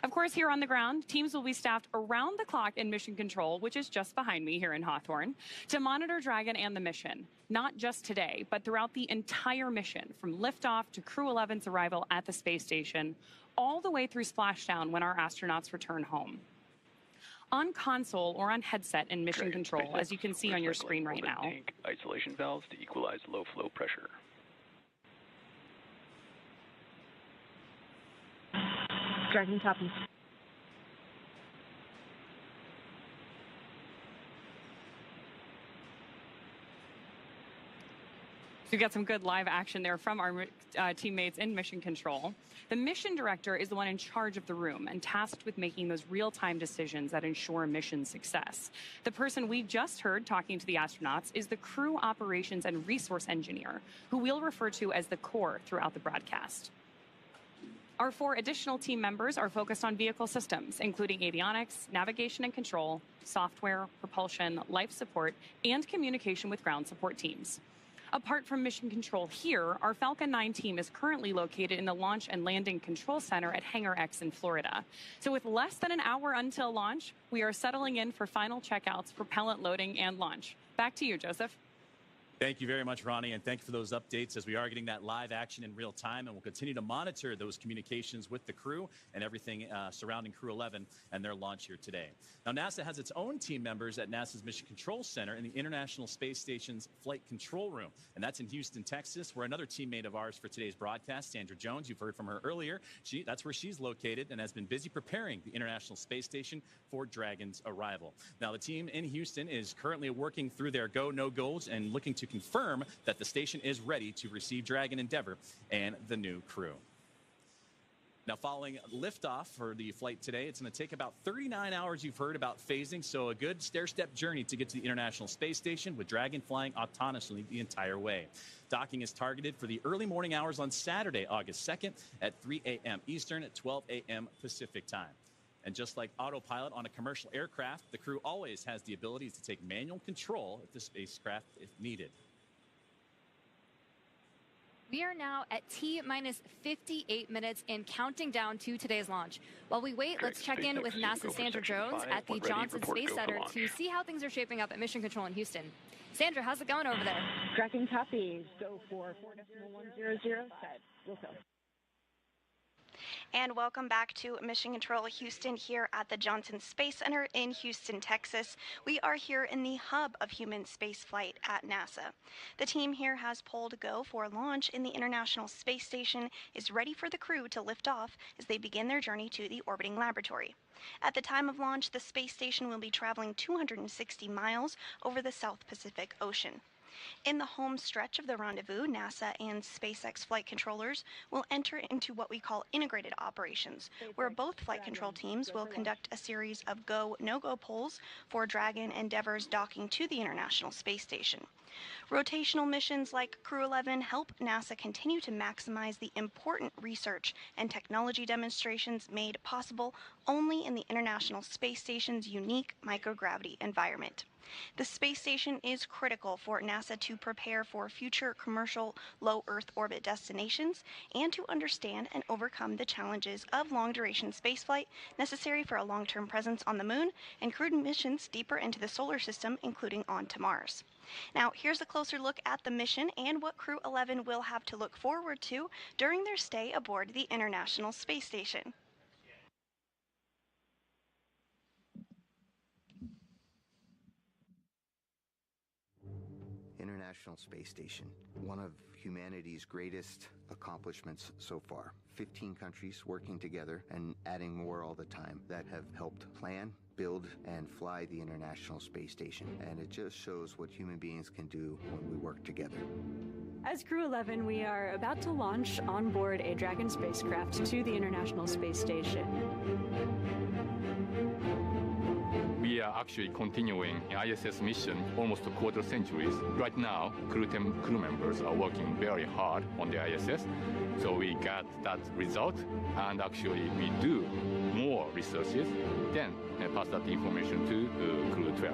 Of course, here on the ground, teams will be staffed around the clock in mission control, which is just behind me here in Hawthorne, to monitor Dragon and the mission, not just today, but throughout the entire mission, from liftoff to Crew-11's arrival at the space station, all the way through splashdown when our astronauts return home. On console or on headset in mission control, as you can see on your screen right now. Tank isolation valves to equalize low flow pressure. Dragon copies. So we got some good live action there from our teammates in mission control. The mission director is the one in charge of the room and tasked with making those real-time decisions that ensure mission success. The person we just heard talking to the astronauts is the crew operations and resource engineer, who we'll refer to as the core throughout the broadcast. Our 4 additional team members are focused on vehicle systems, including avionics, navigation and control, software, propulsion, life support, and communication with ground support teams. Apart from mission control here, our Falcon 9 team is currently located in the Launch and Landing Control Center at Hangar X in Florida. So with less than an hour until launch, we are settling in for final checkouts, propellant loading, and launch. Back to you, Joseph. Thank you very much, Ronnie, and thank you for those updates as we are getting that live action in real time, and we'll continue to monitor those communications with the crew and everything surrounding Crew-11 and their launch here today. Now, NASA has its own team members at NASA's Mission Control Center in the International Space Station's Flight Control Room, and that's in Houston, Texas, where another teammate of ours for today's broadcast, Sandra Jones, you've heard from her earlier. That's where she's located and has been busy preparing the International Space Station for Dragon's arrival. Now, the team in Houston is currently working through their go, no-goes and looking to confirm that the station is ready to receive Dragon Endeavour and the new crew. Now, following liftoff for the flight today, it's going to take about 39 hours, you've heard about phasing, so a good stair-step journey to get to the International Space Station with Dragon flying autonomously the entire way. Docking is targeted for the early morning hours on Saturday, August 2nd at 3 a.m. Eastern at 12 a.m. Pacific time. And just like autopilot on a commercial aircraft, the crew always has the ability to take manual control of the spacecraft if needed. We are now at T-minus 58 minutes and counting down to today's launch. While we wait, let's check in with NASA's Sandra Jones at the Johnson Space Center to see how things are shaping up at Mission Control in Houston. Sandra, how's it going over there? Tracking copies. Go for 4.100 set. We'll go. And welcome back to Mission Control Houston here at the Johnson Space Center in Houston, Texas. We are here in the hub of human spaceflight at NASA. The team here has pulled go for launch in the International Space Station, is ready for the crew to lift off as they begin their journey to the orbiting laboratory. At the time of launch, the space station will be traveling 260 miles over the South Pacific Ocean. In the home stretch of the rendezvous, NASA and SpaceX flight controllers will enter into what we call integrated operations, where both flight control teams will conduct a series of go, no-go polls for Dragon Endeavour's docking to the International Space Station. Rotational missions like Crew-11 help NASA continue to maximize the important research and technology demonstrations made possible only in the International Space Station's unique microgravity environment. The space station is critical for NASA to prepare for future commercial low Earth orbit destinations and to understand and overcome the challenges of long-duration spaceflight necessary for a long-term presence on the Moon and crewed missions deeper into the solar system, including on to Mars. Now, here's a closer look at the mission and what Crew-11 will have to look forward to during their stay aboard the International Space Station. International Space Station, one of humanity's greatest accomplishments so far. 15 countries working together and adding more all the time that have helped plan, build, and fly the International Space Station. And it just shows what human beings can do when we work together. As Crew-11, we are about to launch on board a Dragon spacecraft to the International Space Station. We are actually continuing an ISS mission almost a quarter centuries. Right now, crew members are working very hard on the ISS. So we got that result, and actually we do more researches, then pass that information to Crew-12.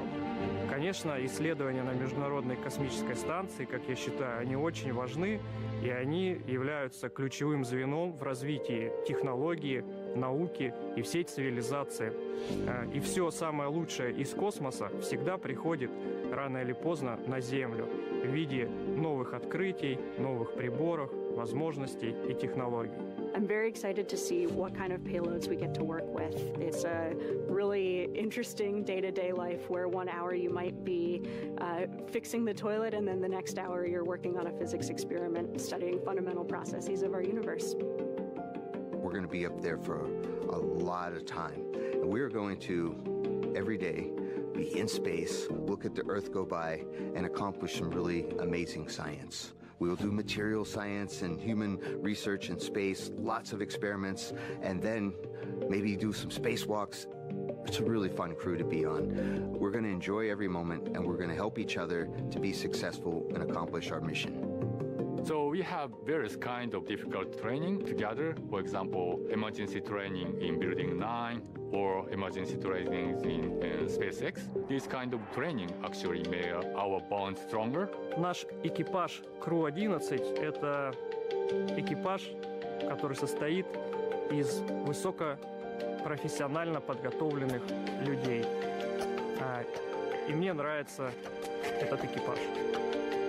Конечно, исследования на Международной космической станции, как я считаю, они очень важны, и они являются ключевым звеном в развитии технологии, науки и всей цивилизации. И все самое лучшее из космоса всегда приходит рано или поздно на Землю в виде новых открытий, новых приборов, возможностей и технологий. I'm very excited to see what kind of payloads we get to work with. It's a really interesting day-to-day life where 1 hour you might be fixing the toilet and then the next hour you're working on a physics experiment studying fundamental processes of our universe. We're going to be up there for a lot of time. And we're going to, every day, be in space, look at the Earth go by, and accomplish some really amazing science. We will do material science and human research in space, lots of experiments, and then maybe do some spacewalks. It's a really fun crew to be on. We're going to enjoy every moment, and we're going to help each other to be successful and accomplish our mission. So we have various kinds of difficult training together. For example, emergency training in Building 9 or emergency training in Spacex. This kind of training actually made our bond stronger. Наш экипаж Crew-11 – это экипаж, который состоит из высокопрофессионально подготовленных людей. И мне нравится этот экипаж.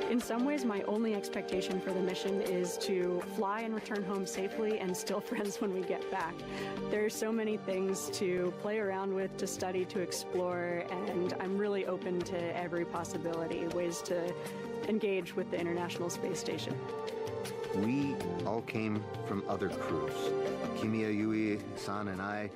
In some ways, my only expectation for the mission is to fly and return home safely and still friends when we get back. There are so many things to play around with, to study, to explore, and I'm really open to every possibility, ways to engage with the International Space Station. We all came from other crews. Kimiya, Yui, San, and I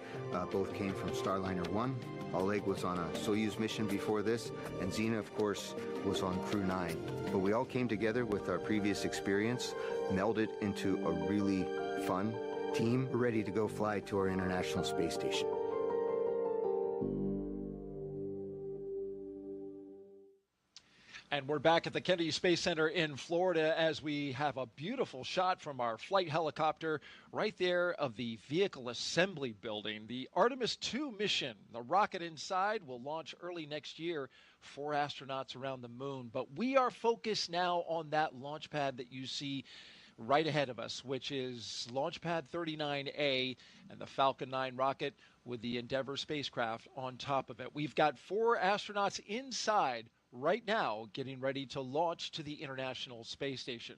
both came from Starliner 1. Oleg was on a Soyuz mission before this, and Zena, of course, was on Crew 9. But we all came together with our previous experience, melded into a really fun team, ready to go fly to our International Space Station. And we're back at the Kennedy Space Center in Florida as we have a beautiful shot from our flight helicopter right there of the vehicle assembly building. The Artemis 2 mission, the rocket inside, will launch early next year. 4 astronauts around the moon. But we are focused now on that launch pad that you see right ahead of us, which is Launchpad 39A and the Falcon 9 rocket with the Endeavour spacecraft on top of it. We've got 4 astronauts inside right now getting ready to launch to the International Space Station.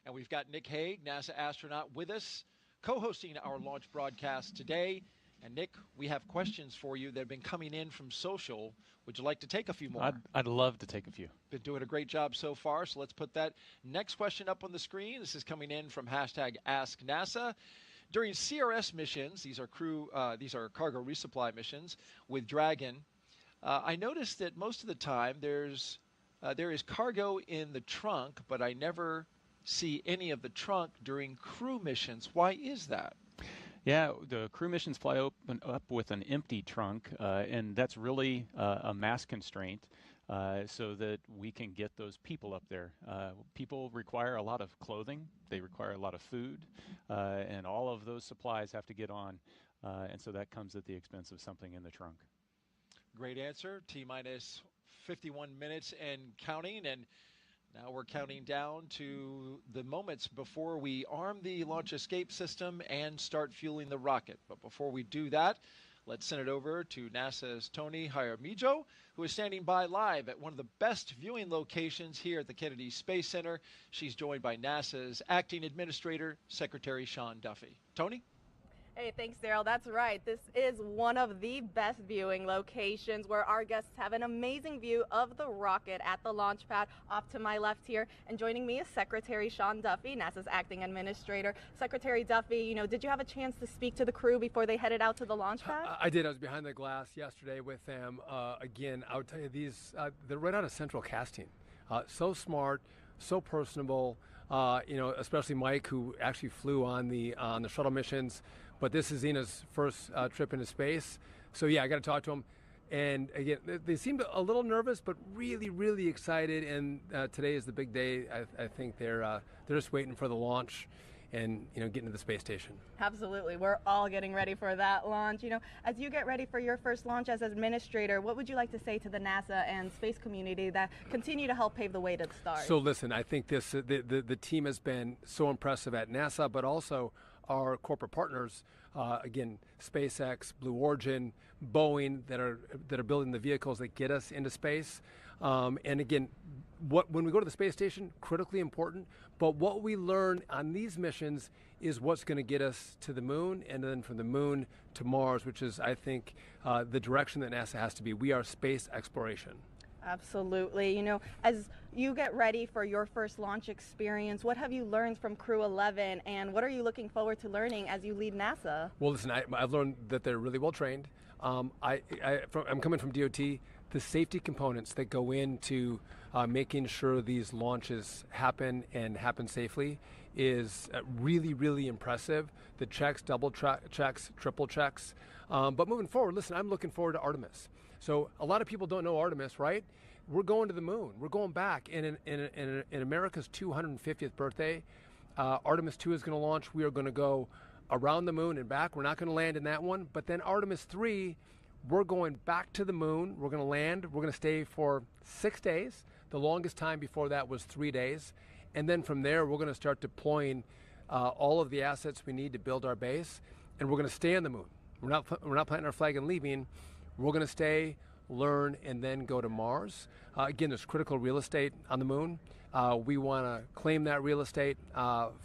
And we've got Nick Hague, NASA astronaut, with us, co-hosting our launch broadcast today. And Nick, we have questions for you that have been coming in from social. Would you like to take a few more? I'd love to take a few. Been doing a great job so far, so let's put that next question up on the screen. This is coming in from #AskNASA. During CRS missions, these are cargo resupply missions with Dragon, I noticed that most of the time there is cargo in the trunk, but I never see any of the trunk during crew missions. Why is that? Yeah, the crew missions fly up with an empty trunk, and that's really a mass constraint so that we can get those people up there. People require a lot of clothing, they require a lot of food, and all of those supplies have to get on, and so that comes at the expense of something in the trunk. Great answer. T-minus 51 minutes and counting, and now we're counting down to the moments before we arm the launch escape system and start fueling the rocket. But before we do that, let's send it over to NASA's Tony Jaramillo, who is standing by live at one of the best viewing locations here at the Kennedy Space Center. She's joined by NASA's acting administrator, Secretary Sean Duffy. Tony? Hey, thanks, Daryl. That's right. This is one of the best viewing locations where our guests have an amazing view of the rocket at the launch pad off to my left here. And joining me is Secretary Sean Duffy, NASA's acting administrator. Secretary Duffy, did you have a chance to speak to the crew before they headed out to the launch pad? I did. I was behind the glass yesterday with them. Again, I would tell you they're right out of central casting. So smart, so personable. Especially Mike, who actually flew on the shuttle missions. But this is Zena's first trip into space. So yeah, I got to talk to them. And again, they seemed a little nervous, but really, really excited. And today is the big day. I think they're just waiting for the launch and, you know, getting to the space station. Absolutely. We're all getting ready for that launch. You know, as you get ready for your first launch as administrator, what would you like to say to the NASA and space community that continue to help pave the way to the stars? So listen, I think this the team has been so impressive at NASA, but also our corporate partners, again, SpaceX, Blue Origin, Boeing, that are building the vehicles that get us into space. And again, when we go to the space station, critically important. But what we learn on these missions is what's going to get us to the moon, and then from the moon to Mars, which is, I think, the direction that NASA has to be. We are space exploration. Absolutely. You know, as you get ready for your first launch experience, what have you learned from Crew-11, and what are you looking forward to learning as you lead NASA? Well, listen, I've learned that they're really well trained. I'm coming from DOT. The safety components that go into making sure these launches happen and happen safely is really, really impressive. The checks, double checks, triple checks. But moving forward, listen, I'm looking forward to Artemis. So a lot of people don't know Artemis, right? We're going to the moon. We're going back. And in America's 250th birthday, Artemis 2 is going to launch. We are going to go around the moon and back. We're not going to land in that one. But then Artemis 3, we're going back to the moon. We're going to land. We're going to stay for 6 days. The longest time before that was 3 days. And then from there, we're going to start deploying all of the assets we need to build our base. And we're going to stay on the moon. We're not planting our flag and leaving. We're going to stay, learn, and then go to Mars. Again, there's critical real estate on the moon. We want to claim that real estate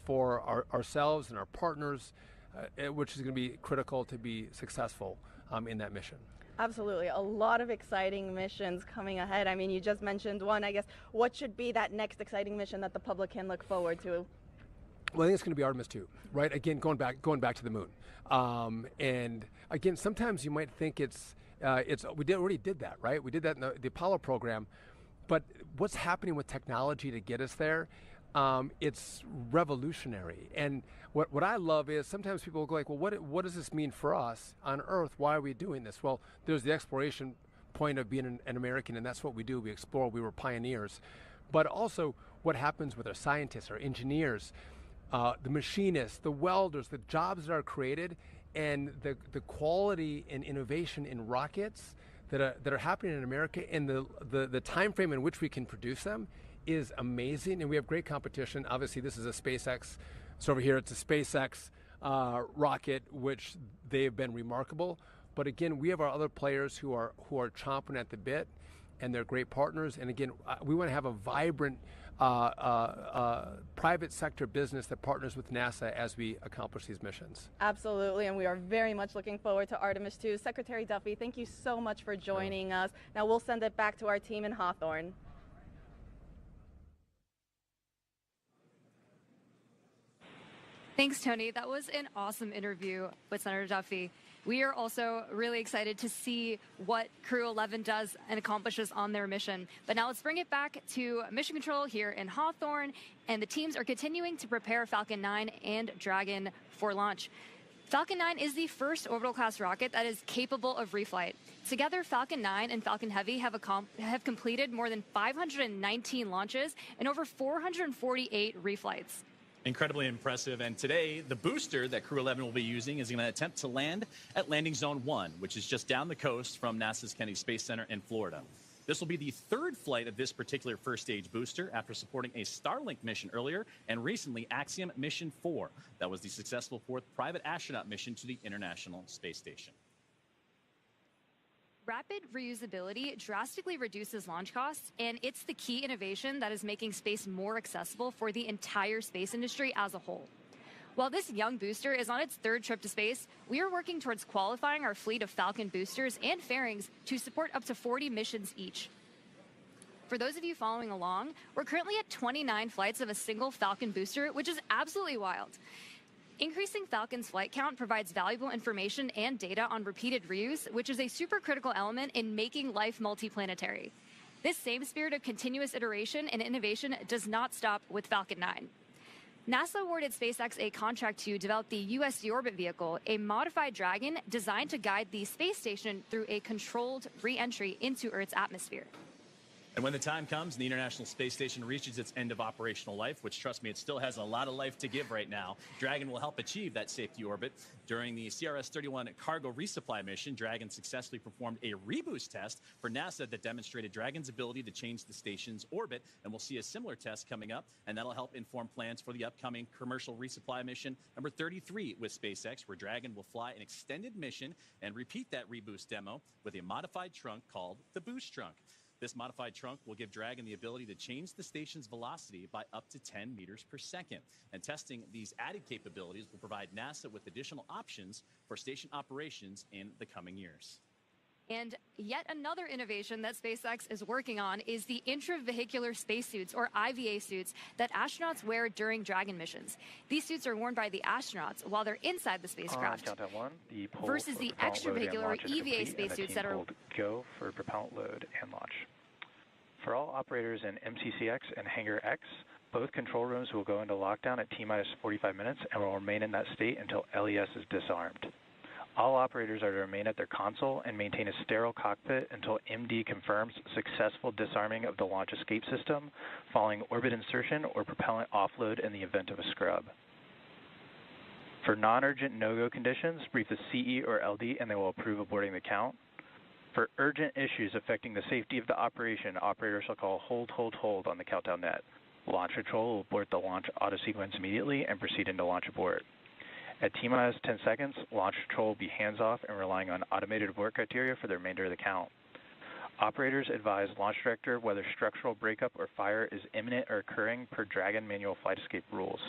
for ourselves and our partners, which is going to be critical to be successful in that mission. Absolutely. A lot of exciting missions coming ahead. I mean, you just mentioned one. I guess what should be that next exciting mission that the public can look forward to? Well, I think it's going to be Artemis 2, right? Again, going back to the moon. And again, sometimes you might think we already did that, right? We did that in the Apollo program. But what's happening with technology to get us there? It's revolutionary. And what I love is sometimes people will go like, well, what does this mean for us on Earth? Why are we doing this? Well, there's the exploration point of being an American, and that's what we do. We explore. We were pioneers. But also what happens with our scientists, our engineers, the machinists, the welders, the jobs that are created, and the quality and innovation in rockets that are happening in America, and the time frame in which we can produce them is amazing. And we have great competition. Obviously, this is a SpaceX. So over here, it's a SpaceX rocket, which they have been remarkable. But again, we have our other players who are chomping at the bit, and they're great partners. And again, we want to have a vibrant private sector business that partners with NASA as we accomplish these missions. Absolutely, and we are very much looking forward to Artemis 2. Secretary Duffy, thank you so much for joining us. Now we'll send it back to our team in Hawthorne. Thanks, Tony. That was an awesome interview with Senator Duffy. We are also really excited to see what Crew-11 does and accomplishes on their mission. But now let's bring it back to Mission Control here in Hawthorne, and the teams are continuing to prepare Falcon 9 and Dragon for launch. Falcon 9 is the first orbital-class rocket that is capable of reflight. Together, Falcon 9 and Falcon Heavy have completed more than 519 launches and over 448 reflights. Incredibly impressive. And today, the booster that Crew-11 will be using is going to attempt to land at Landing Zone 1, which is just down the coast from NASA's Kennedy Space Center in Florida. This will be the third flight of this particular first-stage booster after supporting a Starlink mission earlier and recently Axiom Mission 4. That was the successful fourth private astronaut mission to the International Space Station. Rapid reusability drastically reduces launch costs, and it's the key innovation that is making space more accessible for the entire space industry as a whole. While this young booster is on its third trip to space, we are working towards qualifying our fleet of Falcon boosters and fairings to support up to 40 missions each. For those of you following along, we're currently at 29 flights of a single Falcon booster, which is absolutely wild. Increasing Falcon's flight count provides valuable information and data on repeated reuse, which is a super critical element in making life multiplanetary. This same spirit of continuous iteration and innovation does not stop with Falcon 9. NASA awarded SpaceX a contract to develop the U.S. deorbit vehicle, a modified Dragon designed to guide the space station through a controlled re-entry into Earth's atmosphere. And when the time comes and the International Space Station reaches its end of operational life, which, trust me, it still has a lot of life to give right now, Dragon will help achieve that safety orbit. During the CRS-31 cargo resupply mission, Dragon successfully performed a reboost test for NASA that demonstrated Dragon's ability to change the station's orbit, and we'll see a similar test coming up, and that'll help inform plans for the upcoming commercial resupply mission number 33 with SpaceX, where Dragon will fly an extended mission and repeat that reboost demo with a modified trunk called the Boost Trunk. This modified trunk will give Dragon the ability to change the station's velocity by up to 10 meters per second. And testing these added capabilities will provide NASA with additional options for station operations in the coming years. And yet another innovation that SpaceX is working on is the intravehicular spacesuits, or IVA suits, that astronauts wear during Dragon missions. These suits are worn by the astronauts while they're inside the spacecraft, versus the extravehicular, or EVA spacesuits that are... Go for propellant load and launch. For all operators in MCCX and Hangar X, both control rooms will go into lockdown at T-minus 45 minutes and will remain in that state until LES is disarmed. All operators are to remain at their console and maintain a sterile cockpit until MD confirms successful disarming of the launch escape system following orbit insertion or propellant offload in the event of a scrub. For non-urgent no-go conditions, brief the CE or LD and they will approve aborting the count. For urgent issues affecting the safety of the operation, operators shall call hold, hold, hold on the countdown net. Launch control will abort the launch auto sequence immediately and proceed into launch abort. At T-minus 10 seconds, launch control will be hands-off and relying on automated abort criteria for the remainder of the count. Operators advise launch director whether structural breakup or fire is imminent or occurring per Dragon manual flight escape rules.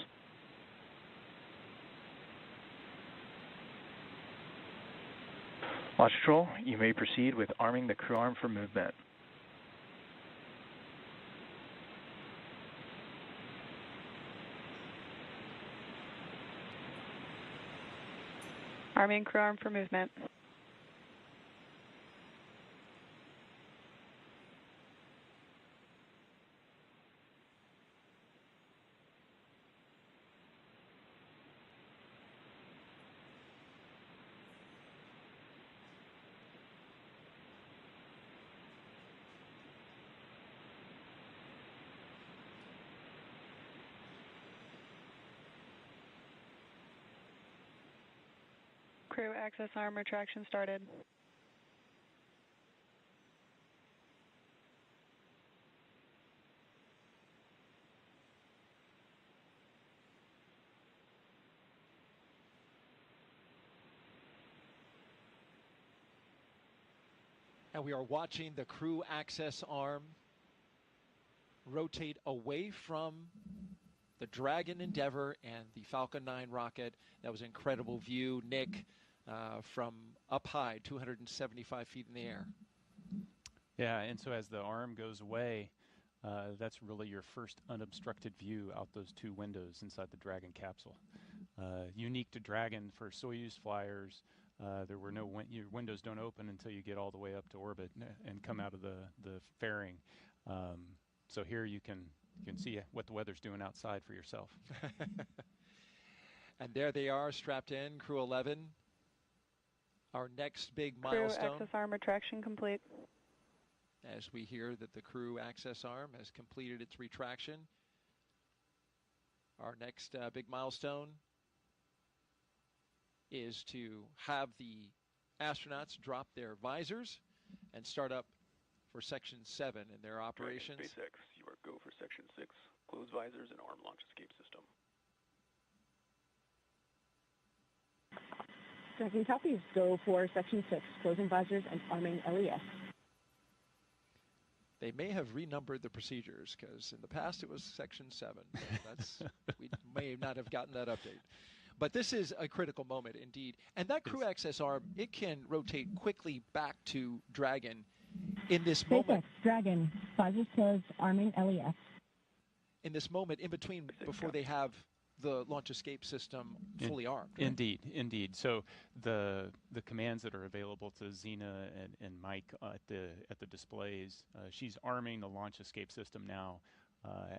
Launch control, you may proceed with arming the crew arm for movement. Arming crew arm for movement. Crew access arm retraction started. And we are watching the crew access arm rotate away from the Dragon Endeavour and the Falcon 9 rocket. That was an incredible view, Nick, from up high, 275 feet in the air. Yeah, and so as the arm goes away, that's really your first unobstructed view out those two windows inside the Dragon capsule. Unique to Dragon for Soyuz flyers, there were no your windows don't open until you get all the way up to orbit and come out of the fairing. So here you can see what the weather's doing outside for yourself. And there they are, strapped in, Crew-11. Our next big milestone. Crew access arm retraction complete. As we hear that the crew access arm has completed its retraction. Our next big milestone is to have the astronauts drop their visors and start up for Section 7 in their operations. SpaceX, you are go for Section 6, close visors and arm launch escape system. Dragon copies, go for Section 6, closing visors and arming LES. They may have renumbered the procedures because in the past it was Section 7. So that's we may not have gotten that update. But this is a critical moment indeed. And that crew access arm, it can rotate quickly back to Dragon in this SpaceX, moment. Dragon, visors closed, arming LES. In this moment in between, before they have the launch escape system fully armed. Right? Indeed. So the commands that are available to Zena and Mike at the displays, she's arming the launch escape system now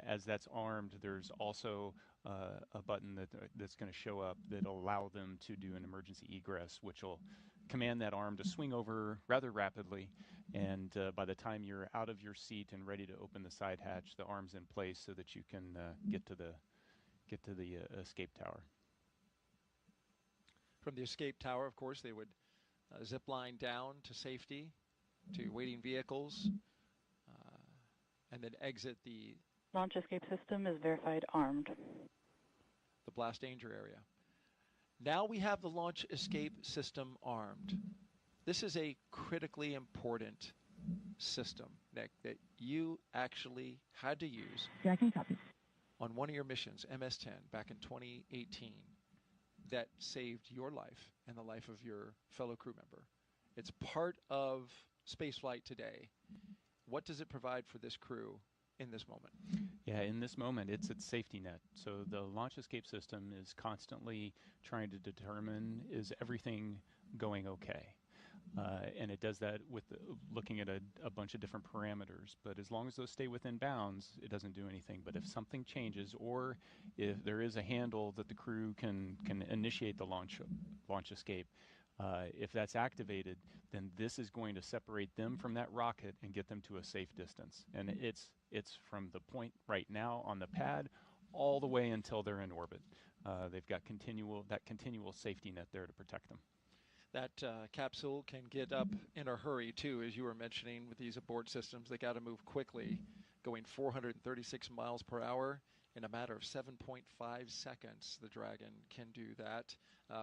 As that's armed, there's also a button that's going to show up that'll allow them to do an emergency egress, which will command that arm to swing over rather rapidly. And by the time you're out of your seat and ready to open the side hatch, the arm's in place so that you can get to the escape tower. From the escape tower, of course, they would zip line down to safety, to waiting vehicles, and then exit the Launch escape system is verified armed. the blast danger area. Now we have the launch escape system armed. This is a critically important system, Nick, that you actually had to use on one of your missions, MS-10, back in 2018, that saved your life and the life of your fellow crew member. It's part of spaceflight today. What does it provide for this crew in this moment? Yeah, in this moment, it's its safety net. So the launch escape system is constantly trying to determine, is everything going okay? And it does that with looking at a bunch of different parameters. But as long as those stay within bounds, it doesn't do anything. But if something changes, or if there is a handle that the crew can initiate the launch escape, if that's activated, then this is going to separate them from that rocket and get them to a safe distance. And it's from the point right now on the pad all the way until they're in orbit. They've got that continual safety net there to protect them. That capsule can get up in a hurry, too, as you were mentioning with these abort systems. They got to move quickly, going 436 miles per hour. In a matter of 7.5 seconds, the Dragon can do that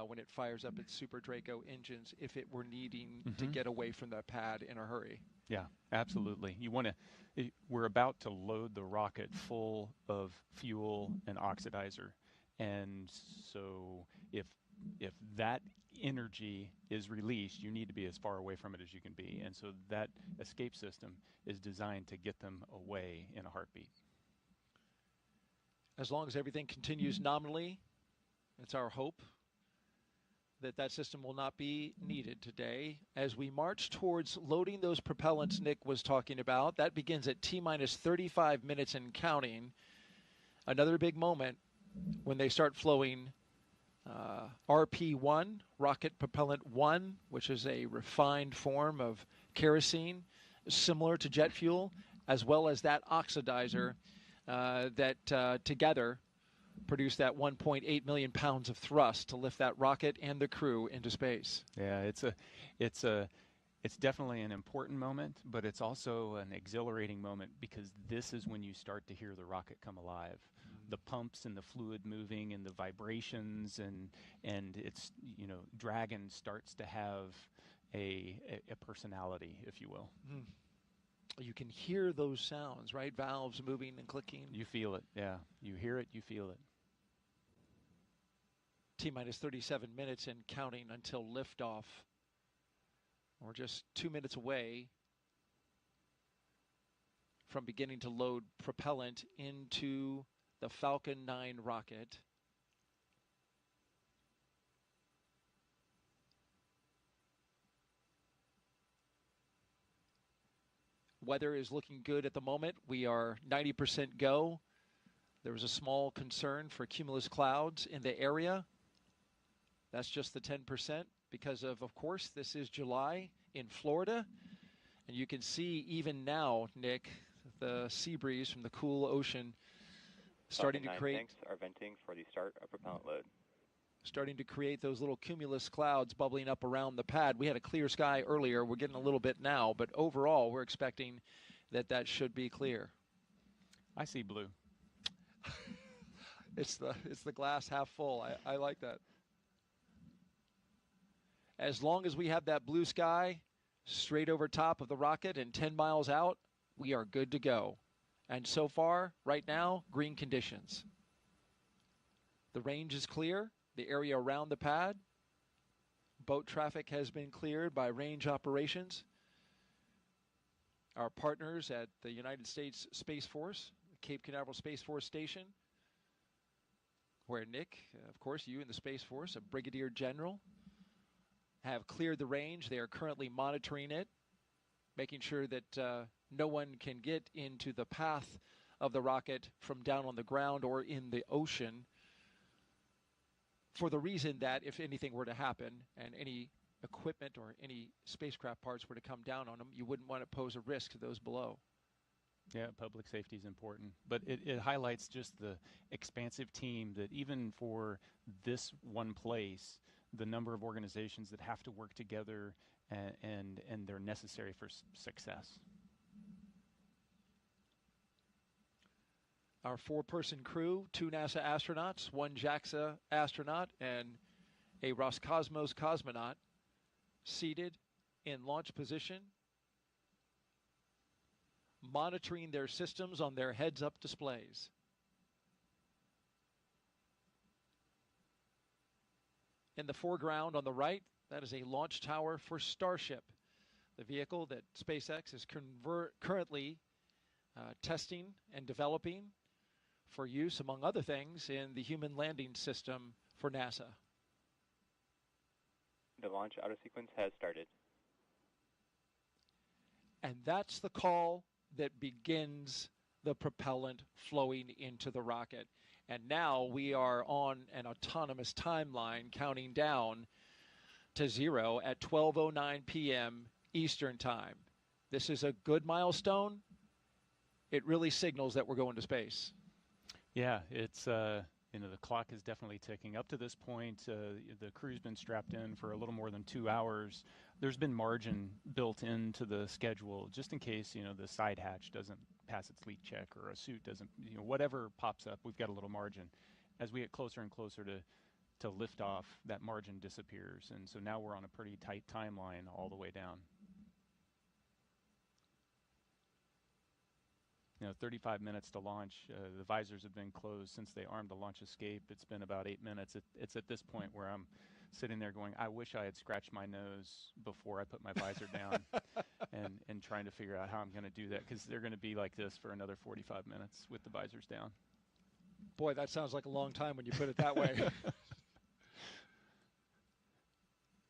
when it fires up its Super Draco engines if it were needing to get away from the pad in a hurry. Yeah, absolutely. You want to. We're about to load the rocket full of fuel and oxidizer, and so if that energy is released, you need to be as far away from it as you can be, and so that escape system is designed to get them away in a heartbeat. As long as everything continues nominally, it's our hope that that system will not be needed today. As we march towards loading those propellants Nick was talking about, that begins at T-minus 35 minutes and counting. Another big moment when they start flowing RP-1, Rocket Propellant 1, which is a refined form of kerosene, similar to jet fuel, as well as that oxidizer that together produce that 1.8 million pounds of thrust to lift that rocket and the crew into space. Yeah, it's definitely an important moment, but it's also an exhilarating moment because this is when you start to hear the rocket come alive. The pumps and the fluid moving and the vibrations and it's, Dragon starts to have a personality, if you will. You can hear those sounds, right? Valves moving and clicking. You feel it, yeah. You hear it, you feel it. T-minus 37 minutes and counting until liftoff. We're just 2 minutes away from beginning to load propellant into the Falcon 9 rocket. Weather is looking good at the moment. We are 90% go. There was a small concern for cumulus clouds in the area. That's just the 10% because of course, this is July in Florida. And you can see even now, Nick, the sea breeze from the cool ocean starting to create. Tanks are venting for the start of propellant load. Starting to create those little cumulus clouds bubbling up around the pad. We had a clear sky earlier. We're getting a little bit now, but overall, we're expecting that should be clear. I see blue. It's the glass half full. I like that. As long as we have that blue sky straight over top of the rocket and 10 miles out, we are good to go. And so far, right now, green conditions. The range is clear. The area around the pad. Boat traffic has been cleared by range operations. Our partners at the United States Space Force, Cape Canaveral Space Force Station, where Nick, of course, you in the Space Force, a Brigadier General, have cleared the range. They are currently monitoring it, making sure that no one can get into the path of the rocket from down on the ground or in the ocean, for the reason that if anything were to happen and any equipment or any spacecraft parts were to come down on them, you wouldn't want to pose a risk to those below. Yeah, public safety is important, but it highlights just the expansive team that even for this one place, the number of organizations that have to work together and they're necessary for success. Our 4-person crew, 2 NASA astronauts, 1 JAXA astronaut, and a Roscosmos cosmonaut seated in launch position, monitoring their systems on their heads-up displays. In the foreground on the right, that is a launch tower for Starship, the vehicle that SpaceX is currently testing and developing for use, among other things, in the human landing system for NASA. The launch auto sequence has started. And that's the call that begins the propellant flowing into the rocket. And now we are on an autonomous timeline counting down to 0 at 12:09 p.m. Eastern Time. This is a good milestone. It really signals that we're going to space. Yeah, it's you know, the clock is definitely ticking. Up to this point, the crew's been strapped in for a little more than 2 hours. There's been margin built into the schedule just in case, you know, the side hatch doesn't pass its leak check or a suit doesn't, you know, whatever pops up, we've got a little margin. As we get closer and closer to liftoff, that margin disappears, and so now we're on a pretty tight timeline all the way down. You know, 35 minutes to launch. The visors have been closed since they armed the launch escape. It's been about 8 minutes. It's at this point where I'm sitting there going, I wish I had scratched my nose before I put my visor down, and trying to figure out how I'm going to do that, because they're going to be like this for another 45 minutes with the visors down. Boy, that sounds like a long time when you put it that way.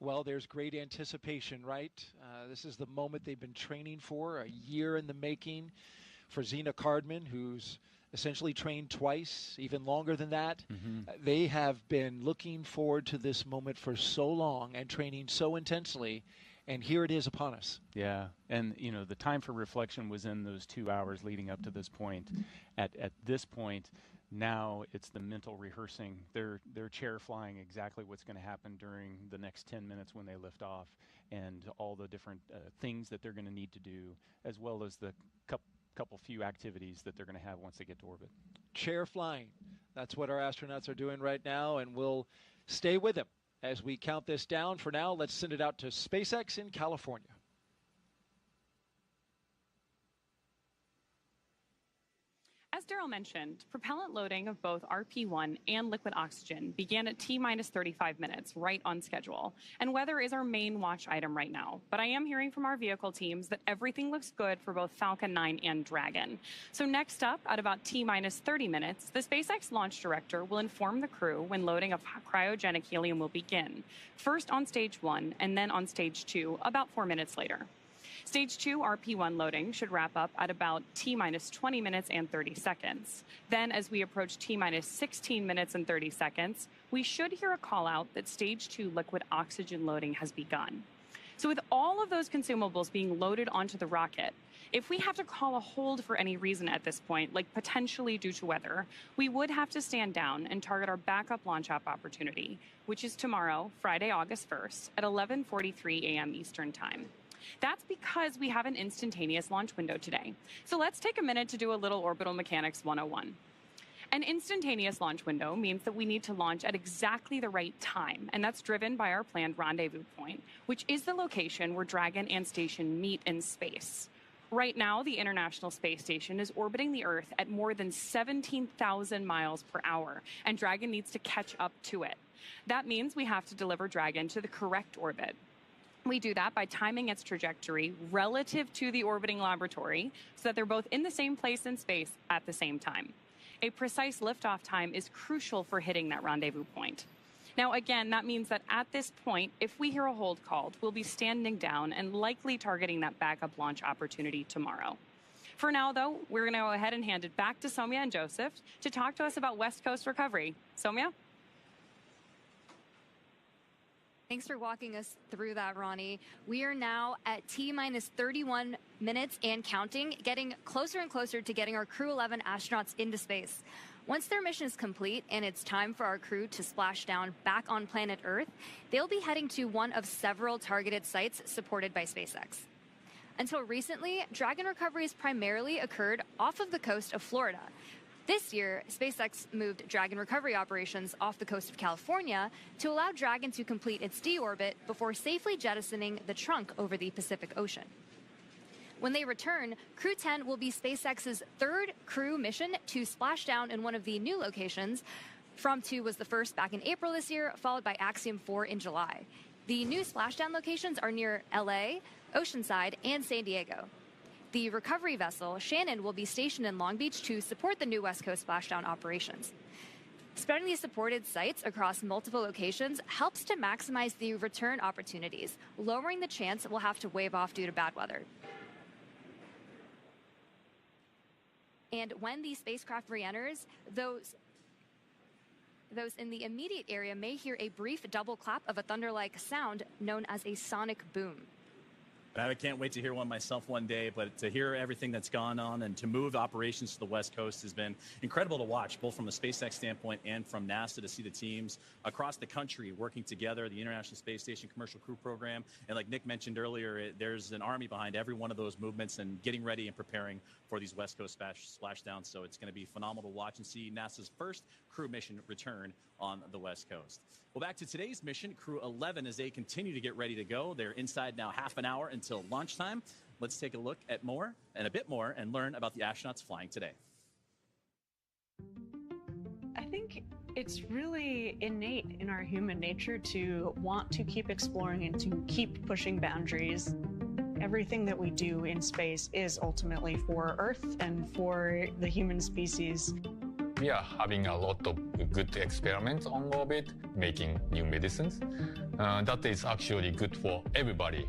Well, there's great anticipation, right? This is the moment they've been training for, a year in the making. For Zena Cardman, who's essentially trained twice, even longer than that. They have been looking forward to this moment for so long and training so intensely, and here it is upon us. Yeah, and you know, the time for reflection was in those 2 hours leading up to this point. At this point, now it's the mental rehearsing. They're chair flying exactly what's going to happen during the next 10 minutes when they lift off, and all the different things that they're going to need to do, as well as the couple few activities that they're going to have once they get to orbit. Chair flying. That's what our astronauts are doing right now, and we'll stay with them as we count this down. For now, let's send it out to SpaceX in California. As Daryl mentioned, propellant loading of both RP-1 and liquid oxygen began at T-minus 35 minutes, right on schedule. And weather is our main watch item right now. But I am hearing from our vehicle teams that everything looks good for both Falcon 9 and Dragon. So next up, at about T-minus 30 minutes, the SpaceX launch director will inform the crew when loading of cryogenic helium will begin. First on stage 1 and then on stage 2 about 4 minutes later. Stage 2 RP-1 loading should wrap up at about T-minus 20 minutes and 30 seconds. Then, as we approach T-minus 16 minutes and 30 seconds, we should hear a call out that Stage 2 liquid oxygen loading has begun. So with all of those consumables being loaded onto the rocket, if we have to call a hold for any reason at this point, like potentially due to weather, we would have to stand down and target our backup launch opportunity, which is tomorrow, Friday, August 1st, at 11:43 a.m. Eastern Time. That's because we have an instantaneous launch window today. So let's take a minute to do a little orbital mechanics 101. An instantaneous launch window means that we need to launch at exactly the right time, and that's driven by our planned rendezvous point, which is the location where Dragon and Station meet in space. Right now, the International Space Station is orbiting the Earth at more than 17,000 miles per hour, and Dragon needs to catch up to it. That means we have to deliver Dragon to the correct orbit. We do that by timing its trajectory relative to the orbiting laboratory so that they're both in the same place in space at the same time. A precise liftoff time is crucial for hitting that rendezvous point. Now, again, that means that at this point, if we hear a hold called, we'll be standing down and likely targeting that backup launch opportunity tomorrow. For now, though, we're going to go ahead and hand it back to Soumya and Joseph to talk to us about West Coast recovery. Soumya? Thanks for walking us through that, Ronnie. We are now at T-minus 31 minutes and counting, getting closer and closer to getting our Crew-11 astronauts into space. Once their mission is complete and it's time for our crew to splash down back on planet Earth, they'll be heading to one of several targeted sites supported by SpaceX. Until recently, Dragon recoveries primarily occurred off of the coast of Florida. This year, SpaceX moved Dragon recovery operations off the coast of California to allow Dragon to complete its deorbit before safely jettisoning the trunk over the Pacific Ocean. When they return, Crew-10 will be SpaceX's third crew mission to splash down in one of the new locations. From-2 was the first back in April this year, followed by Axiom 4 in July. The new splashdown locations are near LA, Oceanside, and San Diego. The recovery vessel, Shannon, will be stationed in Long Beach to support the new West Coast splashdown operations. Spreading these supported sites across multiple locations helps to maximize the return opportunities, lowering the chance we'll have to wave off due to bad weather. And when the spacecraft re-enters, those in the immediate area may hear a brief double clap of a thunder-like sound known as a sonic boom. I can't wait to hear one myself one day, but to hear everything that's gone on and to move operations to the West Coast has been incredible to watch, both from a SpaceX standpoint and from NASA, to see the teams across the country working together, the International Space Station Commercial Crew Program. And like Nick mentioned earlier, there's an army behind every one of those movements and getting ready and preparing for these West Coast splashdowns. So it's going to be phenomenal to watch and see NASA's first crew mission return on the West Coast. Well, back to today's mission, Crew-11, as they continue to get ready to go. They're inside now half an hour until launch time. Let's take a look at more and a bit more and learn about the astronauts flying today. I think it's really innate in our human nature to want to keep exploring and to keep pushing boundaries. Everything that we do in space is ultimately for Earth and for the human species. We are having a lot of good experiments on orbit, making new medicines. That is actually good for everybody.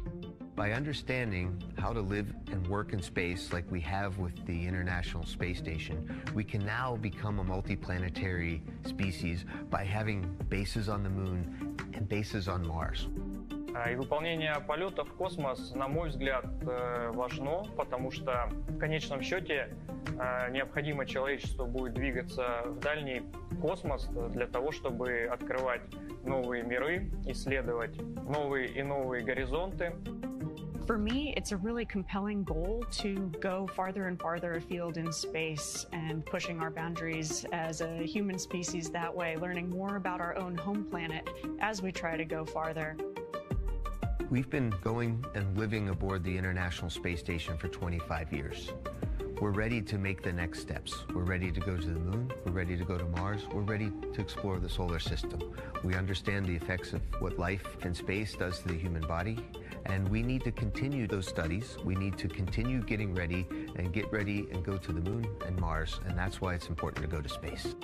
By understanding how to live and work in space like we have with the International Space Station, we can now become a multiplanetary species by having bases on the Moon and bases on Mars. И выполнение полета в космос, на мой взгляд, важно, потому что в конечном счете необходимо человечеству будет двигаться в дальний космос для того, чтобы открывать новые миры, исследовать новые и новые горизонты. For me, it's a really compelling goal to go farther and farther afield in space and pushing our boundaries as a human species that way, learning more about our own home planet as we try to go farther. We've been going and living aboard the International Space Station for 25 years. We're ready to make the next steps. We're ready to go to the Moon. We're ready to go to Mars. We're ready to explore the solar system. We understand the effects of what life in space does to the human body, and we need to continue those studies. We need to continue getting ready and get ready and go to the Moon and Mars, and that's why it's important to go to space.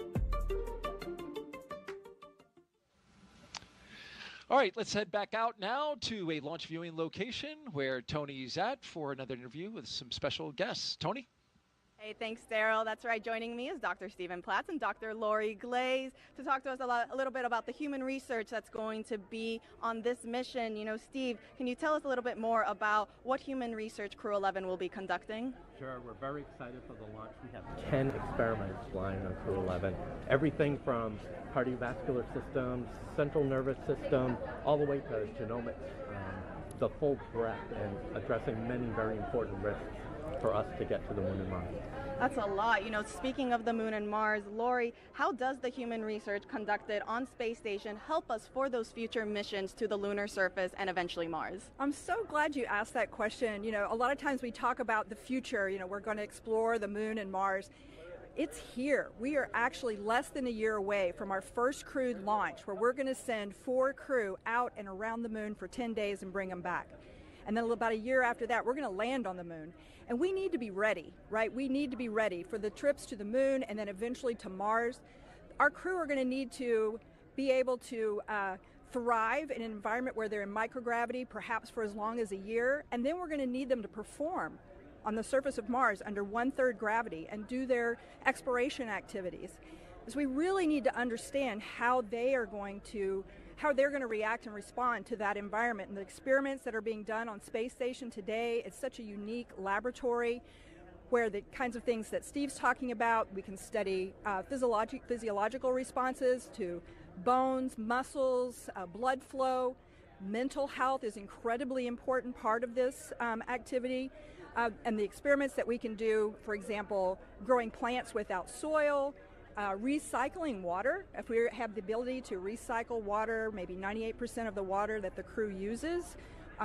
All right, let's head back out now to a launch viewing location where Tony's at for another interview with some special guests. Tony? Hey, thanks, Daryl. That's right. Joining me is Dr. Stephen Platts and Dr. Lori Glaze to talk to us a little bit about the human research that's going to be on this mission. You know, Steve, can you tell us a little bit more about what human research Crew-11 will be conducting? Sure. We're very excited for the launch. We have 10 experiments flying on Crew-11. Everything from cardiovascular systems, central nervous system, all the way to genomics. The full breadth and addressing many very important risks for us to get to the Moon and Mars. That's a lot. You know, speaking of the Moon and Mars, Lori, how does the human research conducted on Space Station help us for those future missions to the lunar surface and eventually Mars? I'm so glad you asked that question. You know, a lot of times we talk about the future, you know, we're going to explore the Moon and Mars. It's here. We are actually less than a year away from our first crewed launch, where we're going to send 4 crew out and around the Moon for 10 days and bring them back. And then about a year after that, we're going to land on the Moon. And we need to be ready, right? We need to be ready for the trips to the Moon and then eventually to Mars. Our crew are going to need to be able to thrive in an environment where they're in microgravity, perhaps for as long as a year. And then we're going to need them to perform on the surface of Mars under 1/3 gravity and do their exploration activities. So we really need to understand how they're going to react and respond to that environment. And the experiments that are being done on Space Station today, it's such a unique laboratory where the kinds of things that Steve's talking about, we can study physiological responses to bones, muscles, blood flow. Mental health is incredibly important part of this activity. And the experiments that we can do, for example, growing plants without soil, recycling water. If we have the ability to recycle water, maybe 98% of the water that the crew uses,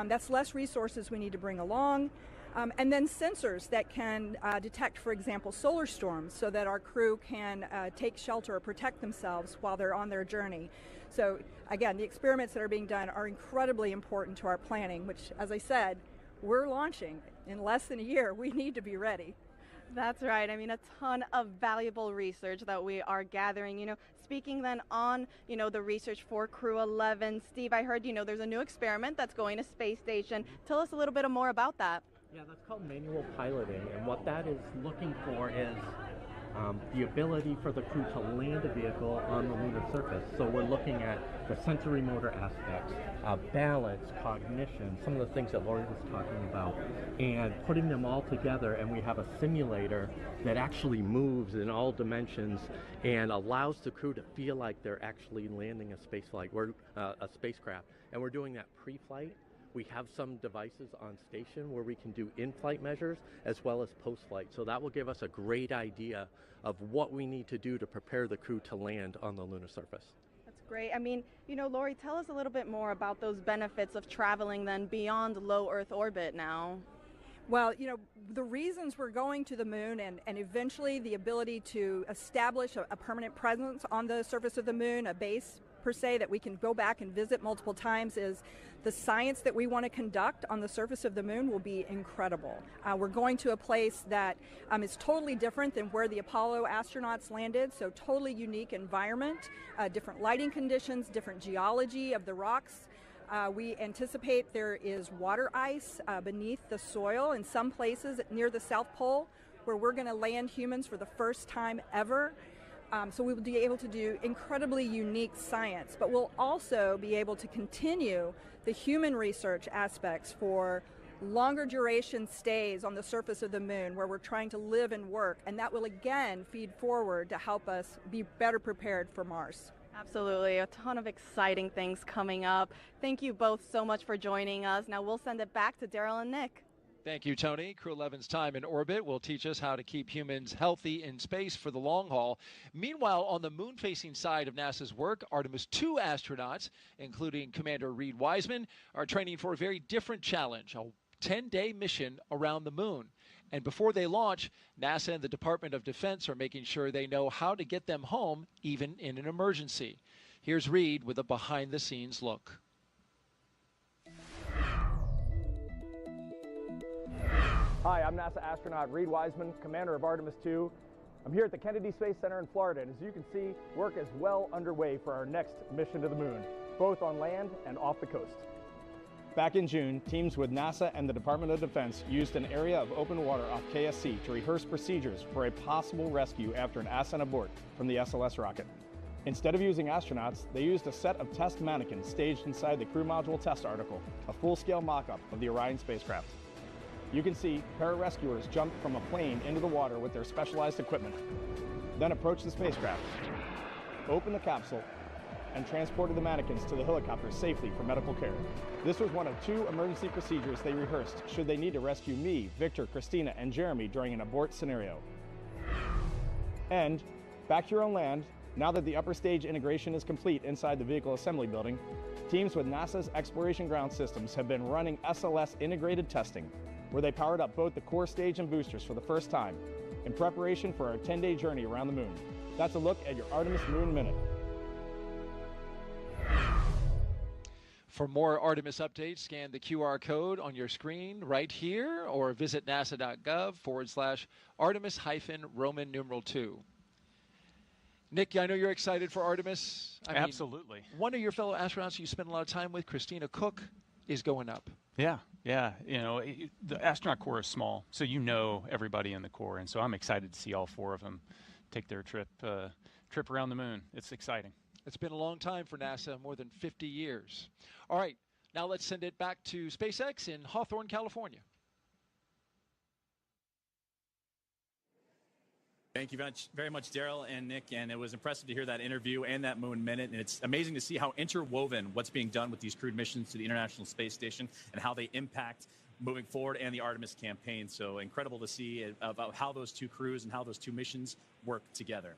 that's less resources we need to bring along. And then sensors that can detect, for example, solar storms so that our crew can take shelter or protect themselves while they're on their journey. So again, the experiments that are being done are incredibly important to our planning, which, as I said, we're launching in less than a year. We need to be ready. That's right. I mean, a ton of valuable research that we are gathering. Speaking then on, the research for Crew-11, Steve, I heard, there's a new experiment that's going to Space Station. Tell us a little bit more about that. Yeah, that's called manual piloting, and what that is looking for is the ability for the crew to land a vehicle on the lunar surface. So we're looking at the sensory motor aspects, balance, cognition, some of the things that Lori was talking about, and putting them all together, and we have a simulator that actually moves in all dimensions and allows the crew to feel like they're actually landing a spacecraft. And we're doing that pre-flight. We have some devices on station where we can do in-flight measures as well as post-flight. So that will give us a great idea of what we need to do to prepare the crew to land on the lunar surface. That's great. I mean, Lori, tell us a little bit more about those benefits of traveling then beyond low Earth orbit now. Well, the reasons we're going to the moon and eventually the ability to establish a permanent presence on the surface of the moon, a base per se that we can go back and visit multiple times, is the science that we want to conduct on the surface of the moon will be incredible. We're going to a place that is totally different than where the Apollo astronauts landed, so totally unique environment, different lighting conditions, different geology of the rocks. We anticipate there is water ice beneath the soil in some places near the South Pole where we're going to land humans for the first time ever. So we will be able to do incredibly unique science, but we'll also be able to continue the human research aspects for longer duration stays on the surface of the moon where we're trying to live and work, and that will again feed forward to help us be better prepared for Mars. Absolutely. A ton of exciting things coming up. Thank you both so much for joining us. Now we'll send it back to Daryl and Nick. Thank you, Tony. Crew-11's time in orbit will teach us how to keep humans healthy in space for the long haul. Meanwhile, on the moon-facing side of NASA's work, Artemis II astronauts, including Commander Reed Wiseman, are training for a very different challenge, a 10-day mission around the moon. And before they launch, NASA and the Department of Defense are making sure they know how to get them home, even in an emergency. Here's Reed with a behind-the-scenes look. Hi, I'm NASA astronaut Reed Wiseman, commander of Artemis II. I'm here at the Kennedy Space Center in Florida, and as you can see, work is well underway for our next mission to the moon, both on land and off the coast. Back in June, teams with NASA and the Department of Defense used an area of open water off KSC to rehearse procedures for a possible rescue after an ascent abort from the SLS rocket. Instead of using astronauts, they used a set of test mannequins staged inside the Crew Module Test article, a full-scale mock-up of the Orion spacecraft. You can see pararescuers jump from a plane into the water with their specialized equipment, then approach the spacecraft, open the capsule, and transported the mannequins to the helicopter safely for medical care. This was one of 2 emergency procedures they rehearsed should they need to rescue me, Victor, Christina, and Jeremy during an abort scenario. And back here on land, now that the upper stage integration is complete inside the vehicle assembly building, teams with NASA's Exploration Ground Systems have been running SLS integrated testing, where they powered up both the core stage and boosters for the first time in preparation for our 10-day journey around the moon. That's a look at your Artemis Moon Minute. For more Artemis updates, scan the QR code on your screen right here or visit nasa.gov/Artemis-Roman numeral 2. Nick, I know you're excited for Artemis. Absolutely. One of your fellow astronauts you spend a lot of time with, Christina Cook, is going up. Yeah, yeah. You know, the astronaut corps is small, so you know everybody in the corps, and so I'm excited to see all 4 of them take their trip around the moon. It's exciting. It's been a long time for NASA, more than 50 years. All right, now let's send it back to SpaceX in Hawthorne, California. Thank you very much, Daryl and Nick, and it was impressive to hear that interview and that Moon Minute, and it's amazing to see how interwoven what's being done with these crewed missions to the International Space Station and how they impact moving forward and the Artemis campaign. So incredible to see about how those 2 crews and how those 2 missions work together.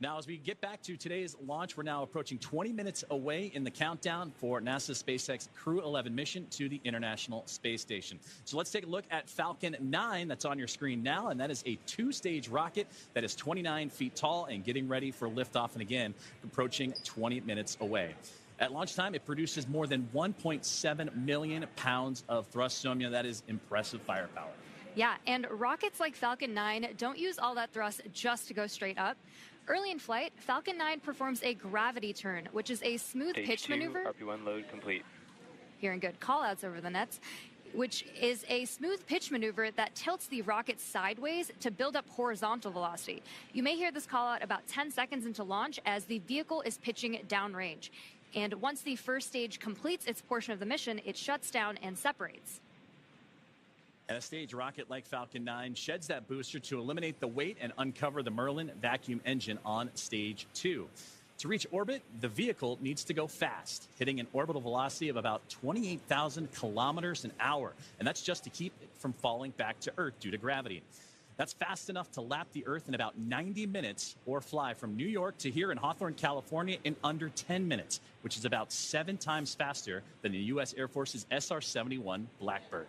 Now, as we get back to today's launch, we're now approaching 20 minutes away in the countdown for NASA's SpaceX Crew-11 mission to the International Space Station. So let's take a look at Falcon 9 that's on your screen now, and that is a 2-stage rocket that is 29 feet tall and getting ready for liftoff, and again, approaching 20 minutes away. At launch time, it produces more than 1.7 million pounds of thrust. So, that is impressive firepower. Yeah, and rockets like Falcon 9 don't use all that thrust just to go straight up. Early in flight, Falcon 9 performs a gravity turn, which is a smooth pitch maneuver. RP1 load complete. Hearing good callouts over the nets, which is a smooth pitch maneuver that tilts the rocket sideways to build up horizontal velocity. You may hear this callout about 10 seconds into launch as the vehicle is pitching downrange. And once the first stage completes its portion of the mission, it shuts down and separates. And a stage rocket like Falcon 9 sheds that booster to eliminate the weight and uncover the Merlin vacuum engine on stage 2. To reach orbit, the vehicle needs to go fast, hitting an orbital velocity of about 28,000 kilometers an hour. And that's just to keep it from falling back to Earth due to gravity. That's fast enough to lap the Earth in about 90 minutes or fly from New York to here in Hawthorne, California in under 10 minutes, which is about 7 times faster than the U.S. Air Force's SR-71 Blackbird.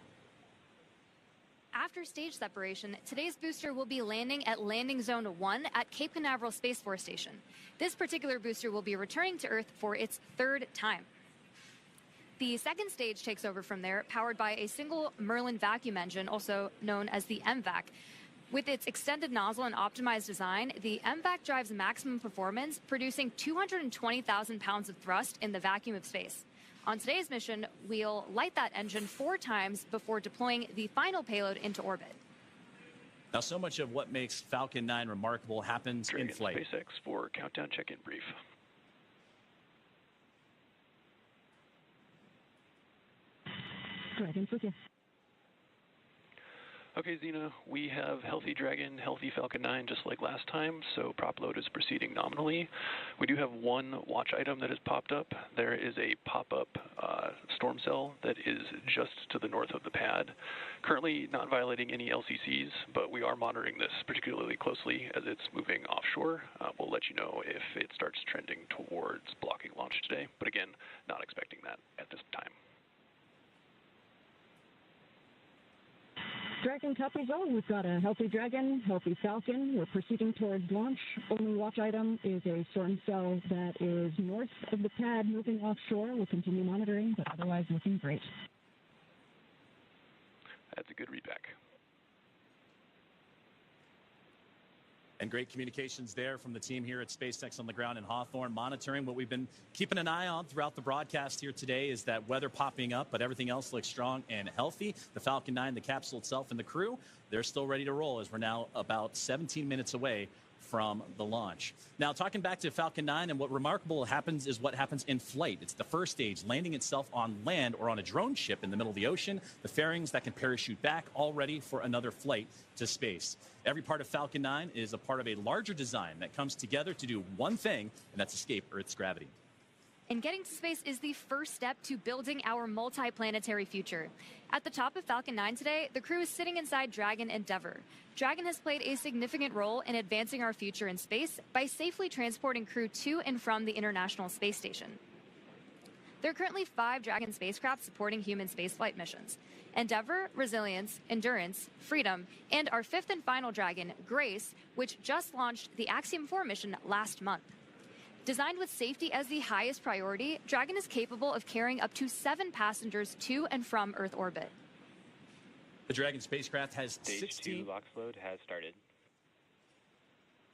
After stage separation, today's booster will be landing at Landing Zone 1 at Cape Canaveral Space Force Station. This particular booster will be returning to Earth for its 3rd time. The second stage takes over from there, powered by a single Merlin vacuum engine, also known as the MVAC. With its extended nozzle and optimized design, the MVAC drives maximum performance, producing 220,000 pounds of thrust in the vacuum of space. On today's mission, we'll light that engine 4 times before deploying the final payload into orbit. Now, so much of what makes Falcon 9 remarkable happens in flight. SpaceX for countdown check-in brief. Dragon's with you. Okay, Zena, we have healthy Dragon, healthy Falcon 9, just like last time, so prop load is proceeding nominally. We do have one watch item that has popped up. There is a pop-up storm cell that is just to the north of the pad. Currently not violating any LCCs, but we are monitoring this particularly closely as it's moving offshore. We'll let you know if it starts trending towards blocking launch today, but again, not expecting that at this time. Dragon copies all. We've got a healthy Dragon, healthy Falcon. We're proceeding towards launch. Only watch item is a storm cell that is north of the pad moving offshore. We'll continue monitoring, but otherwise looking great. That's a good readback. And great communications there from the team here at SpaceX on the ground in Hawthorne, monitoring. What we've been keeping an eye on throughout the broadcast here today is that weather popping up, but everything else looks strong and healthy. The Falcon 9, the capsule itself, and the crew, they're still ready to roll as we're now about 17 minutes away from the launch. Now, talking back to Falcon 9, and what remarkable happens is what happens in flight. It's the first stage, landing itself on land or on a drone ship in the middle of the ocean, the fairings that can parachute back, all ready for another flight to space. Every part of Falcon 9 is a part of a larger design that comes together to do one thing, and that's escape Earth's gravity. And getting to space is the first step to building our multi-planetary future. At the top of Falcon 9 today, the crew is sitting inside Dragon Endeavour. Dragon has played a significant role in advancing our future in space by safely transporting crew to and from the International Space Station. There are currently 5 Dragon spacecraft supporting human spaceflight missions: Endeavour, Resilience, Endurance, Freedom, and our 5th and final Dragon, Grace, which just launched the Axiom 4 mission last month. Designed with safety as the highest priority, Dragon is capable of carrying up to 7 passengers to and from Earth orbit. The Dragon spacecraft has Stage 2 LOX load has started.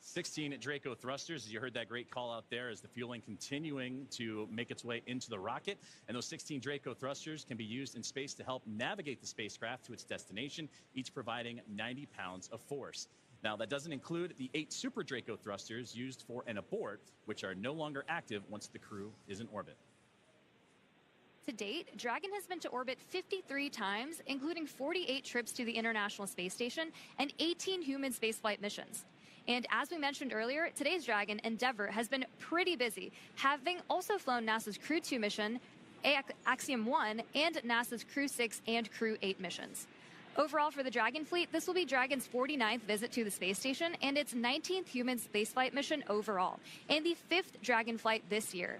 16 Draco thrusters, as you heard that great call out there, as the fueling continuing to make its way into the rocket. And those 16 Draco thrusters can be used in space to help navigate the spacecraft to its destination, each providing 90 pounds of force. Now, that doesn't include the 8 Super Draco thrusters used for an abort, which are no longer active once the crew is in orbit. To date, Dragon has been to orbit 53 times, including 48 trips to the International Space Station and 18 human spaceflight missions. And as we mentioned earlier, today's Dragon, Endeavour, has been pretty busy, having also flown NASA's Crew-2 mission, Axiom-1, and NASA's Crew-6 and Crew-8 missions. Overall, for the Dragon fleet, this will be Dragon's 49th visit to the space station and its 19th human spaceflight mission overall, and the 5th Dragon flight this year.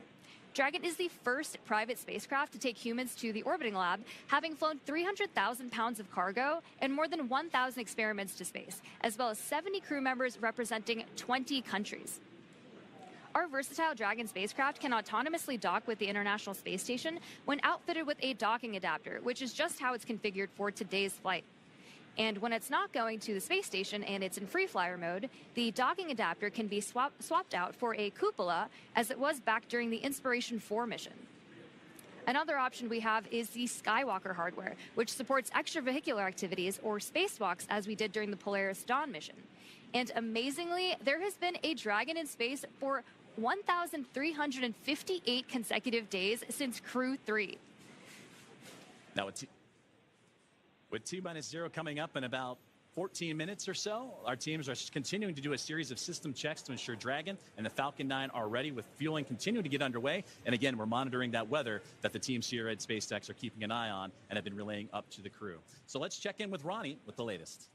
Dragon is the first private spacecraft to take humans to the orbiting lab, having flown 300,000 pounds of cargo and more than 1,000 experiments to space, as well as 70 crew members representing 20 countries. Our versatile Dragon spacecraft can autonomously dock with the International Space Station when outfitted with a docking adapter, which is just how it's configured for today's flight. And when it's not going to the space station and it's in free flyer mode, the docking adapter can be swapped out for a cupola, as it was back during the Inspiration 4 mission. Another option we have is the Skywalker hardware, which supports extravehicular activities or spacewalks, as we did during the Polaris Dawn mission. And amazingly, there has been a Dragon in space for 1,358 consecutive days since Crew 3. Now, with T-0 coming up in about 14 minutes or so, our teams are continuing to do a series of system checks to ensure Dragon and the Falcon 9 are ready, with fueling continuing to get underway. And again, we're monitoring that weather that the teams here at Spacex are keeping an eye on and have been relaying up to the crew. So let's check in with Ronnie with the latest.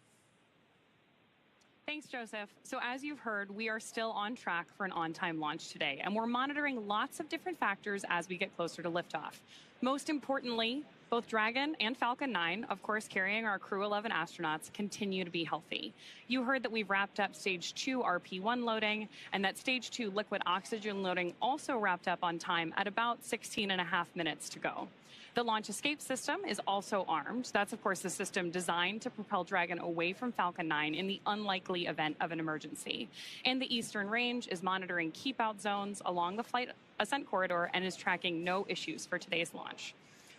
Thanks, Joseph. So as you've heard, we are still on track for an on-time launch today, and we're monitoring lots of different factors as we get closer to liftoff. Most importantly, both Dragon and Falcon 9, of course carrying our Crew-11 astronauts, continue to be healthy. You heard that we've wrapped up Stage 2 RP-1 loading, and that Stage 2 liquid oxygen loading also wrapped up on time at about 16.5 minutes to go. The launch escape system is also armed. That's, of course, the system designed to propel Dragon away from Falcon 9 in the unlikely event of an emergency. And the Eastern Range is monitoring keep-out zones along the flight ascent corridor and is tracking no issues for today's launch.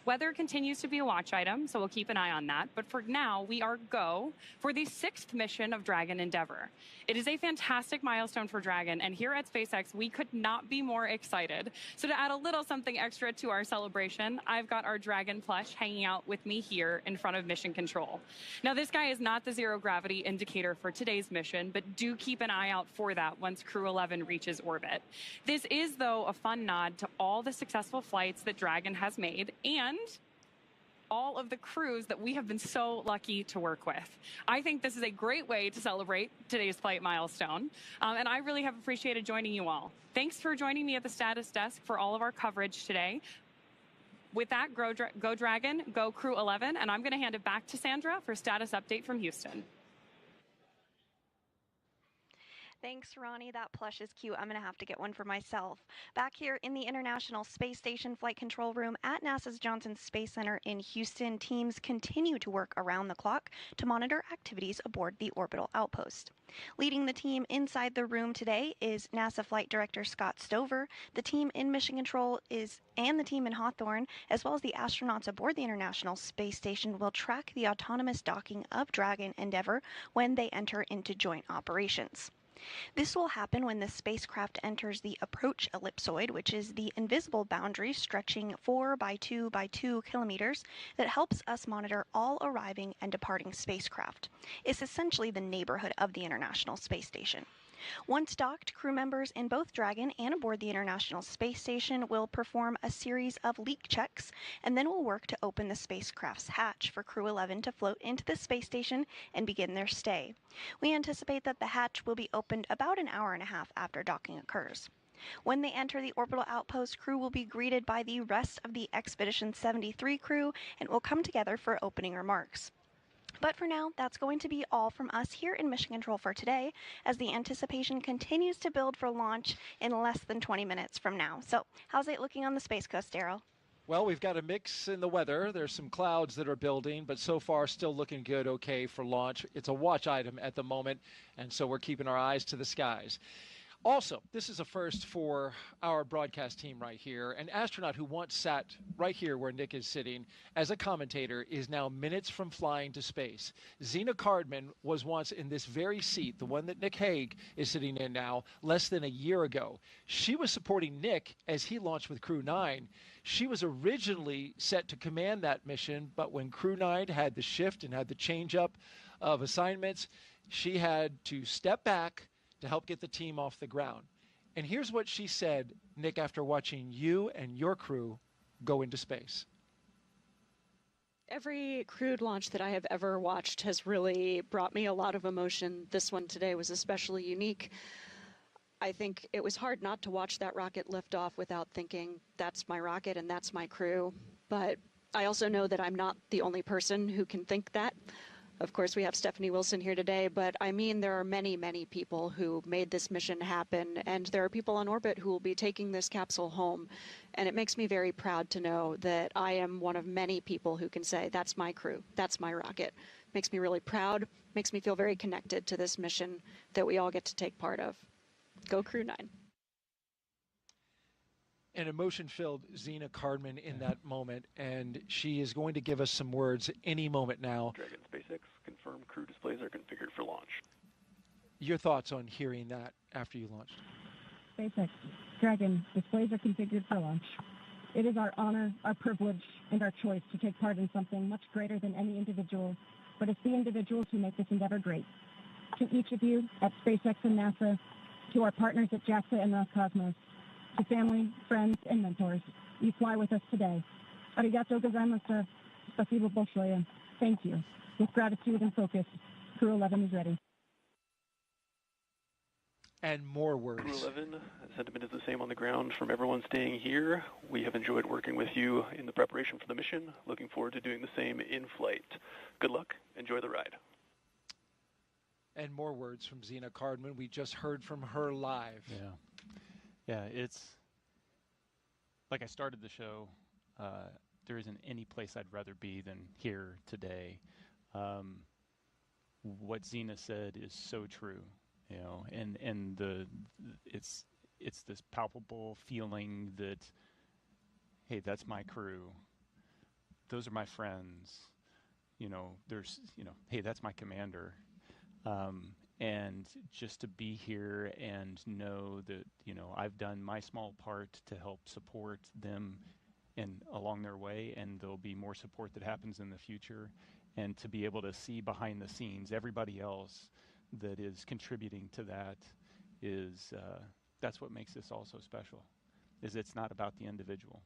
Weather continues to be a watch item, so we'll keep an eye on that. But for now, we are go for the 6th mission of Dragon Endeavour. It is a fantastic milestone for Dragon, and here at SpaceX, we could not be more excited. So to add a little something extra to our celebration, I've got our Dragon plush hanging out with me here in front of Mission Control. Now, this guy is not the zero gravity indicator for today's mission, but do keep an eye out for that once Crew-11 reaches orbit. This is, though, a fun nod to all the successful flights that Dragon has made, and all of the crews that we have been so lucky to work with. I think this is a great way to celebrate today's flight milestone, and I really have appreciated joining you all. Thanks for joining me at the status desk for all of our coverage today. With that, go Dragon, go Crew-11, and I'm going to hand it back to Sandra for status update from Houston. Thanks, Ronnie. That plush is cute. I'm going to have to get one for myself. Back here in the International Space Station Flight Control Room at NASA's Johnson Space Center in Houston, teams continue to work around the clock to monitor activities aboard the orbital outpost. Leading the team inside the room today is NASA Flight Director Scott Stover. The team in Mission Control and the team in Hawthorne, as well as the astronauts aboard the International Space Station, will track the autonomous docking of Dragon Endeavour when they enter into joint operations. This will happen when the spacecraft enters the approach ellipsoid, which is the invisible boundary stretching 4 by 2 by 2 kilometers that helps us monitor all arriving and departing spacecraft. It's essentially the neighborhood of the International Space Station. Once docked, crew members in both Dragon and aboard the International Space Station will perform a series of leak checks, and then will work to open the spacecraft's hatch for Crew-11 to float into the space station and begin their stay. We anticipate that the hatch will be opened about an hour and a half after docking occurs. When they enter the orbital outpost, crew will be greeted by the rest of the Expedition 73 crew and will come together for opening remarks. But for now, that's going to be all from us here in Mission Control for today, as the anticipation continues to build for launch in less than 20 minutes from now. So how's it looking on the Space Coast, Daryl? Well, we've got a mix in the weather. There's some clouds that are building, but so far still looking good, okay, for launch. It's a watch item at the moment, and so we're keeping our eyes to the skies. Also, this is a first for our broadcast team right here. An astronaut who once sat right here where Nick is sitting as a commentator is now minutes from flying to space. Zena Cardman was once in this very seat, the one that Nick Hague is sitting in now, less than a year ago. She was supporting Nick as he launched with Crew-9. She was originally set to command that mission, but when Crew-9 had the shift and had the change up of assignments, she had to step back to help get the team off the ground. And here's what she said, Nick, after watching you and your crew go into space. Every crewed launch that I have ever watched has really brought me a lot of emotion. This one today was especially unique. I think it was hard not to watch that rocket lift off without thinking, that's my rocket and that's my crew. But I also know that I'm not the only person who can think that. Of course, we have Stephanie Wilson here today, but I mean there are many, many people who made this mission happen, and there are people on orbit who will be taking this capsule home. And it makes me very proud to know that I am one of many people who can say, that's my crew, that's my rocket. Makes me really proud, makes me feel very connected to this mission that we all get to take part of. Go Crew-9. An emotion-filled Zena Cardman in that moment, and she is going to give us some words any moment now. Dragon SpaceX, confirm crew displays are configured for launch. Your thoughts on hearing that after you launched? SpaceX, Dragon, displays are configured for launch. It is our honor, our privilege, and our choice to take part in something much greater than any individual, but it's the individuals who make this endeavor great. To each of you at SpaceX and NASA, to our partners at JAXA and Roscosmos, to family, friends, and mentors, you fly with us today. Arigato gozaimasu. Spasibo большое. Thank you. With gratitude and focus, Crew-11 is ready. And more words. Crew-11, sentiment is the same on the ground from everyone staying here. We have enjoyed working with you in the preparation for the mission. Looking forward to doing the same in flight. Good luck. Enjoy the ride. And more words from Zena Cardman. We just heard from her live. Yeah, it's like I started the show. There isn't any place I'd rather be than here today. What Zena said is so true, you know, and it's this palpable feeling that, hey, that's my crew. Those are my friends. You know, hey, that's my commander. And just to be here and know that, you know, I've done my small part to help support them along their way, and there'll be more support that happens in the future. And to be able to see behind the scenes everybody else that is contributing to that is, that's what makes this all so special, is it's not about the individual.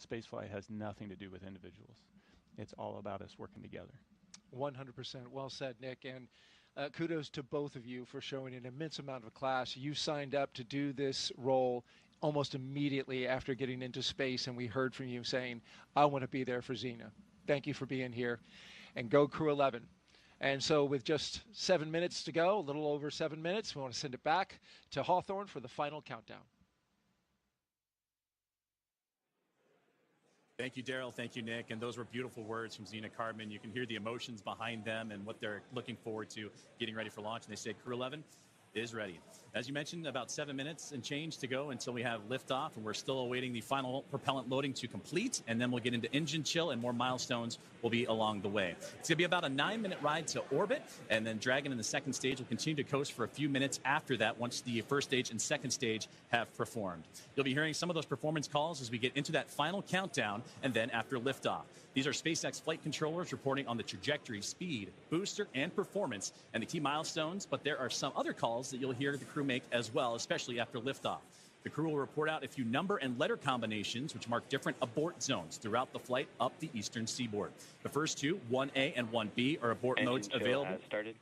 Spaceflight has nothing to do with individuals. It's all about us working together. 100%. Well said, Nick. And kudos to both of you for showing an immense amount of class. You signed up to do this role almost immediately after getting into space, and we heard from you saying, I want to be there for Zena. Thank you for being here. And go Crew-11. And so with just 7 minutes to go, a little over 7 minutes, we want to send it back to Hawthorne for the final countdown. Thank you, Daryl. Thank you, Nick. And those were beautiful words from Zena Cardman. You can hear the emotions behind them and what they're looking forward to getting ready for launch. And they say Crew-11 is ready. As you mentioned, about 7 minutes and change to go until we have liftoff, and we're still awaiting the final propellant loading to complete, and then we'll get into engine chill, and more milestones will be along the way. It's going to be about a 9-minute ride to orbit, and then Dragon in the second stage will continue to coast for a few minutes after that once the first stage and second stage have performed. You'll be hearing some of those performance calls as we get into that final countdown, and then after liftoff. These are SpaceX flight controllers reporting on the trajectory, speed, booster, and performance, and the key milestones, but there are some other calls that you'll hear the crew make as well, especially after liftoff. The crew will report out a few number and letter combinations which mark different abort zones throughout the flight up the eastern seaboard. The first two, 1A and 1B, are abort modes available. Has started.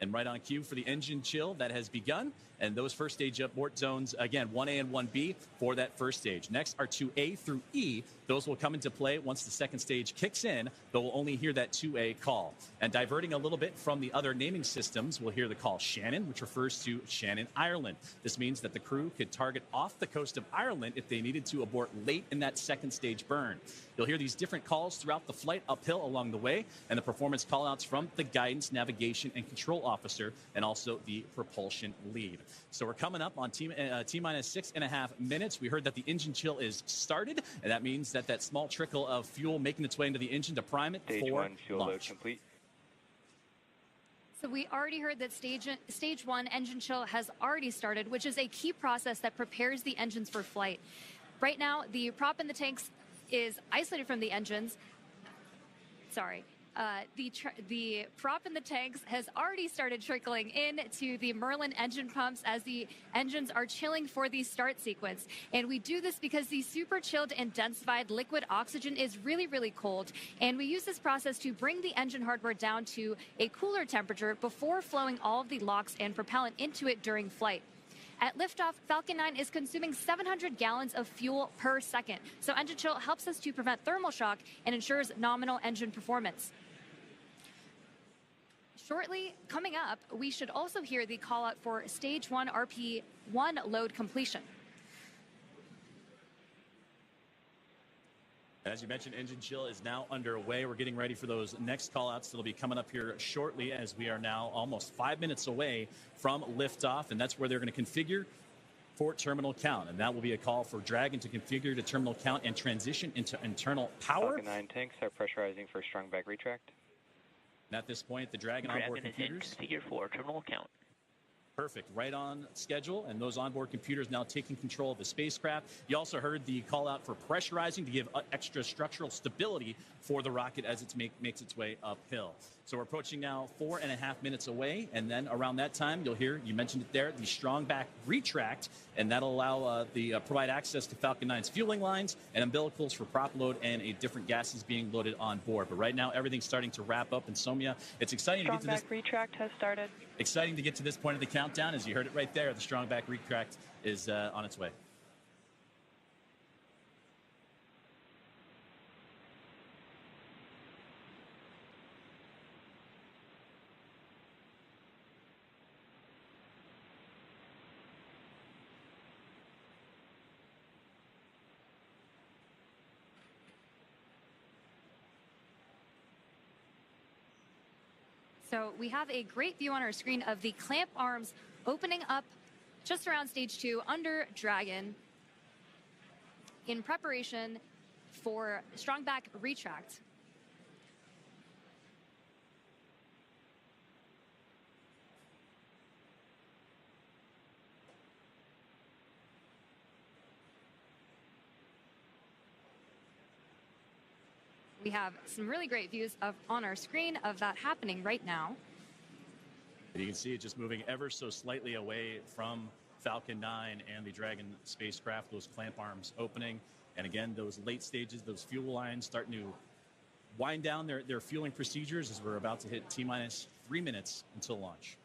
And right on cue for the engine chill that has begun. And those first stage abort zones, again, 1A and 1B for that first stage. Next are 2A through E. Those will come into play once the second stage kicks in. They'll only hear that 2A call. And diverting a little bit from the other naming systems, we'll hear the call Shannon, which refers to Shannon, Ireland. This means that the crew could target off the coast of Ireland if they needed to abort late in that second stage burn. You'll hear these different calls throughout the flight uphill along the way, and the performance callouts from the guidance, navigation, and control officer, and also the propulsion lead. So we're coming up on T-minus 6.5 minutes. We heard that the engine chill is started, and that means that that small trickle of fuel making its way into the engine to prime it Stage for 1 fuel load launch. complete. So we already heard that stage 1 engine chill has already started, which is a key process that prepares the engines for flight. Right now, the prop in the tanks is isolated from the engines. Sorry. The prop in the tanks has already started trickling into the Merlin engine pumps as the engines are chilling for the start sequence. And we do this because the super chilled and densified liquid oxygen is really, really cold. And we use this process to bring the engine hardware down to a cooler temperature before flowing all of the LOX and propellant into it during flight. At liftoff, Falcon 9 is consuming 700 gallons of fuel per second. So engine chill helps us to prevent thermal shock and ensures nominal engine performance. Shortly coming up, we should also hear the call out for stage 1 RP1 load completion. As you mentioned, engine chill is now underway. We're getting ready for those next call-outs that'll be coming up here shortly, as we are now almost 5 minutes away from liftoff, and that's where they're going to configure for terminal count. And that will be a call for Dragon to configure to terminal count and transition into internal power. Falcon 9 tanks are pressurizing for Strongback retract. And at this point, the Dragon onboard computers configured for terminal count. Perfect, right on schedule, and those onboard computers now taking control of the spacecraft. You also heard the call out for pressurizing to give extra structural stability for the rocket as it makes its way uphill. So we're approaching now 4.5 minutes away, and then around that time, you'll hear, you mentioned it there, the Strongback retract, and that'll allow provide access to Falcon 9's fueling lines and umbilicals for prop load and different gases being loaded on board. But right now, everything's starting to wrap up, and Somya, it's exciting to get to this. Strongback retract has started. Exciting to get to this point of the countdown. As you heard it right there, the Strongback retract is on its way. So we have a great view on our screen of the clamp arms opening up just around stage 2 under Dragon in preparation for Strongback retract. We have some really great views on our screen of that happening right now. And you can see it just moving ever so slightly away from Falcon 9 and the Dragon spacecraft, those clamp arms opening. And again, those late stages, those fuel lines starting to wind down their fueling procedures as we're about to hit T-minus 3 minutes until launch.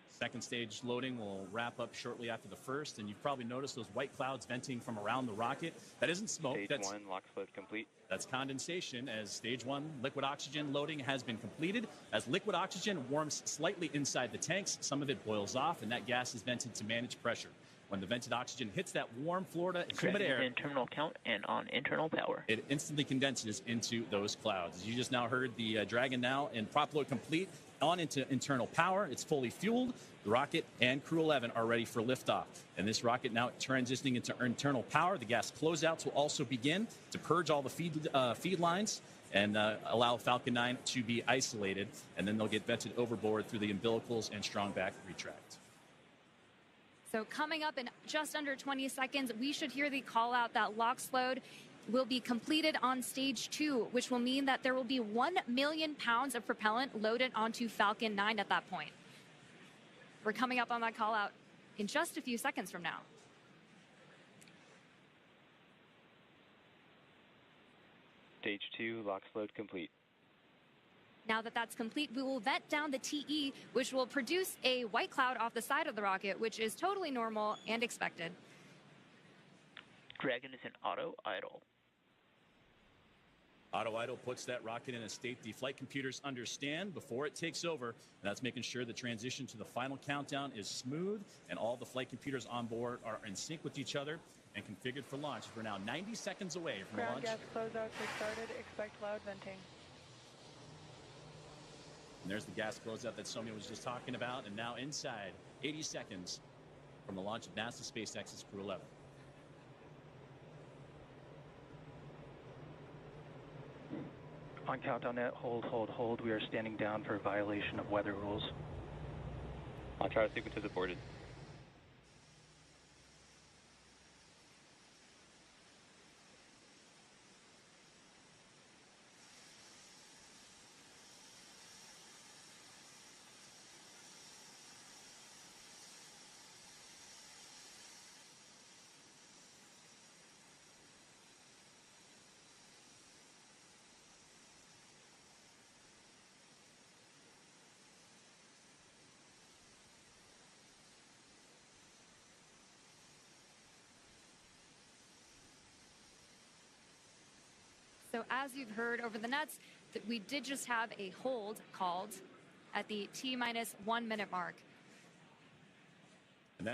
Second stage loading will wrap up shortly after the first, and you've probably noticed those white clouds venting from around the rocket. That isn't smoke. Stage 1 LOX load complete. That's condensation, as stage 1 liquid oxygen loading has been completed. As liquid oxygen warms slightly inside the tanks, some of it boils off, and that gas is vented to manage pressure. When the vented oxygen hits that warm Florida humid air, in terminal count and on internal power, it instantly condenses into those clouds. As you just now heard, the Dragon now in prop load complete on into internal power. It's fully fueled. The rocket and Crew-11 are ready for liftoff. And this rocket now transitioning into internal power. The gas closeouts will also begin to purge all the feed lines and allow Falcon 9 to be isolated. And then they'll get vented overboard through the umbilicals and Strongback retract. So coming up in just under 20 seconds, we should hear the call out that LOX load will be completed on stage 2, which will mean that there will be 1 million pounds of propellant loaded onto Falcon 9 at that point. We're coming up on that call out in just a few seconds from now. Stage 2, LOX load complete. Now that that's complete, we will vent down the TE, which will produce a white cloud off the side of the rocket, which is totally normal and expected. Dragon is in auto idle. Auto idle puts that rocket in a state the flight computers understand before it takes over. And that's making sure the transition to the final countdown is smooth and all the flight computers on board are in sync with each other and configured for launch. We're now 90 seconds away from Ground launch. gas closeouts are started. Expect loud venting. And there's the gas closeout that Soumya was just talking about. And now inside 80 seconds from the launch of NASA SpaceX's Crew-11. On countdown net, hold. We are standing down for violation of weather rules. Launch auto sequence is aborted. So as you've heard over the nets, that we did just have a hold called at the T-1 minute mark. And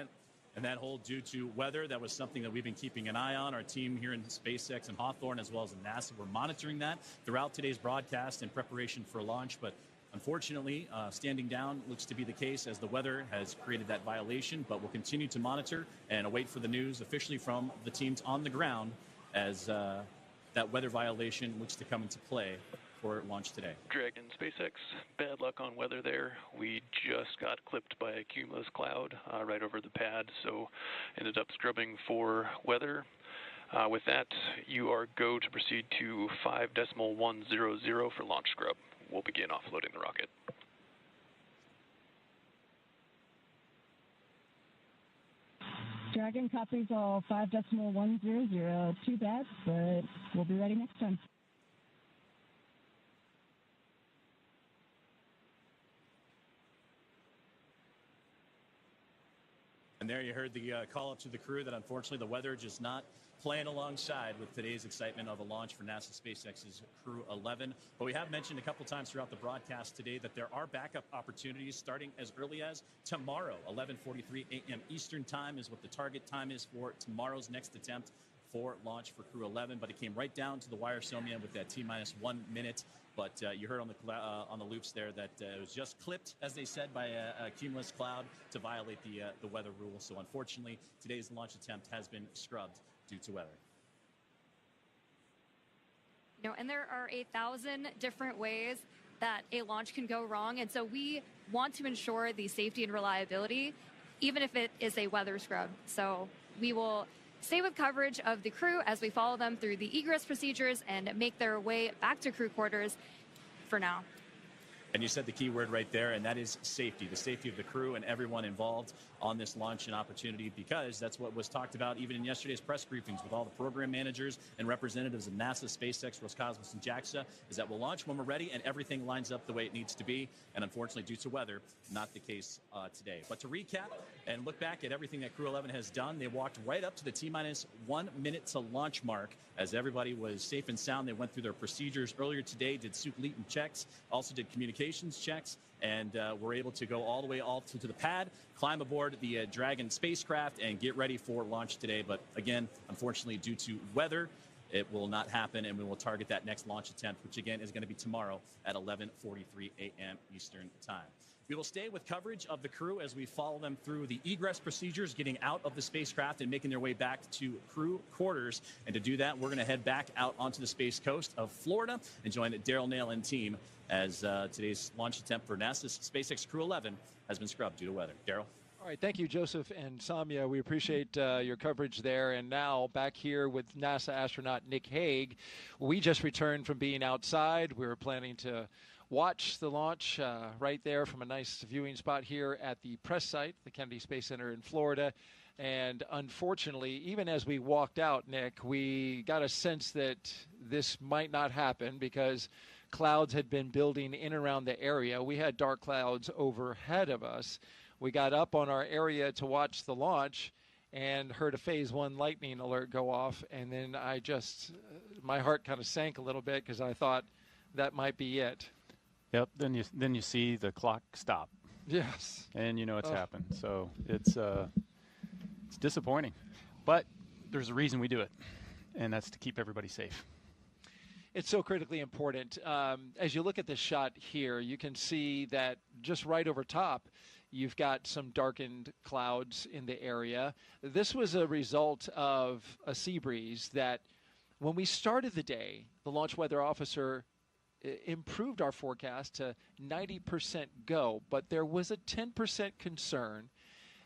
that hold due to weather, that was something that we've been keeping an eye on. Our team here in SpaceX and Hawthorne, as well as in NASA, we're monitoring that throughout today's broadcast in preparation for launch. But unfortunately, standing down looks to be the case as the weather has created that violation. But we'll continue to monitor and await for the news officially from the teams on the ground as that weather violation looks to come into play for launch today. Dragon SpaceX, bad luck on weather there. We just got clipped by a cumulus cloud right over the pad, so ended up scrubbing for weather. With that, you are go to proceed to 5.100 for launch scrub. We'll begin offloading the rocket. Dragon copies all 5.100. Too bad, but we'll be ready next time. And there you heard the call up to the crew that unfortunately the weather just not playing alongside with today's excitement of a launch for NASA SpaceX's Crew-11. But we have mentioned a couple times throughout the broadcast today that there are backup opportunities starting as early as tomorrow. 11:43 a.m. Eastern time is what the target time is for tomorrow's next attempt for launch for Crew-11. But it came right down to the wire, Soumya, with that T-1 minute. But you heard on the loops there that it was just clipped, as they said, by a cumulus cloud to violate the weather rule. So unfortunately, today's launch attempt has been scrubbed due to weather. You know, and there are 1,000 different ways that a launch can go wrong, and so we want to ensure the safety and reliability, even if it is a weather scrub. So we will stay with coverage of the crew as we follow them through the egress procedures and make their way back to crew quarters for now. And you said the key word right there, and that is safety, the safety of the crew and everyone involved on this launch and opportunity, because that's what was talked about even in yesterday's press briefings with all the program managers and representatives of NASA, SpaceX, Roscosmos, and JAXA, is that we'll launch when we're ready and everything lines up the way it needs to be. And unfortunately, due to weather, not the case today. But to recap and look back at everything that Crew-11 has done, they walked right up to the T-1 minute to launch mark as everybody was safe and sound. They went through their procedures earlier today, did Sukhleton checks, also did communications checks, and were able to go all the way to the pad, climb aboard the Dragon spacecraft, and get ready for launch today. But again, unfortunately, due to weather, it will not happen, and we will target that next launch attempt, which again is going to be tomorrow at 11:43 a.m. Eastern time. We will stay with coverage of the crew as we follow them through the egress procedures, getting out of the spacecraft and making their way back to crew quarters. And to do that, we're going to head back out onto the Space Coast of Florida and join Daryl Nail and team as today's launch attempt for NASA's SpaceX Crew-11 has been scrubbed due to weather. Daryl? All right, thank you, Joseph and Soumya. We appreciate your coverage there. And now back here with NASA astronaut Nick Hague. We just returned from being outside. We were planning to watch the launch right there from a nice viewing spot here at the press site, the Kennedy Space Center in Florida. And unfortunately, even as we walked out, Nick, we got a sense that this might not happen because clouds had been building in and around the area. We had dark clouds overhead of us. We got up on our area to watch the launch and heard a Phase 1 lightning alert go off. And then my heart kind of sank a little bit because I thought that might be it. Yep, then you see the clock stop. Yes. And you know it's happened. So it's disappointing. But there's a reason we do it, and that's to keep everybody safe. It's so critically important. As you look at this shot here, you can see that just right over top, you've got some darkened clouds in the area. This was a result of a sea breeze that when we started the day, the launch weather officer improved our forecast to 90% go, but there was a 10% concern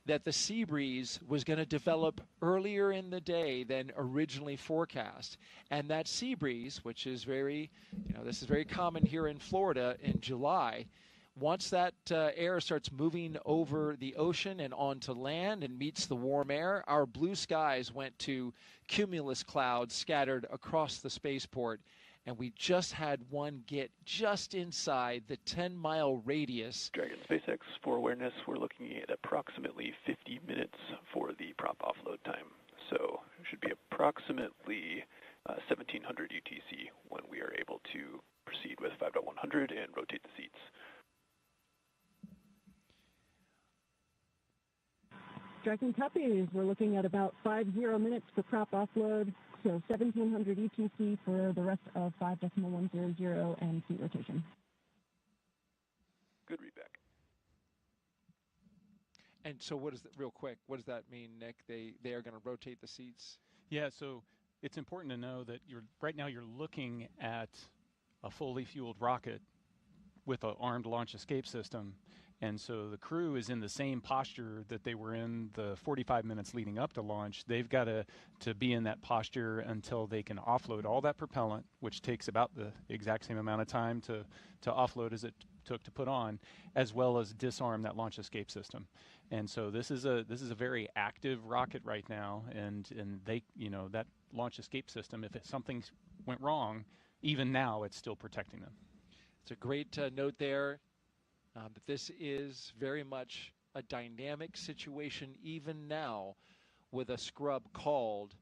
that the sea breeze was going to develop earlier in the day than originally forecast. And that sea breeze, which is this is very common here in Florida in July, once that air starts moving over the ocean and onto land and meets the warm air, our blue skies went to cumulus clouds scattered across the spaceport. And we just had one get just inside the 10-mile radius. Dragon SpaceX, for awareness, we're looking at approximately 50 minutes for the prop offload time. So it should be approximately 1700 UTC when we are able to proceed with 5.100 and rotate the seats. Dragon copies. We're looking at about 50 minutes for prop offload. So 1700 ETC for the rest of 5.100 and seat rotation. Good readback. And so real quick, what does that mean, Nick? They are going to rotate the seats? Yeah, so it's important to know that right now you're looking at a fully fueled rocket with an armed launch escape system. And so the crew is in the same posture that they were in the 45 minutes leading up to launch. They've got to be in that posture until they can offload all that propellant, which takes about the exact same amount of time to offload as it took to put on, as well as disarm that launch escape system. And so this is a very active rocket right now, and they, that launch escape system, if something went wrong, even now it's still protecting them. It's a great note there. But this is very much a dynamic situation even now with a scrub called.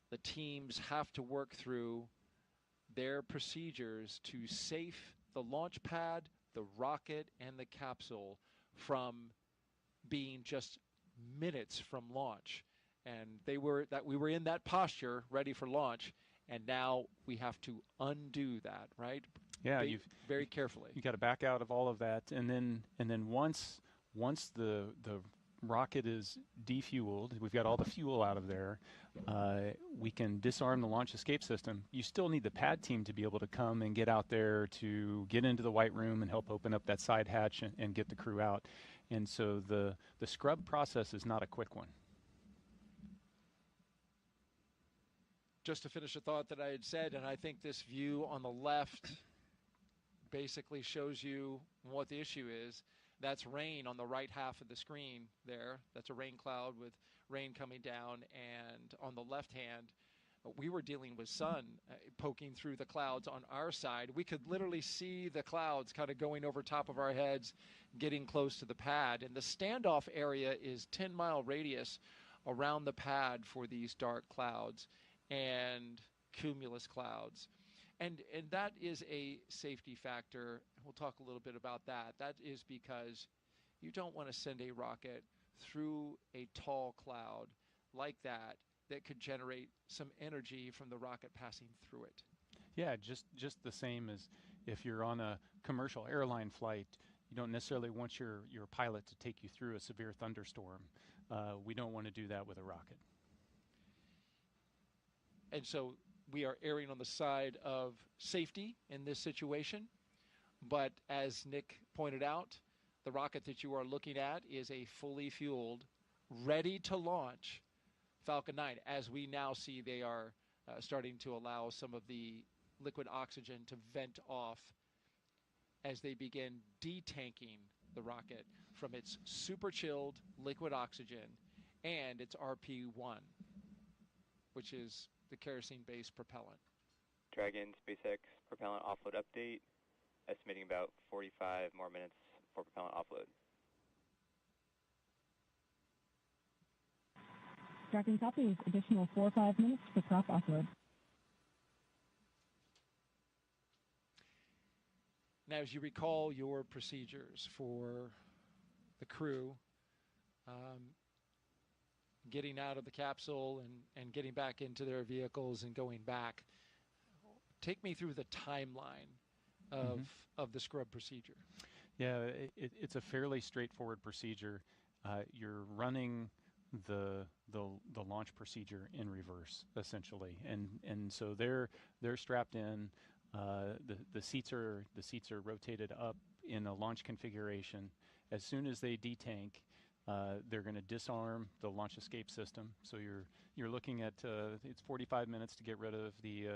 The teams have to work through their procedures to safe the launch pad, the rocket, and the capsule from being just minutes from launch. And we were in that posture ready for launch, and now we have to undo that, right? Yeah, very carefully. You got to back out of all of that, and then once the rocket is defueled, we've got all the fuel out of there. We can disarm the launch escape system. You still need the pad team to be able to come and get out there to get into the white room and help open up that side hatch and get the crew out. And so the scrub process is not a quick one. Just to finish a thought that I had said, and I think this view on the left basically shows you what the issue is. That's rain on the right half of the screen there. That's a rain cloud with rain coming down. And on the left hand, we were dealing with sun poking through the clouds on our side. We could literally see the clouds kind of going over top of our heads, getting close to the pad. And the standoff area is 10-mile radius around the pad for these dark clouds and cumulus clouds. And that is a safety factor. We'll talk a little bit about that. That is because you don't want to send a rocket through a tall cloud like that could generate some energy from the rocket passing through it. Yeah, just the same as if you're on a commercial airline flight, you don't necessarily want your pilot to take you through a severe thunderstorm. We don't want to do that with a rocket. And so we are erring on the side of safety in this situation. But as Nick pointed out, the rocket that you are looking at is a fully fueled, ready to launch Falcon 9. As we now see, they are starting to allow some of the liquid oxygen to vent off as they begin detanking the rocket from its super chilled liquid oxygen and it's RP1, which is the kerosene-based propellant. Dragon, SpaceX, propellant offload update, estimating about 45 more minutes for propellant offload. Dragon copies. Additional 4 or 5 minutes for prop offload. Now, as you recall your procedures for the crew, getting out of the capsule and getting back into their vehicles and going back, take me through the timeline of the scrub procedure. Yeah, it's a fairly straightforward procedure. You're running the launch procedure in reverse, essentially, and so they're strapped in. The seats are rotated up in a launch configuration. As soon as they detank, they're going to disarm the launch escape system. So you're looking at it's 45 minutes to get rid of the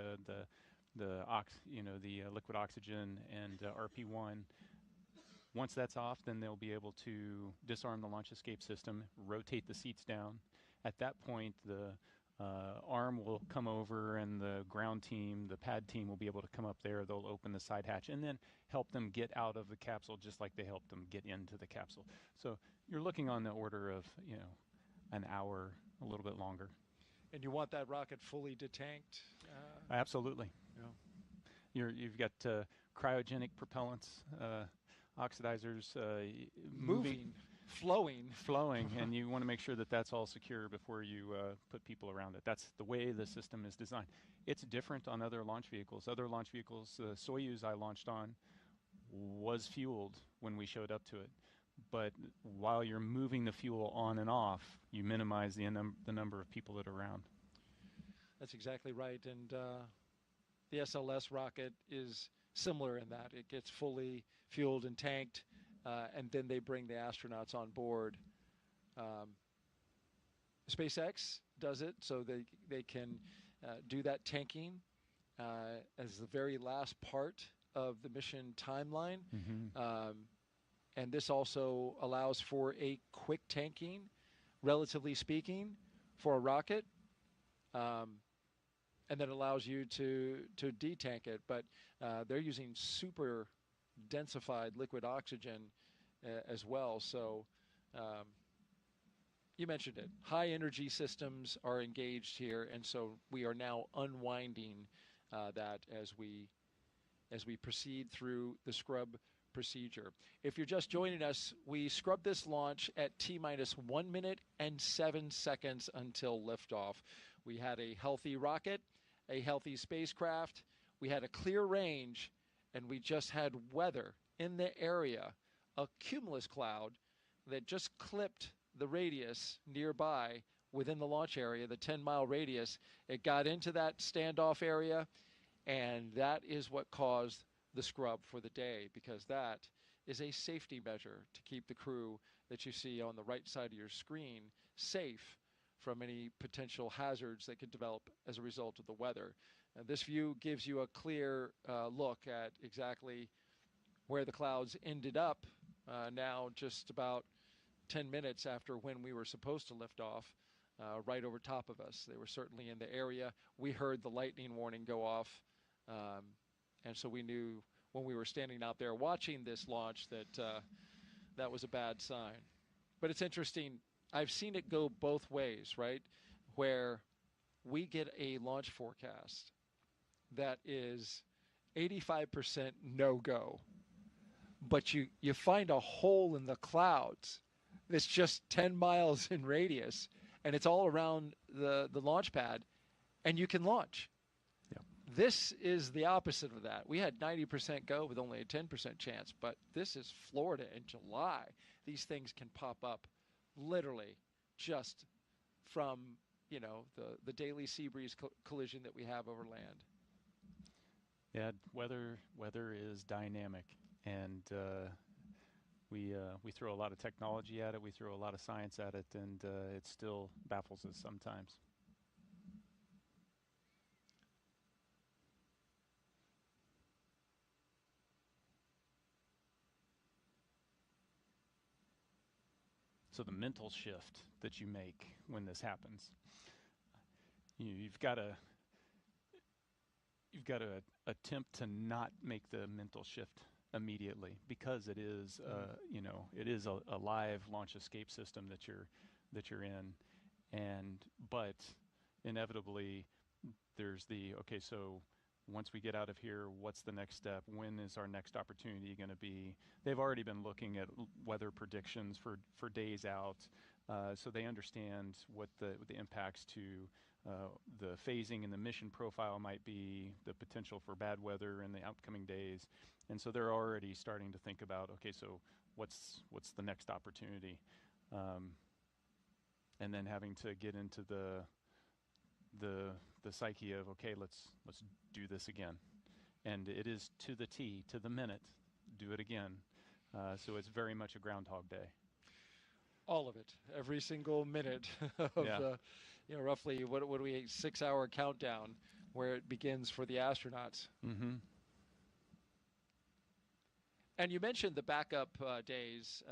liquid oxygen and RP1. Once that's off, then they'll be able to disarm the launch escape system, rotate the seats down. At that point, the arm will come over and the ground team, the pad team will be able to come up there. They'll open the side hatch and then help them get out of the capsule just like they helped them get into the capsule. So you're looking on the order of, an hour, a little bit longer. And you want that rocket fully detanked? Absolutely. You've got cryogenic propellants, oxidizers, moving, flowing, and you want to make sure that that's all secure before you put people around it. That's the way the system is designed. It's different on other launch vehicles. Other launch vehicles, the Soyuz I launched on was fueled when we showed up to it. But while you're moving the fuel on and off, you minimize the number of people that are around. That's exactly right. And the SLS rocket is similar in that it gets fully fueled and tanked, and then they bring the astronauts on board. SpaceX does it so they can do that tanking as the very last part of the mission timeline. And this also allows for a quick tanking, relatively speaking, for a rocket. And then allows you to detank it. But they're using super densified liquid oxygen as well. So you mentioned it. High energy systems are engaged here, and so we are now unwinding that as we proceed through the scrub procedure. If you're just joining us, we scrubbed this launch at T-minus 1 minute and 7 seconds until liftoff. We had a healthy rocket, a healthy spacecraft, we had a clear range, and we just had weather in the area, a cumulus cloud that just clipped the radius nearby within the launch area, the 10-mile radius. It got into that standoff area, and that is what caused the scrub for the day, because that is a safety measure to keep the crew that you see on the right side of your screen safe from any potential hazards that could develop as a result of the weather. This view gives you a clear look at exactly where the clouds ended up now just about 10 minutes after when we were supposed to lift off, right over top of us. They were certainly in the area. We heard the lightning warning go off, and so we knew when we were standing out there watching this launch that that was a bad sign. But it's interesting. I've seen it go both ways, right? Where we get a launch forecast that is 85% no-go, but you find a hole in the clouds that's just 10 miles in radius, and it's all around the launch pad, and you can launch. This is the opposite of that. We had 90% go with only a 10% chance, but this is Florida in July. These things can pop up literally just from, the daily sea breeze collision that we have over land. Yeah, weather is dynamic, and we throw a lot of technology at it. We throw a lot of science at it, and it still baffles us sometimes. also the mental shift that you make when this happens. You've got to attempt to not make the mental shift immediately, because it is it is a live launch escape system that you're in, but inevitably there's the okay, so once we get out of here, what's the next step? When is our next opportunity going to be? They've already been looking at weather predictions for days out, so they understand what the impacts to the phasing and the mission profile might be, the potential for bad weather in the upcoming days, and so they're already starting to think about, okay, so what's the next opportunity, and then having to get into the psyche of, okay, let's do this again, and it is to the T, to the minute, do it again. So it's very much a Groundhog Day. All of it, every single minute of the, roughly what do we 6-hour countdown where it begins for the astronauts. Mm-hmm. And you mentioned the backup days.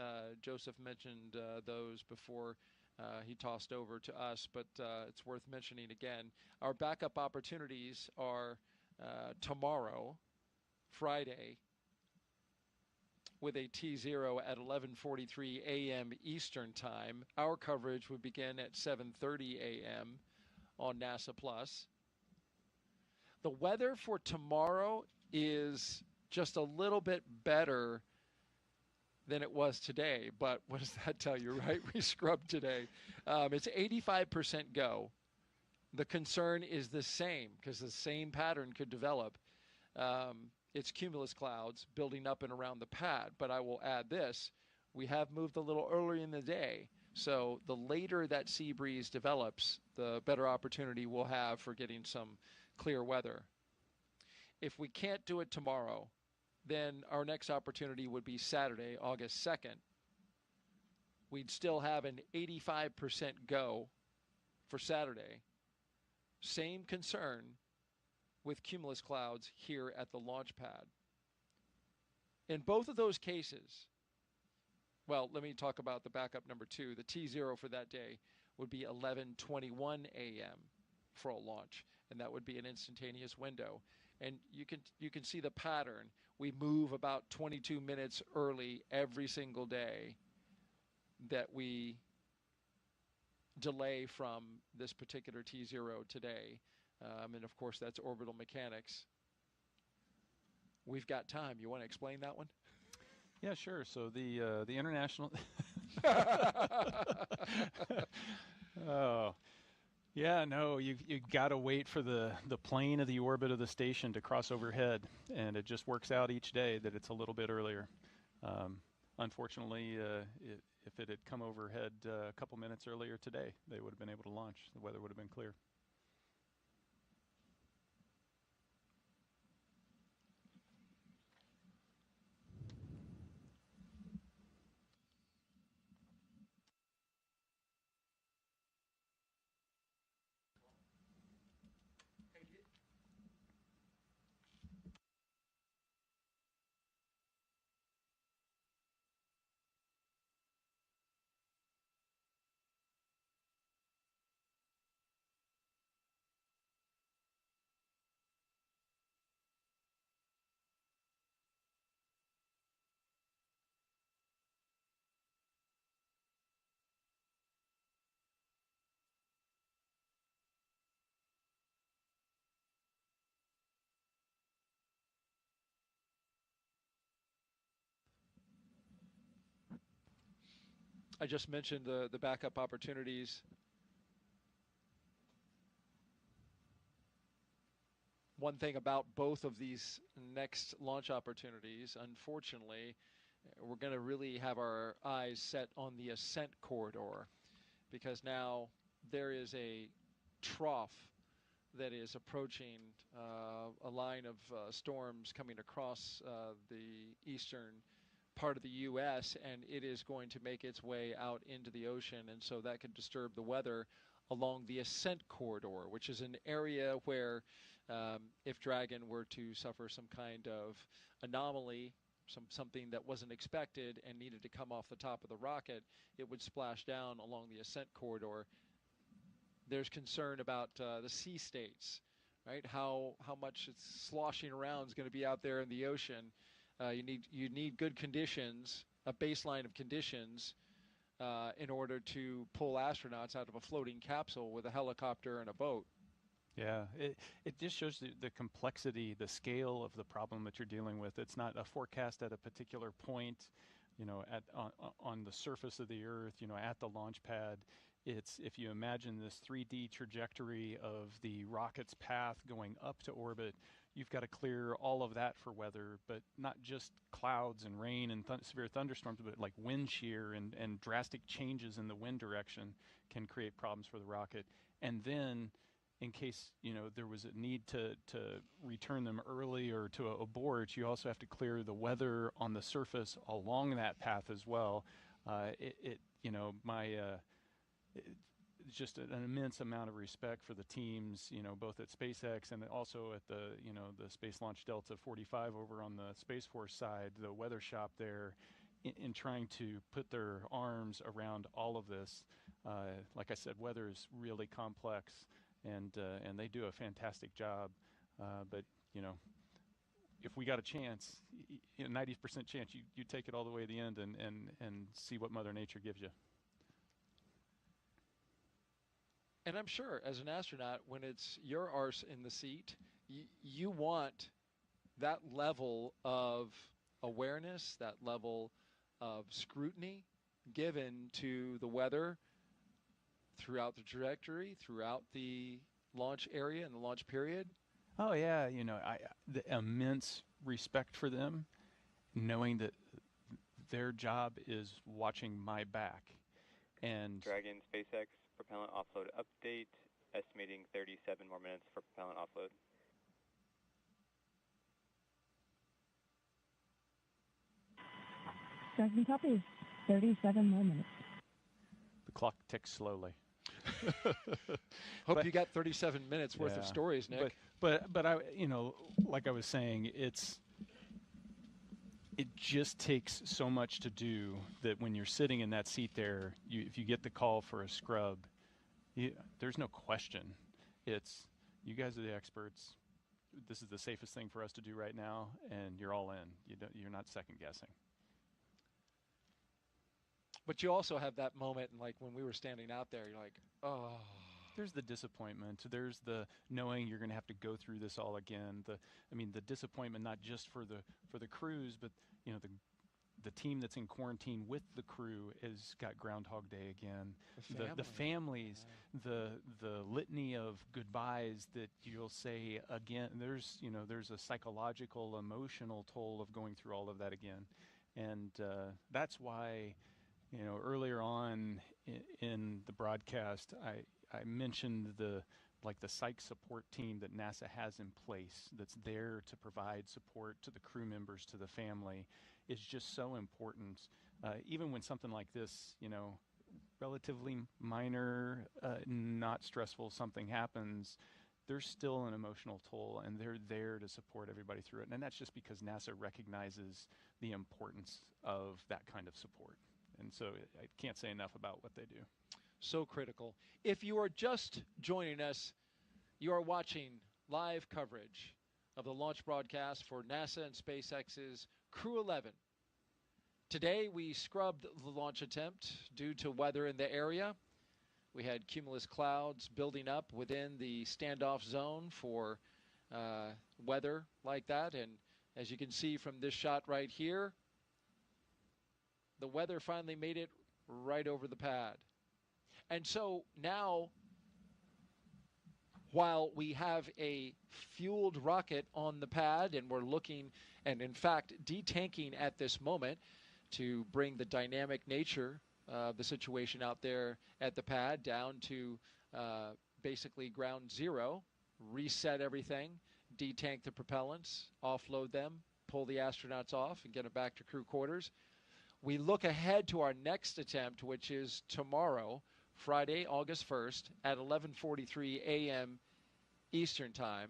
Joseph mentioned those before he tossed over to us, but it's worth mentioning again. Our backup opportunities are tomorrow, Friday, with a T0 at 11:43 a.m. Eastern Time. Our coverage would begin at 7:30 a.m. on NASA Plus. The weather for tomorrow is just a little bit better than it was today, but what does that tell you, right? We scrubbed today. It's 85% go. The concern is the same, because the same pattern could develop. It's cumulus clouds building up and around the pad, but I will add this. We have moved a little earlier in the day, so the later that sea breeze develops, the better opportunity we'll have for getting some clear weather. If we can't do it tomorrow, then our next opportunity would be Saturday, August 2nd. We'd still have an 85% go for Saturday. Same concern with cumulus clouds here at the launch pad. In both of those cases, well, let me talk about the backup number 2. The T0 for that day would be 11:21 a.m. for a launch, and that would be an instantaneous window. And you can see the pattern. We move about 22 minutes early every single day that we delay from this particular T0 today. And of course, that's orbital mechanics. We've got time. You want to explain that one? Yeah, sure. So the international. Oh, yeah. No, you got to wait for the plane of the orbit of the station to cross overhead, and it just works out each day that it's a little bit earlier. Unfortunately, if it had come overhead a couple minutes earlier today, they would have been able to launch. The weather would have been clear. I just mentioned the backup opportunities. One thing about both of these next launch opportunities, unfortunately, we're going to really have our eyes set on the ascent corridor, because now there is a trough that is approaching a line of storms coming across the eastern part of the U.S., and it is going to make its way out into the ocean, and so that could disturb the weather along the ascent corridor, which is an area where if Dragon were to suffer some kind of anomaly something that wasn't expected and needed to come off the top of the rocket, it would splash down along the ascent corridor. There's concern about the sea states, right? How much it's sloshing around is going to be out there in the ocean. You need good conditions, a baseline of conditions, in order to pull astronauts out of a floating capsule with a helicopter and a boat. Yeah, it just shows the complexity, the scale of the problem that you're dealing with. It's not a forecast at a particular point, on the surface of the Earth, at the launch pad. It's, if you imagine this 3D trajectory of the rocket's path going up to orbit, you've got to clear all of that for weather, but not just clouds and rain and severe thunderstorms, but like wind shear and drastic changes in the wind direction can create problems for the rocket. And then, in case there was a need to return them early or to abort, you also have to clear the weather on the surface along that path as well. Just an immense amount of respect for the teams, both at SpaceX and also at the Space Launch Delta 45 over on the Space Force side, the weather shop there, in trying to put their arms around all of this. Like I said, weather is really complex. And they do a fantastic job, but if we got a chance, 90% chance, you take it all the way to the end and see what Mother Nature gives you. And I'm sure, as an astronaut, when it's your arse in the seat, you want that level of awareness, that level of scrutiny given to the weather throughout the trajectory, throughout the launch area and the launch period. Oh yeah, the immense respect for them, knowing that their job is watching my back. And Dragon SpaceX propellant offload update, estimating 37 more minutes for propellant offload. Dragon copy. 37 more minutes. The clock ticks slowly. Hope you got 37 minutes worth of stories, Nick. But I, like I was saying, it just takes so much to do that when you're sitting in that seat there, if you get the call for a scrub, there's no question. It's, you guys are the experts. This is the safest thing for us to do right now, and you're all in. You're not second guessing. But you also have that moment, and like when we were standing out there, you're like, oh. There's the disappointment. There's the knowing you're going to have to go through this all again. The disappointment not just for the crews, but the team that's in quarantine with the crew has got Groundhog Day again. The families, the litany of goodbyes that you'll say again. There's a psychological, emotional toll of going through all of that again, and that's why. Earlier on in the broadcast, I mentioned the psych support team that NASA has in place that's there to provide support to the crew members, to the family, is just so important. Even when something like this, relatively minor, not stressful, something happens, there's still an emotional toll, and they're there to support everybody through it. And that's just because NASA recognizes the importance of that kind of support. And so I can't say enough about what they do. So critical. If you are just joining us, you are watching live coverage of the launch broadcast for NASA and SpaceX's Crew-11. Today we scrubbed the launch attempt due to weather in the area. We had cumulus clouds building up within the standoff zone for weather like that. And as you can see from this shot right here, the weather finally made it right over the pad. And so now, while we have a fueled rocket on the pad and we're looking, and in fact, detanking at this moment to bring the dynamic nature of the situation out there at the pad down to basically ground zero, reset everything, detank the propellants, offload them, pull the astronauts off, and get them back to crew quarters. We look ahead to our next attempt, which is tomorrow, Friday, August 1st, at 11:43 a.m. Eastern Time.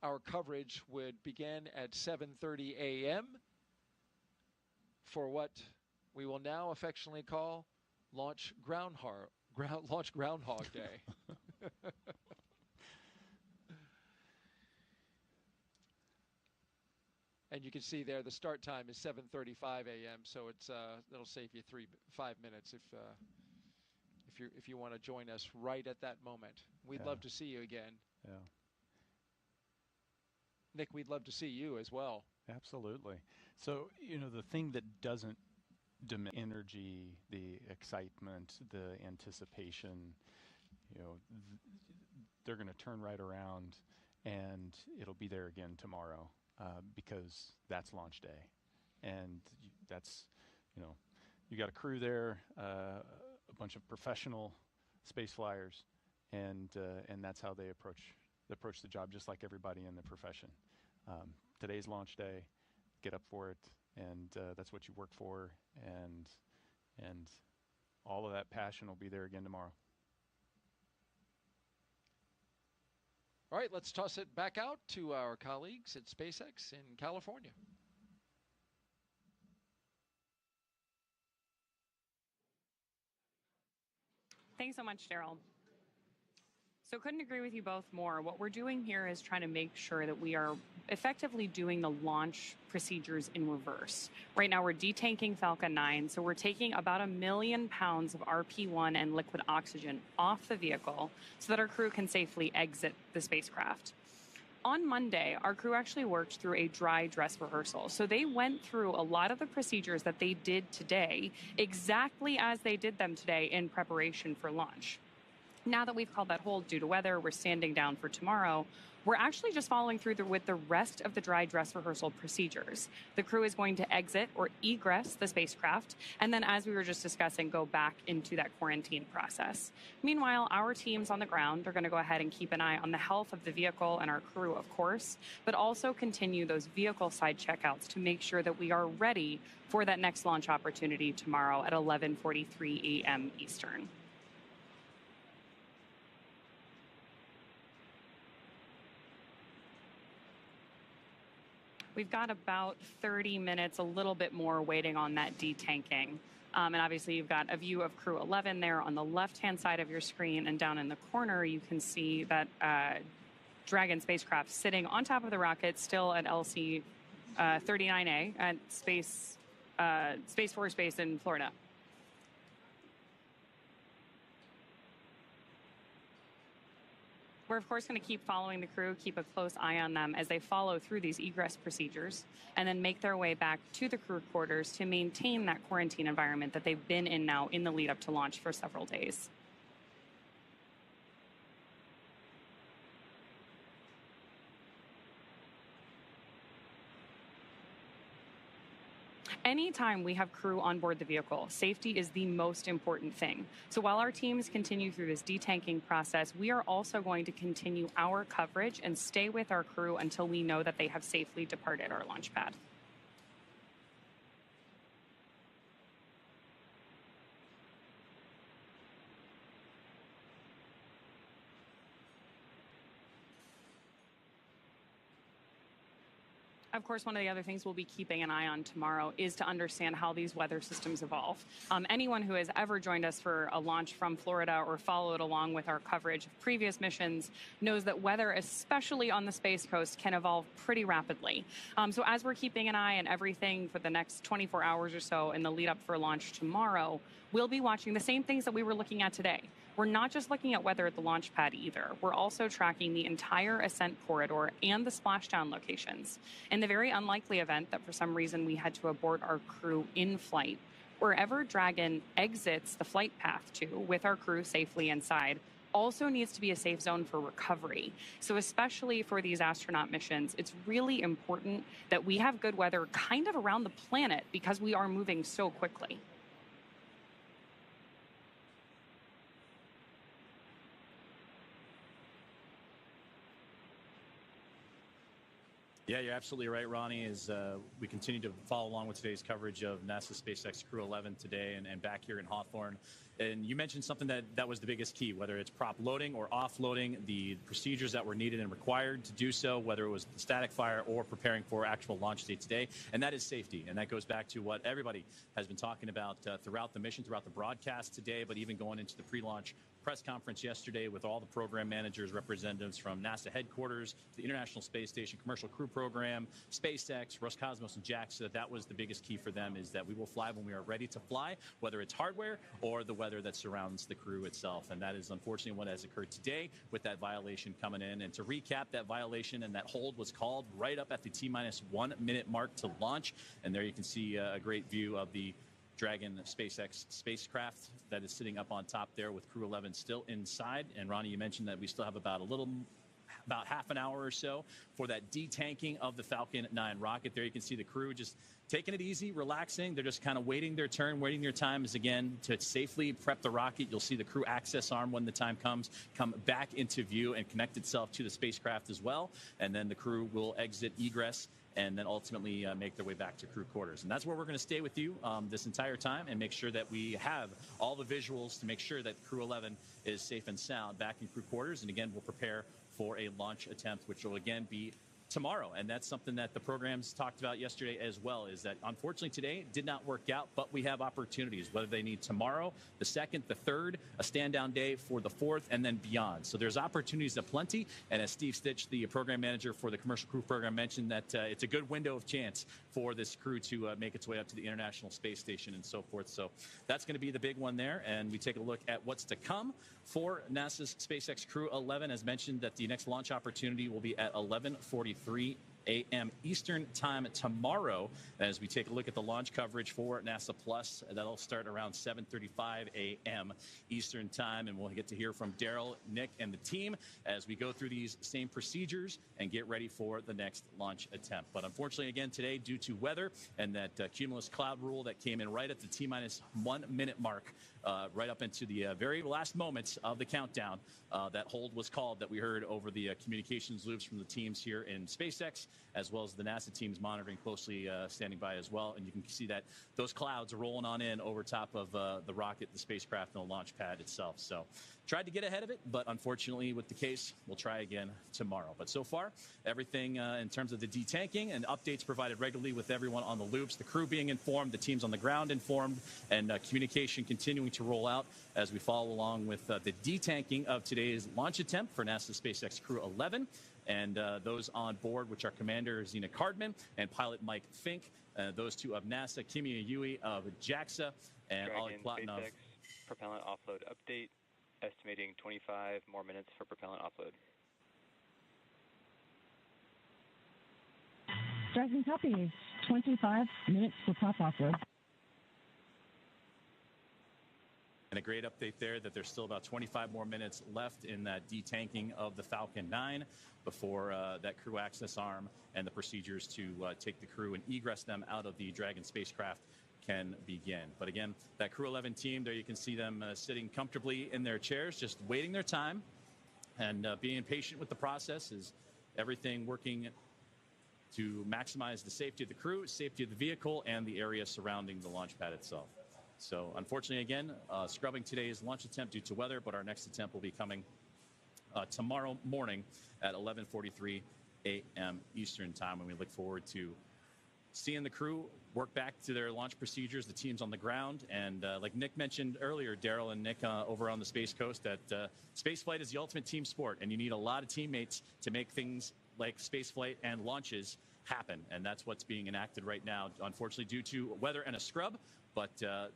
our coverage would begin at 7:30 a.m. for what we will now affectionately call Launch Groundhog Day. And you can see there the start time is 7:35 a.m. So it's that'll save you 5 minutes if you want to join us right at that moment. We'd love to see you again. Yeah. Nick, we'd love to see you as well. Absolutely. So, you know, the thing that doesn't diminish energy, the excitement, the anticipation, you know, they're going to turn right around and it'll be there again tomorrow because that's launch day. And that's, you know, you got a crew there, a bunch of professional space flyers, and that's how they approach the job, just like everybody in the profession. Today's launch day, get up for it, and that's what you work for, and all of that passion will be there again tomorrow. All right, let's toss it back out to our colleagues at SpaceX in California. Thanks so much, Daryl. So couldn't agree with you both more. What we're doing here is trying to make sure that we are effectively doing the launch procedures in reverse. Right now we're detanking Falcon 9, so we're taking about 1 million pounds of RP1 and liquid oxygen off the vehicle so that our crew can safely exit the spacecraft. On Monday, our crew actually worked through a dry dress rehearsal. So they went through a lot of the procedures that they did today exactly as they did them today in preparation for launch. Now that we've called that hold due to weather, we're standing down for tomorrow. We're actually just following through with the rest of the dry dress rehearsal procedures. The crew is going to exit or egress the spacecraft, and then, as we were just discussing, go back into that quarantine process. Meanwhile, our teams on the ground are going to go ahead and keep an eye on the health of the vehicle and our crew, of course, but also continue those vehicle side checkouts to make sure that we are ready for that next launch opportunity tomorrow at 11:43 a.m. Eastern. We've got about 30 minutes, a little bit more, waiting on that detanking. And obviously, you've got a view of Crew-11 there on the left-hand side of your screen, and down in the corner, you can see that Dragon spacecraft sitting on top of the rocket, still at LC 39A at Space Force Base in Florida. We're, of course, going to keep following the crew, keep a close eye on them as they follow through these egress procedures and then make their way back to the crew quarters to maintain that quarantine environment that they've been in now in the lead up to launch for several days. Anytime we have crew on board the vehicle, safety is the most important thing. So while our teams continue through this detanking process, we are also going to continue our coverage and stay with our crew until we know that they have safely departed our launch pad. Of course, one of the other things we'll be keeping an eye on tomorrow is to understand how these weather systems evolve. Anyone who has ever joined us for a launch from Florida or followed along with our coverage of previous missions knows that weather, especially on the Space Coast, can evolve pretty rapidly. So as we're keeping an eye on everything for the next 24 hours or so in the lead up for launch tomorrow, we'll be watching the same things that we were looking at today. We're not just looking at weather at the launch pad either. We're also tracking the entire ascent corridor and the splashdown locations. In the very unlikely event that for some reason we had to abort our crew in flight, wherever Dragon exits the flight path to with our crew safely inside also needs to be a safe zone for recovery. So especially for these astronaut missions, it's really important that we have good weather kind of around the planet because we are moving so quickly. Yeah, you're absolutely right, Ronnie. As we continue to follow along with today's coverage of NASA SpaceX Crew-11 today and back here in Hawthorne. And you mentioned something that was the biggest key, whether it's prop loading or offloading, the procedures that were needed and required to do so, whether it was the static fire or preparing for actual launch date today. And that is safety. And that goes back to what everybody has been talking about throughout the mission, throughout the broadcast today, but even going into the pre-launch press conference yesterday with all the program managers, representatives from NASA headquarters, the International Space Station Commercial Crew Program, SpaceX, Roscosmos, and JAXA. That was the biggest key for them, is that we will fly when we are ready to fly, whether it's hardware or the weather that surrounds the crew itself. And that is unfortunately what has occurred today with that violation coming in. And to recap, that violation and that hold was called right up at the T-1 minute mark to launch. And there you can see a great view of the Dragon SpaceX spacecraft that is sitting up on top there with Crew-11 still inside. And Ronnie, you mentioned that we still have about half an hour or so for that detanking of the Falcon 9 rocket. There you can see the crew just taking it easy, relaxing. They're just kind of waiting their turn, waiting their time is again to safely prep the rocket. You'll see the crew access arm when the time comes, come back into view and connect itself to the spacecraft as well. And then the crew will exit Egress and then ultimately make their way back to crew quarters. And that's where we're going to stay with you this entire time and make sure that we have all the visuals to make sure that Crew-11 is safe and sound back in crew quarters. And again, we'll prepare for a launch attempt, which will again be tomorrow. And that's something that the programs talked about yesterday as well, is that unfortunately today did not work out, but we have opportunities, whether they need tomorrow, the 2nd, the 3rd, a stand down day for the 4th, and then beyond. So there's opportunities aplenty. And as Steve Stitch, the program manager for the commercial crew program, mentioned, that it's a good window of chance for this crew to make its way up to the International Space Station and so forth. So that's going to be the big one there. And we take a look at what's to come for NASA's SpaceX Crew-11. As mentioned, that the next launch opportunity will be at 11:43 a.m. Eastern time tomorrow. As we take a look at the launch coverage for NASA Plus, that'll start around 7:35 a.m. Eastern time, and we'll get to hear from Daryl, Nick, and the team as we go through these same procedures and get ready for the next launch attempt. But unfortunately, again, today, due to weather and that cumulus cloud rule that came in right at the T-1 minute mark, right up into the very last moments of the countdown, that hold was called that we heard over the communications loops from the teams here in SpaceX, as well as the NASA teams monitoring closely, standing by as well. And you can see that those clouds are rolling on in over top of the rocket, the spacecraft, and the launch pad itself. So tried to get ahead of it, but unfortunately with the case, we'll try again tomorrow. But so far, everything in terms of the detanking and updates provided regularly with everyone on the loops, the crew being informed, the teams on the ground informed, and communication continuing to roll out as we follow along with the detanking of today's launch attempt for NASA SpaceX Crew-11. And those on board, which are Commander Zena Cardman and Pilot Mike Fincke, those two of NASA, Kimiya of JAXA, and Oleg Platonov. SpaceX propellant offload update, estimating 25 more minutes for propellant offload. Dragon copy. 25 minutes for prop offload. And a great update there that there's still about 25 more minutes left in that detanking of the Falcon 9 before that crew access arm and the procedures to take the crew and egress them out of the Dragon spacecraft can begin. But again, that Crew-11 team, there you can see them sitting comfortably in their chairs, just waiting their time and being patient with the process. Is everything working to maximize the safety of the crew, safety of the vehicle, and the area surrounding the launch pad itself. So unfortunately, again, scrubbing today's launch attempt due to weather, but our next attempt will be coming tomorrow morning at 11:43 a.m. Eastern time, when we look forward to seeing the crew work back to their launch procedures, the teams on the ground. And like Nick mentioned earlier, Daryl and Nick over on the Space Coast, that spaceflight is the ultimate team sport, and you need a lot of teammates to make things like spaceflight and launches happen. And that's what's being enacted right now, unfortunately, due to weather and a scrub. But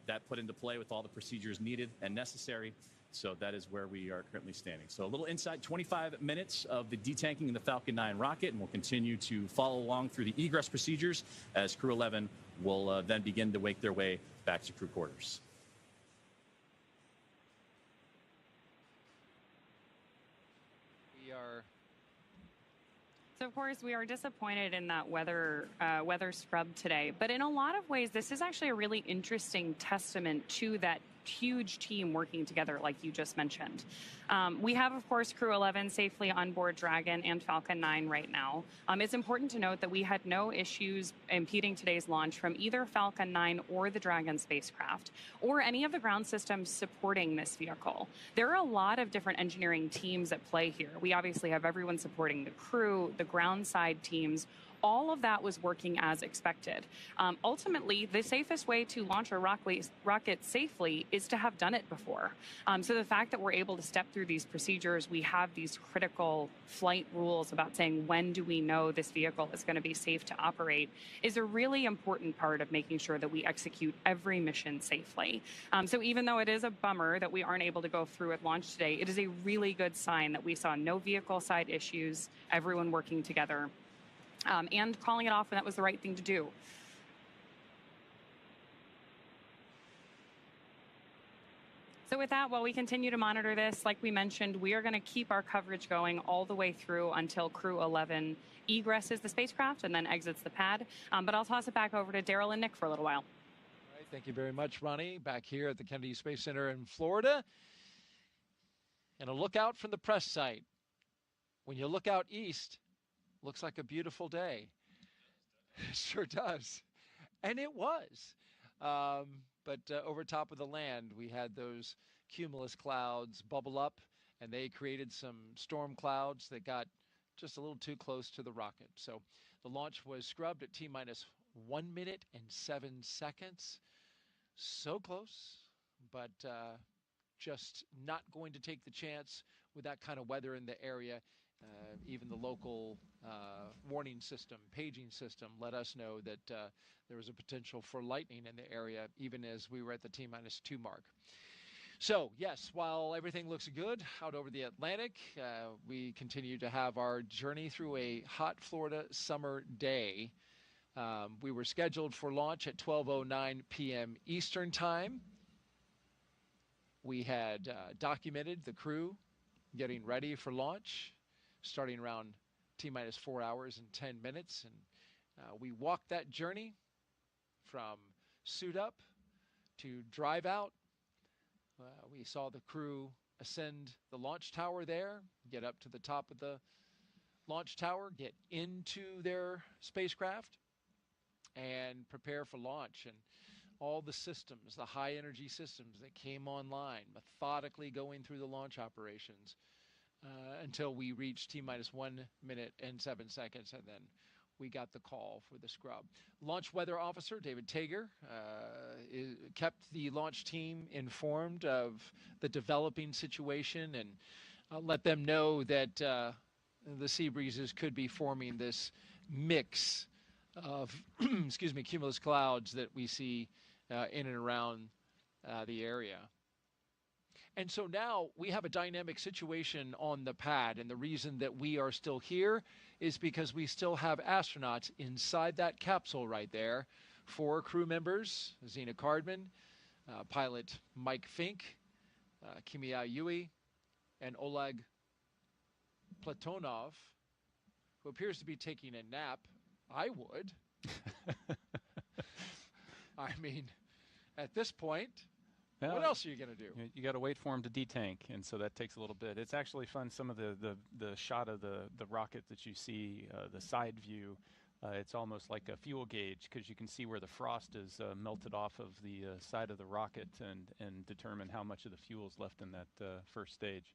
that put into play with all the procedures needed and necessary. So that is where we are currently standing. So a little insight, 25 minutes of the detanking of the Falcon 9 rocket, and we'll continue to follow along through the egress procedures as Crew-11 will then begin to make their way back to crew quarters. We are... So, of course, we are disappointed in that weather scrub today. But in a lot of ways, this is actually a really interesting testament to that huge team working together, like you just mentioned. We have, of course, Crew-11 safely on board Dragon and Falcon 9 right now. It's important to note that we had no issues impeding today's launch from either Falcon 9 or the Dragon spacecraft, or any of the ground systems supporting this vehicle. There are a lot of different engineering teams at play here. We obviously have everyone supporting the crew, the ground side teams. All of that was working as expected. Ultimately, the safest way to launch a rocket safely is to have done it before. So the fact that we're able to step through these procedures, we have these critical flight rules about saying when do we know this vehicle is going to be safe to operate, is a really important part of making sure that we execute every mission safely. So even though it is a bummer that we aren't able to go through with launch today, it is a really good sign that we saw no vehicle side issues, everyone working together. And calling it off when that was the right thing to do. So with that, while we continue to monitor this, like we mentioned, we are going to keep our coverage going all the way through until Crew-11 egresses the spacecraft and then exits the pad. But I'll toss it back over to Daryl and Nick for a little while. All right, thank you very much, Ronnie. Back here at the Kennedy Space Center in Florida. And a look out from the press site. When you look out east, looks like a beautiful day. It sure does. And it was. But over top of the land, we had those cumulus clouds bubble up, and they created some storm clouds that got just a little too close to the rocket. So the launch was scrubbed at T-minus 1 minute and 7 seconds. So close, but just not going to take the chance with that kind of weather in the area. Even the local warning system, paging system, let us know that there was a potential for lightning in the area, even as we were at the T-minus 2 mark. So, yes, while everything looks good out over the Atlantic, we continue to have our journey through a hot Florida summer day. We were scheduled for launch at 12:09 p.m. Eastern Time. We had documented the crew getting ready for launch, starting around T-minus 4 hours and 10 minutes. And we walked that journey from suit up to drive out. We saw the crew ascend the launch tower there, get up to the top of the launch tower, get into their spacecraft, and prepare for launch. And all the systems, the high energy systems that came online, methodically going through the launch operations, until we reached T-minus 1 minute and 7 seconds, and then we got the call for the scrub. Launch weather officer David Tager kept the launch team informed of the developing situation and let them know that the sea breezes could be forming this mix of cumulus clouds that we see in and around the area. And so now we have a dynamic situation on the pad, and the reason that we are still here is because we still have astronauts inside that capsule right there. 4 crew members, Zena Cardman, pilot Mike Fincke, Kimiya and Oleg Platonov, who appears to be taking a nap. I would. I mean, at this point, well, what else are you going to do? You got to wait for them to detank, and so that takes a little bit. It's actually fun. Some of the shot of the rocket that you see, the side view, it's almost like a fuel gauge because you can see where the frost is melted off of the side of the rocket and determine how much of the fuel is left in that first stage.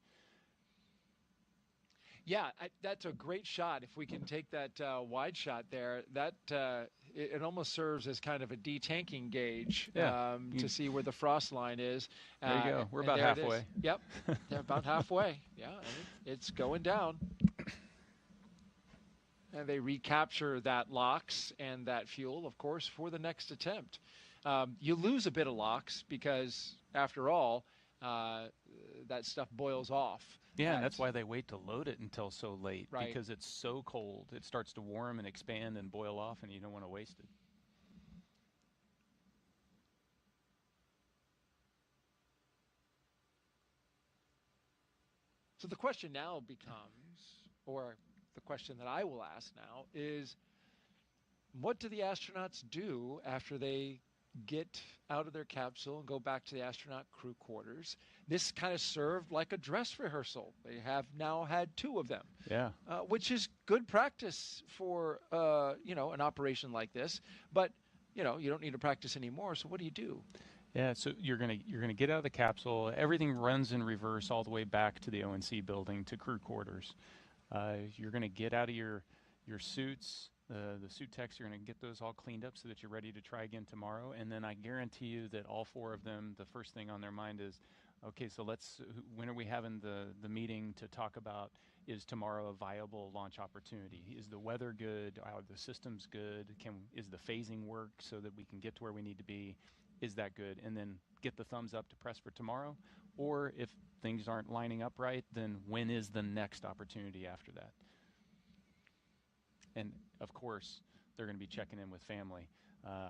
Yeah, that's a great shot. If we can take that wide shot there, that it almost serves as kind of a detanking gauge to see where the frost line is. There you go. We're about halfway. Yep, they're about halfway. Yeah, it's going down. And they recapture that LOX and that fuel, of course, for the next attempt. You lose a bit of LOX because, after all, that stuff boils off. Yeah, and that's why they wait to load it until so late, right, because it's so cold. It starts to warm and expand and boil off, and you don't want to waste it. So the question now becomes, or the question that I will ask now is, what do the astronauts do after they get out of their capsule and go back to the astronaut crew quarters. This kind of served like a dress rehearsal. They have now had 2 of them, which is good practice for an operation like this. But you don't need to practice anymore. So what do you do? Yeah, so you're gonna get out of the capsule. Everything runs in reverse all the way back to the ONC building to crew quarters. You're gonna get out of your suits. The suit techs, you're going to get those all cleaned up so that you're ready to try again tomorrow. And then I guarantee you that all 4 of them, the first thing on their mind is, okay, so when are we having the meeting to talk about, is tomorrow a viable launch opportunity? Is the weather good? Are the systems good? Is the phasing work so that we can get to where we need to be? Is that good? And then get the thumbs up to press for tomorrow. Or if things aren't lining up right, then when is the next opportunity after that? And of course, they're going to be checking in with family.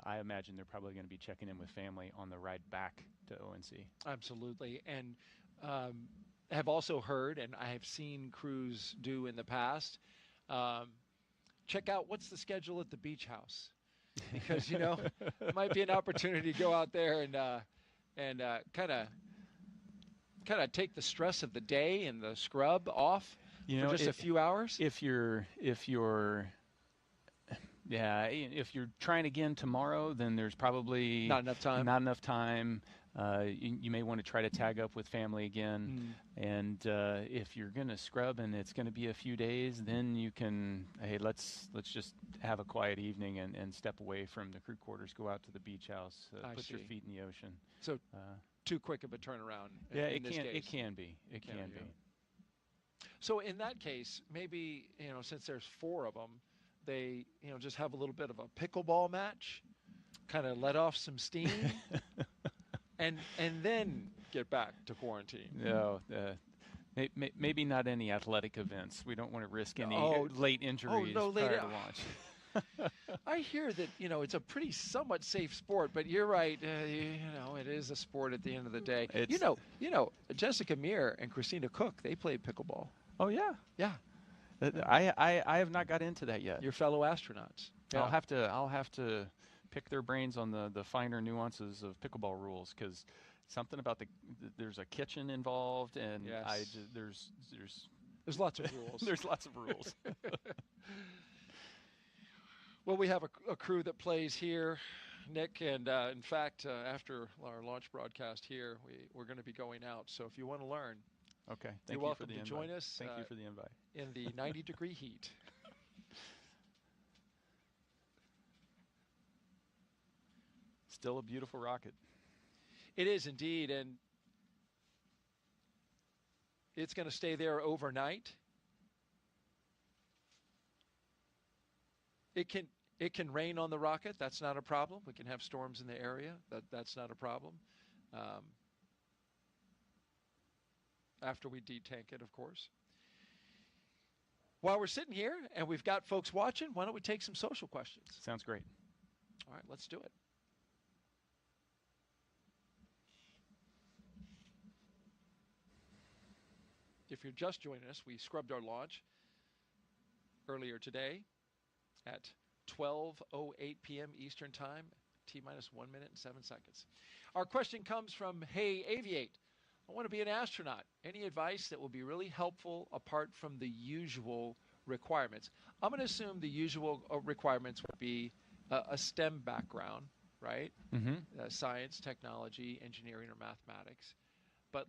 I imagine they're probably going to be checking in with family on the ride back to ONC. Absolutely. And have also heard, and I have seen crews do in the past, check out what's the schedule at the beach house. Because, it might be an opportunity to go out there and kind of take the stress of the day and the scrub off. For just a few hours? If you're trying again tomorrow, then there's probably not enough time. You may want to try to tag up with family again. And if you're going to scrub and it's going to be a few days, then you can, hey, let's just have a quiet evening and step away from the crew quarters, go out to the beach house, put your feet in the ocean. So too quick of a turnaround. It can be. So in that case, maybe, since there's 4 of them, they, just have a little bit of a pickleball match, kind of let off some steam, and then get back to quarantine. No, maybe not any athletic events. We don't want to risk any late injuries prior to launch. I hear that, it's a pretty somewhat safe sport, but you're right. It is a sport at the end of the day. Jessica Meir and Christina Cook, they played pickleball. Oh, yeah? Yeah. I have not got into that yet. Your fellow astronauts. Yeah. I'll have to pick their brains on the finer nuances of pickleball rules, because something about there's a kitchen involved, and there's lots of rules. There's lots of rules. Well, we have a crew that plays here, Nick, and in fact, after our launch broadcast here, we're going to be going out. So if you want to learn, okay, you're welcome to join us. Thank you for the invite. In the 90-degree heat. Still a beautiful rocket. It is indeed, and it's going to stay there overnight. It can rain on the rocket. That's not a problem. We can have storms in the area. That's not a problem. After we detank it, of course. While we're sitting here and we've got folks watching, why don't we take some social questions? Sounds great. All right, let's do it. If you're just joining us, we scrubbed our launch earlier today at 12:08 p.m. Eastern Time, T-minus 1 minute and 7 seconds. Our question comes from Hey Aviate. I want to be an astronaut. Any advice that will be really helpful apart from the usual requirements? I'm going to assume the usual requirements would be a STEM background, right? Mm-hmm. Science, technology, engineering, or mathematics. But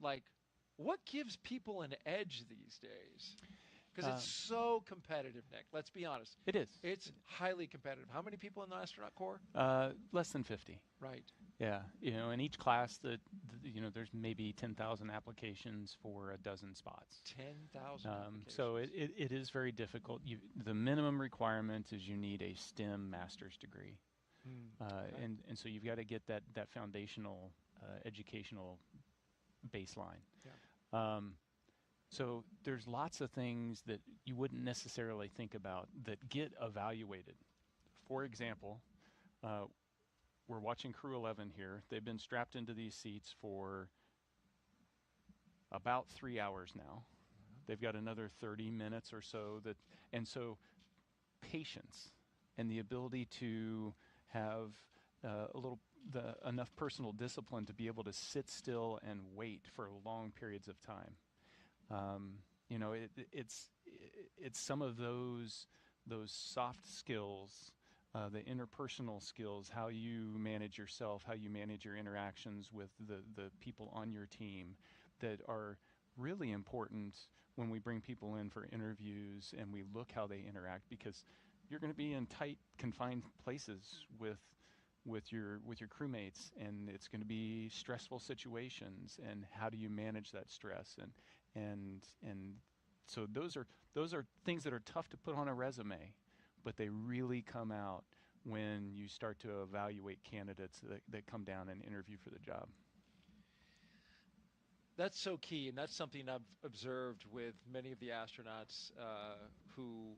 what gives people an edge these days? Because it's so competitive, Nick. Let's be honest. It is. It's highly competitive. How many people in the astronaut corps? Less than 50. Right. Yeah. In each class, there's maybe 10,000 applications for a dozen spots. 10,000 So it is very difficult. The minimum requirement is you need a STEM master's degree. Okay. And so you've got to get that foundational educational baseline. Yeah. So there's lots of things that you wouldn't necessarily think about that get evaluated. For example, we're watching Crew-11 here. They've been strapped into these seats for about 3 hours now. They've got another 30 minutes or so. And so patience and the ability to have enough personal discipline to be able to sit still and wait for long periods of time. It's some of those soft skills, the interpersonal skills, how you manage yourself, how you manage your interactions with the people on your team, that are really important when we bring people in for interviews and we look how they interact, because you're going to be in tight, confined places with your crewmates, and it's going to be stressful situations, and how do you manage that stress, and so those are things that are tough to put on a resume, but they really come out when you start to evaluate candidates that come down and interview for the job. That's so key, and that's something I've observed with many of the astronauts who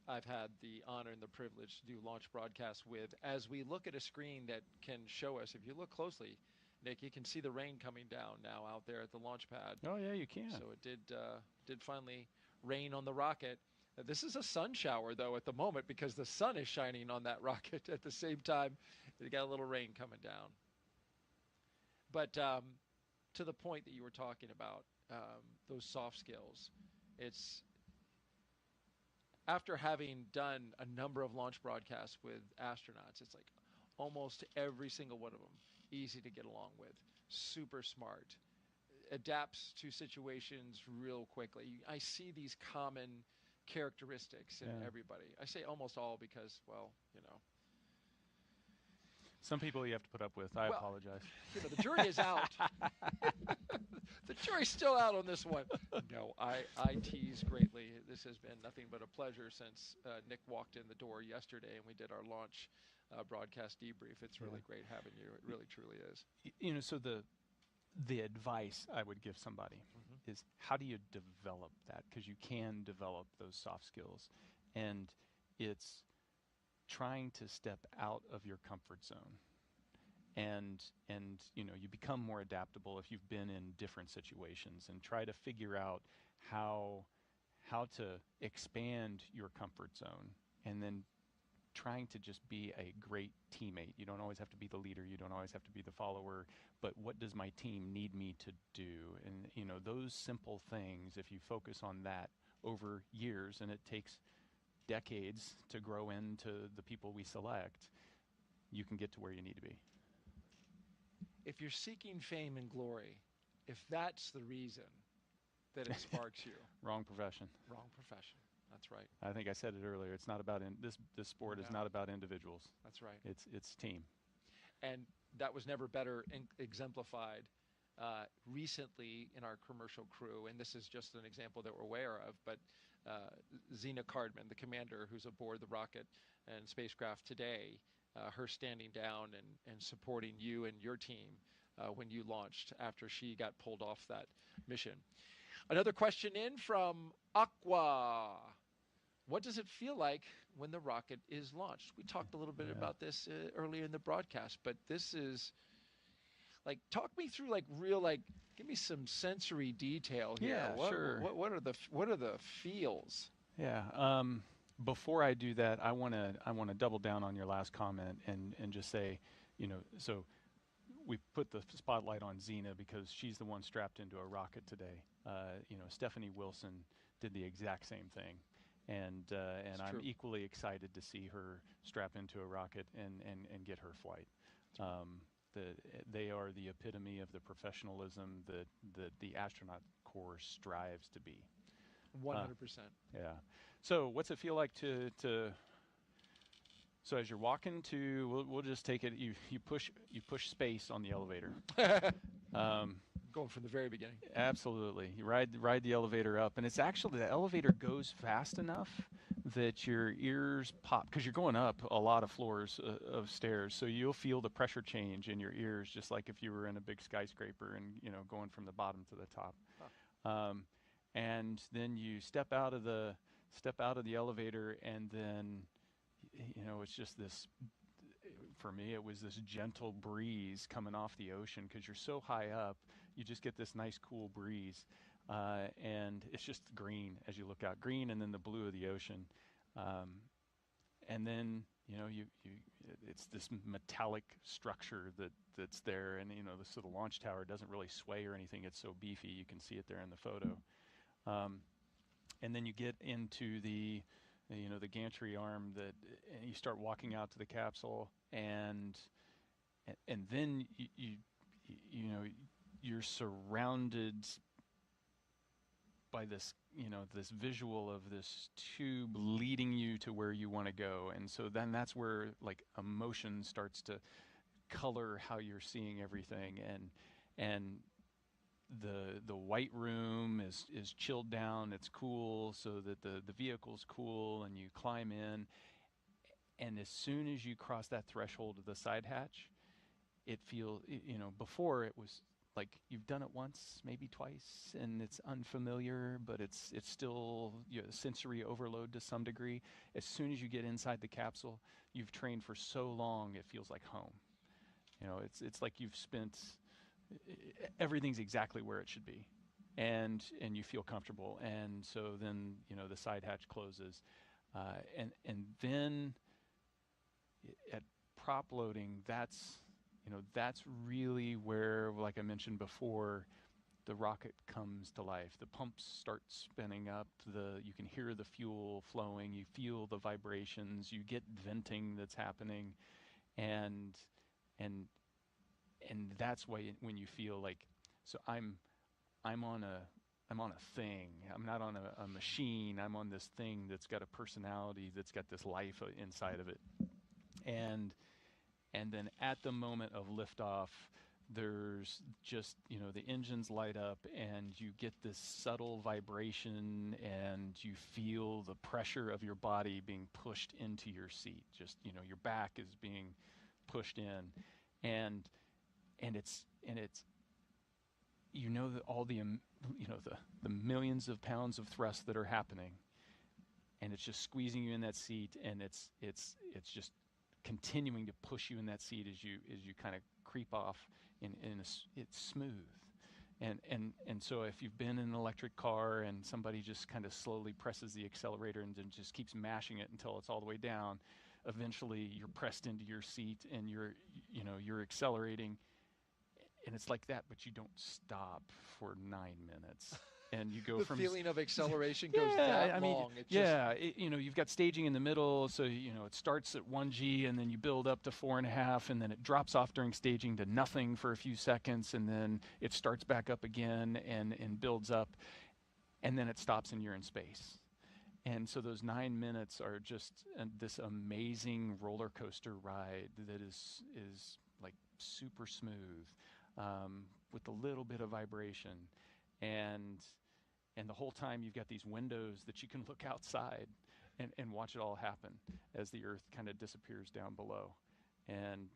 I've had the honor and the privilege to do launch broadcasts with. As we look at a screen that can show us, if you look closely, Nick, you can see the rain coming down now out there at the launch pad. Oh yeah, you can. So it did finally rain on the rocket. This is a sun shower though at the moment, because the sun is shining on that rocket at the same time. It got a little rain coming down. But to the point that you were talking about, those soft skills, it's after having done a number of launch broadcasts with astronauts, it's like almost every single one of them easy to get along with, super smart, adapts to situations real quickly. I see these common characteristics in everybody. I say almost all because, well, some people you have to put up with. I apologize. The jury is out. The jury's still out on this one. No, I tease greatly. This has been nothing but a pleasure since Nick walked in the door yesterday and we did our launch broadcast debrief. It's really great having you. It really, truly is. So the advice I would give somebody is, how do you develop that? Because you can develop those soft skills. And it's trying to step out of your comfort zone. And you become more adaptable if you've been in different situations, and try to figure out how to expand your comfort zone, and then trying to just be a great teammate. You don't always have to be the leader, you don't always have to be the follower, but what does my team need me to do? And those simple things, if you focus on that over years, and it takes decades to grow into the people we select, you can get to where you need to be. If you're seeking fame and glory, if that's the reason that it sparks you. Wrong profession. Wrong profession. That's right. I think I said it earlier. It's not about this sport is not about individuals. That's right. It's team. And that was never better exemplified recently in our commercial crew. And this is just an example that we're aware of. But Zena Cardman, the commander who's aboard the rocket and spacecraft today, her standing down and supporting you and your team when you launched after she got pulled off that mission. Another question in from Aqua. What does it feel like when the rocket is launched? We talked a little bit about this earlier in the broadcast, but this is talk me through give me some sensory detail here. Yeah, sure. What are the feels? Yeah. Before I do that, I want to double down on your last comment and just say, so we put the spotlight on Zena because she's the one strapped into a rocket today. Stephanie Wilson did the exact same thing, and I'm equally excited to see her strap into a rocket and get her flight. They are the epitome of the professionalism that the astronaut corps strives to be. 100%. Yeah. So what's it feel like to so as you're walking to, we'll just take it, you push space on the elevator. Going from the very beginning. Absolutely. You ride the elevator up, and it's actually, the elevator goes fast enough that your ears pop, because you're going up a lot of floors of stairs, so you'll feel the pressure change in your ears, just like if you were in a big skyscraper and going from the bottom to the top. Huh. And then you step out of the elevator, and then it's just this, for me it was this gentle breeze coming off the ocean, because you're so high up, you just get this nice cool breeze, and it's just green as you look out, green, and then the blue of the ocean, and then it's this metallic structure that's there, and so the launch tower doesn't really sway or anything. It's so beefy, you can see it there in the photo. And then you get into the gantry arm and you start walking out to the capsule, and then you're surrounded by this this visual of this tube leading you to where you want to go. And so then that's where like emotion starts to color how you're seeing everything, and the white room is chilled down, it's cool, so that the vehicle's cool, and you climb in, and as soon as you cross that threshold of the side hatch, it feels, before it was like you've done it once, maybe twice, and it's unfamiliar, but it's still sensory overload to some degree. As soon as you get inside the capsule, you've trained for so long, it feels like home. It's like you've spent, everything's exactly where it should be, and you feel comfortable. And so then the side hatch closes, and then at prop loading, that's really where, like I mentioned before, the rocket comes to life. The pumps start spinning up, you can hear the fuel flowing, you feel the vibrations, you get venting that's happening, and that's why when you feel like, so I'm on a thing. I'm not on a machine. I'm on this thing that's got a personality, that's got this life inside of it. And then at the moment of liftoff, there's just, the engines light up, and you get this subtle vibration, and you feel the pressure of your body being pushed into your seat. Just, your back is being pushed in, and it's that all the the millions of pounds of thrust that are happening, and it's just squeezing you in that seat, and it's just continuing to push you in that seat as you kind of creep off, it's smooth. And so if you've been in an electric car and somebody just kind of slowly presses the accelerator and then just keeps mashing it until it's all the way down, eventually you're pressed into your seat, and you're accelerating, and it's like that, but you don't stop for 9 minutes. And you go the from feeling of acceleration goes that long. You've got staging in the middle, so it starts at 1G, and then you build up to 4.5, and then it drops off during staging to nothing for a few seconds, and then it starts back up again and builds up, and then it stops, and you're in space. And so those 9 minutes are just this amazing roller coaster ride that is like super smooth, with a little bit of vibration. And the whole time you've got these windows that you can look outside and watch it all happen as the Earth kind of disappears down below. And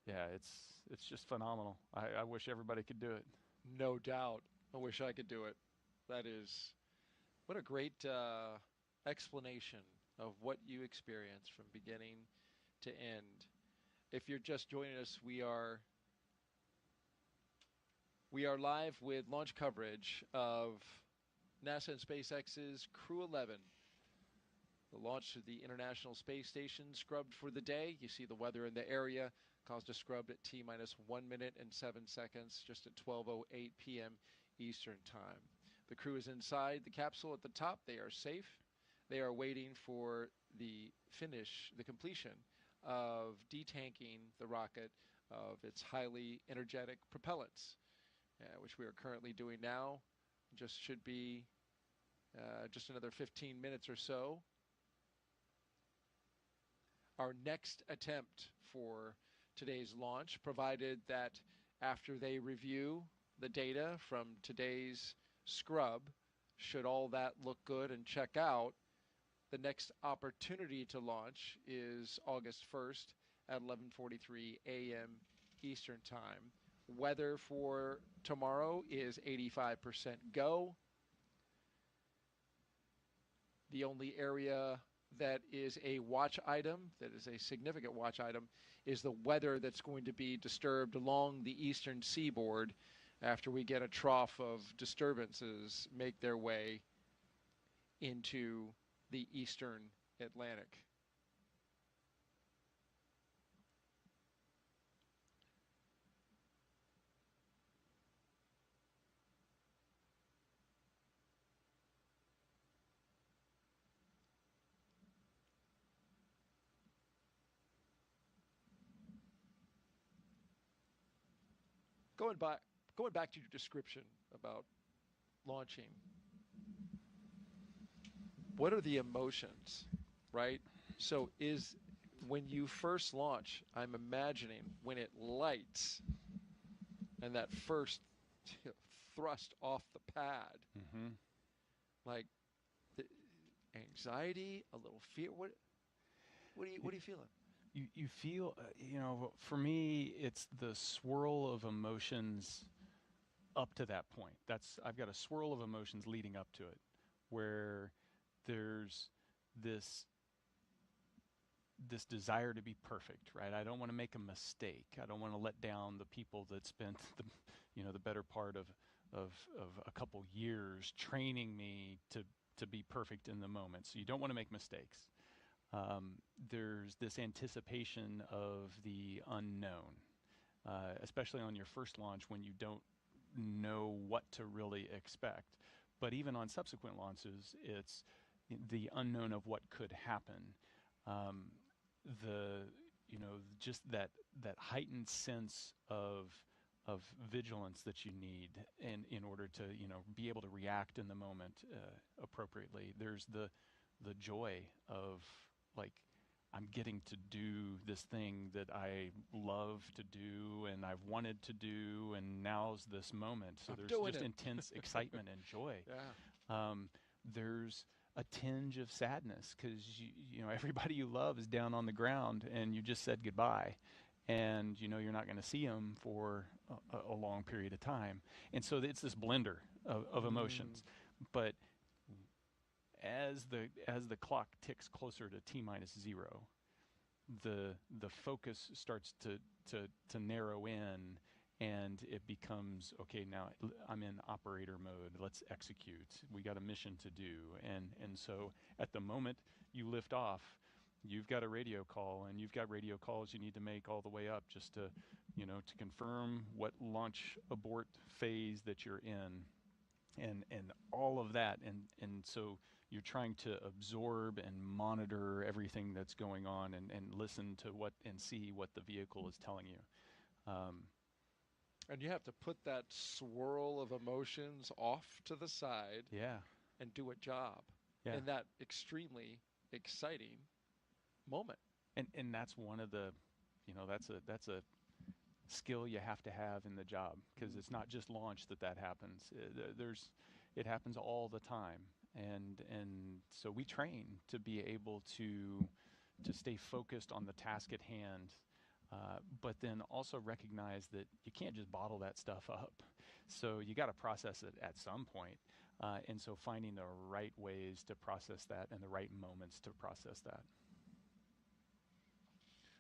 it's just phenomenal. I wish everybody could do it. No doubt. I wish I could do it. That is, what a great explanation of what you experienced from beginning to end. If you're just joining us, we are live with launch coverage of NASA and SpaceX's Crew-11. The launch to the International Space Station scrubbed for the day. You see the weather in the area caused a scrub at T-minus 1 minute and 7 seconds, just at 12:08 p.m. Eastern Time. The crew is inside the capsule at the top. They are safe. They are waiting for the completion of detanking the rocket of its highly energetic propellants, which we are currently doing now. Just should be just another 15 minutes or so. Our next attempt for today's launch, provided that after they review the data from today's scrub, should all that look good and check out, the next opportunity to launch is August 1st at 11:43 a.m. Eastern Time. Weather for tomorrow is 85% go. The only area that is a watch item, that is a significant watch item, is the weather that's going to be disturbed along the eastern seaboard after we get a trough of disturbances make their way into the eastern Atlantic. Going back to your description about launching, what are the emotions, right? So when you first launch, I'm imagining when it lights and that first thrust off the pad, like the anxiety, a little fear. What are you feeling? You feel, for me, it's the swirl of emotions up to that point. I've got a swirl of emotions leading up to it, where there's this desire to be perfect, right? I don't want to make a mistake. I don't want to let down the people that spent the better part of a couple years training me to be perfect in the moment. So you don't want to make mistakes. There's this anticipation of the unknown, especially on your first launch when you don't know what to really expect. But even on subsequent launches, it's the unknown of what could happen. Just that heightened sense of vigilance that you need in order to be able to react in the moment appropriately. There's the joy of, like, I'm getting to do this thing that I love to do and I've wanted to do, and now's this moment. So there's just intense excitement and joy. Yeah. There's a tinge of sadness because everybody you love is down on the ground and you just said goodbye, and you're not going to see them for a long period of time, and so it's this blender of emotions. But as the clock ticks closer to T-0, the focus starts to narrow in, and it becomes, okay, now I'm in operator mode. Let's execute. We got a mission to do. And so at the moment you lift off, you've got a radio call, and you've got radio calls you need to make all the way up just to confirm what launch abort phase that you're in, and all of that. And so you're trying to absorb and monitor everything that's going on, and listen to and see what the vehicle is telling you. And you have to put that swirl of emotions off to the side, and do a job in that extremely exciting moment. And that's one of the, that's a skill you have to have in the job, because it's not just launch that happens. It happens all the time, and so we train to be able to stay focused on the task at hand. But then also recognize that you can't just bottle that stuff up. So you got to process it at some point. And so finding the right ways to process that and the right moments to process that.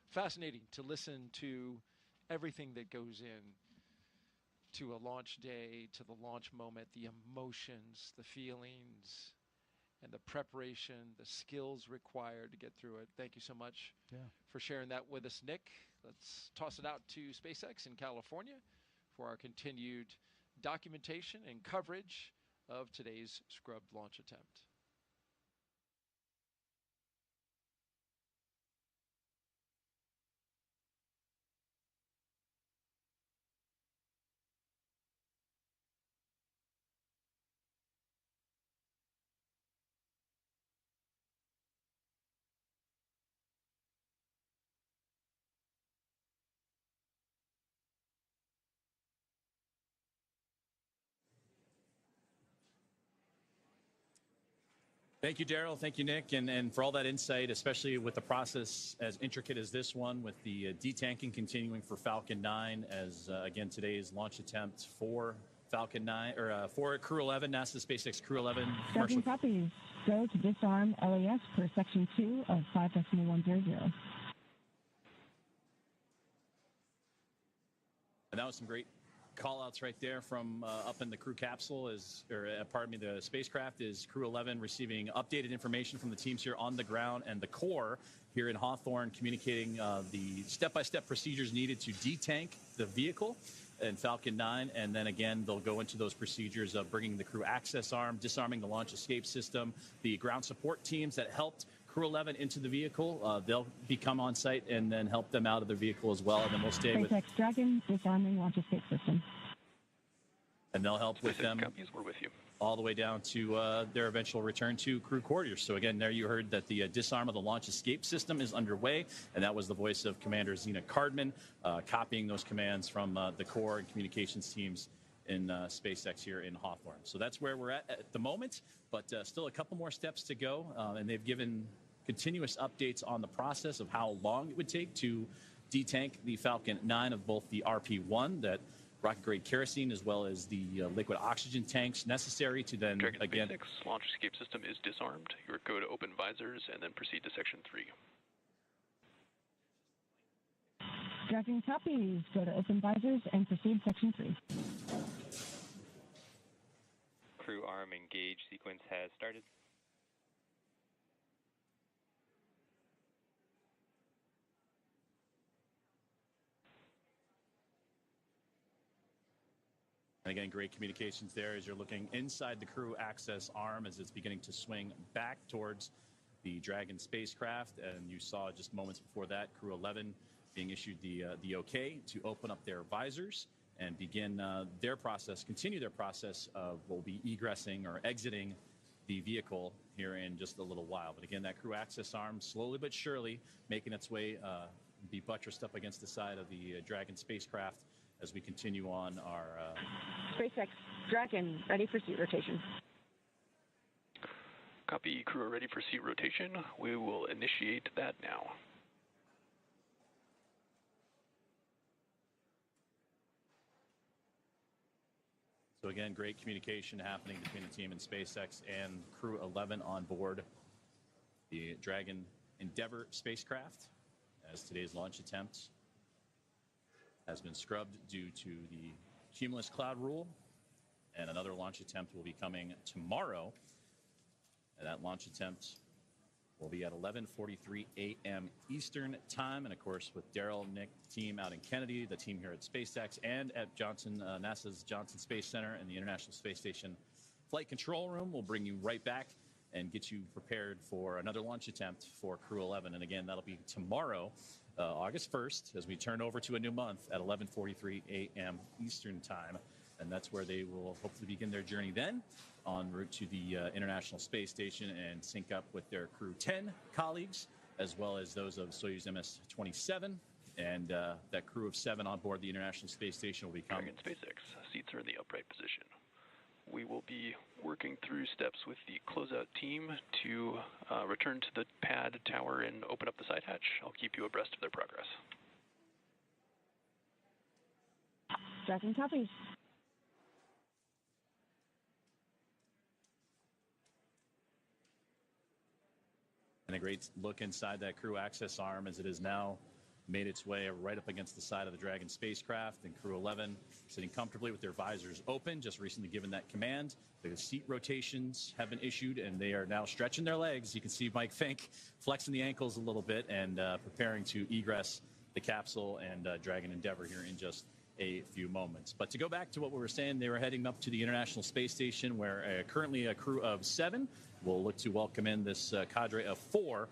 Fascinating to listen to everything that goes in to a launch day, to the launch moment, the emotions, the feelings, and the preparation, the skills required to get through it. Thank you so much for sharing that with us, Nick. Let's toss it out to SpaceX in California for our continued documentation and coverage of today's scrubbed launch attempt. Thank you, Daryl. Thank you, Nick, and for all that insight, especially with the process as intricate as this one, with the detanking continuing for Falcon 9 as, again, today's launch attempt for Falcon 9, or for Crew-11, NASA SpaceX Crew-11. Captain copy. Go to disarm LAS per section 2 of 5.100. And that was some great call-outs right there from up in the crew capsule, the spacecraft, is Crew-11 receiving updated information from the teams here on the ground, and the core here in Hawthorne communicating the step-by-step procedures needed to detank the vehicle in Falcon 9, and then again they'll go into those procedures of bringing the crew access arm, disarming the launch escape system, the ground support teams that helped Crew-11 into the vehicle. They'll become on site and then help them out of their vehicle as well, and then we'll stay with... SpaceX Dragon, disarming launch escape system. And they'll help with them we're with you. all the way down to their eventual return to crew quarters. So again, there you heard that the disarm of the launch escape system is underway, and that was the voice of Commander Zena Cardman, copying those commands from the core and communications teams in SpaceX here in Hawthorne. So that's where we're at the moment, but still a couple more steps to go, and they've given continuous updates on the process of how long it would take to detank the Falcon 9 of both the RP-1, that rocket-grade kerosene, as well as the liquid oxygen tanks necessary to then, Dragon again... SpaceX launch escape system is disarmed. You are go to open visors and then proceed to Section 3. Dragon copies. Go to open visors and proceed Section 3. Crew arm engage sequence has started. And again, great communications there as you're looking inside the crew access arm as it's beginning to swing back towards the Dragon spacecraft. And you saw just moments before that, Crew-11 being issued the okay to open up their visors and begin their process, continue their process of what will be egressing or exiting the vehicle here in just a little while. But again, that crew access arm slowly but surely making its way, be buttressed up against the side of the Dragon spacecraft as we continue on our... SpaceX Dragon, ready for seat rotation. Copy, crew are ready for seat rotation. We will initiate that now. So again, great communication happening between the team in SpaceX and Crew-11 on board the Dragon Endeavour spacecraft as today's launch attempt has been scrubbed due to the cumulus cloud rule, and another launch attempt will be coming tomorrow. And that launch attempt will be at 11:43 a.m. Eastern time, and of course with Daryl, Nick, the team out in Kennedy, the team here at SpaceX and at NASA's Johnson Space Center and the International Space Station Flight Control Room. We'll bring you right back and get you prepared for another launch attempt for Crew-11. And again, that'll be tomorrow, August 1st, as we turn over to a new month at 11:43 a.m. Eastern time. And that's where they will hopefully begin their journey then, en route to the International Space Station and sync up with their Crew-10 colleagues, as well as those of Soyuz MS-27. And that crew of 7 on board the International Space Station will become... Dragon SpaceX, seats are in the upright position. We will be working through steps with the closeout team to return to the pad tower and open up the side hatch. I'll keep you abreast of their progress. Dragon copies. And a great look inside that crew access arm as it has now made its way right up against the side of the Dragon spacecraft, and Crew-11 sitting comfortably with their visors open, just recently given that command. The seat rotations have been issued, and they are now stretching their legs. You can see Mike Fincke flexing the ankles a little bit and preparing to egress the capsule and Dragon Endeavour here in just a few moments. But to go back to what we were saying, they were heading up to the International Space Station, where currently a crew of 7 will look to welcome in this cadre of 4,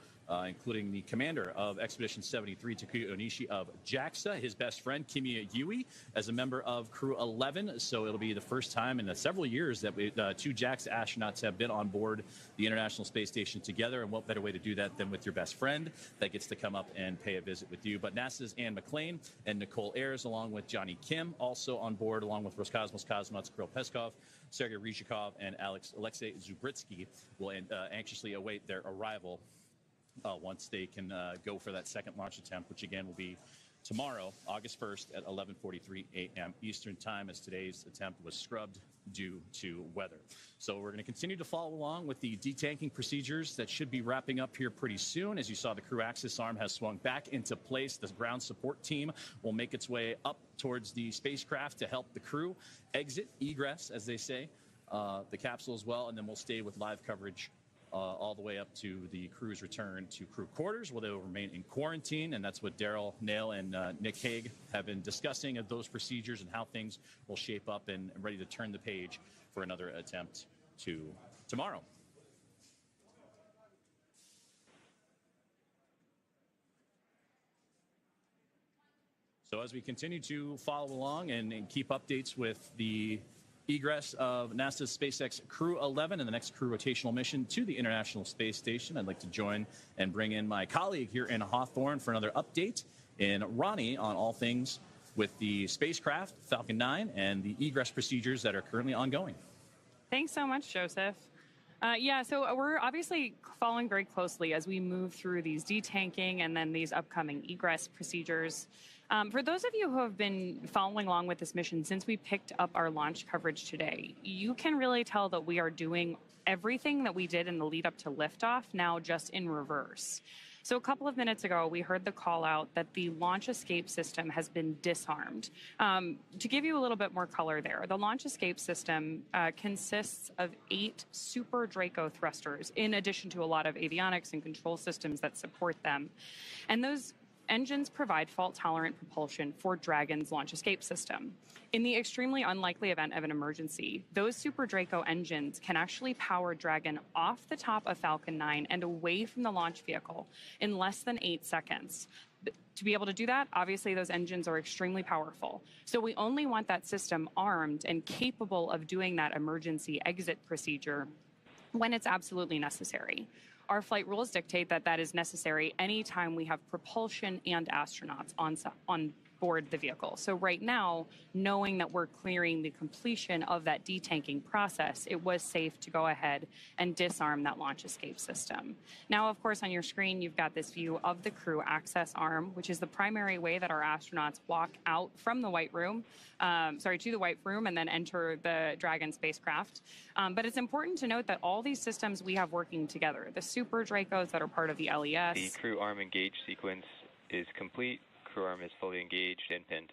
including the commander of Expedition 73, Takuya Onishi of JAXA, his best friend, Kimiya Yui, as a member of Crew-11. So it'll be the first time in several years that 2 JAXA astronauts have been on board the International Space Station together. And what better way to do that than with your best friend that gets to come up and pay a visit with you. But NASA's Anne McClain and Nicole Ayers, along with Johnny Kim, also on board, along with Roscosmos cosmonauts Kirill Peskov, Sergei Ryzhikov, and Alexei Zubritsky, will anxiously await their arrival once they can go for that second launch attempt, which again will be tomorrow, August 1st at 11:43 a.m. Eastern time, as today's attempt was scrubbed due to weather. So we're going to continue to follow along with the detanking procedures that should be wrapping up here pretty soon. As you saw, the crew access arm has swung back into place. The ground support team will make its way up towards the spacecraft to help the crew exit, egress, as they say, the capsule as well, and then we'll stay with live coverage all the way up to the crew's return to crew quarters, where they will remain in quarantine. And that's what Daryl Nail and Nick Hague have been discussing of those procedures and how things will shape up and ready to turn the page for another attempt to tomorrow. So as we continue to follow along and keep updates with the egress of NASA's SpaceX Crew-11 and the next crew rotational mission to the International Space Station, I'd like to join and bring in my colleague here in Hawthorne for another update in Ronnie on all things with the spacecraft, Falcon 9, and the egress procedures that are currently ongoing. Thanks so much, Joseph. Yeah, so we're obviously following very closely as we move through these detanking and then these upcoming egress procedures. For those of you who have been following along with this mission since we picked up our launch coverage today, you can really tell that we are doing everything that we did in the lead up to liftoff now just in reverse. So a couple of minutes ago, we heard the call out that the launch escape system has been disarmed. To give you a little bit more color there, the launch escape system consists of 8 Super Draco thrusters, in addition to a lot of avionics and control systems that support them. And those engines provide fault-tolerant propulsion for Dragon's launch escape system. In the extremely unlikely event of an emergency, those Super Draco engines can actually power Dragon off the top of Falcon 9 and away from the launch vehicle in less than 8 seconds. To be able to do that, obviously those engines are extremely powerful. So we only want that system armed and capable of doing that emergency exit procedure when it's absolutely necessary. Our flight rules dictate that that is necessary anytime we have propulsion and astronauts on board the vehicle. So right now, knowing that we're clearing the completion of that detanking process, it was safe to go ahead and disarm that launch escape system. Now, of course, on your screen, you've got this view of the crew access arm, which is the primary way that our astronauts walk out from the White Room, to the White Room and then enter the Dragon spacecraft. But it's important to note that all these systems we have working together, the Super Dracos that are part of the LES. The crew arm engage sequence is complete. Crew arm is fully engaged and pinned.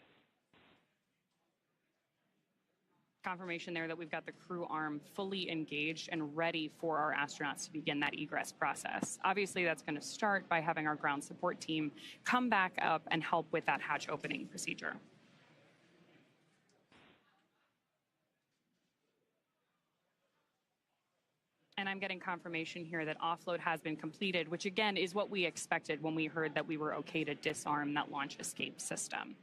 Confirmation there that we've got the crew arm fully engaged and ready for our astronauts to begin that egress process. Obviously, that's going to start by having our ground support team come back up and help with that hatch opening procedure. And I'm getting confirmation here that offload has been completed, which again is what we expected when we heard that we were okay to disarm that launch escape system.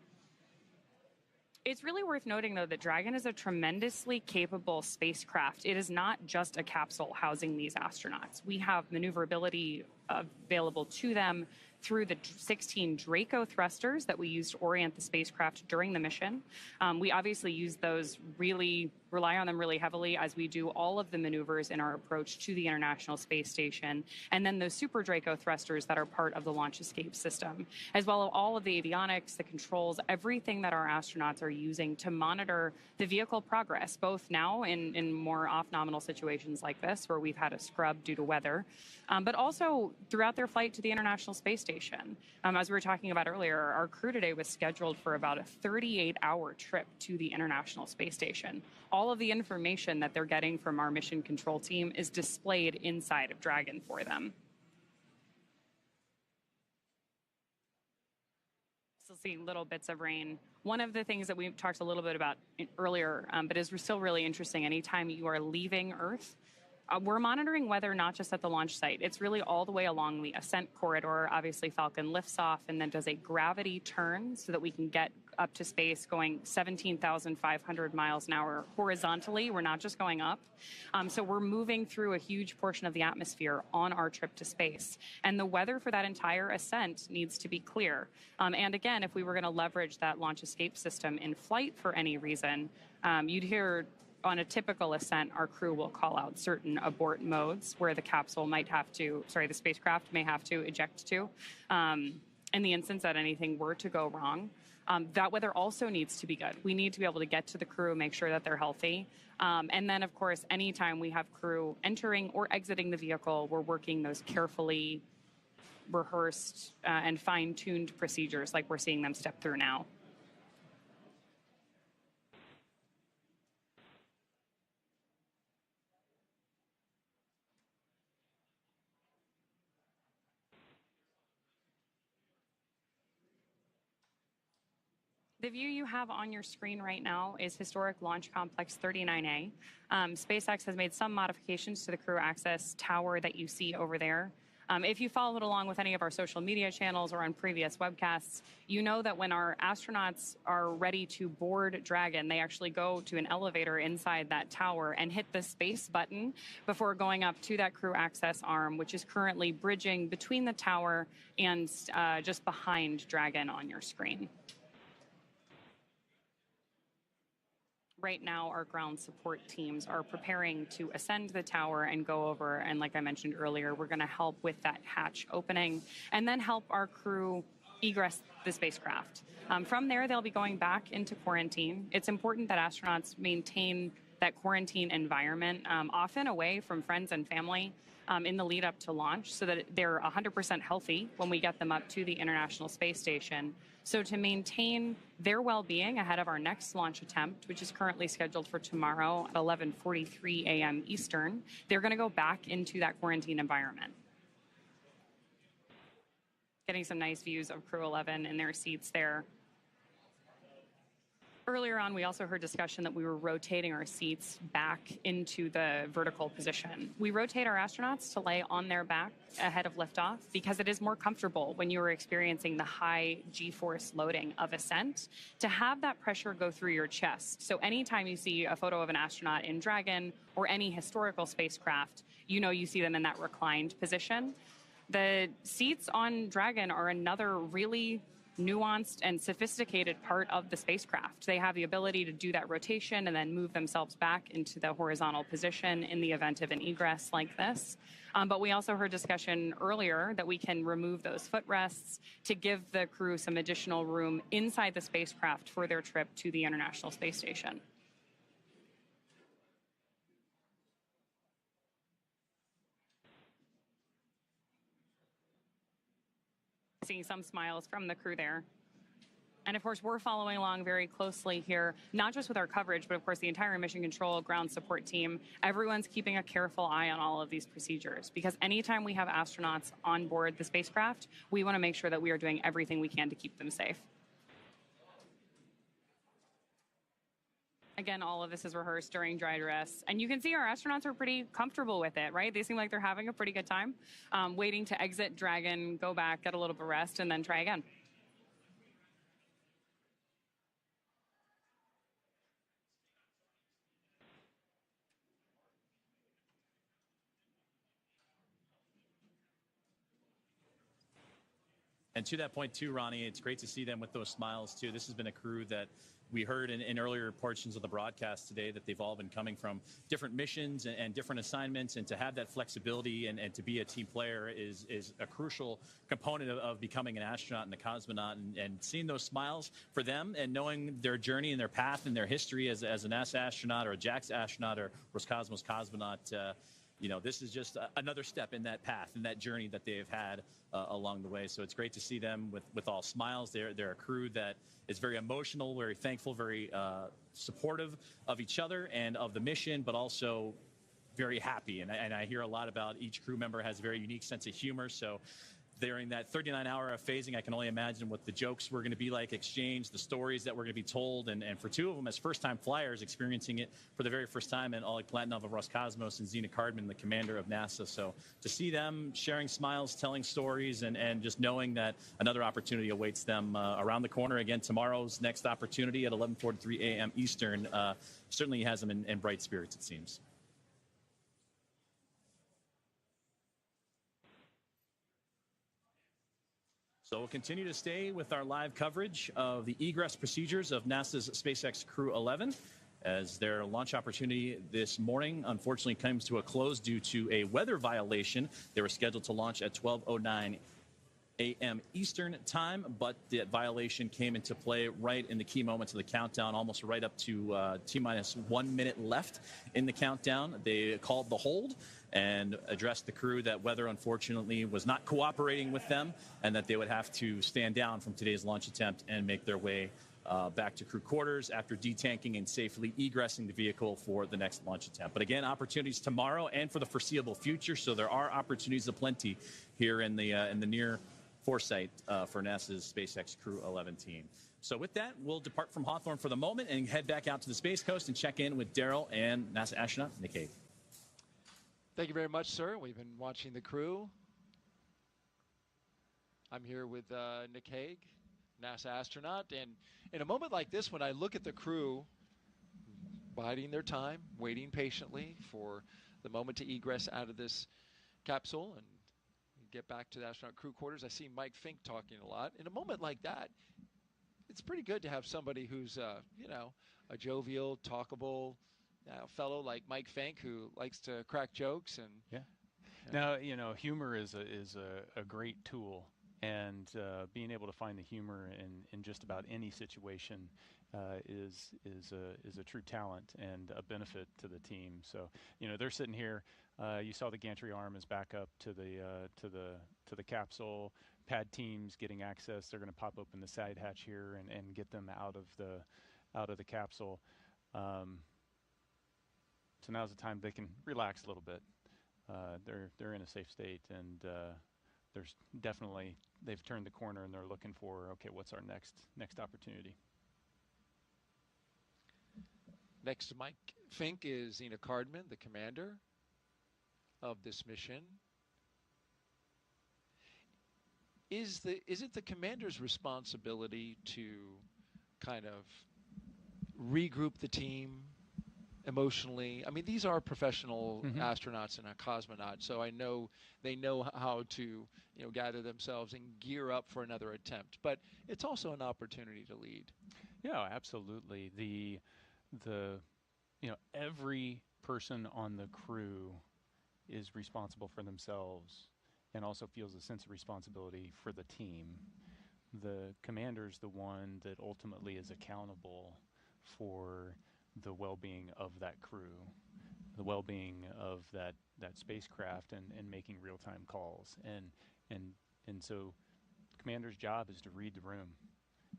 It's really worth noting, though, that Dragon is a tremendously capable spacecraft. It is not just a capsule housing these astronauts. We have maneuverability available to them through the 16 Draco thrusters that we used to orient the spacecraft during the mission. We obviously use those, rely on them really heavily as we do all of the maneuvers in our approach to the International Space Station. And then those Super Draco thrusters that are part of the launch escape system, as well as all of the avionics, the controls, everything that our astronauts are using to monitor the vehicle progress, both now in more off-nominal situations like this, where we've had a scrub due to weather, but also throughout their flight to the International Space Station. As we were talking about earlier, our crew today was scheduled for about a 38-hour trip to the International Space Station. All of the information that they're getting from our mission control team is displayed inside of Dragon for them. Still seeing little bits of rain. One of the things that we talked a little bit about earlier, but is still really interesting, anytime you are leaving Earth, we're monitoring weather not just at the launch site. It's really all the way along the ascent corridor. Obviously, Falcon lifts off and then does a gravity turn so that we can get up to space going 17,500 miles an hour horizontally. We're not just going up. So we're moving through a huge portion of the atmosphere on our trip to space. And the weather for that entire ascent needs to be clear. And again, if we were going to leverage that launch escape system in flight for any reason, you'd hear on a typical ascent, our crew will call out certain abort modes where the the spacecraft may have to eject to. In the instance that anything were to go wrong, that weather also needs to be good. We need to be able to get to the crew, make sure that they're healthy. And then, of course, anytime we have crew entering or exiting the vehicle, we're working those carefully rehearsed and fine-tuned procedures like we're seeing them step through now. The view you have on your screen right now is Historic Launch Complex 39A. SpaceX has made some modifications to the crew access tower that you see over there. If you followed along with any of our social media channels or on previous webcasts, you know that when our astronauts are ready to board Dragon, they actually go to an elevator inside that tower and hit the space button before going up to that crew access arm, which is currently bridging between the tower and just behind Dragon on your screen. Right now, our ground support teams are preparing to ascend the tower and go over. And like I mentioned earlier, we're going to help with that hatch opening and then help our crew egress the spacecraft. From there, they'll be going back into quarantine. It's important that astronauts maintain that quarantine environment, often away from friends and family in the lead up to launch, so that they're 100% healthy when we get them up to the International Space Station. So to maintain their well-being ahead of our next launch attempt, which is currently scheduled for tomorrow at 11:43 a.m. Eastern, they're going to go back into that quarantine environment. Getting some nice views of Crew-11 in their seats there. Earlier on, we also heard discussion that we were rotating our seats back into the vertical position. We rotate our astronauts to lay on their back ahead of liftoff because it is more comfortable when you are experiencing the high G-force loading of ascent to have that pressure go through your chest. So anytime you see a photo of an astronaut in Dragon or any historical spacecraft, you know you see them in that reclined position. The seats on Dragon are another really nuanced and sophisticated part of the spacecraft. They have the ability to do that rotation and then move themselves back into the horizontal position in the event of an egress like this. But we also heard discussion earlier that we can remove those footrests to give the crew some additional room inside the spacecraft for their trip to the International Space Station. Seeing some smiles from the crew there. And of course, we're following along very closely here, not just with our coverage, but of course the entire mission control ground support team. Everyone's keeping a careful eye on all of these procedures because anytime we have astronauts on board the spacecraft, we want to make sure that we are doing everything we can to keep them safe. Again, all of this is rehearsed during dry dress. And you can see our astronauts are pretty comfortable with it, right? They seem like they're having a pretty good time, waiting to exit Dragon, go back, get a little bit of rest, and then try again. And to that point, too, Ronnie, it's great to see them with those smiles, too. This has been a crew that we heard in earlier portions of the broadcast today that they've all been coming from different missions and different assignments, and to have that flexibility and to be a team player is a crucial component of becoming an astronaut and a cosmonaut, and seeing those smiles for them and knowing their journey and their path and their history as a NASA astronaut or a JAXA astronaut or Roscosmos cosmonaut. You know, this is just another step in that path and that journey that they have had along the way. So it's great to see them with all smiles. They're a crew that is very emotional, very thankful, very supportive of each other and of the mission, but also very happy. And I hear a lot about each crew member has a very unique sense of humor. So during that 39-hour of phasing, I can only imagine what the jokes were going to be like exchanged, the stories that were going to be told, and for two of them as first-time flyers experiencing it for the very first time, and Oleg Platonov of Roscosmos and Zena Cardman, the commander of NASA. So to see them sharing smiles, telling stories, and just knowing that another opportunity awaits them around the corner. Again, tomorrow's next opportunity at 11:43 a.m. Eastern certainly has them in bright spirits, it seems. So we'll continue to stay with our live coverage of the egress procedures of NASA's SpaceX Crew-11 as their launch opportunity this morning unfortunately comes to a close due to a weather violation. They were scheduled to launch at 12:09 a.m. Eastern time, but the violation came into play right in the key moments of the countdown, almost right up to T-minus 1 minute left in the countdown. They called the hold and addressed the crew that weather, unfortunately, was not cooperating with them and that they would have to stand down from today's launch attempt and make their way back to crew quarters after detanking and safely egressing the vehicle for the next launch attempt. But again, opportunities tomorrow and for the foreseeable future, so there are opportunities aplenty here in the near foresight for NASA's SpaceX Crew-11 team. So with that, we'll depart from Hawthorne for the moment and head back out to the Space Coast and check in with Daryl and NASA astronaut Nick. Thank you very much, sir. We've been watching the crew I'm here with Nick Hague, NASA astronaut, and in a moment like this, when I look at the crew biding their time, waiting patiently for the moment to egress out of this capsule and get back to the astronaut crew quarters, I see Mike Fincke talking a lot. In a moment like that, it's pretty good to have somebody who's, you know, a jovial, talkable fellow like Mike Fincke who likes to crack jokes and. Yeah. Now, you know, humor is a great tool, and being able to find the humor in just about any situation is a true talent and a benefit to the team. So, you know, they're sitting here. You saw the gantry arm is back up to the capsule. Pad teams getting access. They're going to pop open the side hatch here and get them out of the capsule. So now's the time they can relax a little bit. They're in a safe state, and there's definitely they've turned the corner and they're looking for, okay, what's our next opportunity. Next to Mike Fincke is Zena Cardman, the commander of this mission. Is it the commander's responsibility to kind of regroup the team emotionally? I mean, these are professional astronauts and a cosmonaut, so I know they know how to, you know, gather themselves and gear up for another attempt. But it's also an opportunity to lead. Yeah, absolutely. The you know, every person on the crew is responsible for themselves and also feels a sense of responsibility for the team. The commander's the one that ultimately is accountable for the well-being of that crew, the well-being of that spacecraft, and making real-time calls. And so the commander's job is to read the room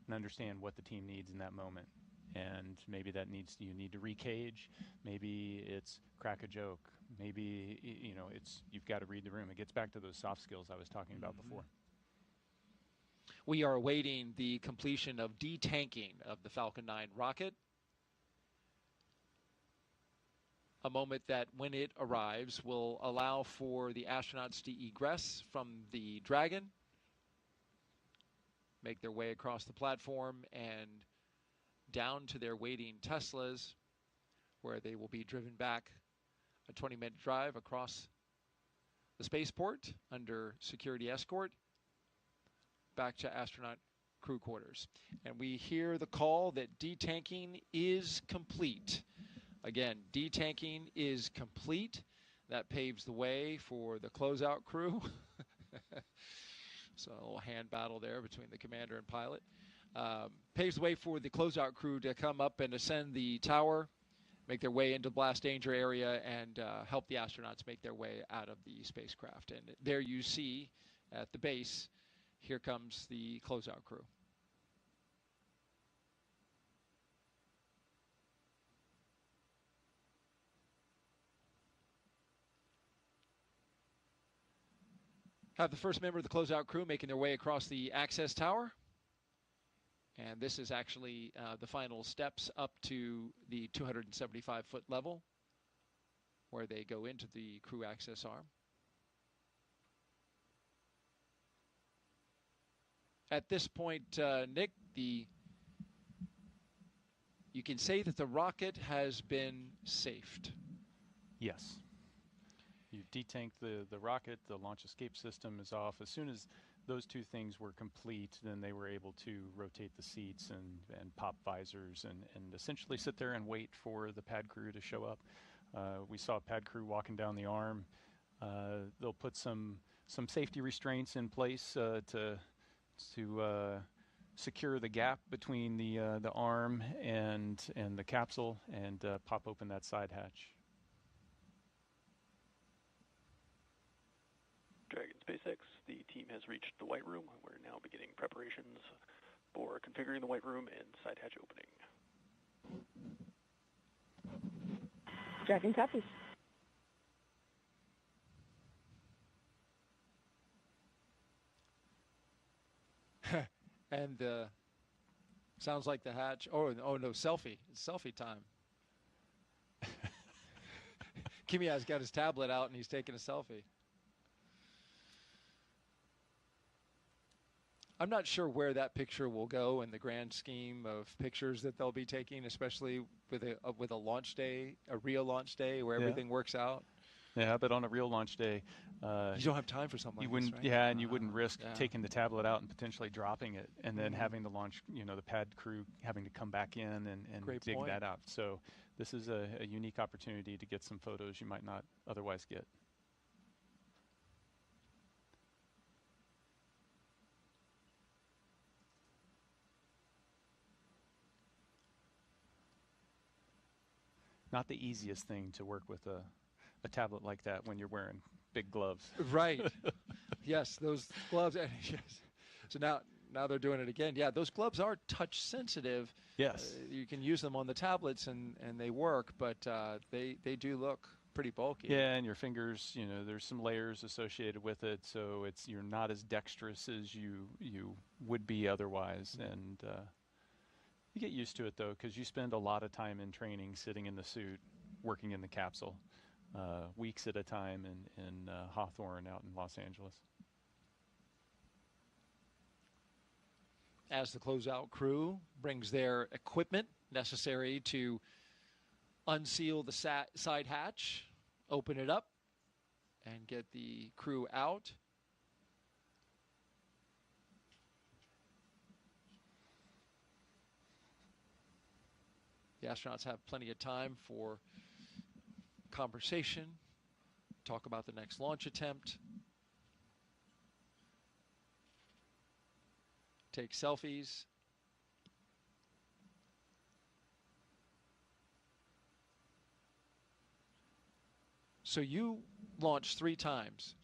and understand what the team needs in that moment. And maybe that you need to recage, maybe it's crack a joke, maybe, you know, you've got to read the room. It gets back to those soft skills I was talking about before. We are awaiting the completion of detanking of the Falcon 9 rocket. A moment that, when it arrives, will allow for the astronauts to egress from the Dragon, make their way across the platform and down to their waiting Teslas, where they will be driven back a 20-minute drive across the spaceport under security escort back to astronaut crew quarters. And we hear the call that detanking is complete. Again, detanking is complete. That paves the way for the closeout crew. So a little hand battle there between the commander and pilot. Paves the way for the closeout crew to come up and ascend the tower, make their way into the blast danger area, and help the astronauts make their way out of the spacecraft. And there you see at the base, here comes the closeout crew. Have the first member of the closeout crew making their way across the access tower. And this is actually the final steps up to the 275-foot level, where they go into the crew access arm. At this point, Nick, you can say that the rocket has been safed. Yes. You've detanked the rocket, the launch escape system is off. As soon as those two things were complete, then they were able to rotate the seats and pop visors and essentially sit there and wait for the pad crew to show up. We saw pad crew walking down the arm. They'll put some safety restraints in place to secure the gap between the arm and the capsule and pop open that side hatch. Dragon SpaceX, the team has reached the White Room. We're now beginning preparations for configuring the White Room and side hatch opening. Dragon copies. And sounds like the hatch. Oh no, selfie. It's selfie time. Kimiya's got his tablet out and he's taking a selfie. I'm not sure where that picture will go in the grand scheme of pictures that they'll be taking, especially with a launch day, a real launch day where everything works out. Yeah, but on a real launch day, you don't have time for something you like wouldn't, this, right? Yeah, and you wouldn't risk taking the tablet out and potentially dropping it, and then having the launch, the pad crew having to come back in and dig that out. So this is a unique opportunity to get some photos you might not otherwise get. Not the easiest thing to work with a tablet like that when you're wearing big gloves. Right. Yes, those gloves. Yes. So now they're doing it again. Yeah, those gloves are touch sensitive. Yes. You can use them on the tablets and they work, but they do look pretty bulky. Yeah, and your fingers, there's some layers associated with it, so you're not as dexterous as you would be otherwise. And you get used to it, though, because you spend a lot of time in training sitting in the suit, working in the capsule, weeks at a time in Hawthorne out in Los Angeles. As the closeout crew brings their equipment necessary to unseal the side hatch, open it up, and get the crew out. The astronauts have plenty of time for conversation, talk about the next launch attempt, take selfies. So you launched 3 times,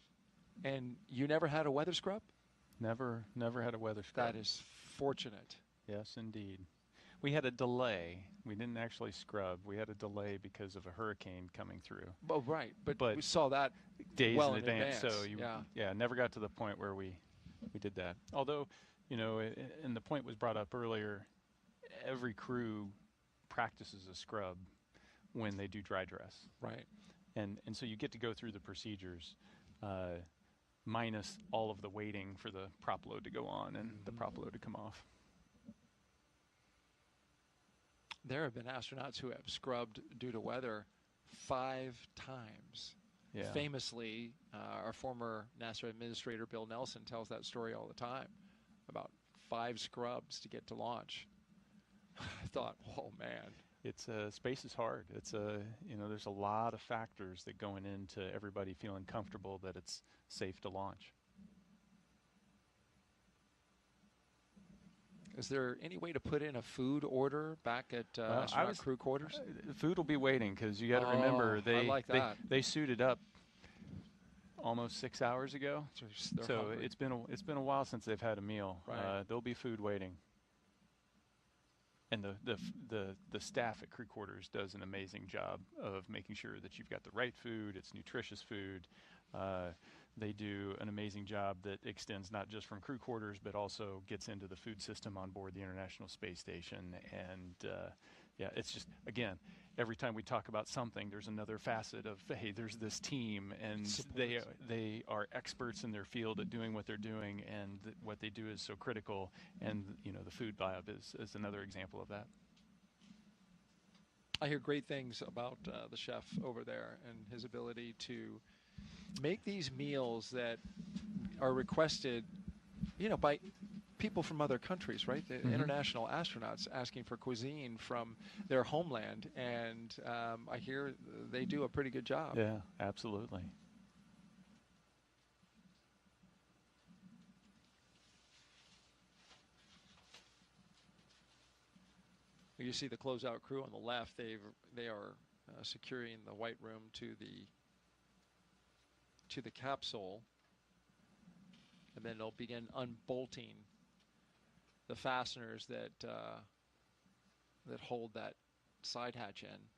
and you never had a weather scrub? Never had a weather scrub. That is fortunate. Yes, indeed. We had a delay. We didn't actually scrub. We had a delay because of a hurricane coming through. Oh, right. But we saw that days well in advance. So yeah, never got to the point where we did that. Although, and the point was brought up earlier, every crew practices a scrub when they do dry dress. Right. And so you get to go through the procedures, minus all of the waiting for the prop load to go on and the prop load to come off. There have been astronauts who have scrubbed due to weather 5 times. Yeah. Famously, our former NASA administrator Bill Nelson tells that story all the time about 5 scrubs to get to launch. I thought, oh man. It's space is hard. It's there's a lot of factors that going into everybody feeling comfortable that it's safe to launch. Is there any way to put in a food order back at astronaut crew quarters? Food will be waiting because you got to remember they suited up almost 6 hours ago. So hungry. it's been a while since they've had a meal. Right. There'll be food waiting. And the staff at crew quarters does an amazing job of making sure that you've got the right food, it's nutritious food. They do an amazing job that extends not just from crew quarters, but also gets into the food system on board the International Space Station. And it's just, again, every time we talk about something, there's another facet of, hey, there's this team, and they are experts in their field at doing what they're doing, and what they do is so critical. And the food lab is another example of that. I hear great things about the chef over there and his ability to make these meals that are requested, by people from other countries, right? The international astronauts asking for cuisine from their homeland, and I hear they do a pretty good job. Yeah, absolutely. You see the closeout crew on the left. They are securing the white room to the capsule, and then they'll begin unbolting the fasteners that hold that side hatch in.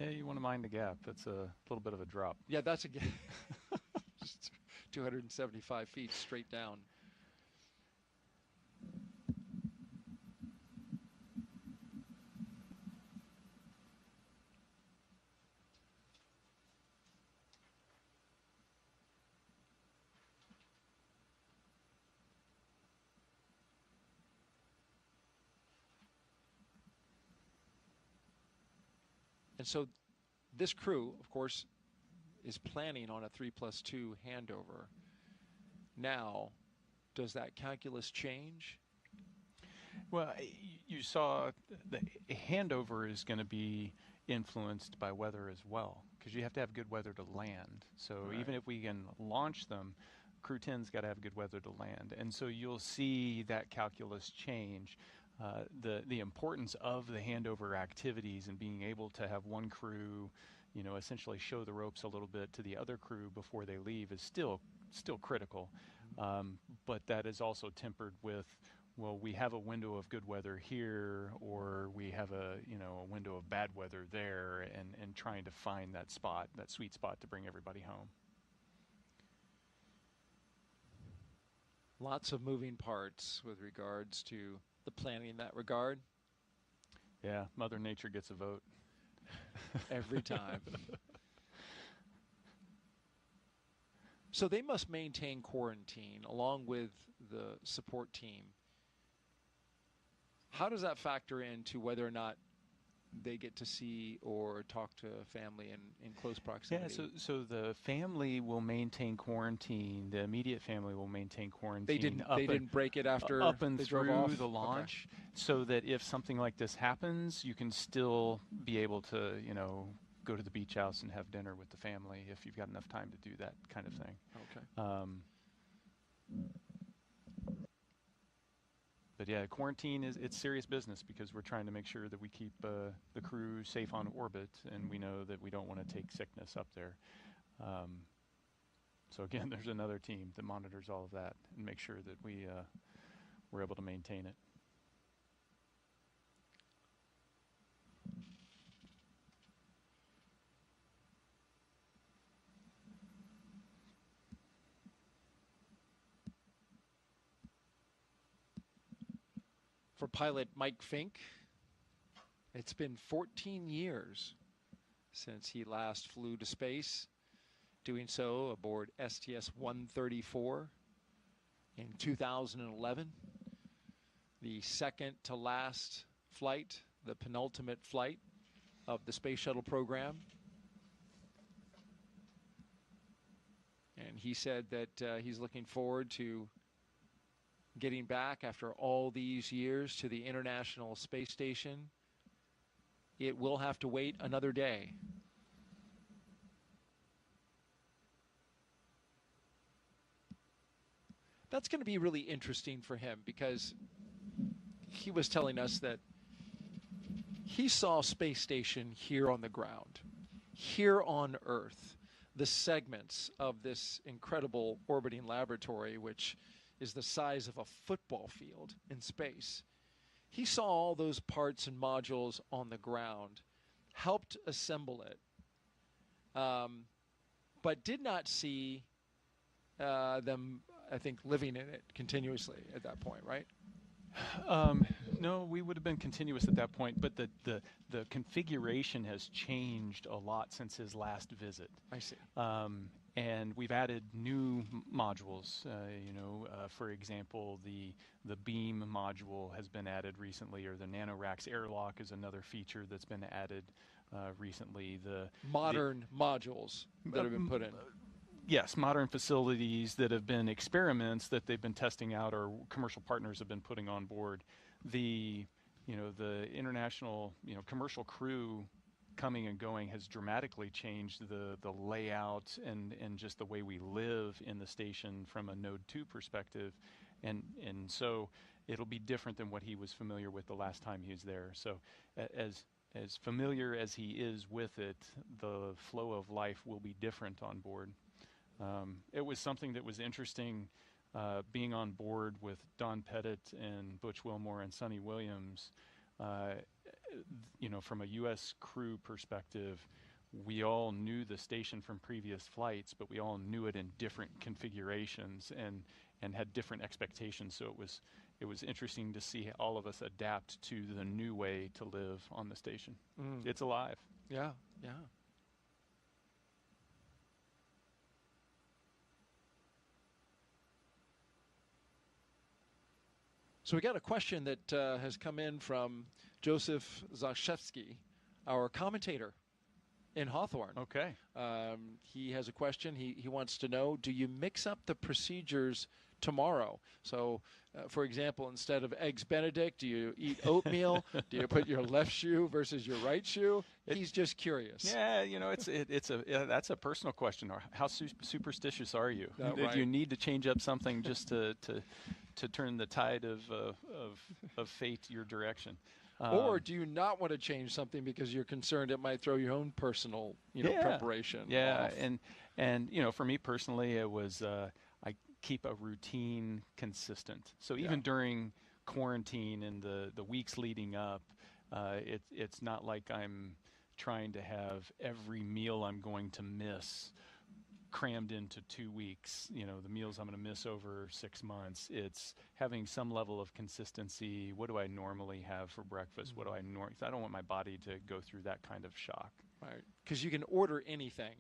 Yeah, you want to mind the gap. That's a little bit of a drop. Yeah, that's a just 275 feet straight down. And so this crew, of course, is planning on a 3+2 handover. Now, does that calculus change? Well, you saw the handover is going to be influenced by weather as well, because you have to have good weather to land. So even if we can launch them, Crew 10's got to have good weather to land. And so you'll see that calculus change. The importance of the handover activities and being able to have one crew, you know, essentially show the ropes a little bit to the other crew before they leave is still critical. But that is also tempered with, well, we have a window of good weather here, or we have a window of bad weather there, and trying to find that spot, that sweet spot to bring everybody home. Lots of moving parts with regards to the planning in that regard. Yeah, Mother Nature gets a vote. Every time. So they must maintain quarantine along with the support team. How does that factor into whether or not they get to see or talk to family in close proximity? Yeah, so the family will maintain quarantine. The immediate family will maintain quarantine. They didn't break it after up and they through drove off? the launch, so that if something like this happens, you can still be able to, go to the beach house and have dinner with the family if you've got enough time to do that kind of thing. Okay. But yeah, quarantine it's serious business, because we're trying to make sure that we keep the crew safe on orbit, and we know that we don't want to take sickness up there. So again, there's another team that monitors all of that and make sure that we're able to maintain it. For pilot Mike Fincke, it's been 14 years since he last flew to space, doing so aboard STS-134 in 2011, the second to last flight, the penultimate flight of the Space Shuttle program. And he said that he's looking forward to getting back after all these years to the International Space Station. It will have to wait another day. That's going to be really interesting for him, because he was telling us that he saw Space Station here on the ground, here on Earth, the segments of this incredible orbiting laboratory, which is the size of a football field in space. He saw all those parts and modules on the ground, helped assemble it, but did not see them, I think, living in it continuously at that point, right? No, we would have been continuous at that point, but the configuration has changed a lot since his last visit. I see. And we've added new modules. For example, the beam module has been added recently, or the NanoRacks airlock is another feature that's been added recently. The modern modules that have been put in. Yes, modern facilities that have been experiments that they've been testing out, or commercial partners have been putting on board. The international commercial crew coming and going has dramatically changed the layout and just the way we live in the station from a Node 2 perspective, and so it'll be different than what he was familiar with the last time he was there. So as familiar as he is with it, the flow of life will be different on board. It was something that was interesting being on board with Don Pettit and Butch Wilmore and Sonny Williams. From a U.S. crew perspective, we all knew the station from previous flights, but we all knew it in different configurations and had different expectations. So it was interesting to see all of us adapt to the new way to live on the station. It's alive. Yeah. So we got a question that has come in from Joseph Zashevsky, our commentator in Hawthorne. Okay. He has a question. He wants to know, do you mix up the procedures tomorrow? So, for example, instead of Eggs Benedict, do you eat oatmeal? Do you put your left shoe versus your right shoe? He's just curious. Yeah, you know, that's a personal question. Or how superstitious are you? Right. Do you need to change up something just to turn the tide of fate your direction? Or do you not want to change something because you're concerned it might throw your own personal, preparation off? And you know, for me personally, it was I keep a routine consistent. So even during quarantine and the weeks leading up, it's not like I'm trying to have every meal I'm going to miss crammed into 2 weeks, you know, the meals I'm going to miss over 6 months. It's having some level of consistency. What do I normally have for breakfast? What do I I don't want my body to go through that kind of shock. Right, because you can order anything,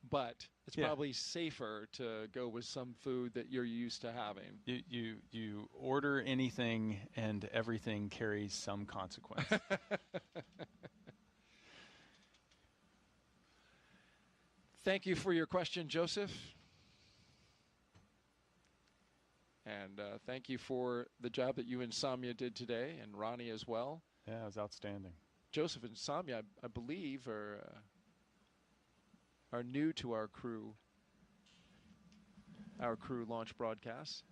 but it's probably safer to go with some food that you're used to having. You order anything, and everything carries some consequence. Thank you for your question, Joseph. And thank you for the job that you and Samya did today, and Ronnie as well. Yeah, it was outstanding. Joseph and Samya, I believe, are new to our crew launch broadcasts.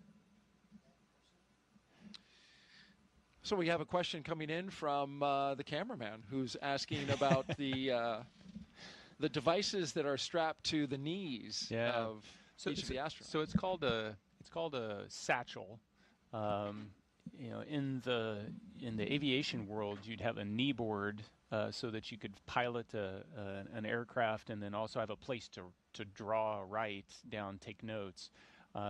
So we have a question coming in from the cameraman who's asking about the devices that are strapped to the knees of each of the astronauts. So it's called a satchel. You know, in the aviation world, you'd have a knee board so that you could pilot an aircraft, and then also have a place to draw, write down, take notes.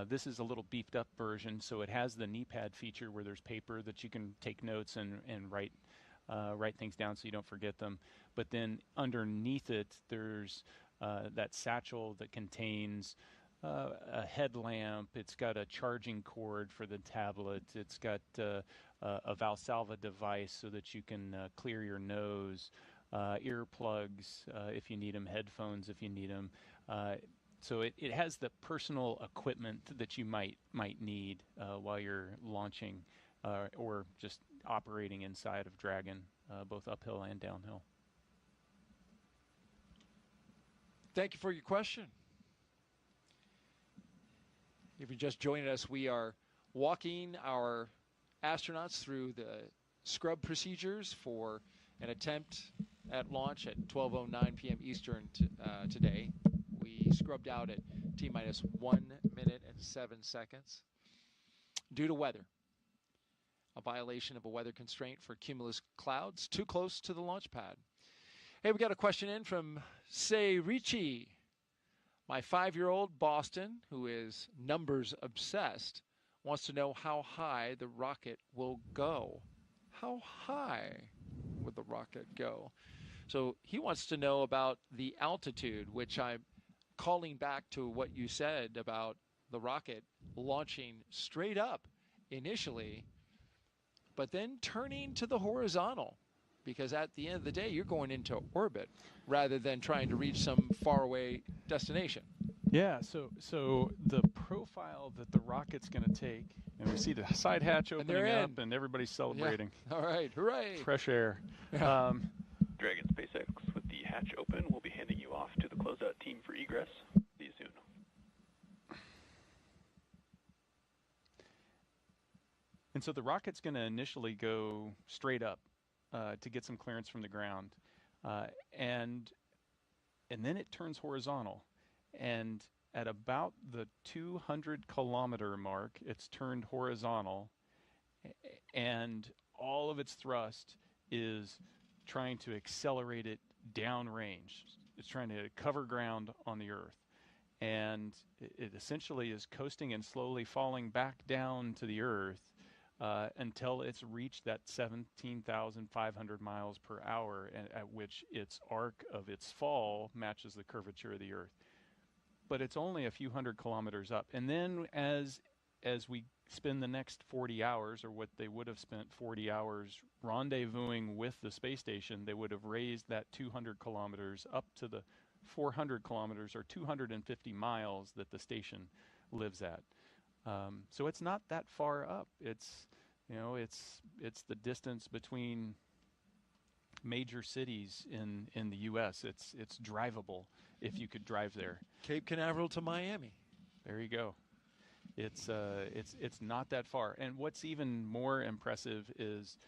This is a little beefed up version, so it has the knee pad feature where there's paper that you can take notes and write things down so you don't forget them. But then underneath it, there's that satchel that contains a headlamp. It's got a charging cord for the tablet. It's got a Valsalva device so that you can clear your nose, earplugs if you need them, headphones if you need them. So it has the personal equipment that you might need while you're launching or just operating inside of Dragon, both uphill and downhill. Thank you for your question. If you're just joining us, we are walking our astronauts through the scrub procedures for an attempt at launch at 12:09 p.m. Eastern today. We scrubbed out at T-minus 1 minute and 7 seconds due to weather. A violation of a weather constraint for cumulus clouds too close to the launch pad. Hey, we got a question in from Say Richie. My 5-year-old Boston, who is numbers obsessed, wants to know how high the rocket will go. How high would the rocket go? So he wants to know about the altitude, which I'm calling back to what you said about the rocket launching straight up initially, but then turning to the horizontal, because at the end of the day, you're going into orbit rather than trying to reach some faraway destination. Yeah, so the profile that the rocket's going to take, and we see the side hatch opening up, and everybody's celebrating. Yeah. All right, hooray! Fresh air. Yeah. Dragon SpaceX, with the hatch open, we'll be handing you off to the closeout team for egress. See you soon. And so the rocket's going to initially go straight up to get some clearance from the ground, and then it turns horizontal. And at about the 200-kilometer mark, it's turned horizontal, and all of its thrust is trying to accelerate it downrange. It's trying to cover ground on the Earth. And it essentially is coasting and slowly falling back down to the Earth until it's reached that 17,500 miles per hour, at which its arc of its fall matches the curvature of the Earth. But it's only a few hundred kilometers up. And then as we spend the next 40 hours, or what they would have spent 40 hours rendezvousing with the space station, they would have raised that 200 kilometers up to the 400 kilometers or 250 miles that the station lives at. So it's not that far up. It's, you know, it's the distance between major cities in the U.S. It's drivable if you could drive there. Cape Canaveral to Miami. There you go. It's not that far. And what's even more impressive is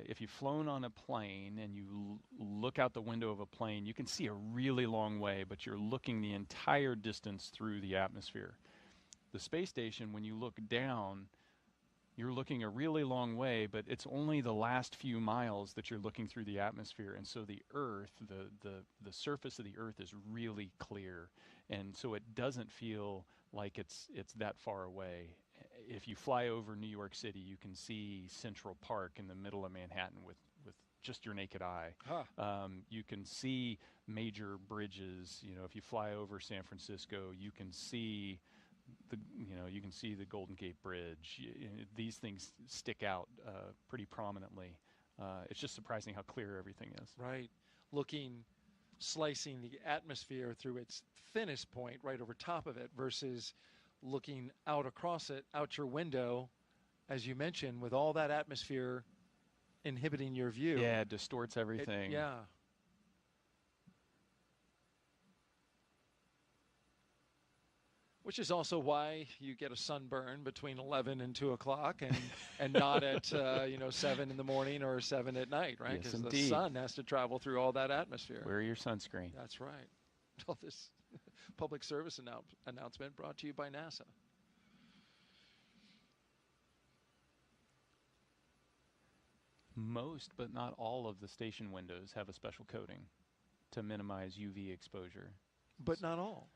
if you've flown on a plane and you look out the window of a plane, you can see a really long way, but you're looking the entire distance through the atmosphere. The space station, when you look down, you're looking a really long way, but it's only the last few miles that you're looking through the atmosphere. And so the Earth, the surface of the Earth is really clear. And so it doesn't feel like it's that far away. If you fly over New York City, you can see Central Park in the middle of Manhattan with just your naked eye. Huh. You can see major bridges. You know, if you fly over San Francisco, you can see the Golden Gate Bridge. These things stick out pretty prominently. It's just surprising how clear everything is. Right. Slicing the atmosphere through its thinnest point right over top of it versus looking out across it, out your window, as you mentioned, with all that atmosphere inhibiting your view. Yeah, it distorts everything. Yeah. Which is also why you get a sunburn between 11 and 2 o'clock and not at 7 in the morning or 7 at night, right? Yes, Because the indeed. sun has to travel through all that atmosphere. Wear your sunscreen. That's right. All this public service announcement brought to you by NASA. Most, but not all, of the station windows have a special coating to minimize UV exposure. But not all.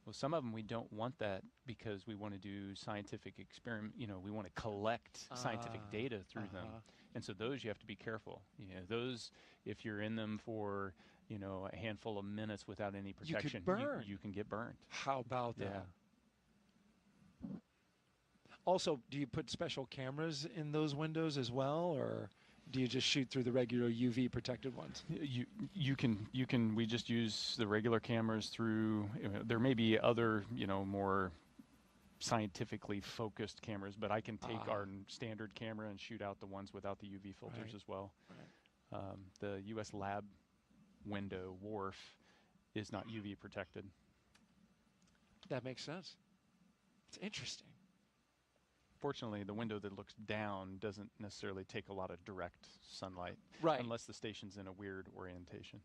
Well, some of them we don't want that because we want to do scientific experiment. You know, we want to collect scientific data through them, and so those you have to be careful. You know, those, if you're in them for a handful of minutes without any protection, you could burn. You can get burned. How about that? Yeah. Also, do you put special cameras in those windows as well, or do you just shoot through the regular UV protected ones? You can. We just use the regular cameras through. There may be other, more scientifically focused cameras, but I can take our standard camera and shoot out the ones without the UV filters as well. Right. The U.S. lab window wharf is not UV protected. That makes sense. It's interesting. Fortunately, the window that looks down doesn't necessarily take a lot of direct sunlight, right? Unless the station's in a weird orientation.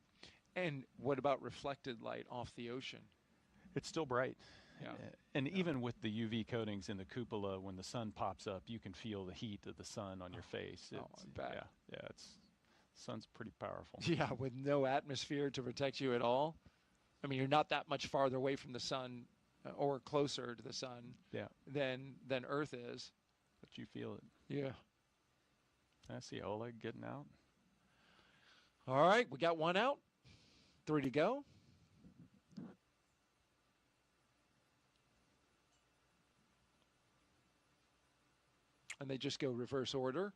And what about reflected light off the ocean? It's still bright. Yeah. And even with the UV coatings in the cupola, when the sun pops up, you can feel the heat of the sun on your face. I bet. Yeah, sun's pretty powerful. Yeah, with no atmosphere to protect you at all. I mean, you're not that much farther away from the sun or closer to the sun than Earth is. But you feel it. Yeah. I see Oleg getting out. All right, we got one out. 3 to go. And they just go reverse order.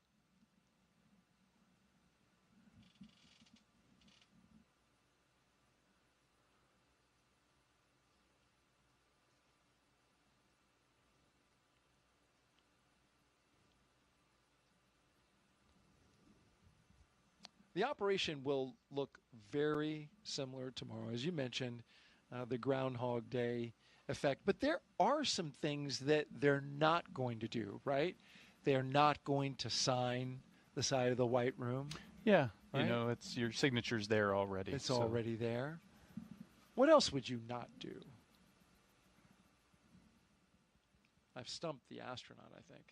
The operation will look very similar tomorrow, as you mentioned, the Groundhog Day effect. But there are some things that they're not going to do, right? They're not going to sign the side of the White Room. Yeah, right? It's your signature's there already. It's already there. What else would you not do? I've stumped the astronaut, I think.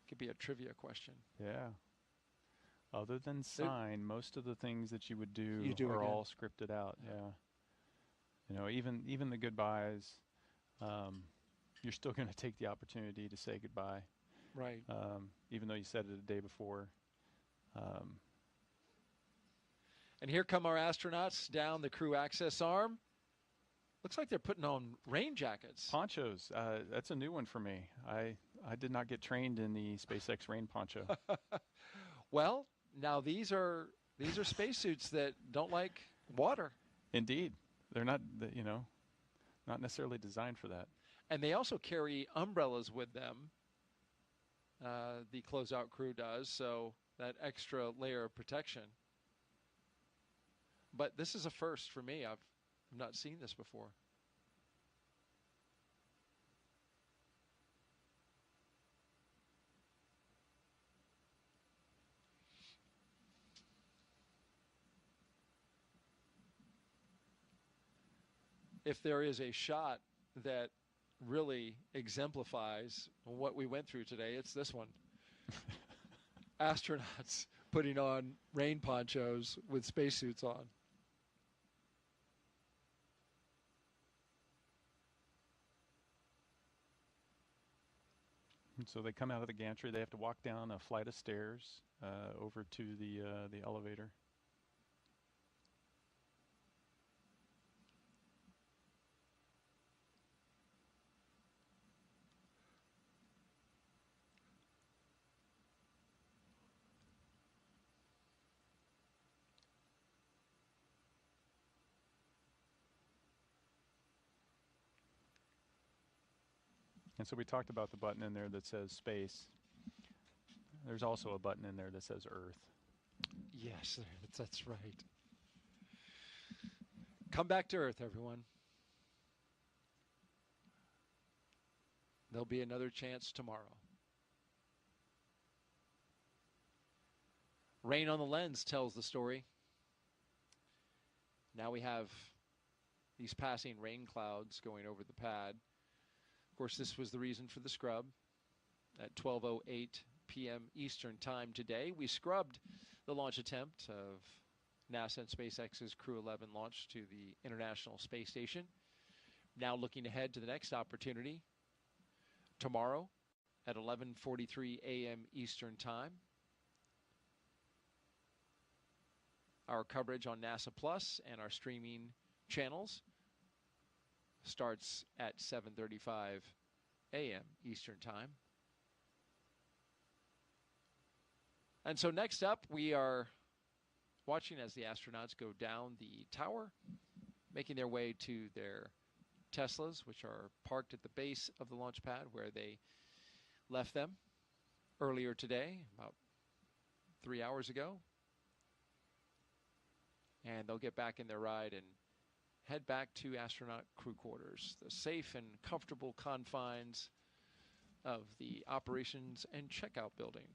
Could be a trivia question. Yeah. Other than sign, most of the things that you would do are all scripted out. Yeah. Even the goodbyes, you're still going to take the opportunity to say goodbye. Right. Even though you said it a day before. And here come our astronauts down the crew access arm. Looks like they're putting on rain jackets. Ponchos. That's a new one for me. I did not get trained in the SpaceX rain poncho. Well, now these are spacesuits that don't like water. Indeed, they're not. Not necessarily designed for that. And they also carry umbrellas with them. The closeout crew does, so that extra layer of protection. But this is a first for me. I've not seen this before. If there is a shot that really exemplifies what we went through today, it's this one. Astronauts putting on rain ponchos with spacesuits on. And so they come out of the gantry. They have to walk down a flight of stairs over to the elevator. And so we talked about the button in there that says space. There's also a button in there that says Earth. Yes, that's right. Come back to Earth, everyone. There'll be another chance tomorrow. Rain on the lens tells the story. Now we have these passing rain clouds going over the pad. Of course, this was the reason for the scrub. At 12:08 p.m. Eastern Time today, we scrubbed the launch attempt of NASA and SpaceX's Crew-11 launch to the International Space Station. Now looking ahead to the next opportunity, tomorrow at 11:43 a.m. Eastern Time. Our coverage on NASA Plus and our streaming channels starts at 7:35 a.m. Eastern Time. And so next up, we are watching as the astronauts go down the tower, making their way to their Teslas, which are parked at the base of the launch pad where they left them earlier today, about 3 hours ago. And they'll get back in their ride and head back to astronaut crew quarters, the safe and comfortable confines of the operations and checkout building.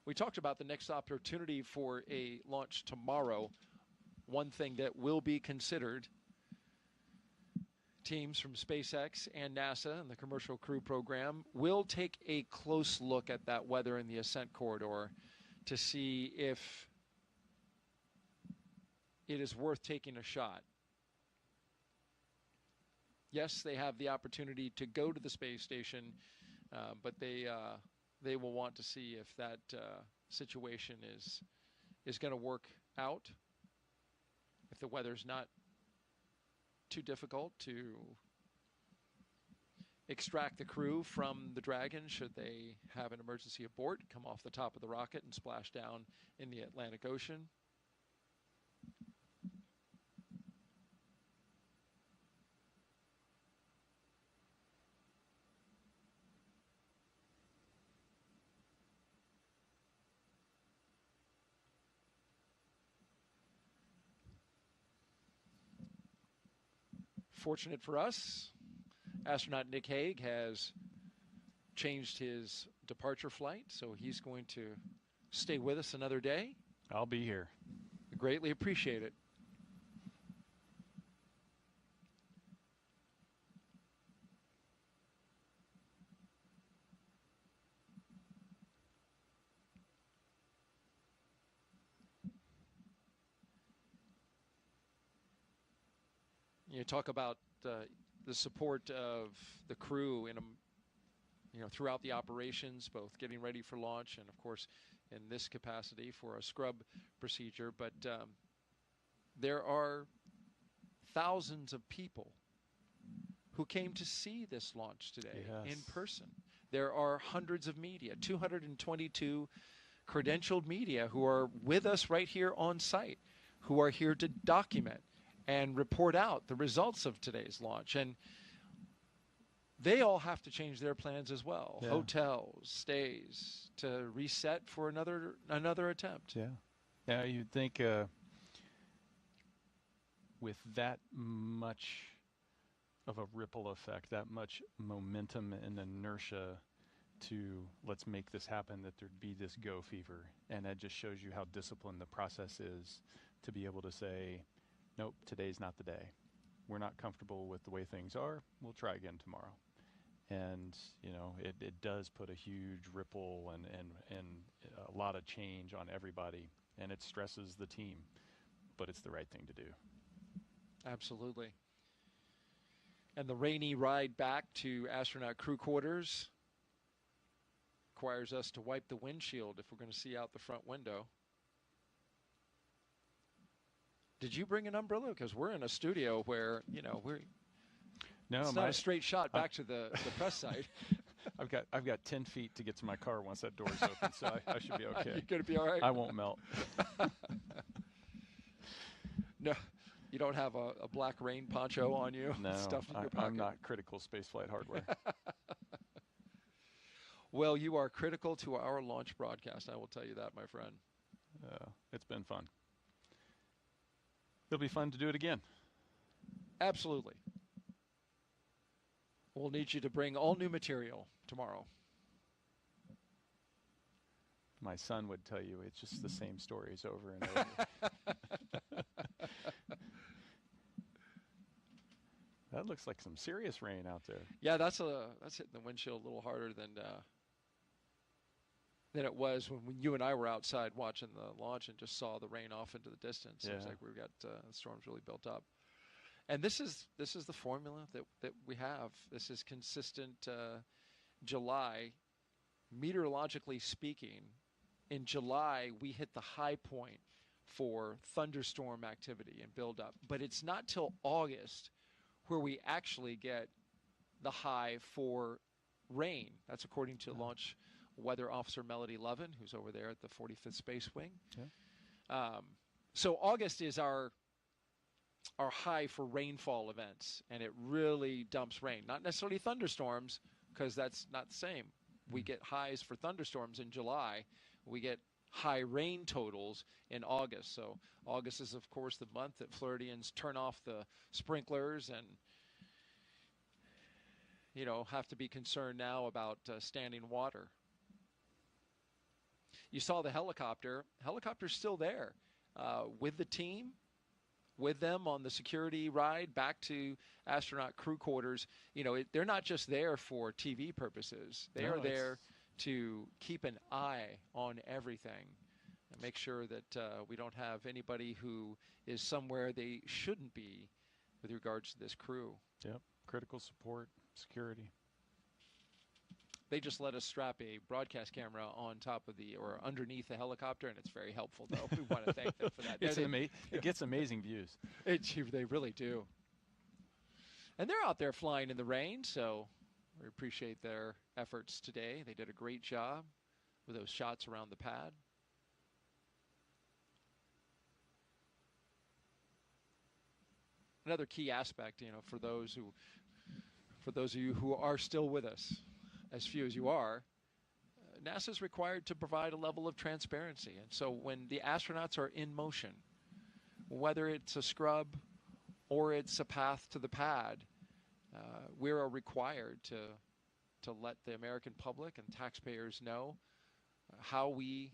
We talked about the next opportunity for a launch tomorrow. One thing that will be considered, teams from SpaceX and NASA and the Commercial Crew Program will take a close look at that weather in the ascent corridor to see if it is worth taking a shot. Yes, they have the opportunity to go to the space station, but they will want to see if that situation is going to work out, if the weather's not too difficult to extract the crew from the Dragon should they have an emergency abort, come off the top of the rocket and splash down in the Atlantic Ocean. Fortunate for us, astronaut Nick Hague has changed his departure flight, so he's going to stay with us another day. I'll be here. We greatly appreciate it. You talk about the support of the crew in throughout the operations, both getting ready for launch and, of course, in this capacity for a scrub procedure. But there are thousands of people who came to see this launch today in person. There are hundreds of media, 222 credentialed media who are with us right here on site, who are here to document and report out the results of today's launch. And they all have to change their plans as well. Yeah. Hotels, stays, to reset for another attempt. Yeah. Yeah, you'd think with that much of a ripple effect, that much momentum and inertia to let's make this happen, that there'd be this go fever. And that just shows you how disciplined the process is to be able to say, nope, today's not the day. We're not comfortable with the way things are. We'll try again tomorrow. And, it does put a huge ripple and a lot of change on everybody. And it stresses the team, but it's the right thing to do. Absolutely. And the rainy ride back to astronaut crew quarters requires us to wipe the windshield if we're going to see out the front window. Did you bring an umbrella? Because we're in a studio where, it's not a straight shot back to the press site. I've got 10 feet to get to my car once that door's open, so I should be okay. You're going to be all right? I won't melt. No, you don't have a black rain poncho on you? No, Stuffed in your pocket? I'm not critical spaceflight hardware. Well, you are critical to our launch broadcast, I will tell you that, my friend. It's been fun. It'll be fun to do it again. Absolutely. We'll need you to bring all new material tomorrow. My son would tell you it's just the same stories over and over. That looks like some serious rain out there. Yeah, that's hitting the windshield a little harder than it was when you and I were outside watching the launch and just saw the rain off into the distance. Yeah. It was like we got the storms really built up. And this is the formula that we have. This is consistent July. Meteorologically speaking, in July, we hit the high point for thunderstorm activity and buildup. But it's not till August where we actually get the high for rain. That's according to Launch Weather Officer Melody Levin, who's over there at the 45th Space Wing. Yeah. So August is our high for rainfall events, and it really dumps rain. Not necessarily thunderstorms, because that's not the same. We get highs for thunderstorms in July. We get high rain totals in August. So August is, of course, the month that Floridians turn off the sprinklers and, have to be concerned now about standing water. You saw the helicopter. Helicopter's still there with the team, with them on the security ride back to astronaut crew quarters. They're not just there for TV purposes. They are there to keep an eye on everything and make sure that we don't have anybody who is somewhere they shouldn't be with regards to this crew. Yep, critical support, security. They just let us strap a broadcast camera on top of or underneath the helicopter, and it's very helpful, though. We want to thank them for that. It gets amazing views. They really do. And they're out there flying in the rain, so we appreciate their efforts today. They did a great job with those shots around the pad. Another key aspect, for those of you who are still with us, as few as you are, NASA is required to provide a level of transparency. And so when the astronauts are in motion, whether it's a scrub or it's a path to the pad, we are required to let the American public and taxpayers know how we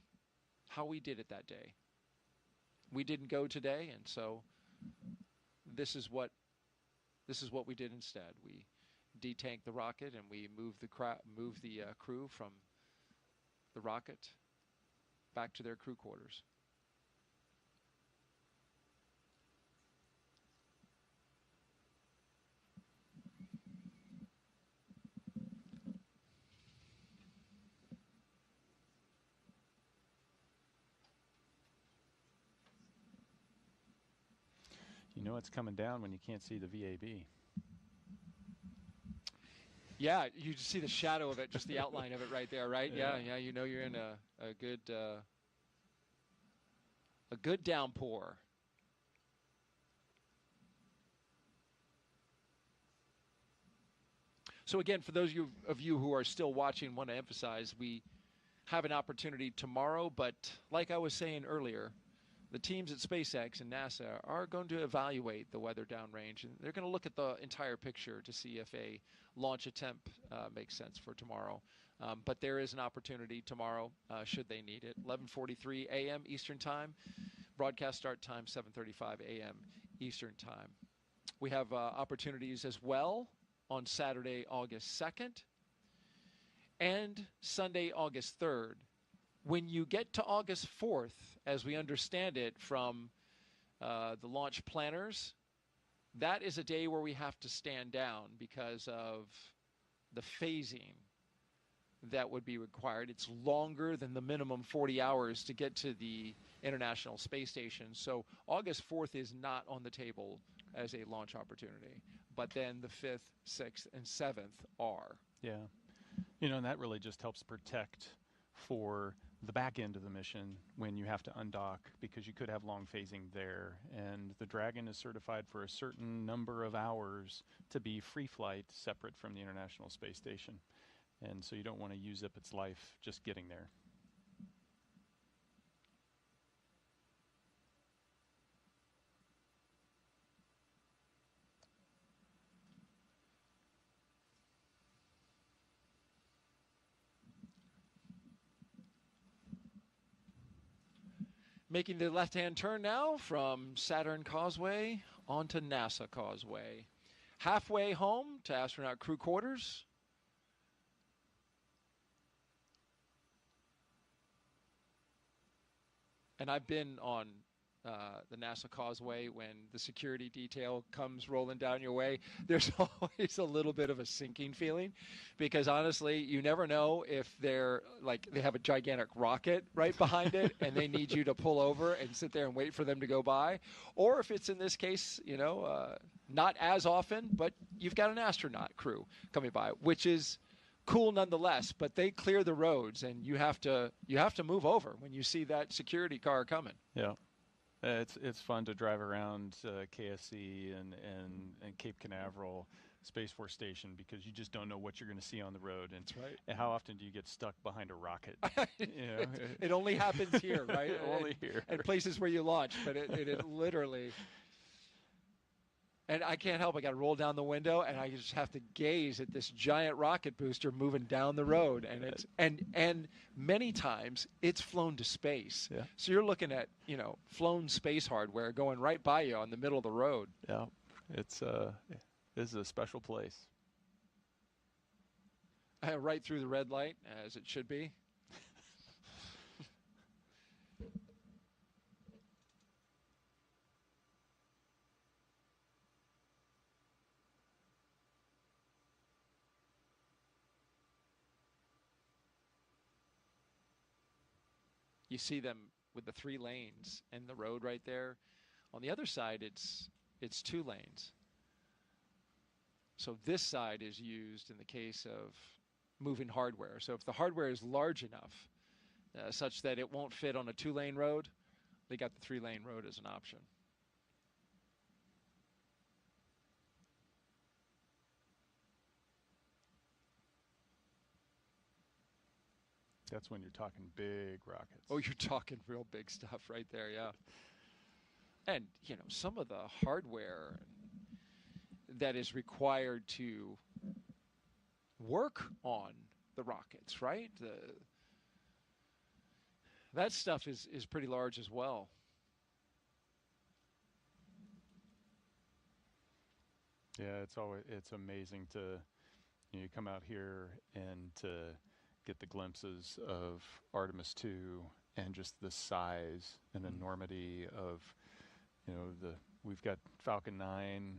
did it that day. We didn't go today, and so this is what we did instead. We detanked the rocket and we moved the crew from the rocket back to their crew quarters. You know it's coming down when you can't see the VAB. Yeah, you just see the shadow of it, just the outline of it right there, right? Yeah, you know you're in a good downpour. So again, for those of you who are still watching, want to emphasize we have an opportunity tomorrow, but like I was saying earlier, the teams at SpaceX and NASA are going to evaluate the weather downrange, and they're going to look at the entire picture to see if a launch attempt makes sense for tomorrow. But there is an opportunity tomorrow, should they need it. 11:43 a.m. Eastern Time. Broadcast start time, 7:35 a.m. Eastern Time. We have opportunities as well on Saturday, August 2nd, and Sunday, August 3rd. When you get to August 4th, as we understand it from the launch planners, that is a day where we have to stand down because of the phasing that would be required. It's longer than the minimum 40 hours to get to the International Space Station. So August 4th is not on the table as a launch opportunity. But then the 5th, 6th, and 7th are. Yeah. You know, and that really just helps protect for the back end of the mission when you have to undock, because you could have long phasing there. And the Dragon is certified for a certain number of hours to be free flight separate from the International Space Station. And so you don't want to use up its life just getting there. Making the left-hand turn now from Saturn Causeway onto NASA Causeway. Halfway home to astronaut crew quarters. And I've been on the NASA Causeway when the security detail comes rolling down your way. There's always a little bit of a sinking feeling, because honestly, you never know if they're like they have a gigantic rocket right behind it and they need you to pull over and sit there and wait for them to go by, or if it's in this case, you know, not as often, but you've got an astronaut crew coming by, which is cool nonetheless. But they clear the roads, and you have to move over when you see that security car coming. Yeah. It's fun to drive around KSC and Cape Canaveral Space Force Station, because you just don't know what you're going to see on the road. And, that's right. And how often do you get stuck behind a rocket? You know? It only happens here, right? Only here. And places where you launch, but it literally. And I can't help. I got to roll down the window, and I just have to gaze at this giant rocket booster moving down the road. And it's and many times it's flown to space. Yeah. So you're looking at, you know, flown space hardware going right by you on the middle of the road. Yeah, this is a special place. Right through the red light, as it should be. You see them with the 3 lanes and the road right there. On the other side, it's 2 lanes. So this side is used in the case of moving hardware. So if the hardware is large enough such that it won't fit on a 2-lane road, they got the 3-lane road as an option. That's when you're talking big rockets. Oh, you're talking real big stuff right there, yeah. And, you know, some of the hardware that is required to work on the rockets, right? That stuff is pretty large as well. Yeah, it's amazing to, you know, you come out here and to get the glimpses of Artemis 2 and just the size and enormity of, you know, we've got Falcon 9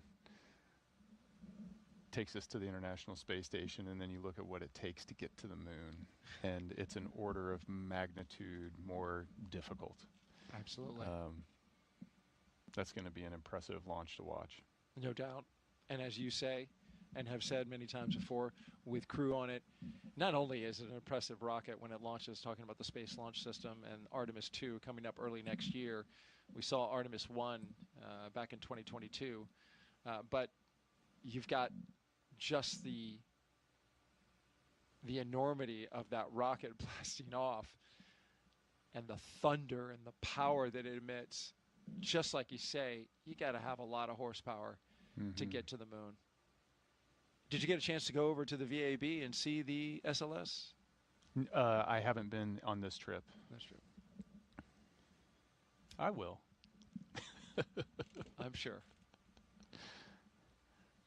takes us to the International Space Station, and then you look at what it takes to get to the moon, and it's an order of magnitude more difficult. Absolutely. That's going to be an impressive launch to watch. No doubt. And as you say, and have said many times before, with Crew on it, not only is it an impressive rocket when it launches, talking about the Space Launch System, and Artemis 2 coming up early next year. We saw Artemis 1 back in 2022. But you've got just the enormity of that rocket blasting off and the thunder and the power that it emits. Just like you say, you got to have a lot of horsepower to get to the moon. Did you get a chance to go over to the VAB and see the SLS? I haven't been on this trip. That's true. I will. I'm sure.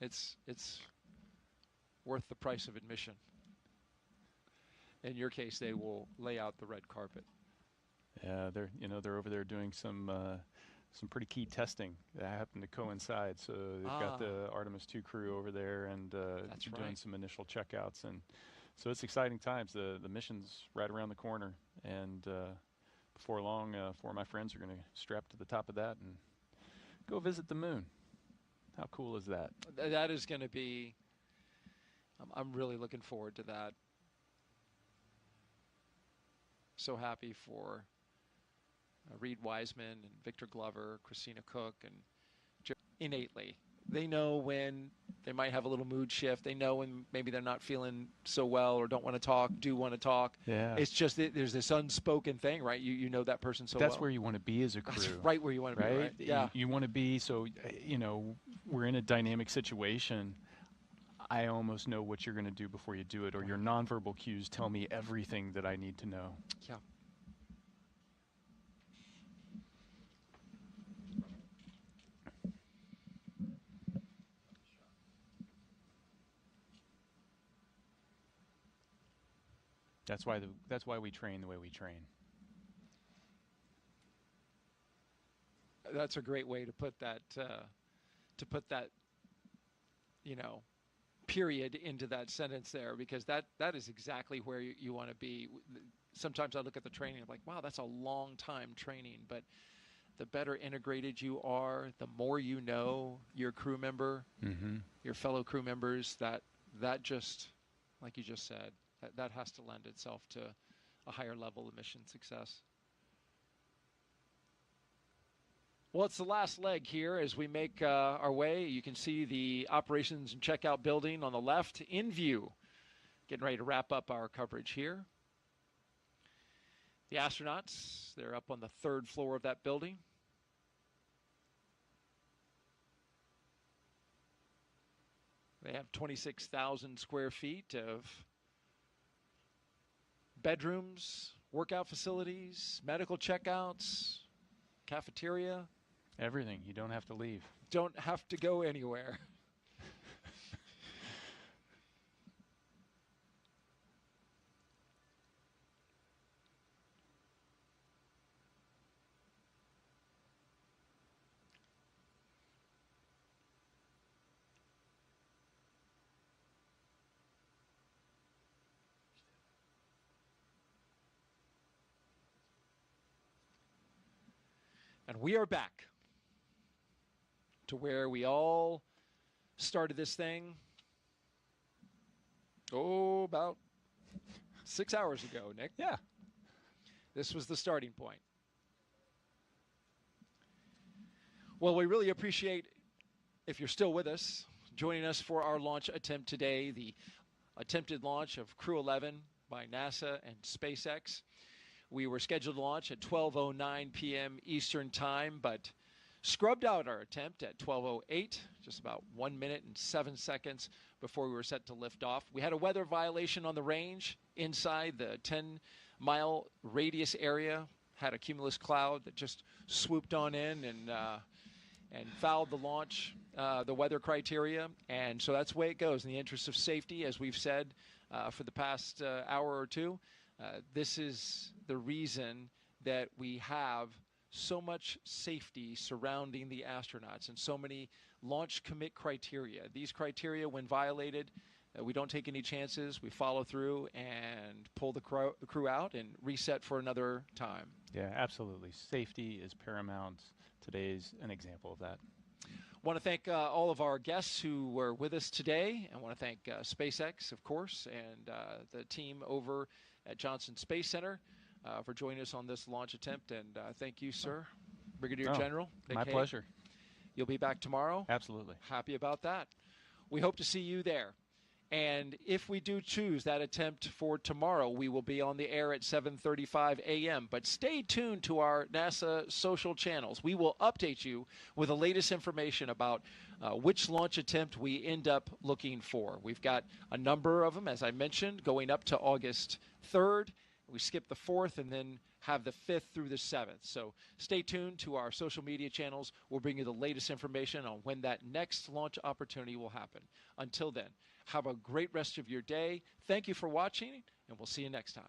It's worth the price of admission. In your case, they will lay out the red carpet. Yeah, they're over there doing some pretty key testing that happened to coincide. So they've got the Artemis 2 crew over there and doing some initial checkouts, and so it's exciting times. The mission's right around the corner, and before long, 4 of my friends are going to strap to the top of that and go visit the moon. How cool is that? That is going to be. I'm really looking forward to that. So happy for Reed Wiseman and Victor Glover, Christina Cook, and innately. They know when they might have a little mood shift. They know when maybe they're not feeling so well or don't want to talk, do want to talk. Yeah. It's just that there's this unspoken thing, right? You know that person so well. That's where you want to be as a crew. That's right where you want to be, right? Yeah. You want to be, so, we're in a dynamic situation. I almost know what you're going to do before you do it, or your nonverbal cues tell me everything that I need to know. Yeah. That's why we train the way we train. That's a great way to put that. Period into that sentence there, because that is exactly where you want to be. Sometimes I look at the training, I'm like, wow, that's a long time training. But the better integrated you are, the more you know your crew member, your fellow crew members. That just, like you just said, that has to lend itself to a higher level of mission success. Well, it's the last leg here as we make our way. You can see the operations and checkout building on the left in view. Getting ready to wrap up our coverage here. The astronauts, they're up on the 3rd floor of that building. They have 26,000 square feet of bedrooms, workout facilities, medical checkouts, cafeteria. Everything. You don't have to leave. Don't have to go anywhere. And we are back to where we all started this thing, about 6 hours ago, Nick. Yeah. This was the starting point. Well, we really appreciate, if you're still with us, joining us for our launch attempt today, the attempted launch of Crew-11 by NASA and SpaceX. We were scheduled to launch at 12:09 p.m. Eastern Time, but scrubbed out our attempt at 12:08, just about 1 minute and 7 seconds before we were set to lift off. We had a weather violation on the range inside the 10-mile radius area, had a cumulus cloud that just swooped on in and fouled the launch, the weather criteria. And so that's the way it goes. In the interest of safety, as we've said for the past hour or two, this is the reason that we have so much safety surrounding the astronauts and so many launch commit criteria. These criteria, when violated, We don't take any chances. We follow through and pull the crew out and reset for another time. Yeah, absolutely. Safety is paramount. Today's an example of that. I want to thank all of our guests who were with us today. I want to thank SpaceX, of course, and the team over at Johnson Space Center for joining us on this launch attempt. And thank you, sir, Brigadier General. My pleasure. You'll be back tomorrow? Absolutely. Happy about that. We hope to see you there. And if we do choose that attempt for tomorrow, we will be on the air at 7:35 a.m. But stay tuned to our NASA social channels. We will update you with the latest information about which launch attempt we end up looking for. We've got a number of them, as I mentioned, going up to August 3rd. We skip the 4th and then have the 5th through the 7th. So stay tuned to our social media channels. We'll bring you the latest information on when that next launch opportunity will happen. Until then, have a great rest of your day. Thank you for watching, and we'll see you next time.